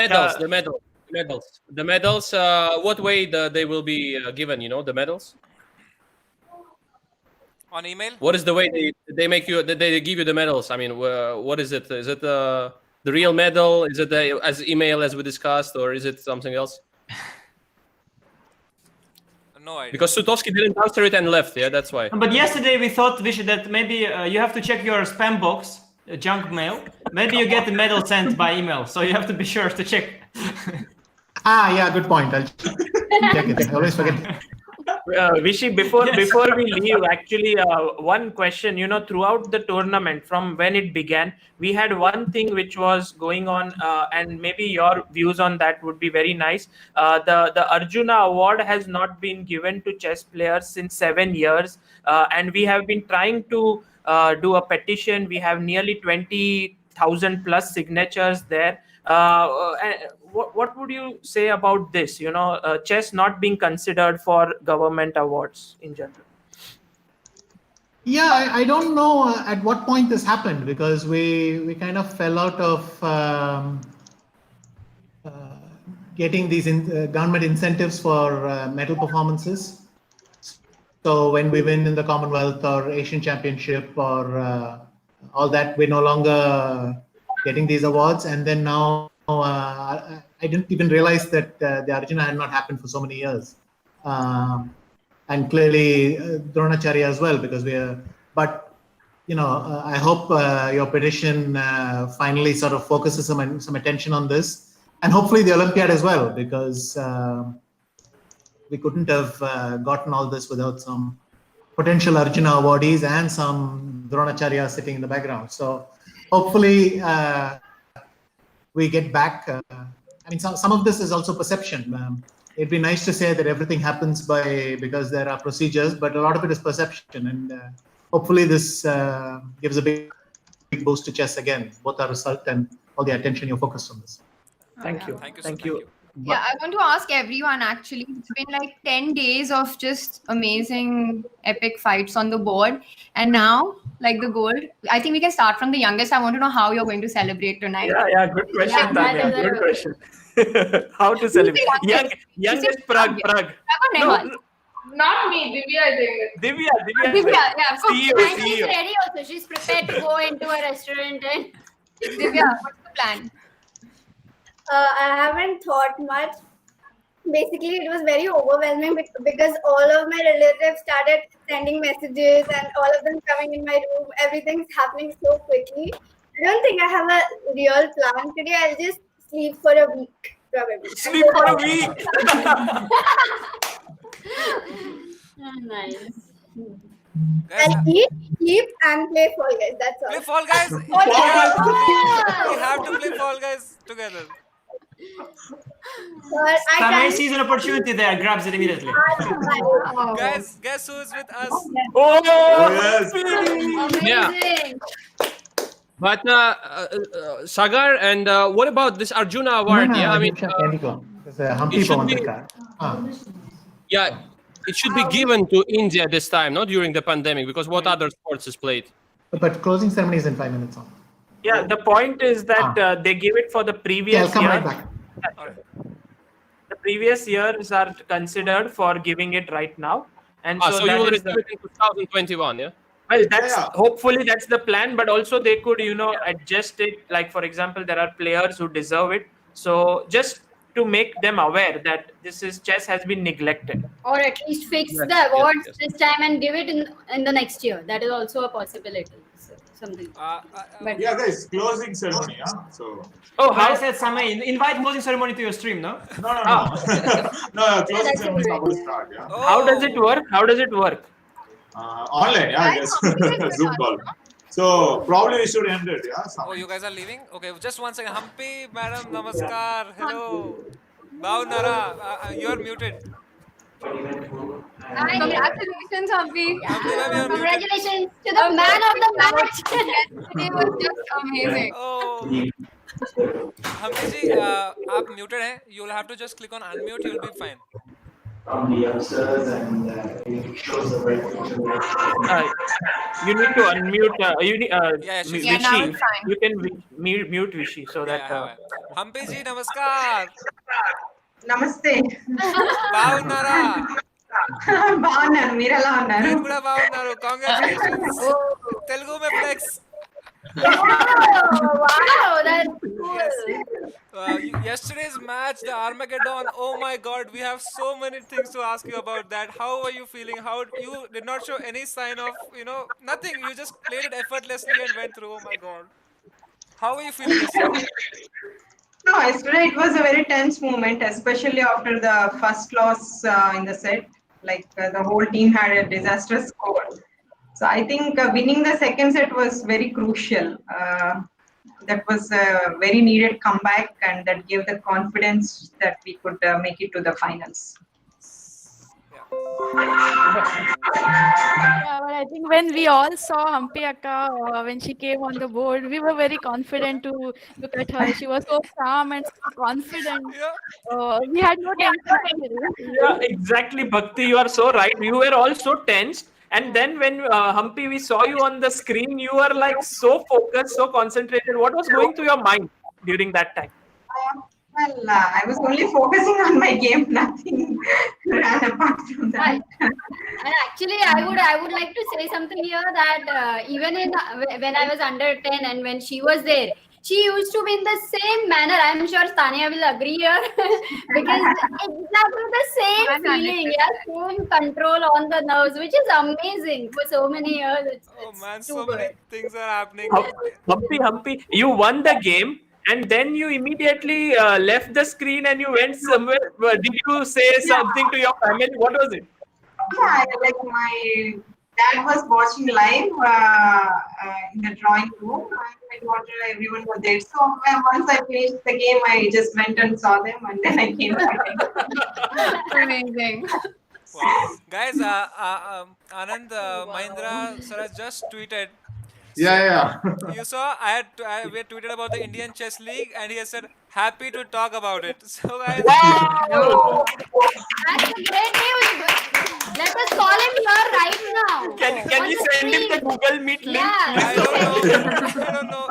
medals. What way they will be given? The medals. On email? What is the way they make you? They give you the medals? I mean, what is it? Is it the real medal? Is it as email as we discussed, or is it something else? No idea. Because Sutovsky didn't answer it and left. Yeah, that's why. But yesterday we thought, Vishy, that maybe you have to check your spam box, junk mail. Maybe you get the medal sent by email, so you have to be sure to check. Yeah, good point. I'll check it. I always forget. Vishy, before we leave, actually, one question. Throughout the tournament, from when it began, we had one thing which was going on, and maybe your views on that would be very nice. The Arjuna Award has not been given to chess players since 7 years, and we have been trying to do a petition. We have nearly 20,000 plus signatures there. What would you say about this? Chess not being considered for government awards in general. Yeah, I don't know at what point this happened, because we kind of fell out of getting these government incentives for medal performances. So when we win in the Commonwealth or Asian Championship or all that, we're no longer getting these awards. And then now I didn't even realize that the Arjuna had not happened for so many years. And clearly Dronacharya as well, because but I hope your petition finally sort of focuses some attention on this, and hopefully the Olympiad as well, because we couldn't have gotten all this without some potential Arjuna awardees and some Dronacharya sitting in the background. So hopefully we get back. I mean, some of this is also perception. It'd be nice to say that everything happens because there are procedures, but a lot of it is perception. And hopefully this gives a big boost to chess again, both our result and all the attention you focused on this. Thank you. Thank you. Yeah, I want to ask everyone, actually. It's been like 10 days of just amazing, epic fights on the board. And now, like the gold, I think we can start from the youngest. I want to know how you're going to celebrate tonight. Yeah, good question, Tanya. Good question. How to celebrate? Youngest Prague. No, Not me, Divya, I think. Divya, yeah, of course. CEO, And she's ready also. She's prepared to go into a restaurant and Divya, what's the plan? I haven't thought much. Basically, it was very overwhelming because all of my relatives started sending messages and all of them coming in my room. Everything's happening so quickly. I don't think I have a real plan today. I'll just sleep for a week, probably. Sleep for a week? nice. I'll eat, sleep, and play Fall Guys. That's all. Play Fall Guys. Fall Guys. We have to play Fall Guys together. Samay sees an opportunity there, grabs it immediately. Guys, guess who's with us? Oh, yes. Amazing. But Sagar, and what about this Arjuna Award? No, yeah, I mean, Humpy should be- yeah, it should be given to India this time, not during the pandemic, because what other sports is played? But closing ceremony is in 5 minutes on. Yeah, the point is that they give it for the previous I'll come year. right back. The previous years are considered for giving it right now, and So you that will is receive it in 2021, yeah? well, hopefully that's the plan, but also they could adjust it. Like, for example, there are players who deserve it, so just to make them aware that chess has been neglected. Or at least fix Yes, the awards yes. this time and give it in the next year. That is also a possibility. So something. But yeah, guys, closing ceremony. Yeah. So. Oh, how said Samay, invite closing ceremony to your stream, no? No. No, closing ceremony is about to start. Yeah. How does it work? How does it work? Online, yeah, I guess. Zoom call. So probably we should end it, yeah. Oh, you guys are leaving? Okay, just one second. Humpy, madam, namaskar. Hello. Bhau Nara, you're muted. Congratulations, Humpy. Congratulations to the man of the match. Yesterday was just amazing. Oh. Humpy ji, आप muted हैं. You'll have to just click on unmute. You'll be fine. You need to unmute. You need, she's now Vishy. it's fine. You can mute Vishy so that. Humpy ji, namaskar. నమస్తే బాగున్నారా బాగున్నాను మీరు ఎలా ఉన్నారు నేను కూడా బాగున్నాను కంగ్రాట్యులేషన్స్ తెలుగు మే flex Wow, that's cool. Yesterday's match, the Armageddon. Oh my God, we have so many things to ask you about that. How are you feeling? How you did not show any sign of, nothing. You just played it effortlessly and went through. Oh my God, how are you feeling yesterday? No, yesterday it was a very tense moment, especially after the first loss in the set. Like the whole team had a disastrous score. So I think winning the second set was very crucial. That was a very needed comeback, and that gave the confidence that we could make it to the finals. Yeah, but I think when we all saw Hampi Akka, when she came on the board, we were very confident to look at her. She was so calm and so confident. We had no tension. Yeah, exactly, Bhakti. You are so right. You were all so tense. And then when Humpy, we saw you on the screen, you were like so focused, so concentrated. What was going through your mind during that time? I was only focusing on my game, nothing ran apart from that. And actually, I would like to say something here that even when I was under 10 and when she was there, she used to be in the same manner. I'm sure Tanya will agree here because exactly the same feeling, same control on the nerves, which is amazing for so many years. It's Man, too so good. many things are happening. Humpy, you won the game. And then you immediately left the screen and you went somewhere. Did you say something to your family? What was it? Yeah, like my dad was watching live in the drawing room. My daughter, everyone was there. So once I finished the game, I just went and saw them, and then I came back. Amazing. Wow. Guys, Anand Mahindra sir has just tweeted. Yeah. You saw we had tweeted about the Indian Chess League, and he has said happy to talk about it. So guys, That's a great news. Let us call him here right now. Can you send him the Google Meet link? Yeah. I don't know.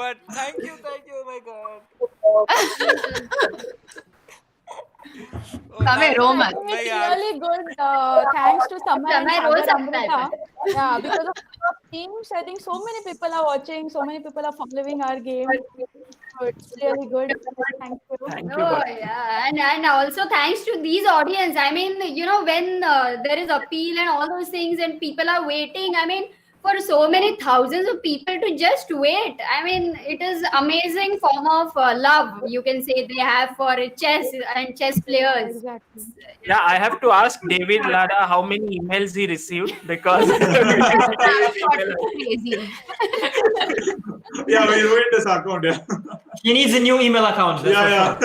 But thank you, oh my God. Samay, Roman. It's really good. Thanks to Samay and Samay rose Sagar subscriber. Amrita. Yeah, because of our teams, I think so many people are watching, so many people are following our game. So it's really good. Thank you. Oh, yeah. And also thanks to these audience. I mean, when there is appeal and all those things and people are waiting, I mean, for so many thousands of people to just wait. I mean, it is amazing form of love, you can say, they have for chess and chess players. Exactly. Yeah, I have to ask David Lada how many emails he received because Crazy. Yeah, we ruined his account. Yeah. He needs a new email account. Yeah.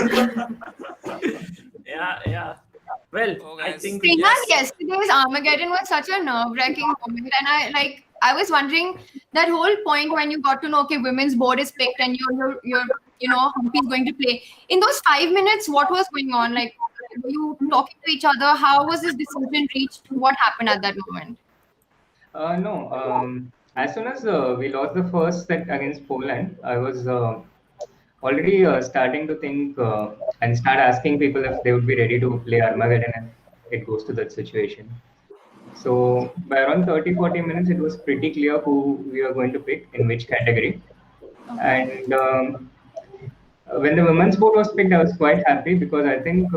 Well, I think Yesterday's Armageddon was such a nerve-wracking moment, and I was wondering that whole point when you got to know, okay, women's board is picked and you're Humpy is going to play. In those 5 minutes, what was going on? Like, were you talking to each other? How was this decision reached? What happened at that moment? No. As soon as we lost the first set against Poland, I was already starting to think and start asking people if they would be ready to play Armageddon if it goes to that situation. So by around 30-40 minutes, it was pretty clear who we were going to pick in which category. And when the women's board was picked, I was quite happy because I think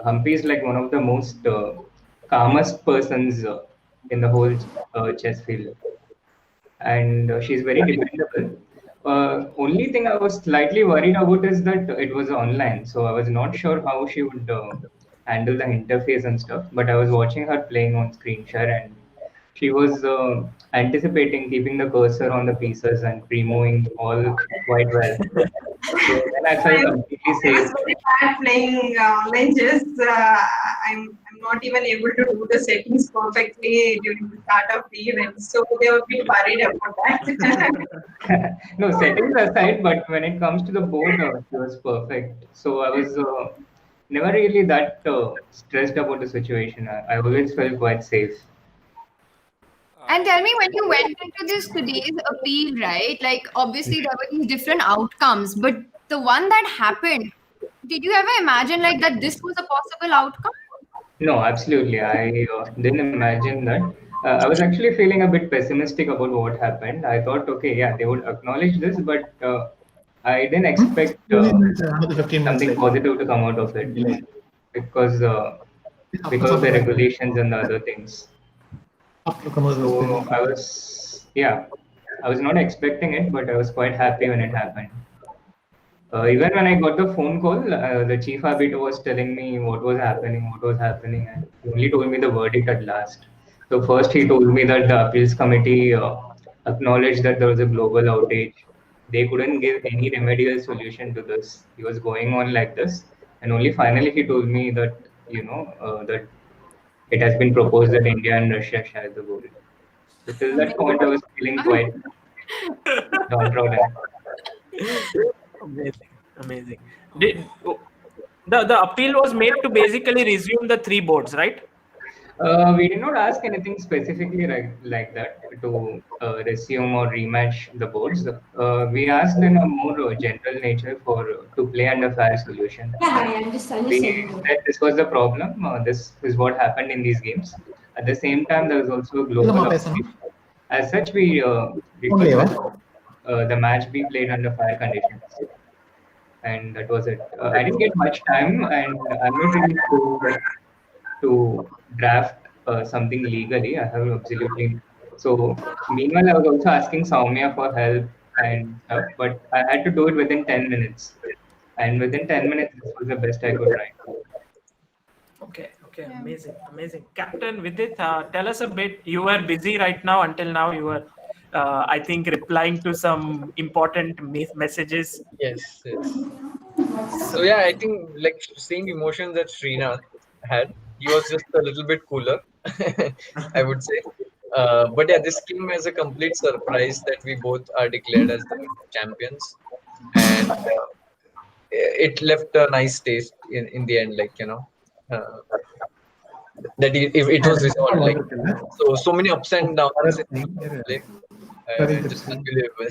Humpy is like one of the most calmest persons in the whole chess field. and she's very dependable. Only thing I was slightly worried about is that it was online, so I was not sure how she would handle the interface and stuff. But I was watching her playing on screen share, and she was anticipating, keeping the cursor on the pieces and pre-moving all quite well. So then I felt completely I safe. was very bad playing online chess. I'm not even able to do the settings perfectly during the start of the event, so they were a bit worried about that. No, settings aside, but when it comes to the board, she was perfect. So I was never really that stressed about the situation. I always felt quite safe. And tell me, when you went into this today's appeal, right? Like, obviously, there were these different outcomes, but the one that happened, did you ever imagine like that this was a possible outcome? No, absolutely. I didn't imagine that. I was actually feeling a bit pessimistic about what happened. I thought, okay, yeah, they would acknowledge this, but I didn't expect Another 15 minutes something later. positive to come out of it because because of the regulations and the other things. So I was not expecting it, but I was quite happy when it happened. Even when I got the phone call, the chief arbiter was telling me what was happening, and he only told me the verdict at last. So first he told me that the appeals committee acknowledged that there was a global outage. They couldn't give any remedial solution to this. He was going on like this, and only finally he told me that that it has been proposed that India and Russia share the gold. So till that point, I was feeling quite downtrodden. Amazing. The appeal was made to basically resume the 3 boards, right? We did not ask anything specifically like that to resume or rematch the boards. We asked in a more general nature to play under fair solution. We said this was the problem. This is what happened in these games. At the same time, there was also a global outage. As such, we requested the match be played under fair conditions, and that was it. I didn't get much time, and I'm not really sure to draft something legally. I have absolutely. So meanwhile, I was also asking Soumya for help and stuff, but I had to do it within 10 minutes. And within 10 minutes, this was the best I could write. Okay, amazing. Captain Vidit, tell us a bit. You were busy right now. Until now, you were, I think, replying to some important messages. Yes. So yeah, I think like same emotions that Srinath had. He was just a little bit cooler, I would say. But yeah, this came as a complete surprise that we both are declared as the champions, and it left a nice taste in the end. Like that if it was resolved, like so many ups and downs in play, just unbelievable.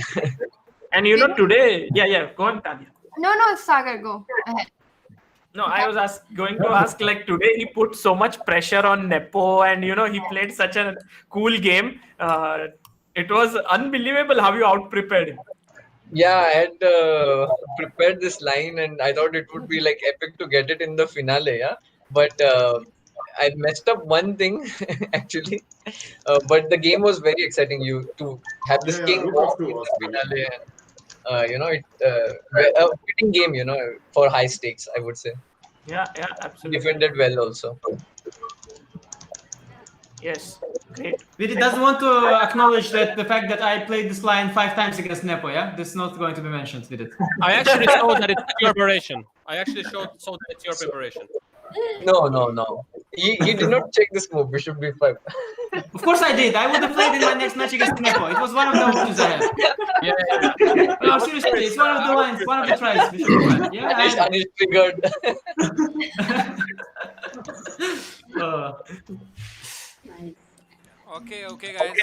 And today, go on, Tanya. No, Sagar, go ahead. No, I was going to ask, like, today he put so much pressure on Nepo, and he played such a cool game. It was unbelievable how you out-prepared him. Yeah, I had prepared this line, and I thought it would be like epic to get it in the finale. Yeah, but I messed up one thing actually. But the game was very exciting. You to have this king in the finale, and a fitting game. For high stakes, I would say. Yeah, absolutely. Defended well also. Yes, great. Vidi doesn't want to acknowledge that the fact that I played this line 5 times against Nepo, yeah? This is not going to be mentioned, did it? I actually saw that it's your preparation. I actually saw that it's your preparation. No. He did not check this move. We should be fine. Of course I did. I would have played in my next match against Nepo. It was one of the options I had. Yeah. No, seriously, it's one of the lines, one of the tries. We should be fine. Yeah, Anish triggered. Okay, guys.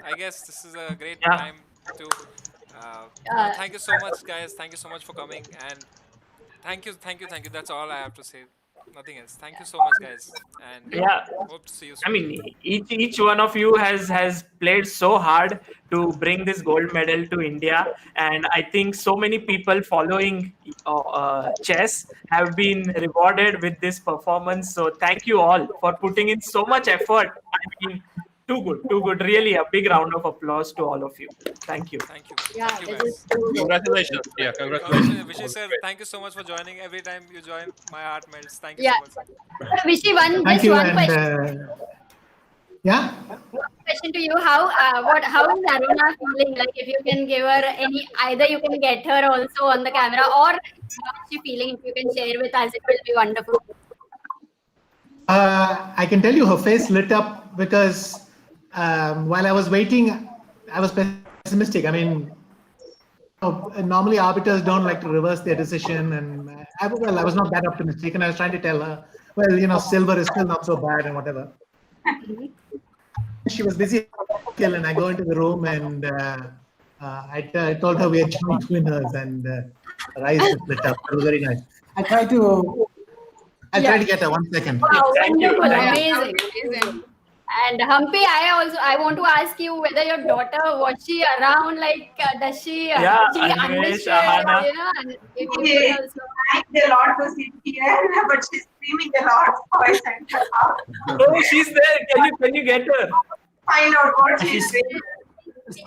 I guess this is a great time to. Thank you so much, guys. Thank you so much for coming, and thank you. That's all I have to say. Nothing else. Thank you so much, guys. And hope to see you soon. I mean, each one of you has played so hard to bring this gold medal to India, and I think so many people following chess have been rewarded with this performance. So thank you all for putting in so much effort. I mean, Too good. Really, a big round of applause to all of you. Thank you. Thank you. Yeah, Thank you, this guys. is so good. Congratulations. Yeah, congratulations. Vishy sir, thank you so much for joining. Every time you join, my heart melts. Thank you Yeah. so much, sir. Vishy, Thank just you. one And question. yeah. Question to you. How is Aruna feeling? Like, if you can give her either you can get her also on the camera, or how is she feeling? If you can share with us, it will be wonderful. I can tell you her face lit up because while I was waiting, I was pessimistic. I mean, normally arbiters don't like to reverse their decision, and I was not that optimistic, and I was trying to tell her, well, silver is still not so bad and whatever. She was busy still, and I go into the room and I told her we are joint winners, and her eyes just lit up. It was very nice. I'll try to get her 1 second. Wow, wonderful, Thank you. amazing. And Humpy, I want to ask you whether your daughter, was she around? Like, does she? Yeah, she Anvesh, understood, Ahana. and if you could also. Thanks a lot to sit here, but she's screaming a lot, so I sent her out. Oh, she's there. Can you get her? Find out what she's She's doing.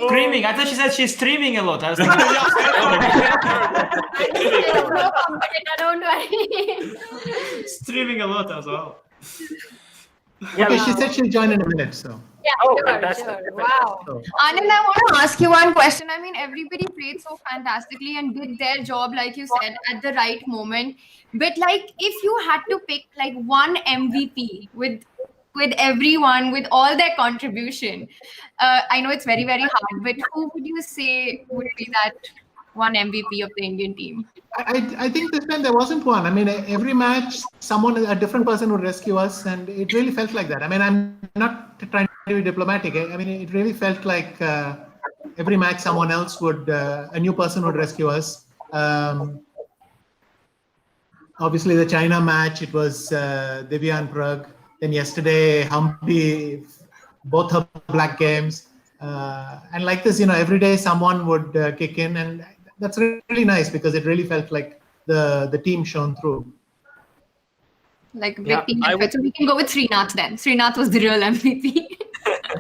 streaming. I thought she said she's streaming a lot. I was thinking, No competitor, don't worry. streaming a lot as well. Yeah, Okay, she said she'll join in a minute, so. Yeah, Oh, sure, fantastic. sure. Wow. Anand, I want to ask you one question. I mean, everybody played so fantastically and did their job, like you said, at the right moment. But like, if you had to pick like one MVP with everyone, with all their contribution, I know it's very, very hard, but who would you say would be that one MVP of the Indian team? I think this time there wasn't one. I mean, every match, a different person would rescue us, and it really felt like that. I mean, I'm not trying to be diplomatic. I mean, it really felt like every match, someone else a new person would rescue us. Obviously, the China match, it was Divya and Prag. Then yesterday, Humpy, both her black games. And like this, every day someone would kick in, and that's really nice because it really felt like the team shone through. Like a big team effort. So we can go with Srinath then. Srinath was the real MVP.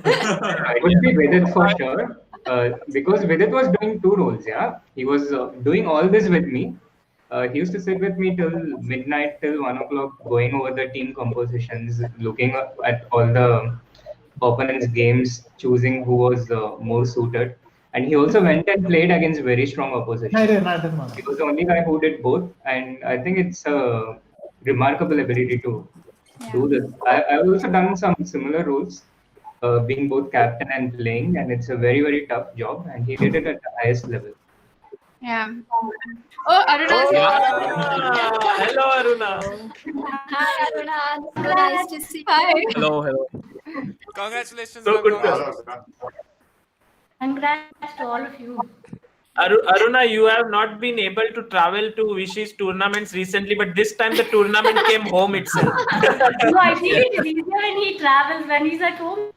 It would be Vidit for sure, because Vidit was doing two roles. Yeah, he was doing all this with me. He used to sit with me till midnight, till 1 o'clock, going over the team compositions, looking at all the opponents' games, choosing who was more suited. And he also went and played against very strong opposition. He was the only guy who did both, and I think it's a remarkable ability to do this. I've also done some similar roles, being both captain and playing, and it's a very, very tough job, and he did it at the highest level. Yeah. Oh, Aruna's here. Hello, Aruna. Hi, Aruna. So nice to see you. Hi. Hello. Congratulations. So ma'am. good. Congrats to all of you. Aruna, you have not been able to travel to Vishy's tournaments recently, but this time the tournament came home itself. No, I feel it is easier when he travels. When he's at home,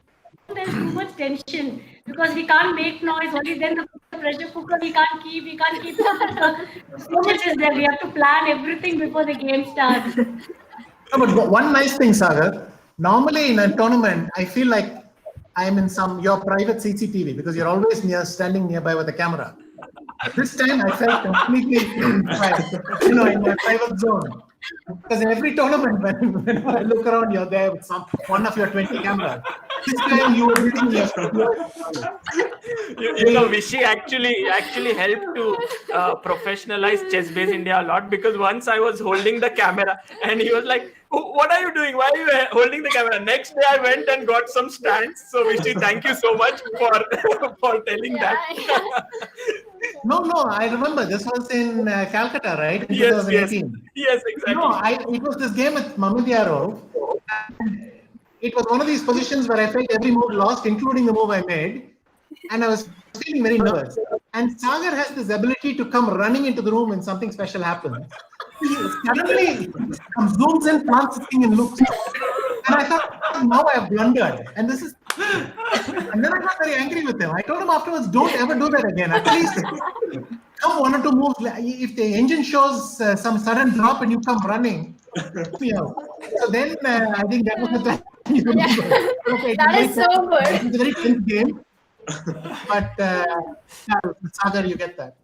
there's too much tension because we can't make noise. Only then the pressure cooker we can't keep. So much is there. We have to plan everything before the game starts. No, but one nice thing, Sagar, normally in a tournament, I feel like I'm in your private CCTV because you're always standing nearby with a camera. This time I felt completely in my private zone. Because in every tournament, whenever I look around, you're there with one of your 20 cameras. This time you were hitting your Vishy actually helped to professionalize Chess Base India a lot, because once I was holding the camera and he was like, "What are you doing? Why are you holding the camera?" Next day I went and got some stands. So Vishy, thank you so much for telling that. No, I remember this was in Calcutta, right? In Yes, 2018. yes, exactly. No, it was this game with Mamidiaro. It was one of these positions where I felt every move lost, including the move I made. And I was feeling very nervous. And Sagar has this ability to come running into the room when something special happens. He suddenly zooms in, plants the thing, and looks. And I thought, now I have blundered. And then I got very angry with him. I told him afterwards, don't ever do that again. At least come 1 or 2 moves. If the engine shows some sudden drop and you come running, me out. So then I think that was the time That is so good. It's a very tense game. But Sagar, you get that.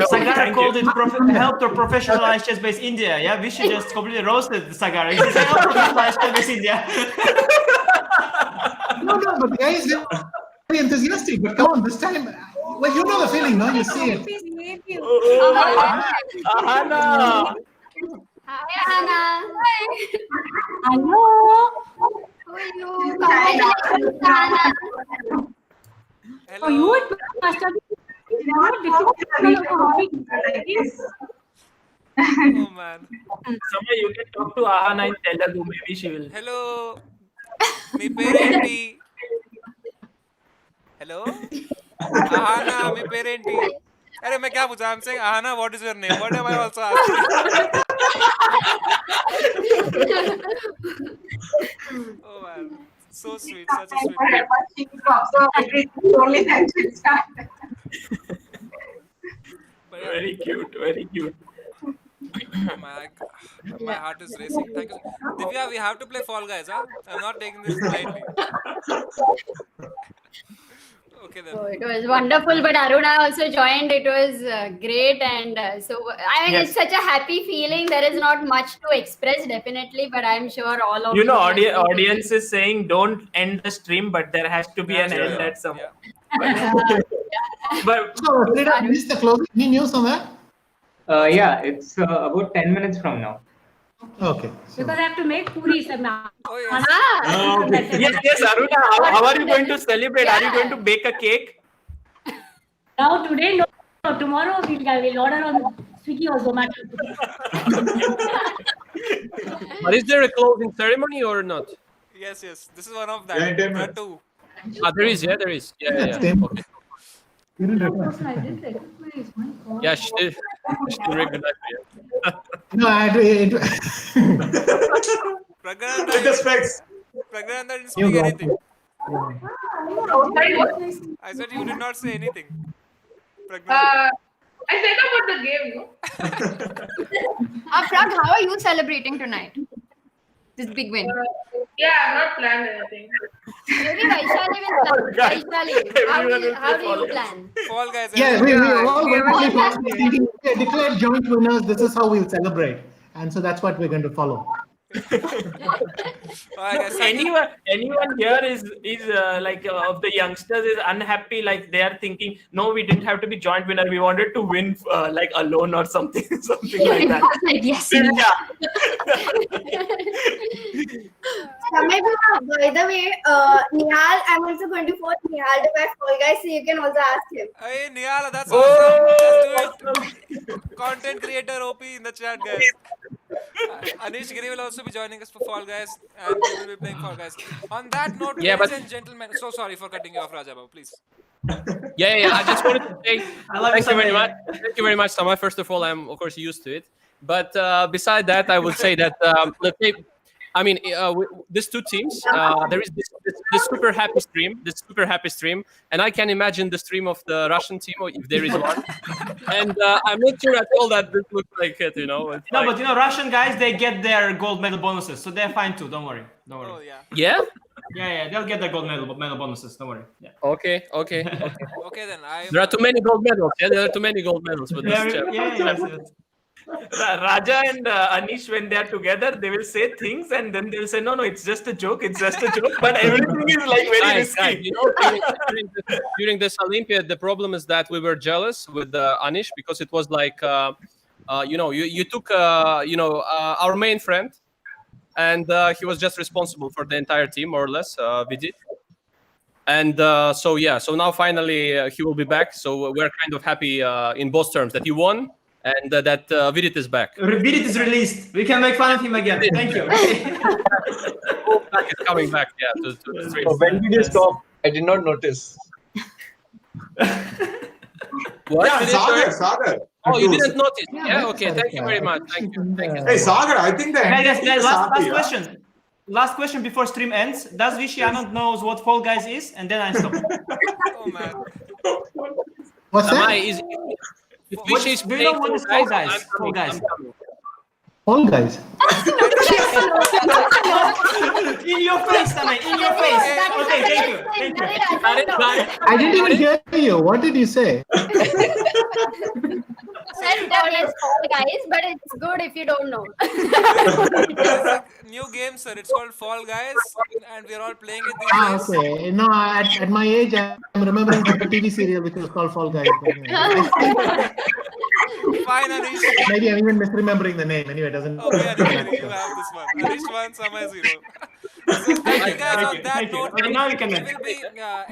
Sagar called it help to professionalize chess base India. Yeah, we should just completely roasted Sagar. He said help professionalize chess base India. No, but the guy is very enthusiastic. But come on, this time, well, you know the feeling, no? You see it. Ahana. Hi, Anna. Hello. Who are you? Congratulations, Anna. Oh, you must have been not difficult. Oh man. Samay, you can talk to Ahana in Telugu. Maybe she will. Hello. మీ పేరేంటి? Hello. Ahana, మీ పేరేంటి? अरे मैं क्या पूछा? I'm saying Ahana, what is your name? What am I also asking? Oh man, so sweet, such a sweet. Very cute, very cute. My heart is racing. Thank you, Divya. We have to play Fall Guys, huh? I'm not taking this lightly. Okay then. So it was wonderful, but Aruna also joined. It was great, and so I mean, Yes. it's such a happy feeling. There is not much to express, definitely, but I'm sure all of You know, have been audience is saying don't end the stream, but there has to be an end at some. But So, is the closing? Any news on that? Yeah, it's about 10 minutes from now. Okay. Because I have to make puris. Oh yes, Aruna, how are you going to celebrate? Are you going to bake a cake? Now today, no. Tomorrow we'll order on Swiggy or Zomato. But is there a closing ceremony or not? Yes. This is one of that. Yeah, 10 There are minutes. two. There is. Yeah, there is. Yeah. Okay. Yeah, she didn't recognize me. No, Pragnanda, With the specs. Pragnanda didn't You speak got anything. I said you did not say anything. Pragnanda. I said about the game, no? Prag, how are you celebrating tonight? This big win. Yeah, I've not planned anything. Maybe Vaishali will plan. Vaishali, how do you plan? Fall Guys. Yeah, we all thinking, declared joint winners. This is how we'll celebrate, and so that's what we're going to follow. Anyone here is like of the youngsters is unhappy, like they are thinking, no, we didn't have to be joint winner, we wanted to win like alone or something like that. Yes. Maybe, by the way, Nihal, I'm also going to force Nihal to buy Fall Guys, so you can also ask him. Hey Nihal, that's awesome. Let's do it. Content creator OP in the chat, guys. Anish Giri will also be joining us for Fall Guys, and we will be playing Fall Guys. On that note, ladies and gentlemen, so sorry for cutting you off, Rajababu, please. Yeah. I just wanted to say thank you very Samay. much. Thank you very much, Samay. First of all, I'm of course used to it. But beside that, I would say that let's say, I mean, these two teams, there is this super happy stream, and I can imagine the stream of the Russian team, or if there is one. And I'm not sure at all that this looks like it, you know. It's No, like- but you know, Russian guys, they get their gold medal bonuses, so they're fine too. Don't worry. Oh yeah. Yeah. Yeah, they'll get their gold medal bonuses. Don't worry. Yeah. Okay. Okay then. There are too many gold medals. Yeah, there are too many gold medals with this chat. Yes. Raja and Anish, when they are together, they will say things and then they'll say, no, it's just a joke. It's just a joke. But everything is like very risky. Guys, you know, during this Olympiad, the problem is that we were jealous with Anish because it was like, you know, you took, our main friend, and he was just responsible for the entire team, more or less, Vidit. And so now finally he will be back. So we're kind of happy in both terms that he won and that Vidit is back. Vidit is released. We can make fun of him again. Thank you. He's coming back, yeah. To the streets. When did you stop? I did not notice. What? Yeah, Did it Sagar, work? Sagar. Oh, you didn't notice? Yeah, okay. Thank you very much. Thank you. Hey, Sagar, I think the Guys, ending is last happy, question. Last question before stream ends. Does Vishy Anand knows what Fall Guys is? And then I stop. Oh man. What's that? If Vishy is Do you know what is Fall Guys? I'm Fall coming, Guys. I'm coming. All Guys. In your face, Samay. In your face. Okay, thank you. Thank you. I didn't even hear you. What did you say? Said yes, Fall Guys, but it's good if you don't know. There's a new game, sir. It's called Fall Guys, and we're all playing it these days. Okay. No, at my age, I'm remembering the TV serial which was called Fall Guys. Fine, Anish. Maybe I'm even misremembering the name. Anyway, it doesn't. Okay, Anish, you have this one. Anish 1, Samay 0. So thank you guys on that note. Okay, now we can We end. will be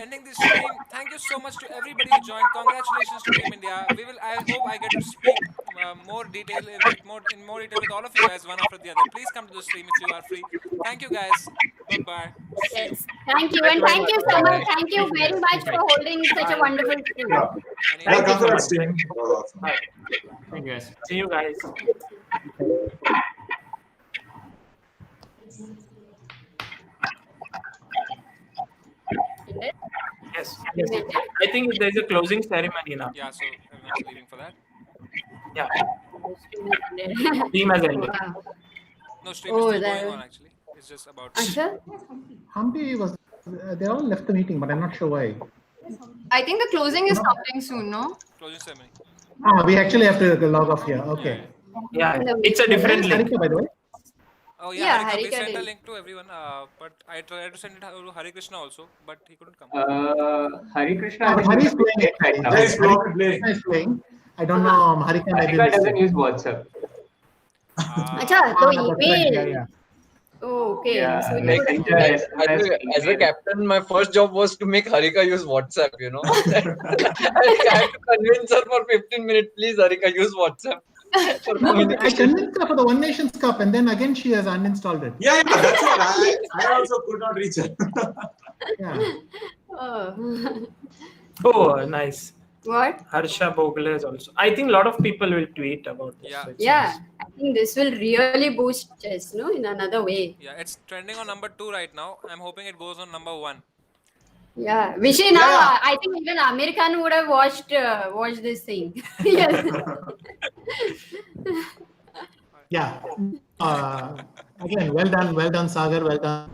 ending this stream. Thank you so much to everybody who joined. Congratulations to Team India. I hope I get to speak more detail in more detail with all of you guys one after the other. Please come to the stream if you are free. Thank you guys. Bye bye. Yes. Thank you, and thank you so much. Thank you very much for holding such a wonderful stream. Yeah, congrats, team. Thank you guys. See you guys. Yes. I think there's a closing ceremony now. Yeah, so everyone's leaving for that. Yeah. Team has ended. No, stream is still going on actually. It's just about. Humpy was. They all left the meeting, but I'm not sure why. I think the closing is coming soon, no? Closing ceremony. We actually have to log off here. Okay. Yeah, it's a different link. Harika, by the way. Oh Yeah, yeah, Harika, we Harika sent a did. link to everyone. But I tried to send it to Hari Krishna also, but he couldn't come. Hari Krishna. But Hari is playing it right now. Yes, probably playing. Is playing. I don't know. Harika maybe. Harika doesn't use WhatsApp. Acha, so email. Yeah. Oh, okay. Yeah, So you Like, would- as a captain, my first job was to make Harika use WhatsApp, you know. I had to convince her for 15 minutes, please, Harika, use WhatsApp for No, I communication. convinced her for the One Nations Cup, and then again she has uninstalled it. Yeah, that's what I also could not reach it. Yeah. Oh. Oh, nice. What? Harsha Bogle is also. I think a lot of people will tweet about this. Yeah. so it's Yeah, nice. I think this will really boost chess, no, in another way. Yeah, it's trending on number 2 right now. I'm hoping it goes on number 1. Yeah, Vishay, now I think even Amir Khan would have watched this thing. Yes. Yeah. Again, well done, Sagar, well done,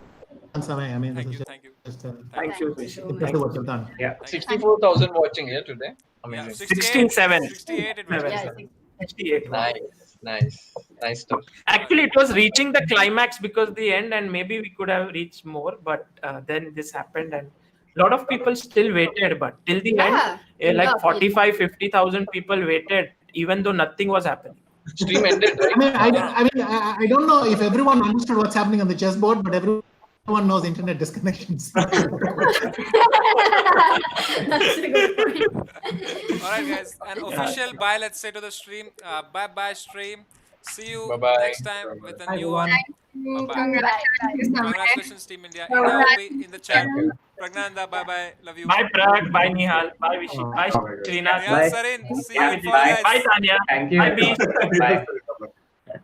Samay. I mean, Thank this you, is thank you. just Thank you, Vishay. impressive what you've done. Yeah. 64,000 watching here today. Yeah, Amazing. 16-7. 68 it was. Yeah, 68. Nice stuff. Actually, it was reaching the climax because the end, and maybe we could have reached more, but then this happened, and a lot of people still waited. But till the Yeah, end, like enough. 45,000-50,000 people waited, even though nothing was happening. Stream ended, right? I don't know if everyone understood what's happening on the chessboard, but everyone knows internet disconnections. That's a good point. All right, guys. An official bye, let's say, to the stream. Bye, stream. See you Bye-bye. next time with a new one. Bye-bye. Congratulations, Samay. Congratulations, Team India. India will be in the chat. Pragnanda, bye-bye. Love you. Bye, Prag. Bye, Nihal. Bye, Vishy. Bye, Srinath. Nihal Sarin, see you Bye, in Fall Guys. Bye, Tanya. Thank you. Bye, Beast. Bye.